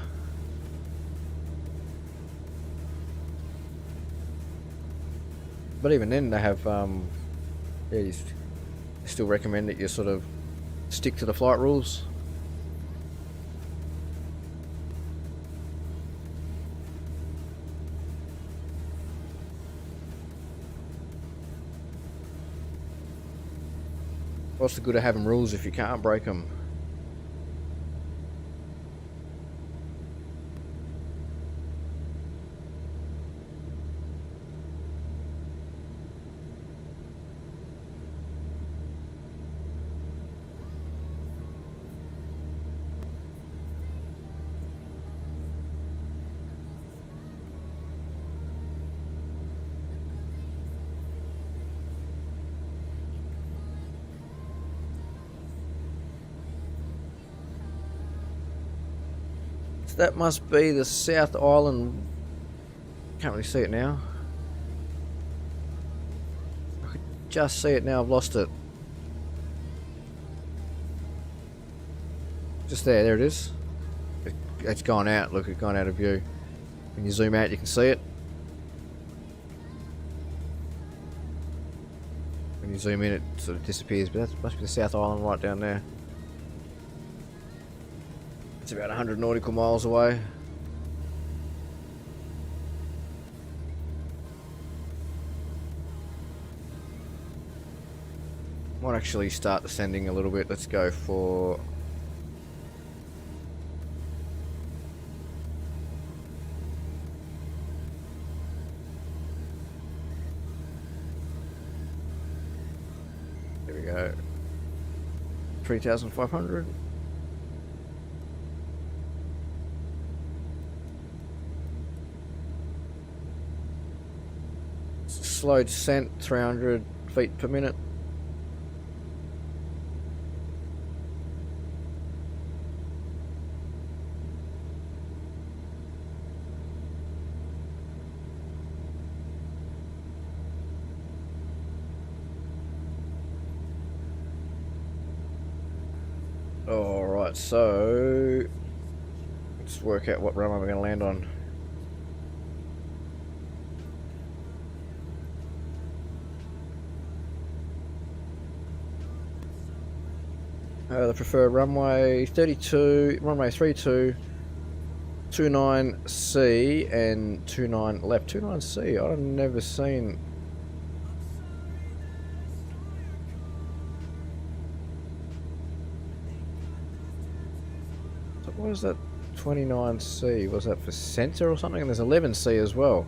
But even then they have, they still recommend that you sort of stick to the flight rules. What's the good of having rules if you can't break them? That must be the South Island. Can't really see it now. I could just see it now. I've lost it. Just there. There it is. It's gone out. Look, it's gone out of view. When you zoom out, you can see it. When you zoom in, it sort of disappears. But that must be the South Island right down there. It's about 100 nautical miles away. Might actually start descending a little bit. Let's go for... There we go. 3,500. Slow descent, 300 feet per minute. Alright, so let's work out what runway we're going to land on. The preferred runway 32, runway 32, 29C and 29 left. 29C, I've never seen. So what is that 29C? Was that for center or something? And there's 11C as well.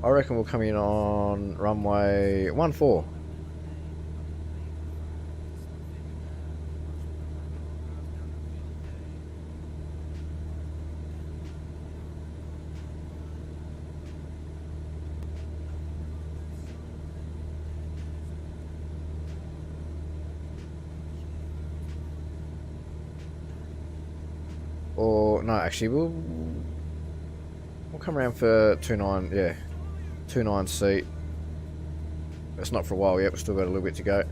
I reckon we'll come in on runway 14. Or no, actually we'll come around for 29. Yeah, 29C. It's not for a while yet. We've still got a little bit to go.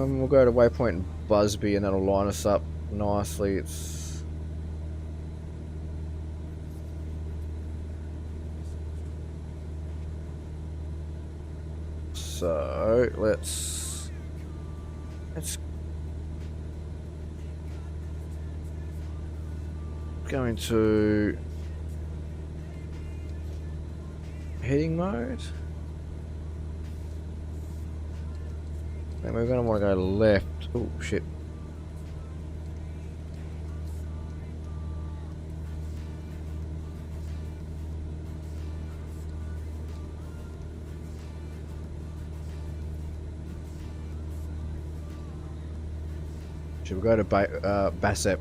We'll go to waypoint Busby and that'll line us up nicely. It's so let's go into heading mode. And we're going to want to go left. Oh, shit. Should we go to Bassep?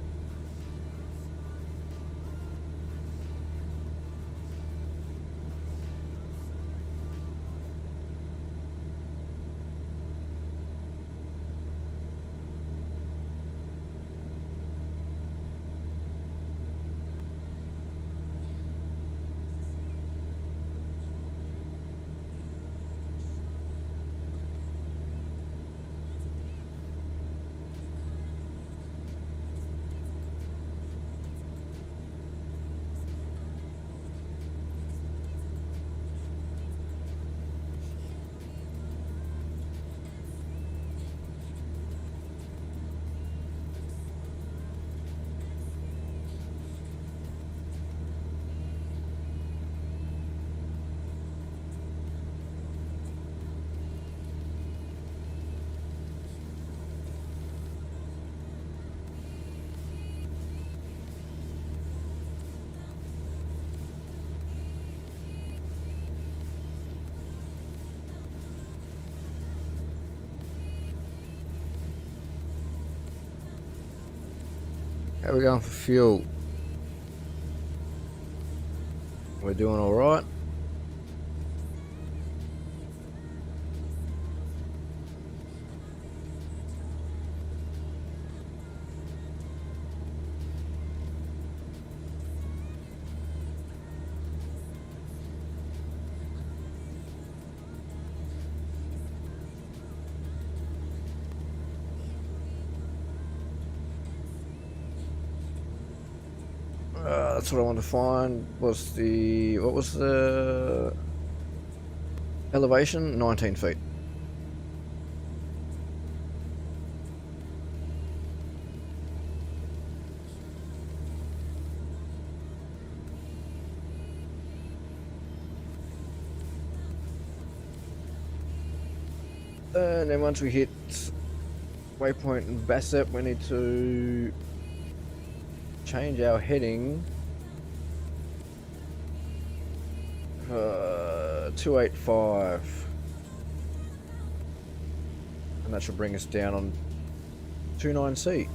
How are we going for fuel? We're doing alright. That's what I want to find. What was the elevation? 19 feet. And then once we hit waypoint and Bassett, we need to change our heading. 285, and that should bring us down on 29C.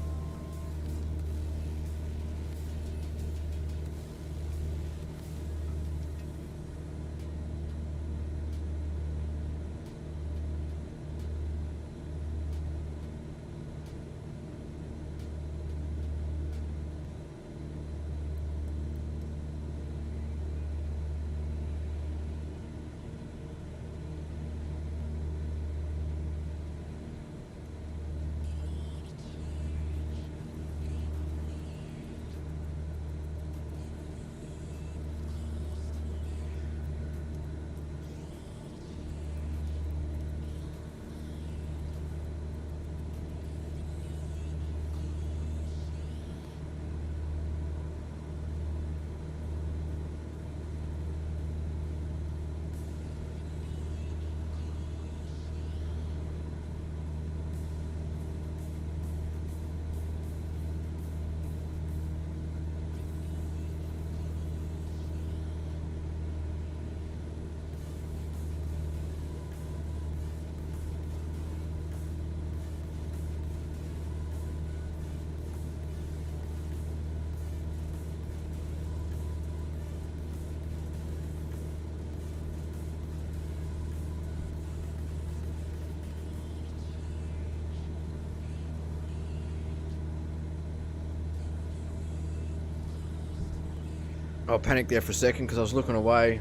I panicked there for a second because I was looking away.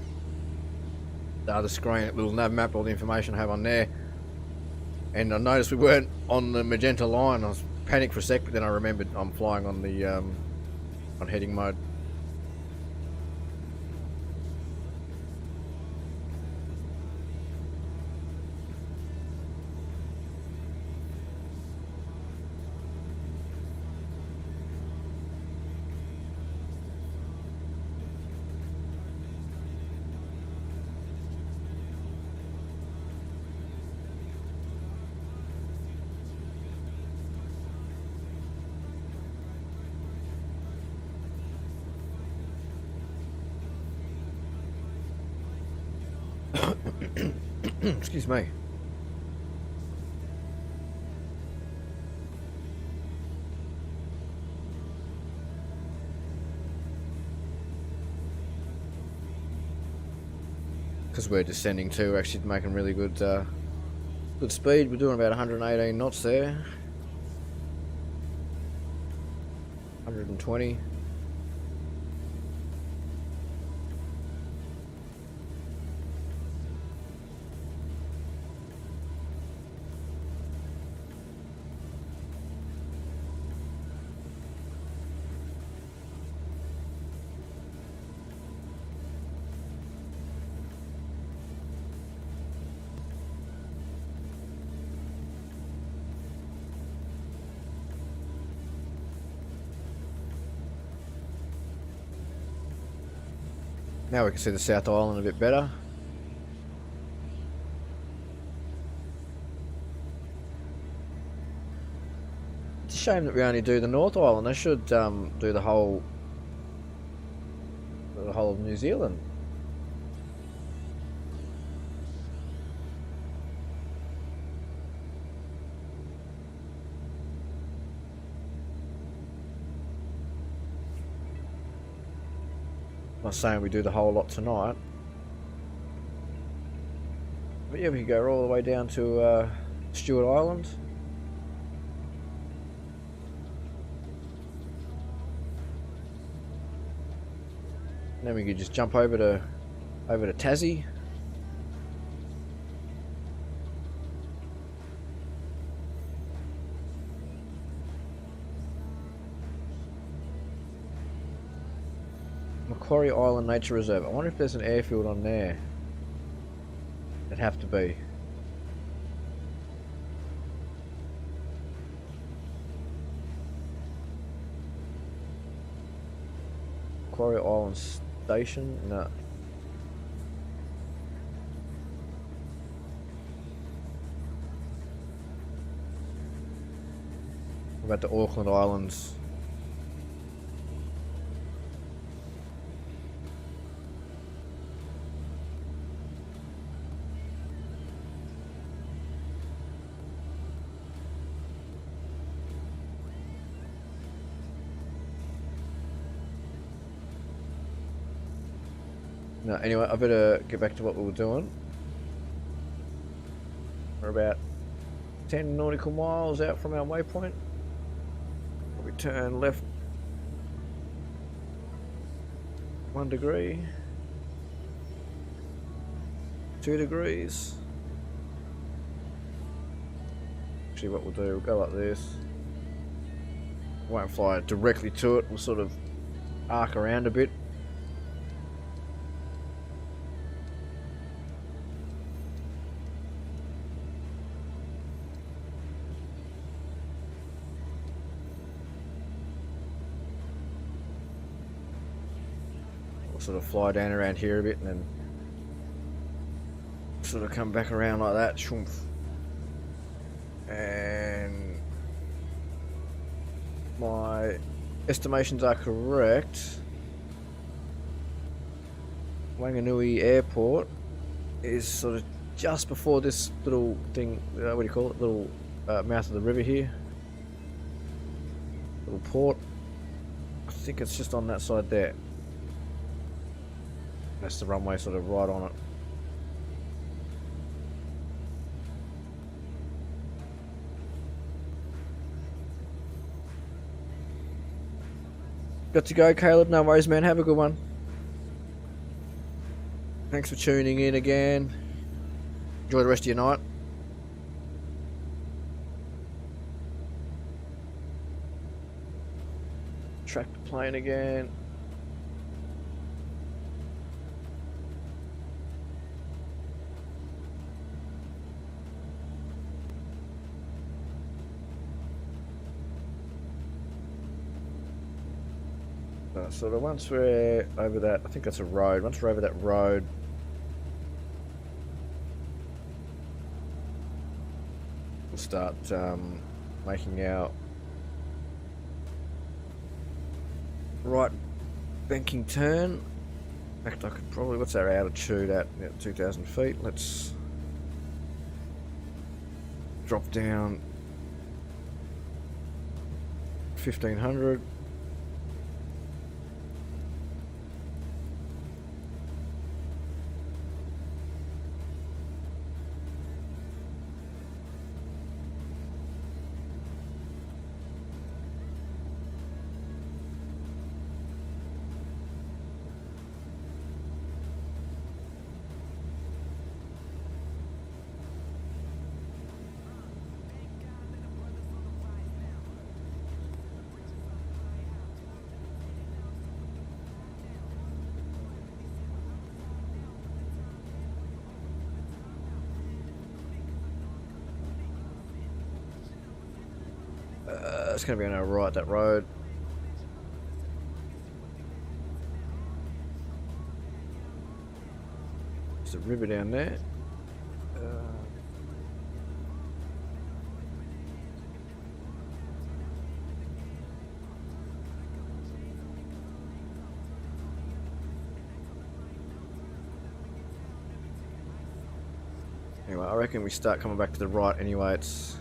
The other screen, little nav map, all the information I have on there. And I noticed we weren't on the magenta line. I was panicked for a sec, but then I remembered I'm flying on the on heading mode. Excuse me. Because we're descending too, we're actually making really good good speed. We're doing about 118 knots there. 120. Now we can see the South Island a bit better. It's a shame that we only do the North Island. They should do the whole of New Zealand. I'm not saying we do the whole lot tonight, but yeah, we could go all the way down to Stewart Island. And then we could just jump over to Tassie. Macquarie Island Nature Reserve. I wonder if there's an airfield on there. It'd have to be. Macquarie Island Station? No. What about the Auckland Islands? No, anyway, I better get back to what we were doing. We're about 10 nautical miles out from our waypoint. We turn left 1 degree, 2 degrees. Actually, what we'll do, we'll go like this. Won't fly directly to it, we'll sort of arc around a bit. Sort of fly down around here a bit and then sort of come back around like that. Shoomph. And my estimations are correct. Wanganui Airport is sort of just before this little thing, what do you call it, little mouth of the river here, little port. I think it's just on that side there. That's the runway sort of right on it. Got to go, Caleb. No worries, man. Have a good one. Thanks for tuning in again. Enjoy the rest of your night. Track the plane again. So once we're over that, I think that's a road. Once we're over that road, we'll start making our right banking turn. In fact, I could probably, what's our altitude at? 2,000 feet. Let's drop down 1,500. It's going to be on our right, that road. There's a river down there. Anyway, I reckon we start coming back to the right anyway. It's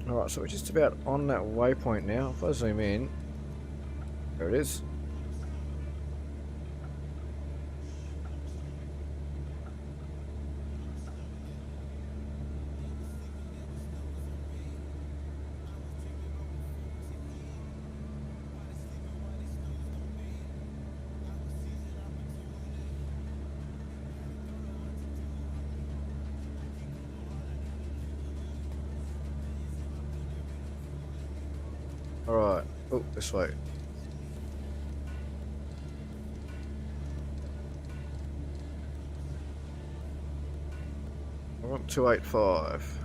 alright, so we're just about on that waypoint now. If I zoom in, there it is. Alright, oh, this way. I want 285.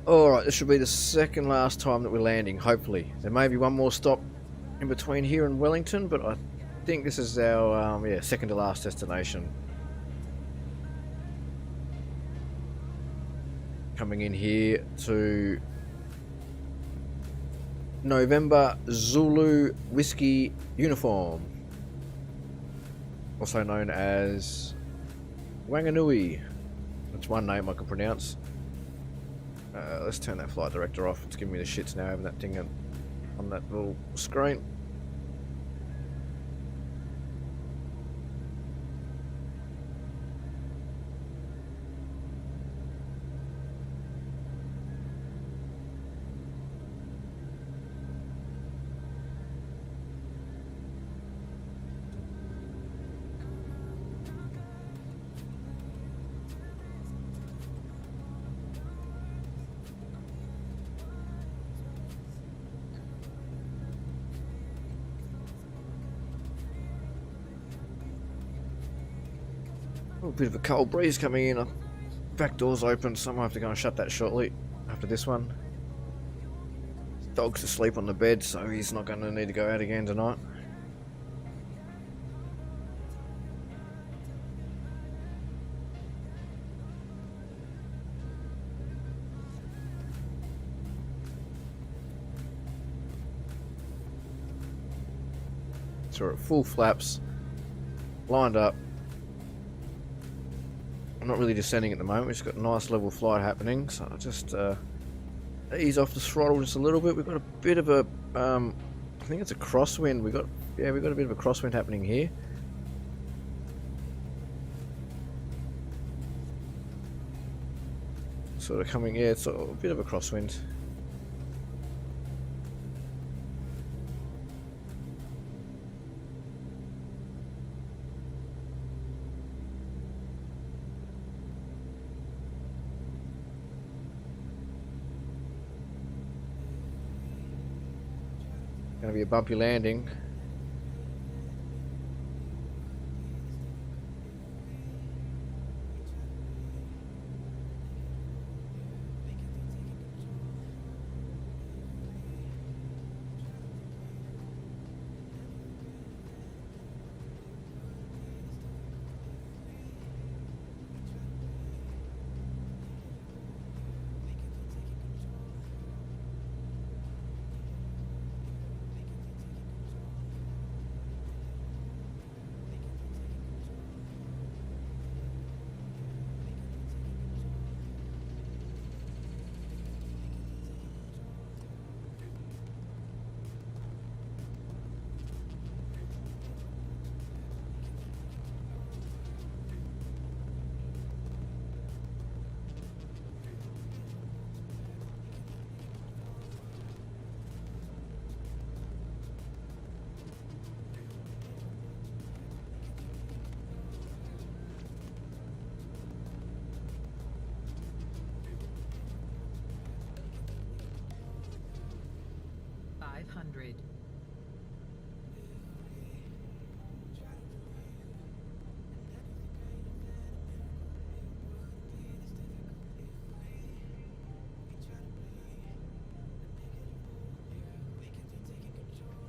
Alright, this should be the second last time that we're landing, hopefully. There may be one more stop in between here and Wellington, but I think this is our yeah, second to last destination. Coming in here to November Zulu Whiskey Uniform, also known as Wanganui. That's one name I can pronounce. Let's turn that flight director off. It's giving me the shits now having that thing on that little screen. A bit of a cold breeze coming in. Back door's open, so I might have to go and shut that shortly after this one. Dog's asleep on the bed, so he's not going to need to go out again tonight. So we're at full flaps, lined up. I'm not really descending at the moment. We've just got a nice level flight happening, so I'll just ease off the throttle just a little bit. We've got a bit of a I think it's a crosswind. We've got a bit of a crosswind happening here. Sort of coming, yeah, it's a bit of a crosswind. Going to be a bumpy landing.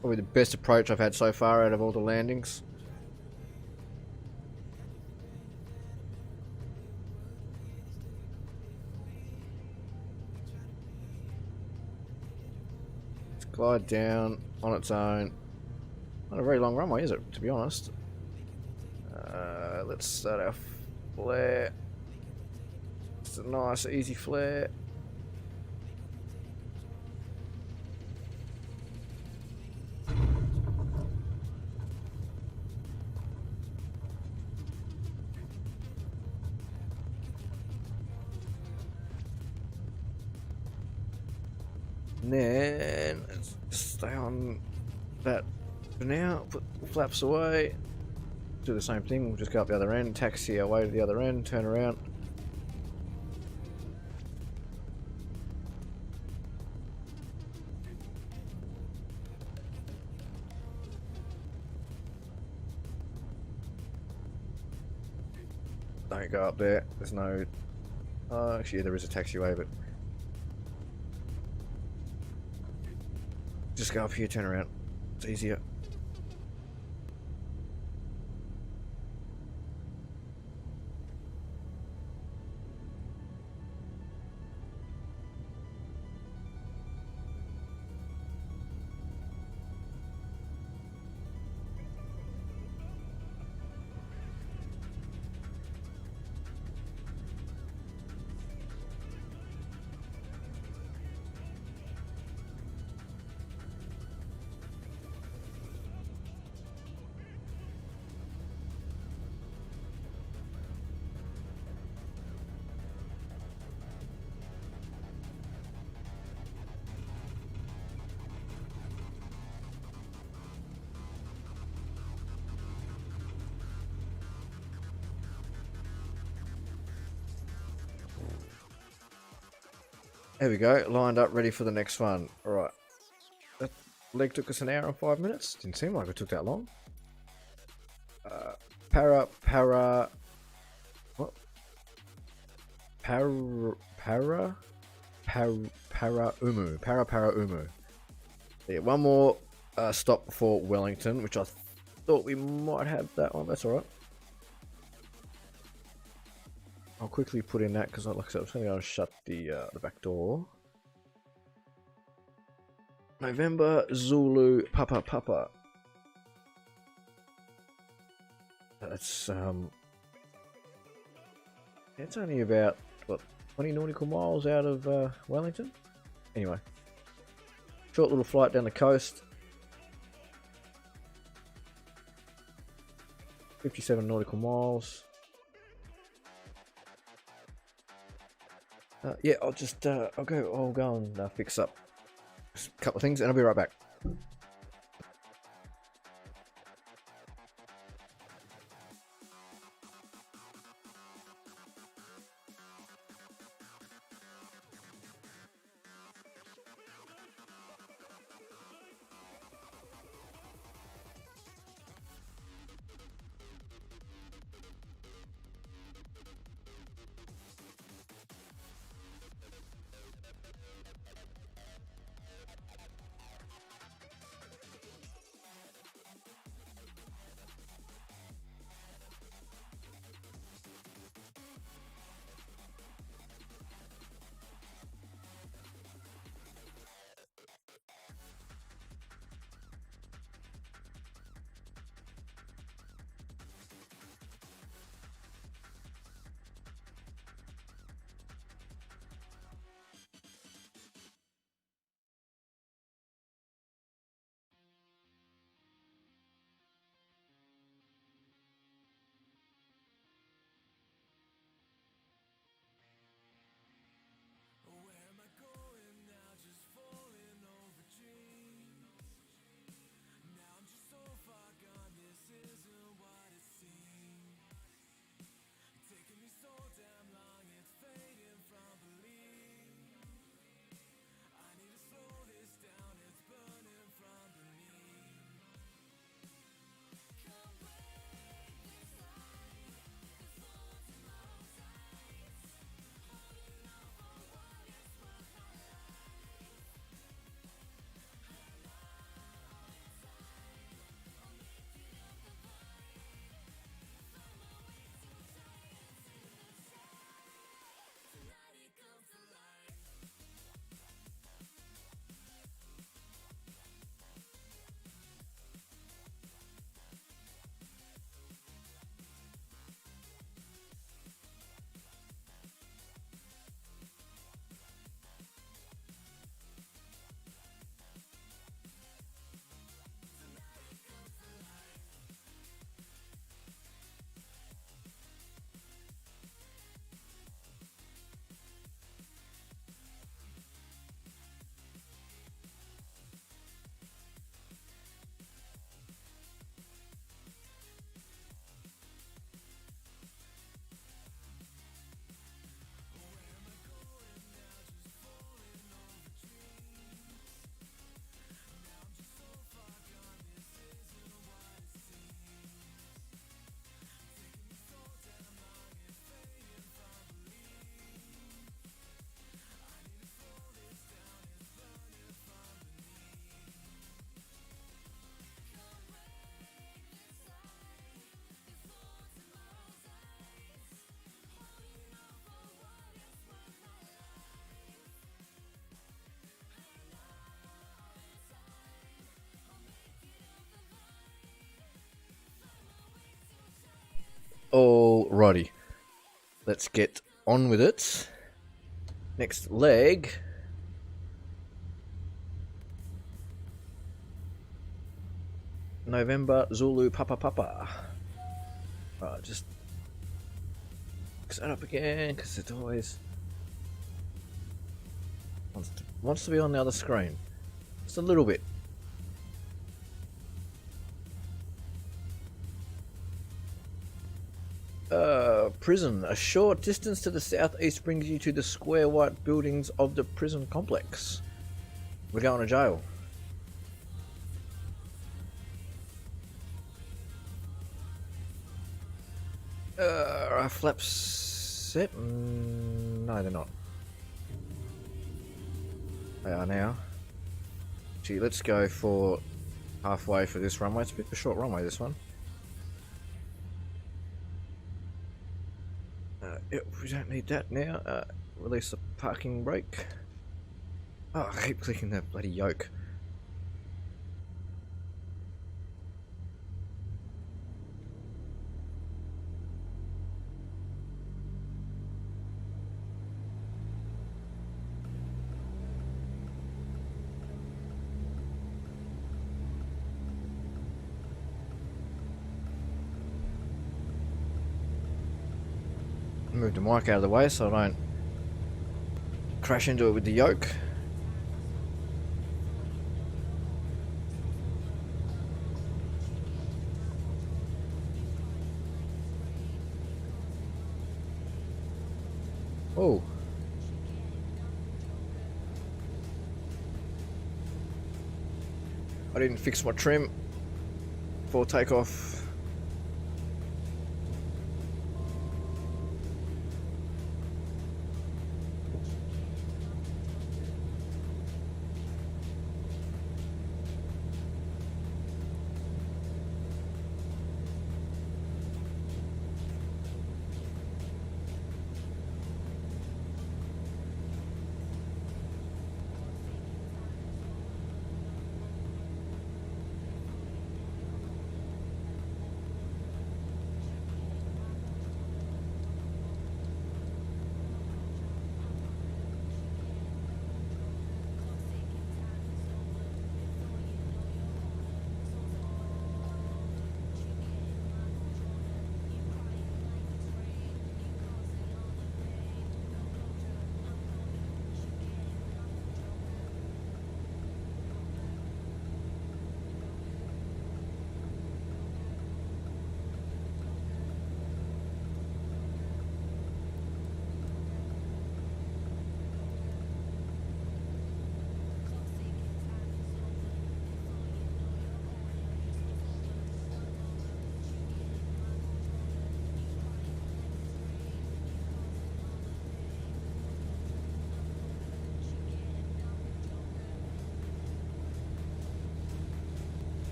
Probably the best approach I've had so far out of all the landings. Let's glide down on its own. Not a very long runway, is it, to be honest? Let's start our flare. It's a nice, easy flare. And then let's stay on that for now. Put the flaps away. Do the same thing. We'll just go up the other end, taxi our way to the other end, turn around. Don't go up there. There's no. Actually, there is a taxiway, but Just go up here, turn around. It's easier. There we go, lined up, ready for the next one. Alright. That leg took us an hour and 5 minutes. Didn't seem like it took that long. Para umu. Yeah, one more stop before Wellington, which I thought we might have that one. That's alright. I'll quickly put in that because, like I said, I'm just going to shut the back door. November Zulu Papa. That's it's only about what 20 nautical miles out of Wellington. Anyway, short little flight down the coast. 57 nautical miles. Yeah, I'll go and fix up a couple of things, and I'll be right back. Alrighty, let's get on with it. Next leg. November Zulu Papa Papa. Right, just mix that up again because it always wants to be on the other screen. Just a little bit. Prison. A short distance to the southeast brings you to the square white buildings of the prison complex. We're going to jail. Are flaps set? No, they're not. They are now. Gee, let's go for halfway for this runway. It's a bit of a short runway, this one. Yep, we don't need that now. Release the parking brake. Oh, I keep clicking that bloody yoke. Move the mic out of the way so I don't crash into it with the yoke. Oh. I didn't fix my trim before takeoff.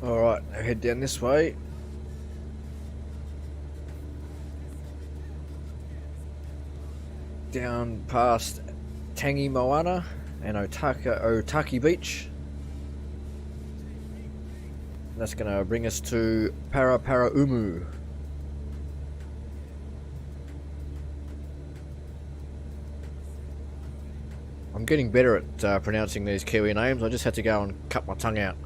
Alright, now head down this way. Down past Tangi Moana and Otaki Beach. That's going to bring us to Paraumu. I'm getting better at pronouncing these Kiwi names. I just had to go and cut my tongue out.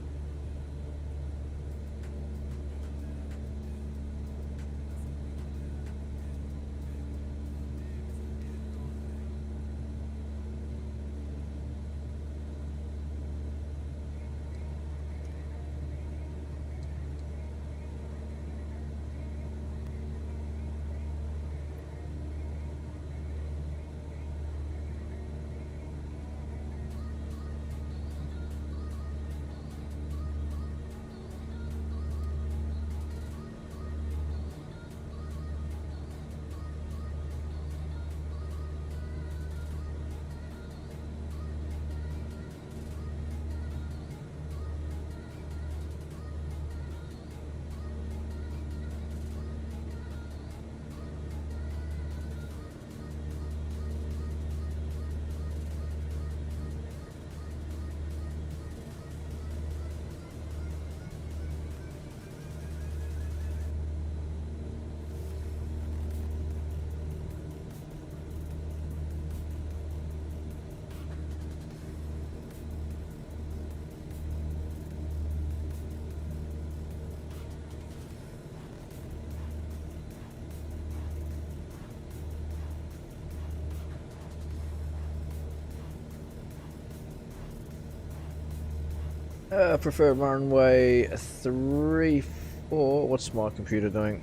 Prefer runway 34. What's my computer doing?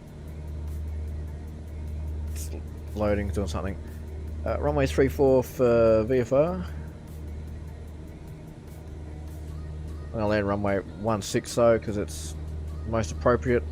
It's loading, doing something. Runway 34 for VFR. I'll land runway 16 though, because it's most appropriate.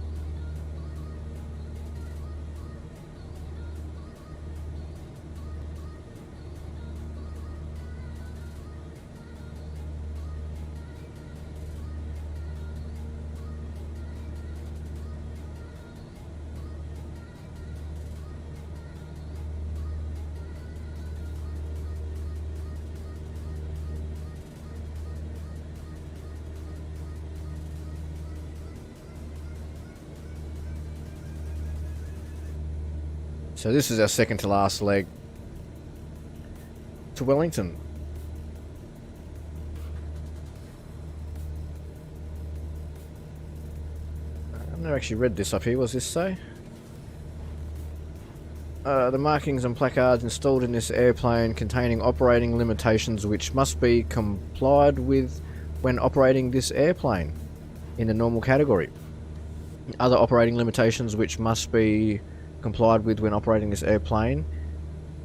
So this is our second to last leg to Wellington. I've never actually read this up here. What's this say? The markings and placards installed in this airplane containing operating limitations which must be complied with when operating this airplane in the normal category. Other operating limitations which must be complied with when operating this airplane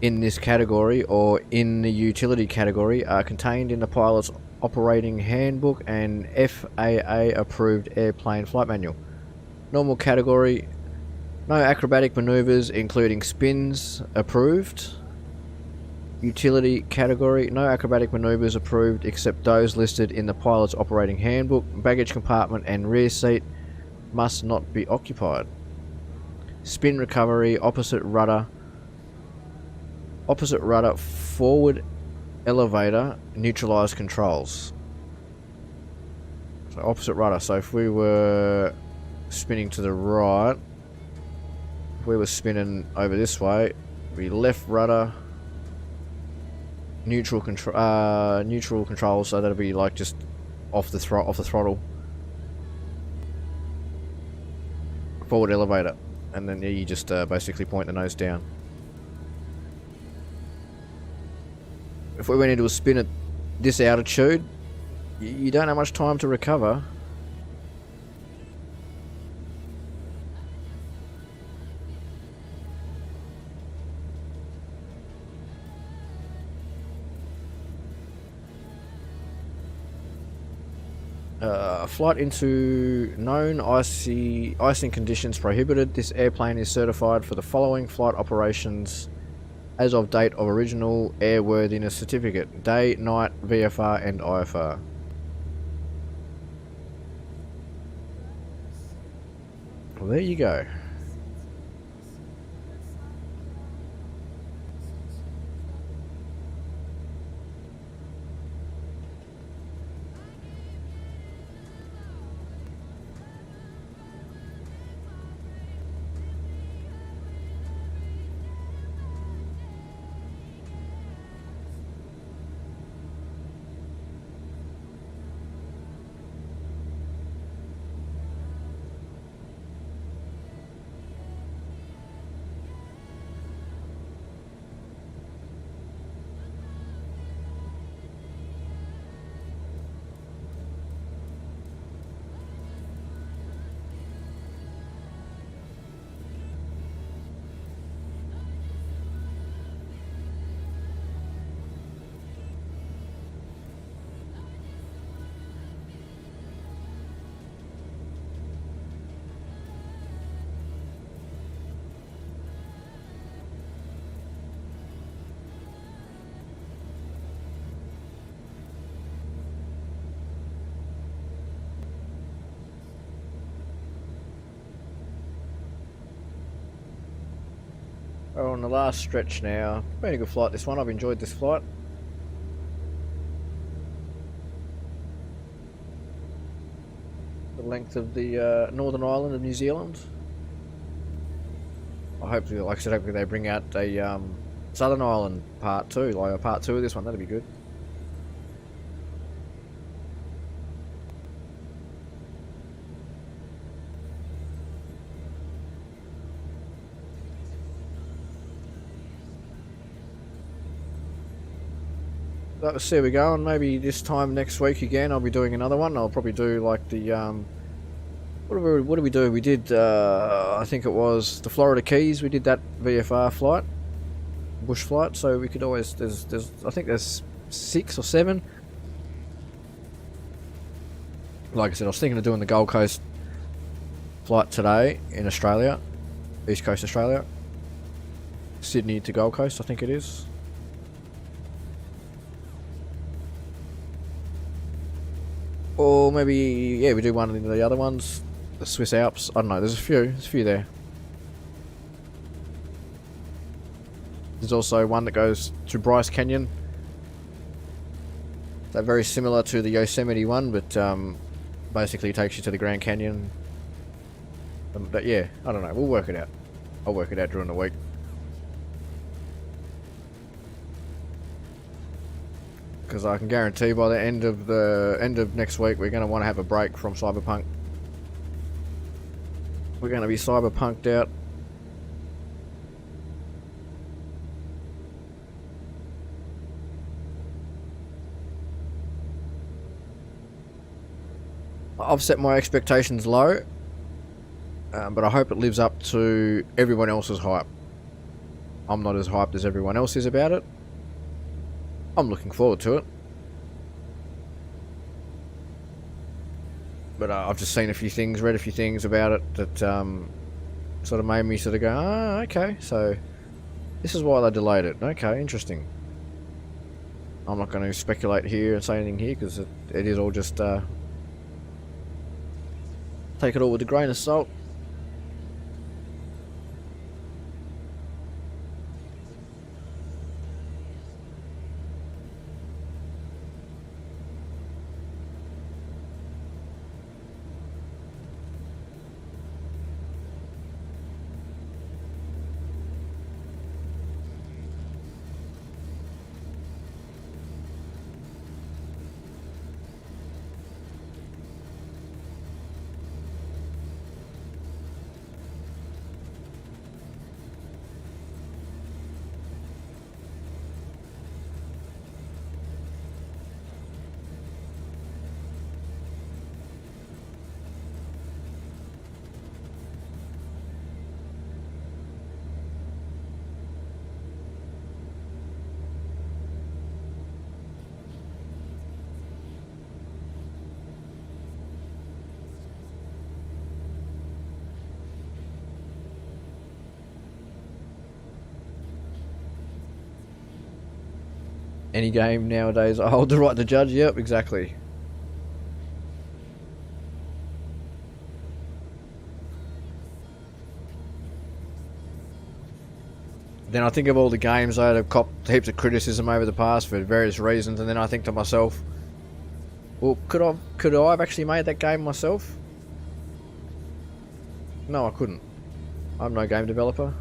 in this category or in the utility category are contained in the pilot's operating handbook and FAA approved airplane flight manual. Normal category, no acrobatic maneuvers including spins approved. Utility category, no acrobatic maneuvers approved except those listed in the pilot's operating handbook. Baggage compartment and rear seat must not be occupied. Spin recovery, opposite rudder, forward elevator, neutralized controls. So opposite rudder, so if we were spinning to the right, if we were spinning over this way, we left rudder, neutral control, so that'll be like just off the throttle. Forward elevator. And then you just basically point the nose down. If we went into a spin at this altitude, you don't have much time to recover. Flight into known icing conditions prohibited. This airplane is certified for the following flight operations as of date of original airworthiness certificate: day, night, VFR and IFR. Well, there you go. We're on the last stretch now. Been a good flight this one, I've enjoyed this flight. The length of the Northern Island of New Zealand. I hope, like I said, hopefully they bring out a Southern Island part 2, like a part 2 of this one, that'd be good. Let's see, we go, and maybe this time next week again I'll be doing another one. I'll probably do like the what did we do? We did I think it was the Florida Keys. We did that VFR flight, bush flight. So we could always there's I think there's 6 or 7. Like I said, I was thinking of doing the Gold Coast flight today in Australia, East Coast Australia, Sydney to Gold Coast, I think it is. Or maybe, yeah, we do one of the other ones, the Swiss Alps. I don't know, there's a few there. There's also one that goes to Bryce Canyon. They're very similar to the Yosemite one, but basically takes you to the Grand Canyon. But yeah, I don't know, we'll work it out. I'll work it out during the week. Because I can guarantee by the end of next week we're going to want to have a break from Cyberpunk. We're going to be cyberpunked out. I've set my expectations low, but I hope it lives up to everyone else's hype. I'm not as hyped as everyone else is about it. I'm looking forward to it. But I've just seen a few things, read a few things about it that sort of made me sort of go, oh, okay, so this is why they delayed it. Okay, interesting. I'm not going to speculate here and say anything here because it is all just take it all with a grain of salt. Any game nowadays, I hold the right to judge. Yep, exactly. Then I think of all the games that have copped heaps of criticism over the past for various reasons, and then I think to myself, well, could I have actually made that game myself? No, I couldn't. I'm no game developer.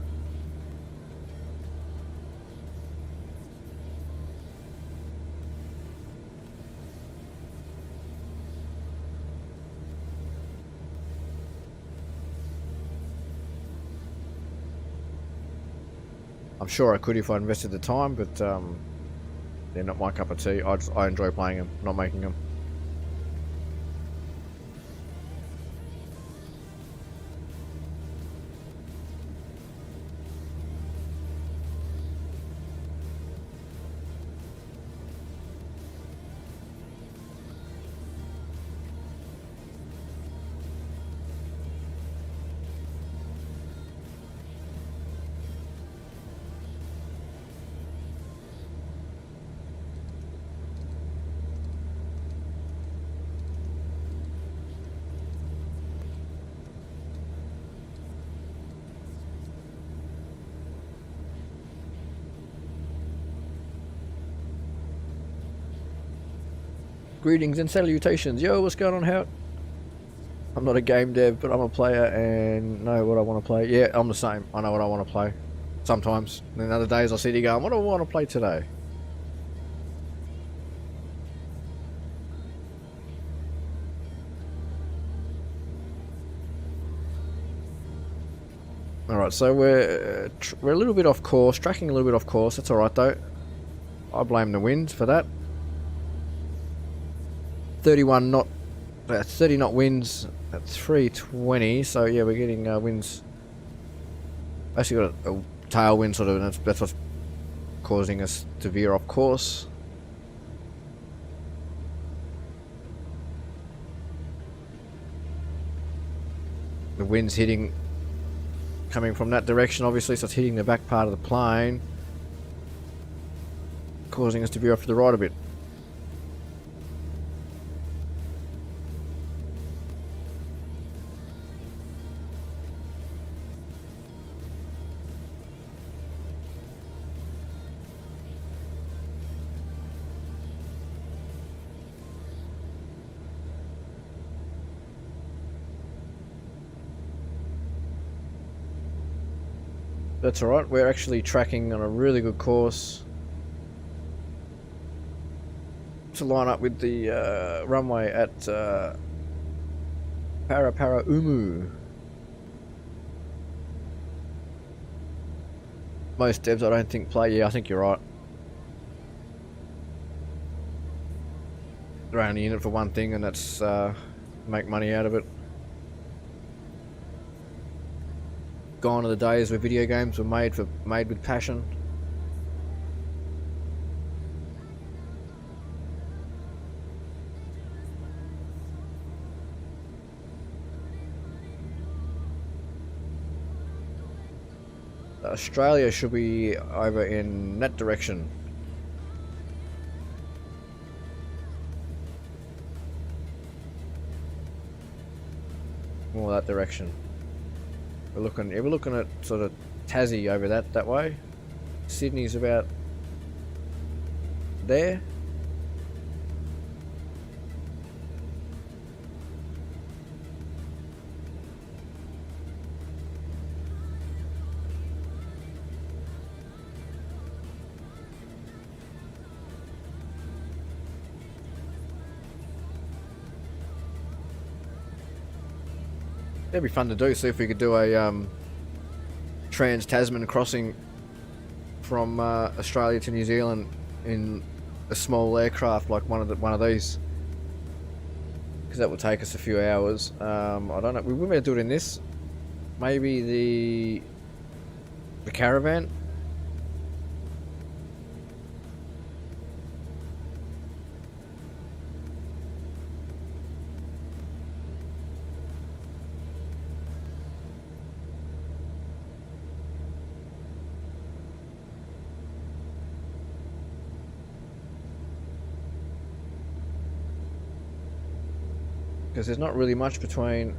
I'm sure I could if I invested the time, but they're not my cup of tea. I enjoy playing them, not making them. Greetings and salutations. Yo, what's going on, Howard? I'm not a game dev, but I'm a player and know what I want to play. Yeah, I'm the same. I know what I want to play. Sometimes. And then other days I sit here going, what do I want to play today? Alright, so we're a little bit off course. Tracking a little bit off course. That's alright though. I blame the winds for that. 30 knot winds at 320, so yeah, we're getting winds. Actually got a tailwind sort of, and that's what's causing us to veer off course. The wind's coming from that direction obviously, so it's hitting the back part of the plane, causing us to veer off to the right a bit. That's alright, we're actually tracking on a really good course to line up with the runway at Para Umu. Most devs I don't think play, yeah, I think you're right. They're only in it for one thing, and that's make money out of it. Gone are the days where video games were made with passion. Australia should be over in that direction. More that direction. We're looking at sort of Tassie over that way. Sydney's about there. That'd be fun to do. See if we could do a trans-Tasman crossing from Australia to New Zealand in a small aircraft like one of these, because that would take us a few hours. I don't know. We wouldn't be able to do it in this. Maybe the caravan. Because there's not really much between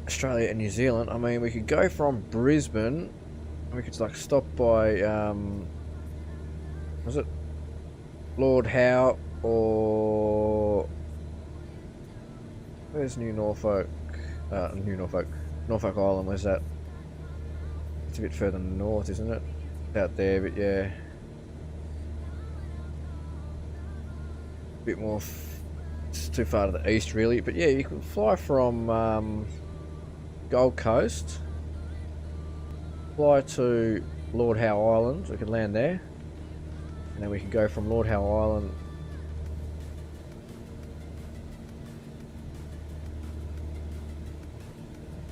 Australia and New Zealand. I mean, we could go from Brisbane We could like stop by was it Lord Howe or where's Norfolk Island, where's that? It's a bit further north, isn't it? Out there, but yeah. A bit more, it's too far to the east really, but yeah, you can fly from Gold Coast, fly to Lord Howe Island, we can land there, and then we can go from Lord Howe Island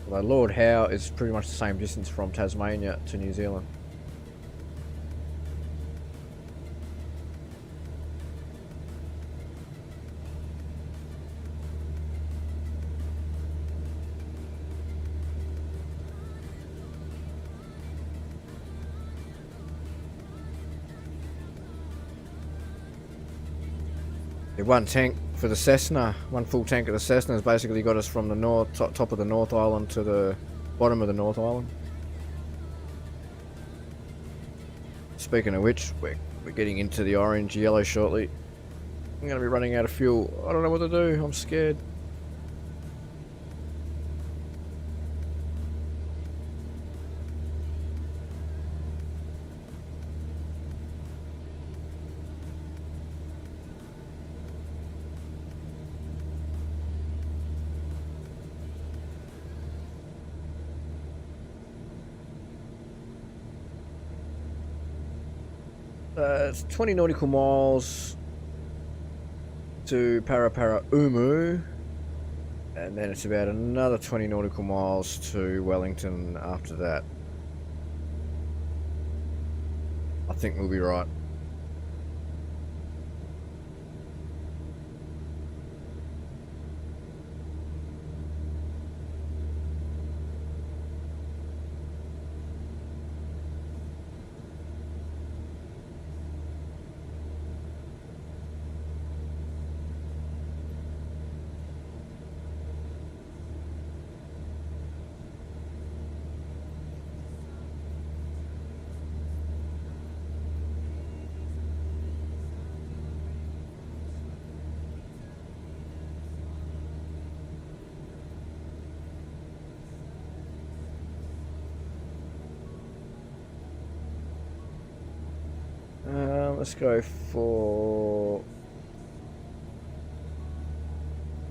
although Lord Howe is pretty much the same distance from Tasmania to New Zealand. One tank for the Cessna, one full tank of the Cessna has basically got us from the north top of the North Island to the bottom of the North Island. Speaking of which, we're getting into the orange yellow shortly. I'm going to be running out of fuel. I don't know what to do. I'm scared. It's 20 nautical miles to Parapara-Umu, and then it's about another 20 nautical miles to Wellington after that. I think we'll be right. Let's go for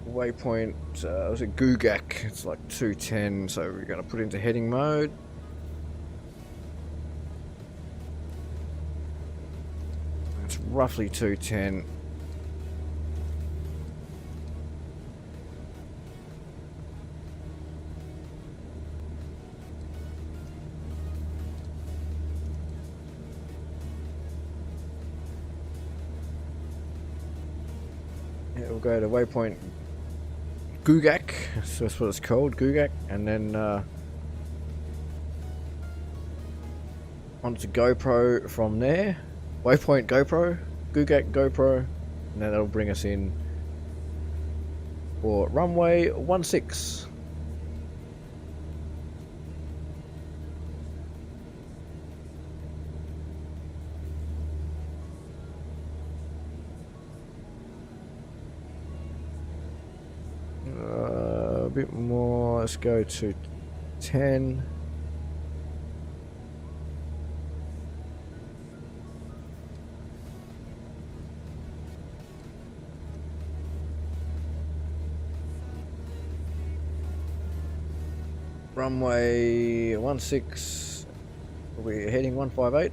waypoint, was it Gugak? It's like 210, so we're going to put into heading mode. It's roughly 210. We'll go to waypoint Gugak, so that's what it's called, Gugak, and then onto GoPro from there. Waypoint GoPro, Gugak GoPro, and then that'll bring us in for runway 16. A bit more, let's go to 10. Runway 16, we're heading 158.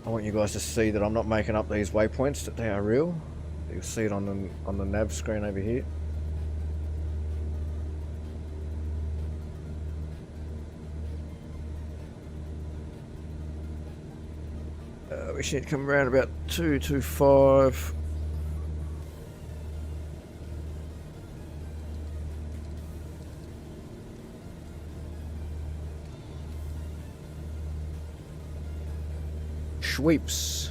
I want you guys to see that I'm not making up these waypoints, that they are real. You'll see it on the nav screen over here. We should come around about 225. Schweppes.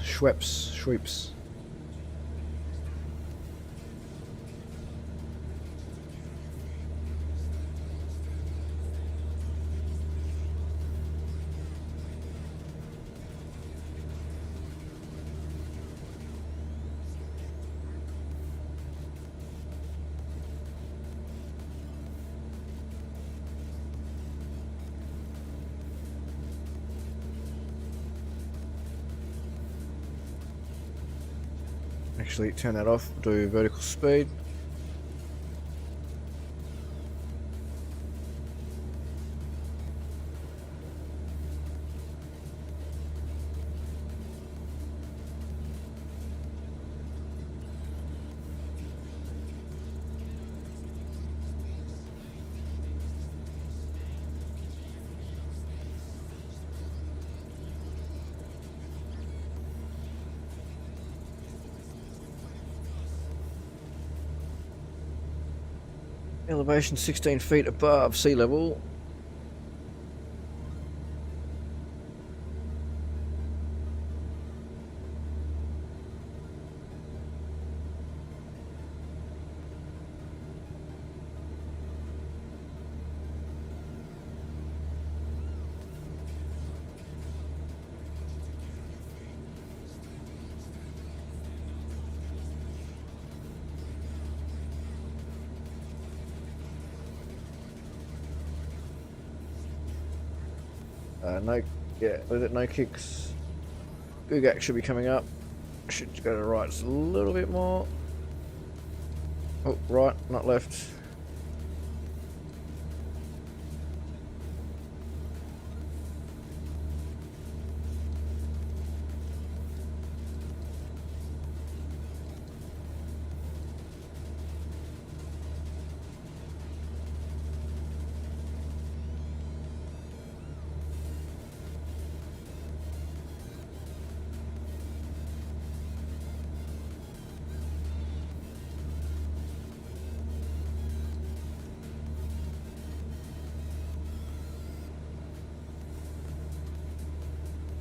Actually, turn that off, do vertical speed. Elevation 16 feet above sea level. No kicks. Gugak should be coming up. Should go to the right just a little bit more. Oh, right, not left.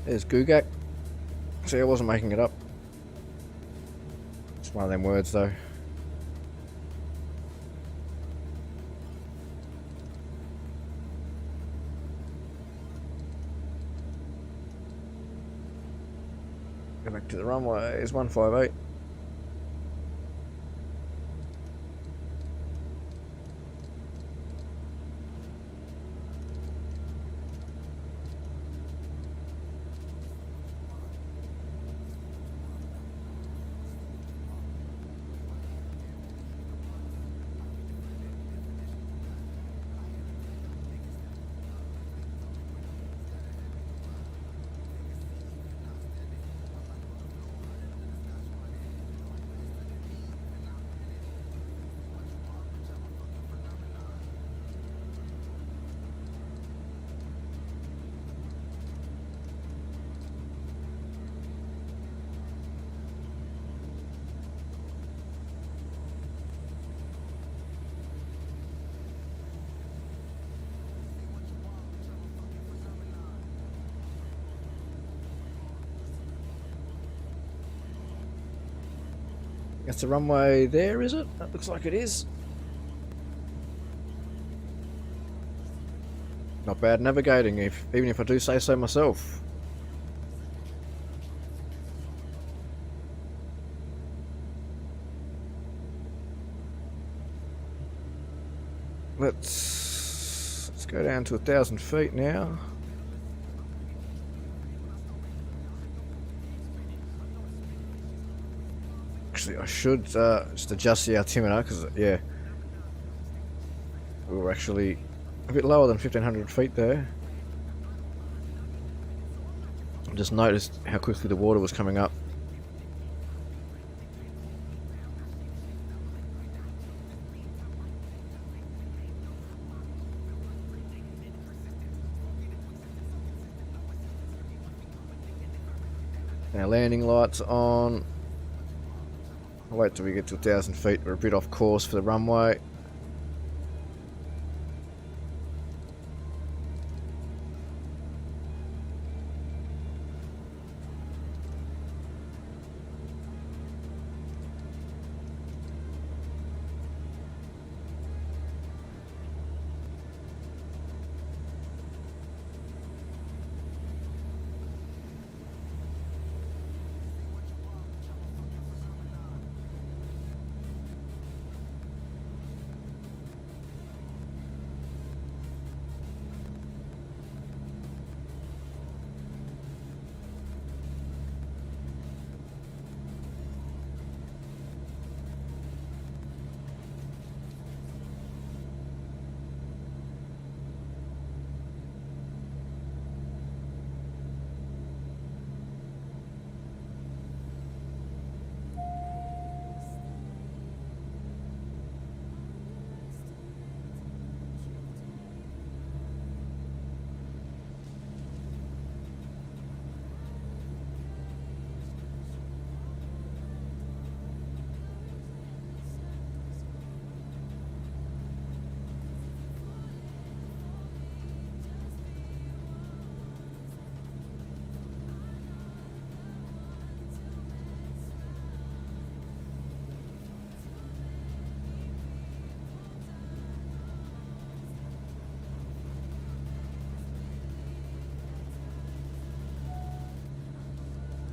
There's Gugak. See, I wasn't making it up. It's one of them words, though. Go back to the runway. It's 158. That's the runway there, is it? That looks like it is. Not bad navigating, even if I do say so myself. Let's go down to 1,000 feet now. Actually, I should just adjust the altimeter because, yeah, we were actually a bit lower than 1,500 feet there. I just noticed how quickly the water was coming up. Now landing lights on. I'll wait till we get to 1,000 feet. We're a bit off course for the runway.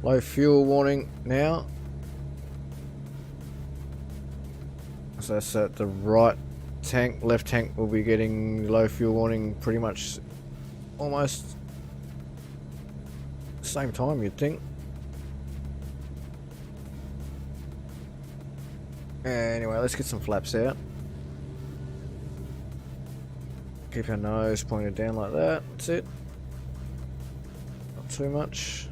Low fuel warning now. So that's at the right tank. Left tank will be getting low fuel warning pretty much almost same time, you'd think. Anyway, let's get some flaps out. Keep our nose pointed down like that. That's it. Not too much.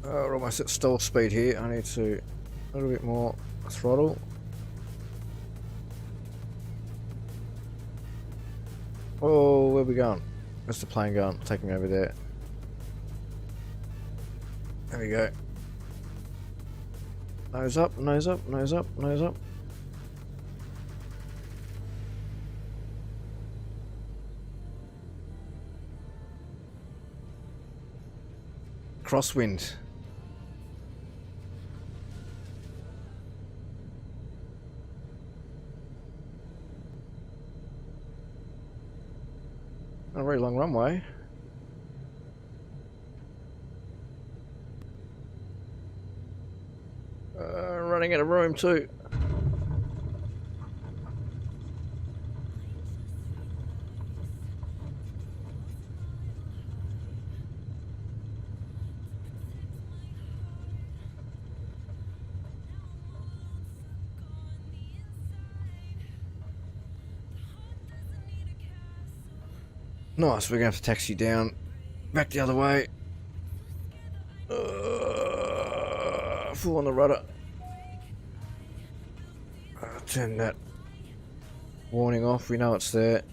We're almost at stall speed here. I need to a little bit more throttle. Oh, where are we going? Where's the plane going? Take me over there. There we go. Nose up, nose up, nose up, nose up. Crosswind. Not a very long runway. Running out of room too. Nice, we're going to have to taxi down, back the other way. Full on the rudder. Turn that warning off, we know it's there.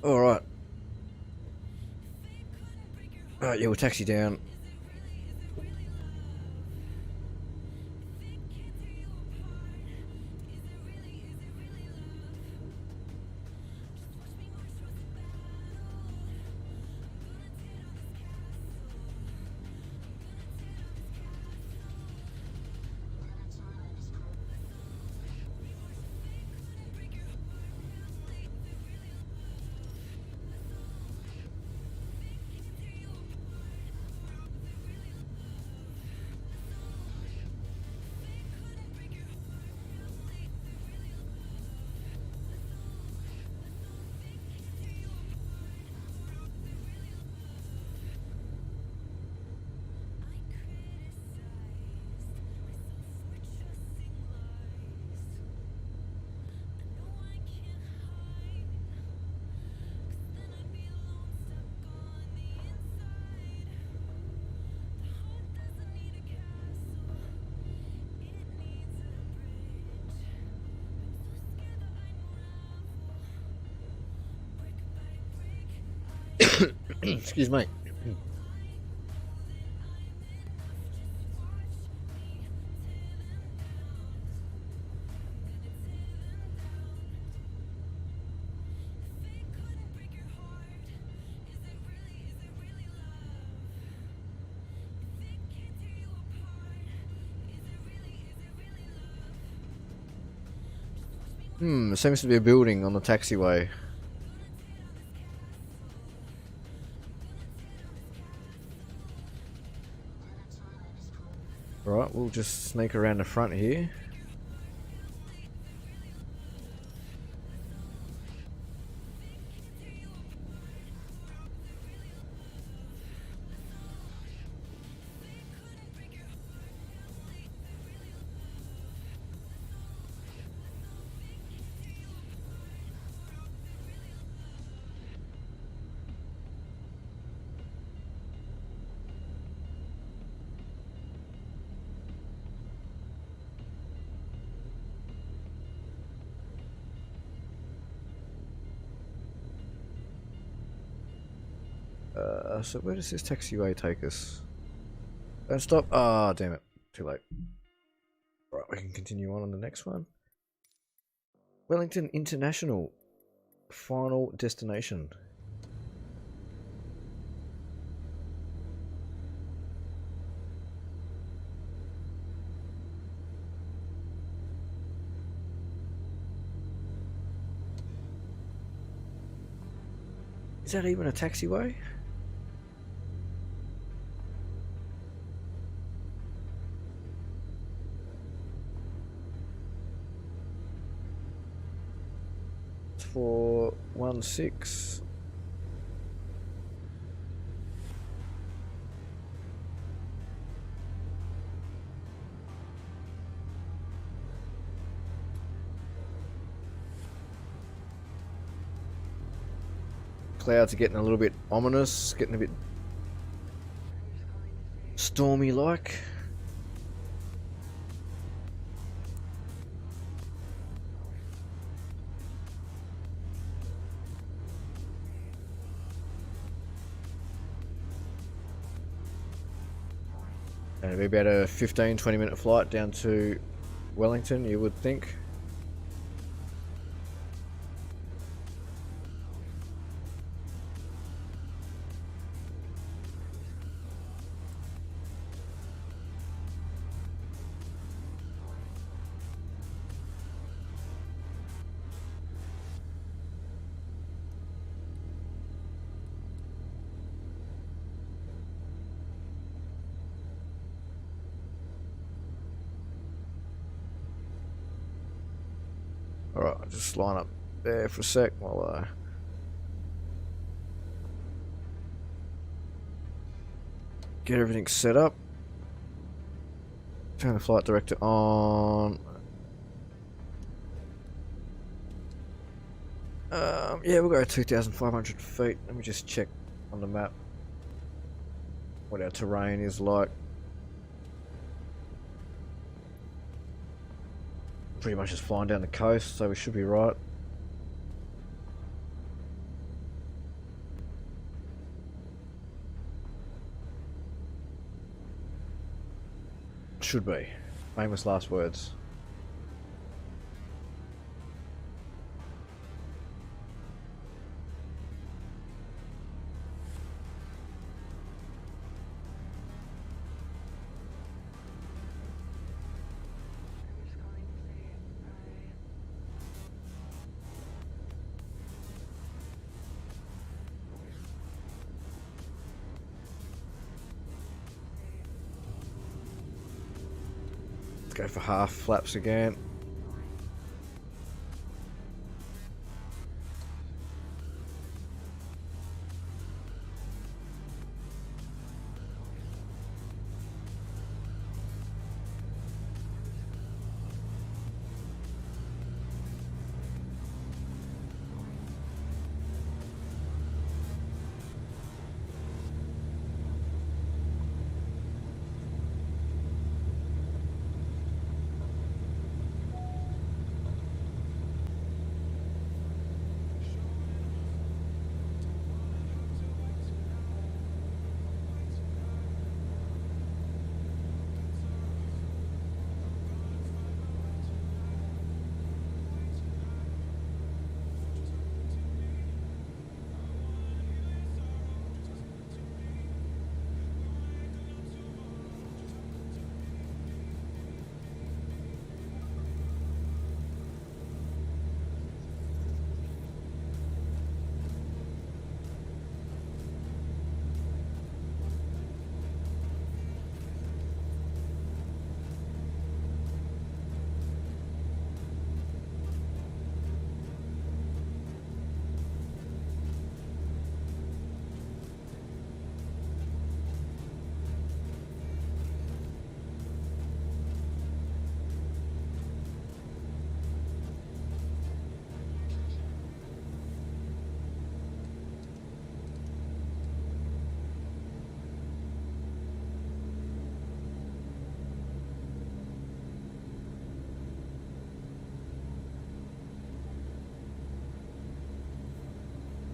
Alright. Alright, yeah, we'll taxi down. Excuse me. There seems to be a building on the taxiway. Right, we'll just sneak around the front here. So where does this taxiway take us? Don't stop. Ah, damn it. Too late. Right, we can continue on the next one. Wellington International. Final destination. Is that even a taxiway? For 1-6. Clouds are getting a little bit ominous, getting a bit stormy like. And it'll be about a 15-20 minute flight down to Wellington, you would think. Alright, I'll just line up there for a sec while I get everything set up. Turn the flight director on. Yeah, we'll go 2,500 feet. Let me just check on the map what our terrain is like. Pretty much just flying down the coast, so we should be right. Should be. Famous last words. Go for half flaps again.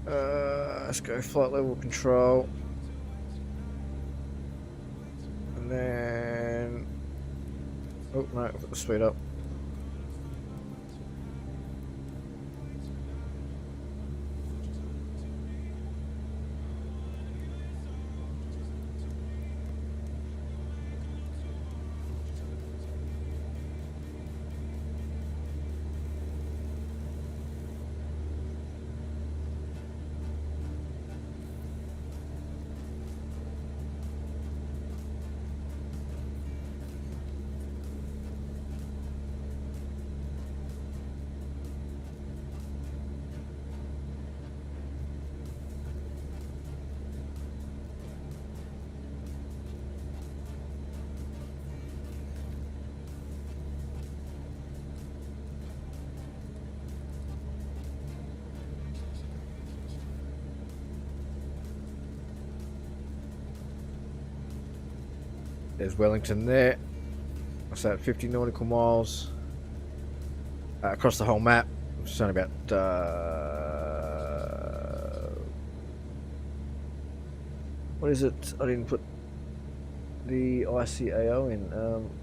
Let's go flight level control. And then... Oh, no, I've got the speed up. There's Wellington there. What's that? 50 nautical miles across the whole map. It's only about what is it? I didn't put the ICAO in.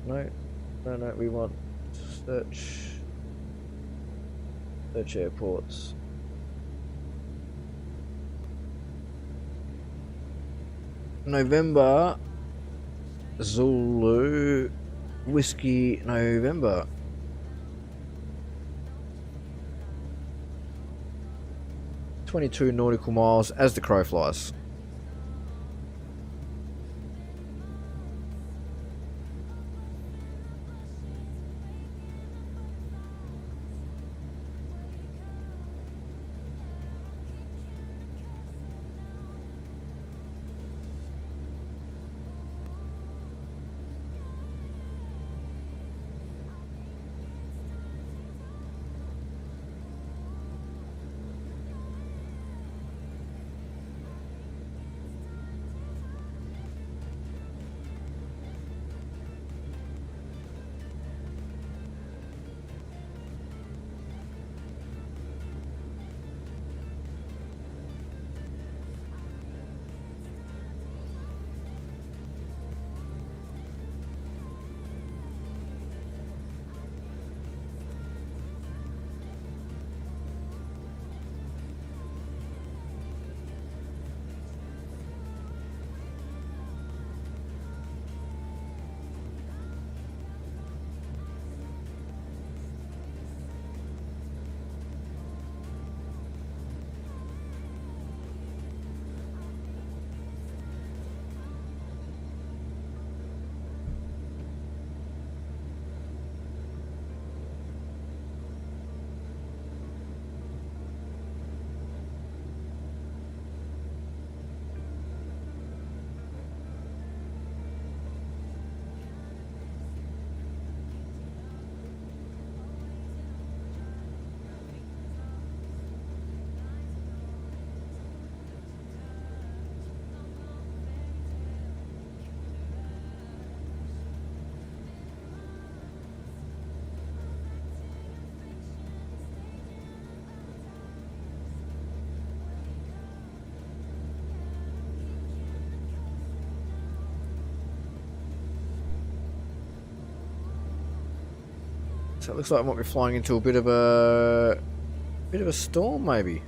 No. We want search airports. November. Zulu Whiskey November. "22 nautical miles as the crow flies." So it looks like I might be flying into a bit of a storm, maybe.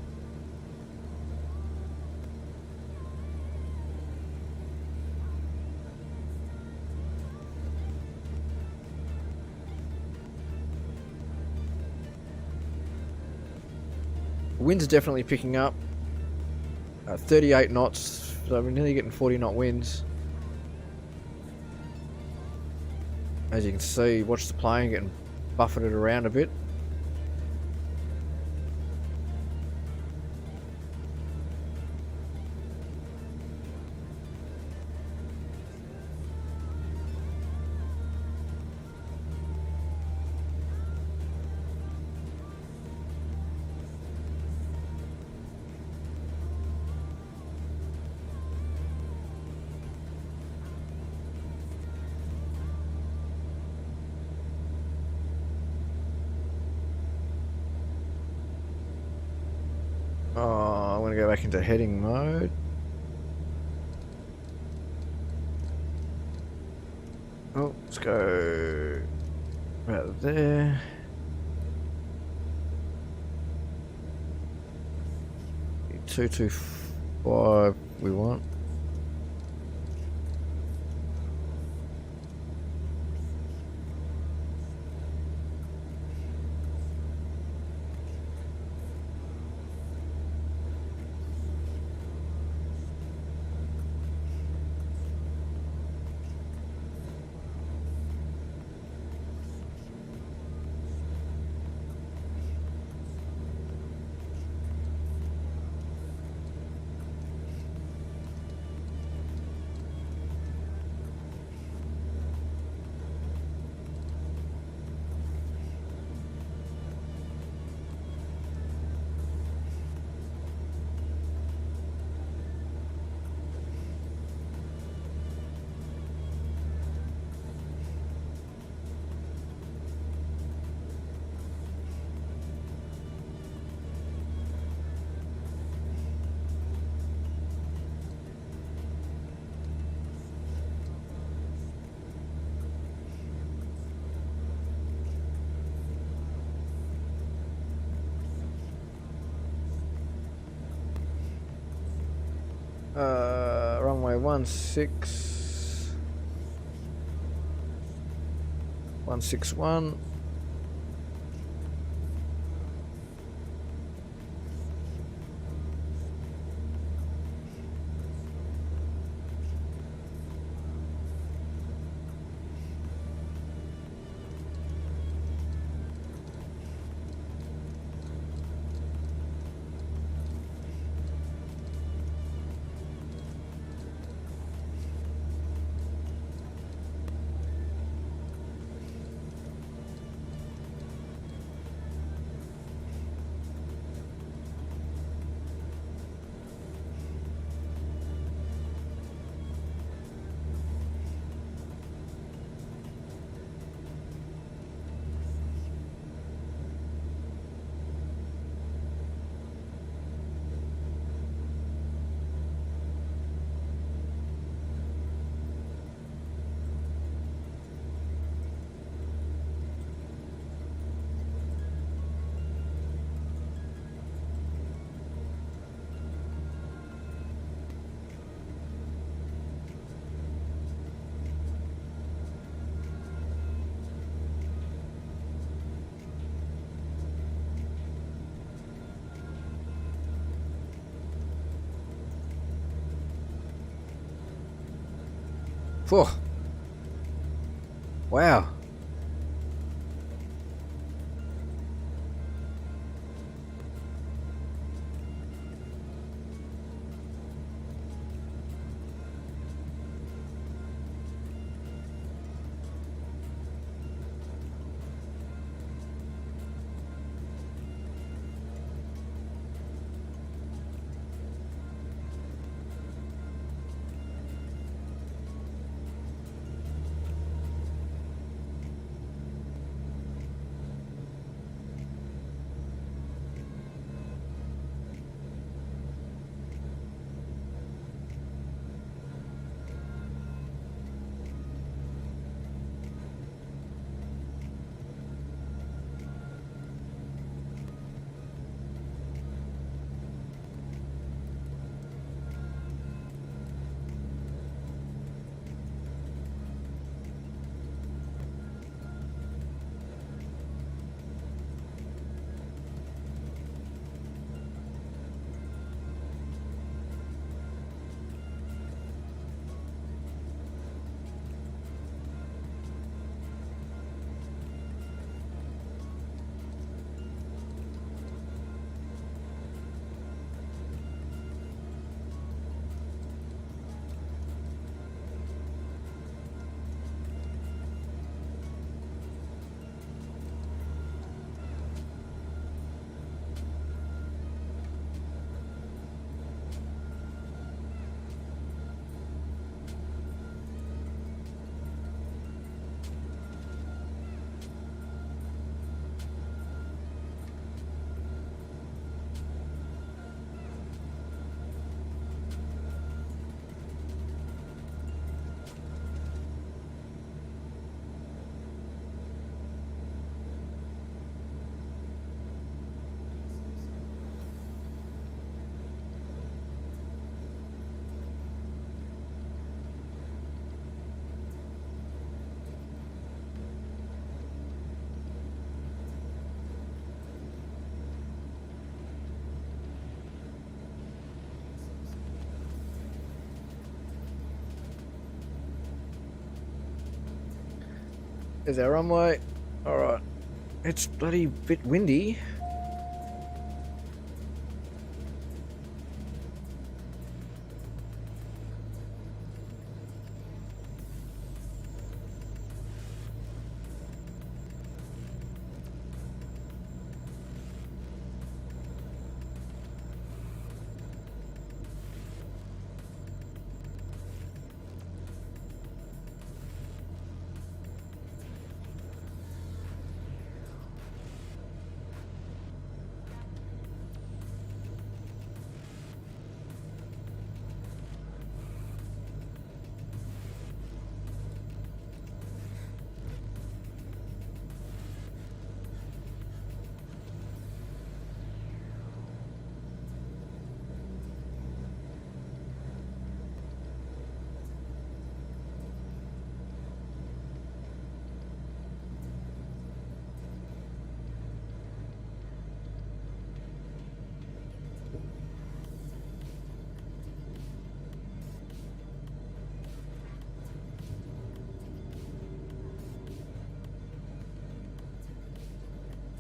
Winds are definitely picking up. 38 knots, so we're nearly getting 40 knot winds. As you can see, watch the plane getting buffeted around a bit. want to go back into heading mode. Oh, let's go right there. The 225 we want. Runway 161. Whew. Wow. Is our runway? Alright. It's bloody bit windy.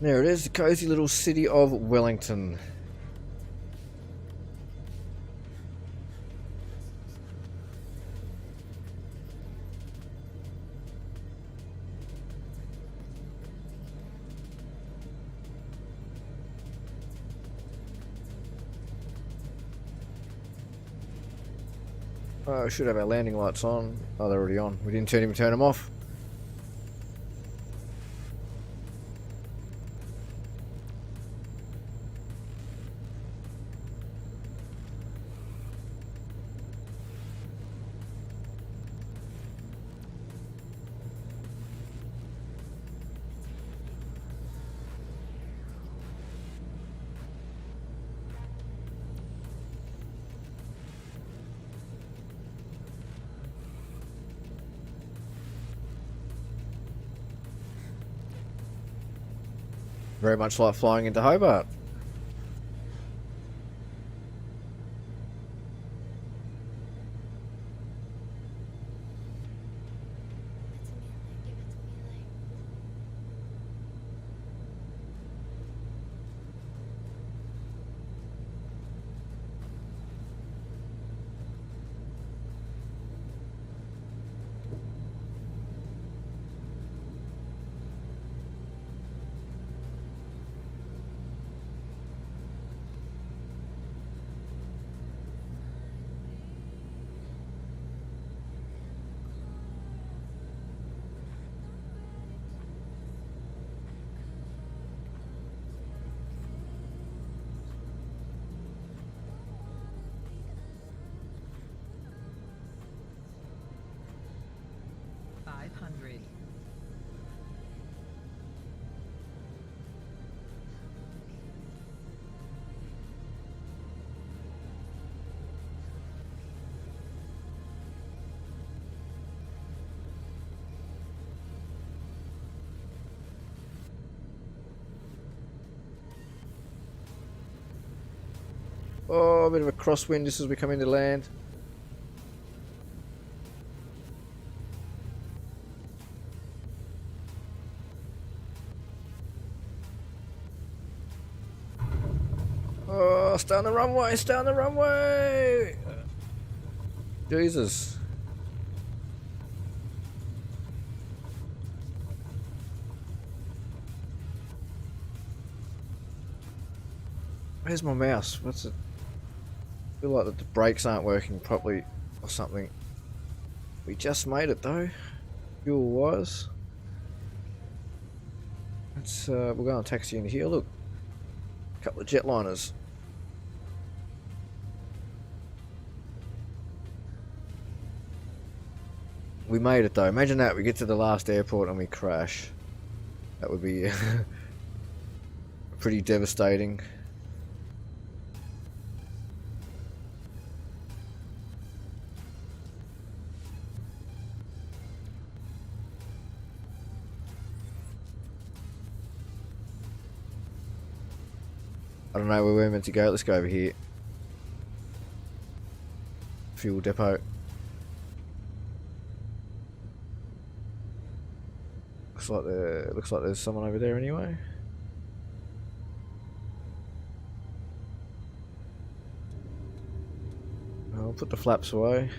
There it is, the cozy little city of Wellington. Oh, we should have our landing lights on. Oh, they're already on. We didn't turn them off. Very much like flying into Hobart. Oh, a bit of a crosswind just as we come into land. Oh, stay on the runway, stay on the runway! Jesus. Where's my mouse? What's it? I feel like the brakes aren't working properly or something. We just made it though, fuel wise. Let's we'll go and taxi in here. Look, a couple of jetliners. We made it though. Imagine that, we get to the last airport and we crash. That would be pretty devastating. I don't know where we're meant to go. Let's go over here. Fuel depot. looks like there's someone over there anyway. I'll put the flaps away.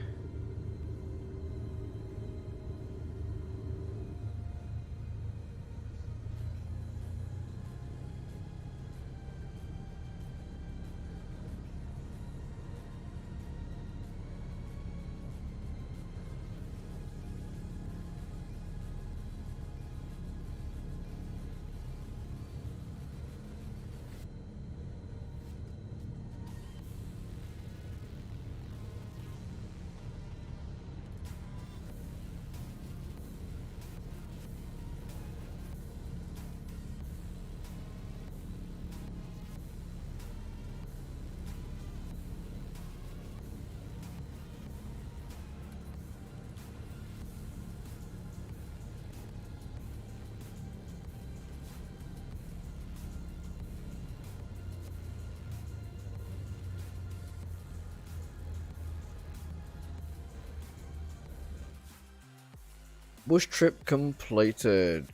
Bush trip completed.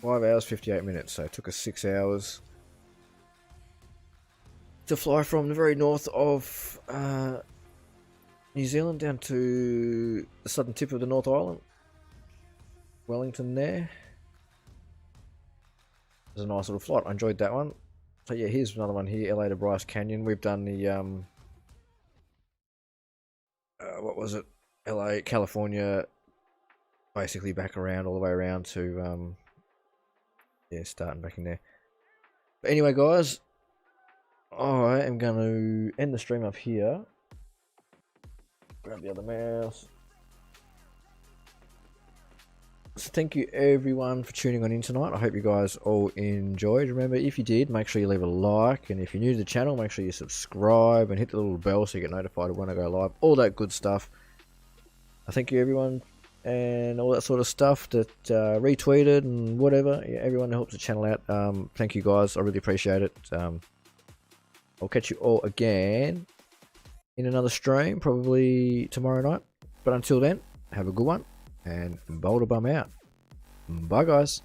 5 hours 58 minutes, so it took us 6 hours to fly from the very north of New Zealand down to the southern tip of the North Island, Wellington there. It was a nice little flight. I enjoyed that one. So yeah, here's another one here, LA to Bryce Canyon. We've done the what was it? LA, California, basically back around all the way around to yeah, starting back in there. But anyway, guys, I am going to end the stream up here. Grab the other mouse. So thank you everyone for tuning on in tonight. I hope you guys all enjoyed. Remember, if you did, make sure you leave a like, and if you're new to the channel, make sure you subscribe and hit the little bell so you get notified when I go live. All that good stuff. I thank you everyone and all that sort of stuff that retweeted and whatever. Yeah, everyone that helps the channel out. Thank you guys. I really appreciate it. I'll catch you all again in another stream, probably tomorrow night. But until then, have a good one, and BoulderBum out. Bye, guys.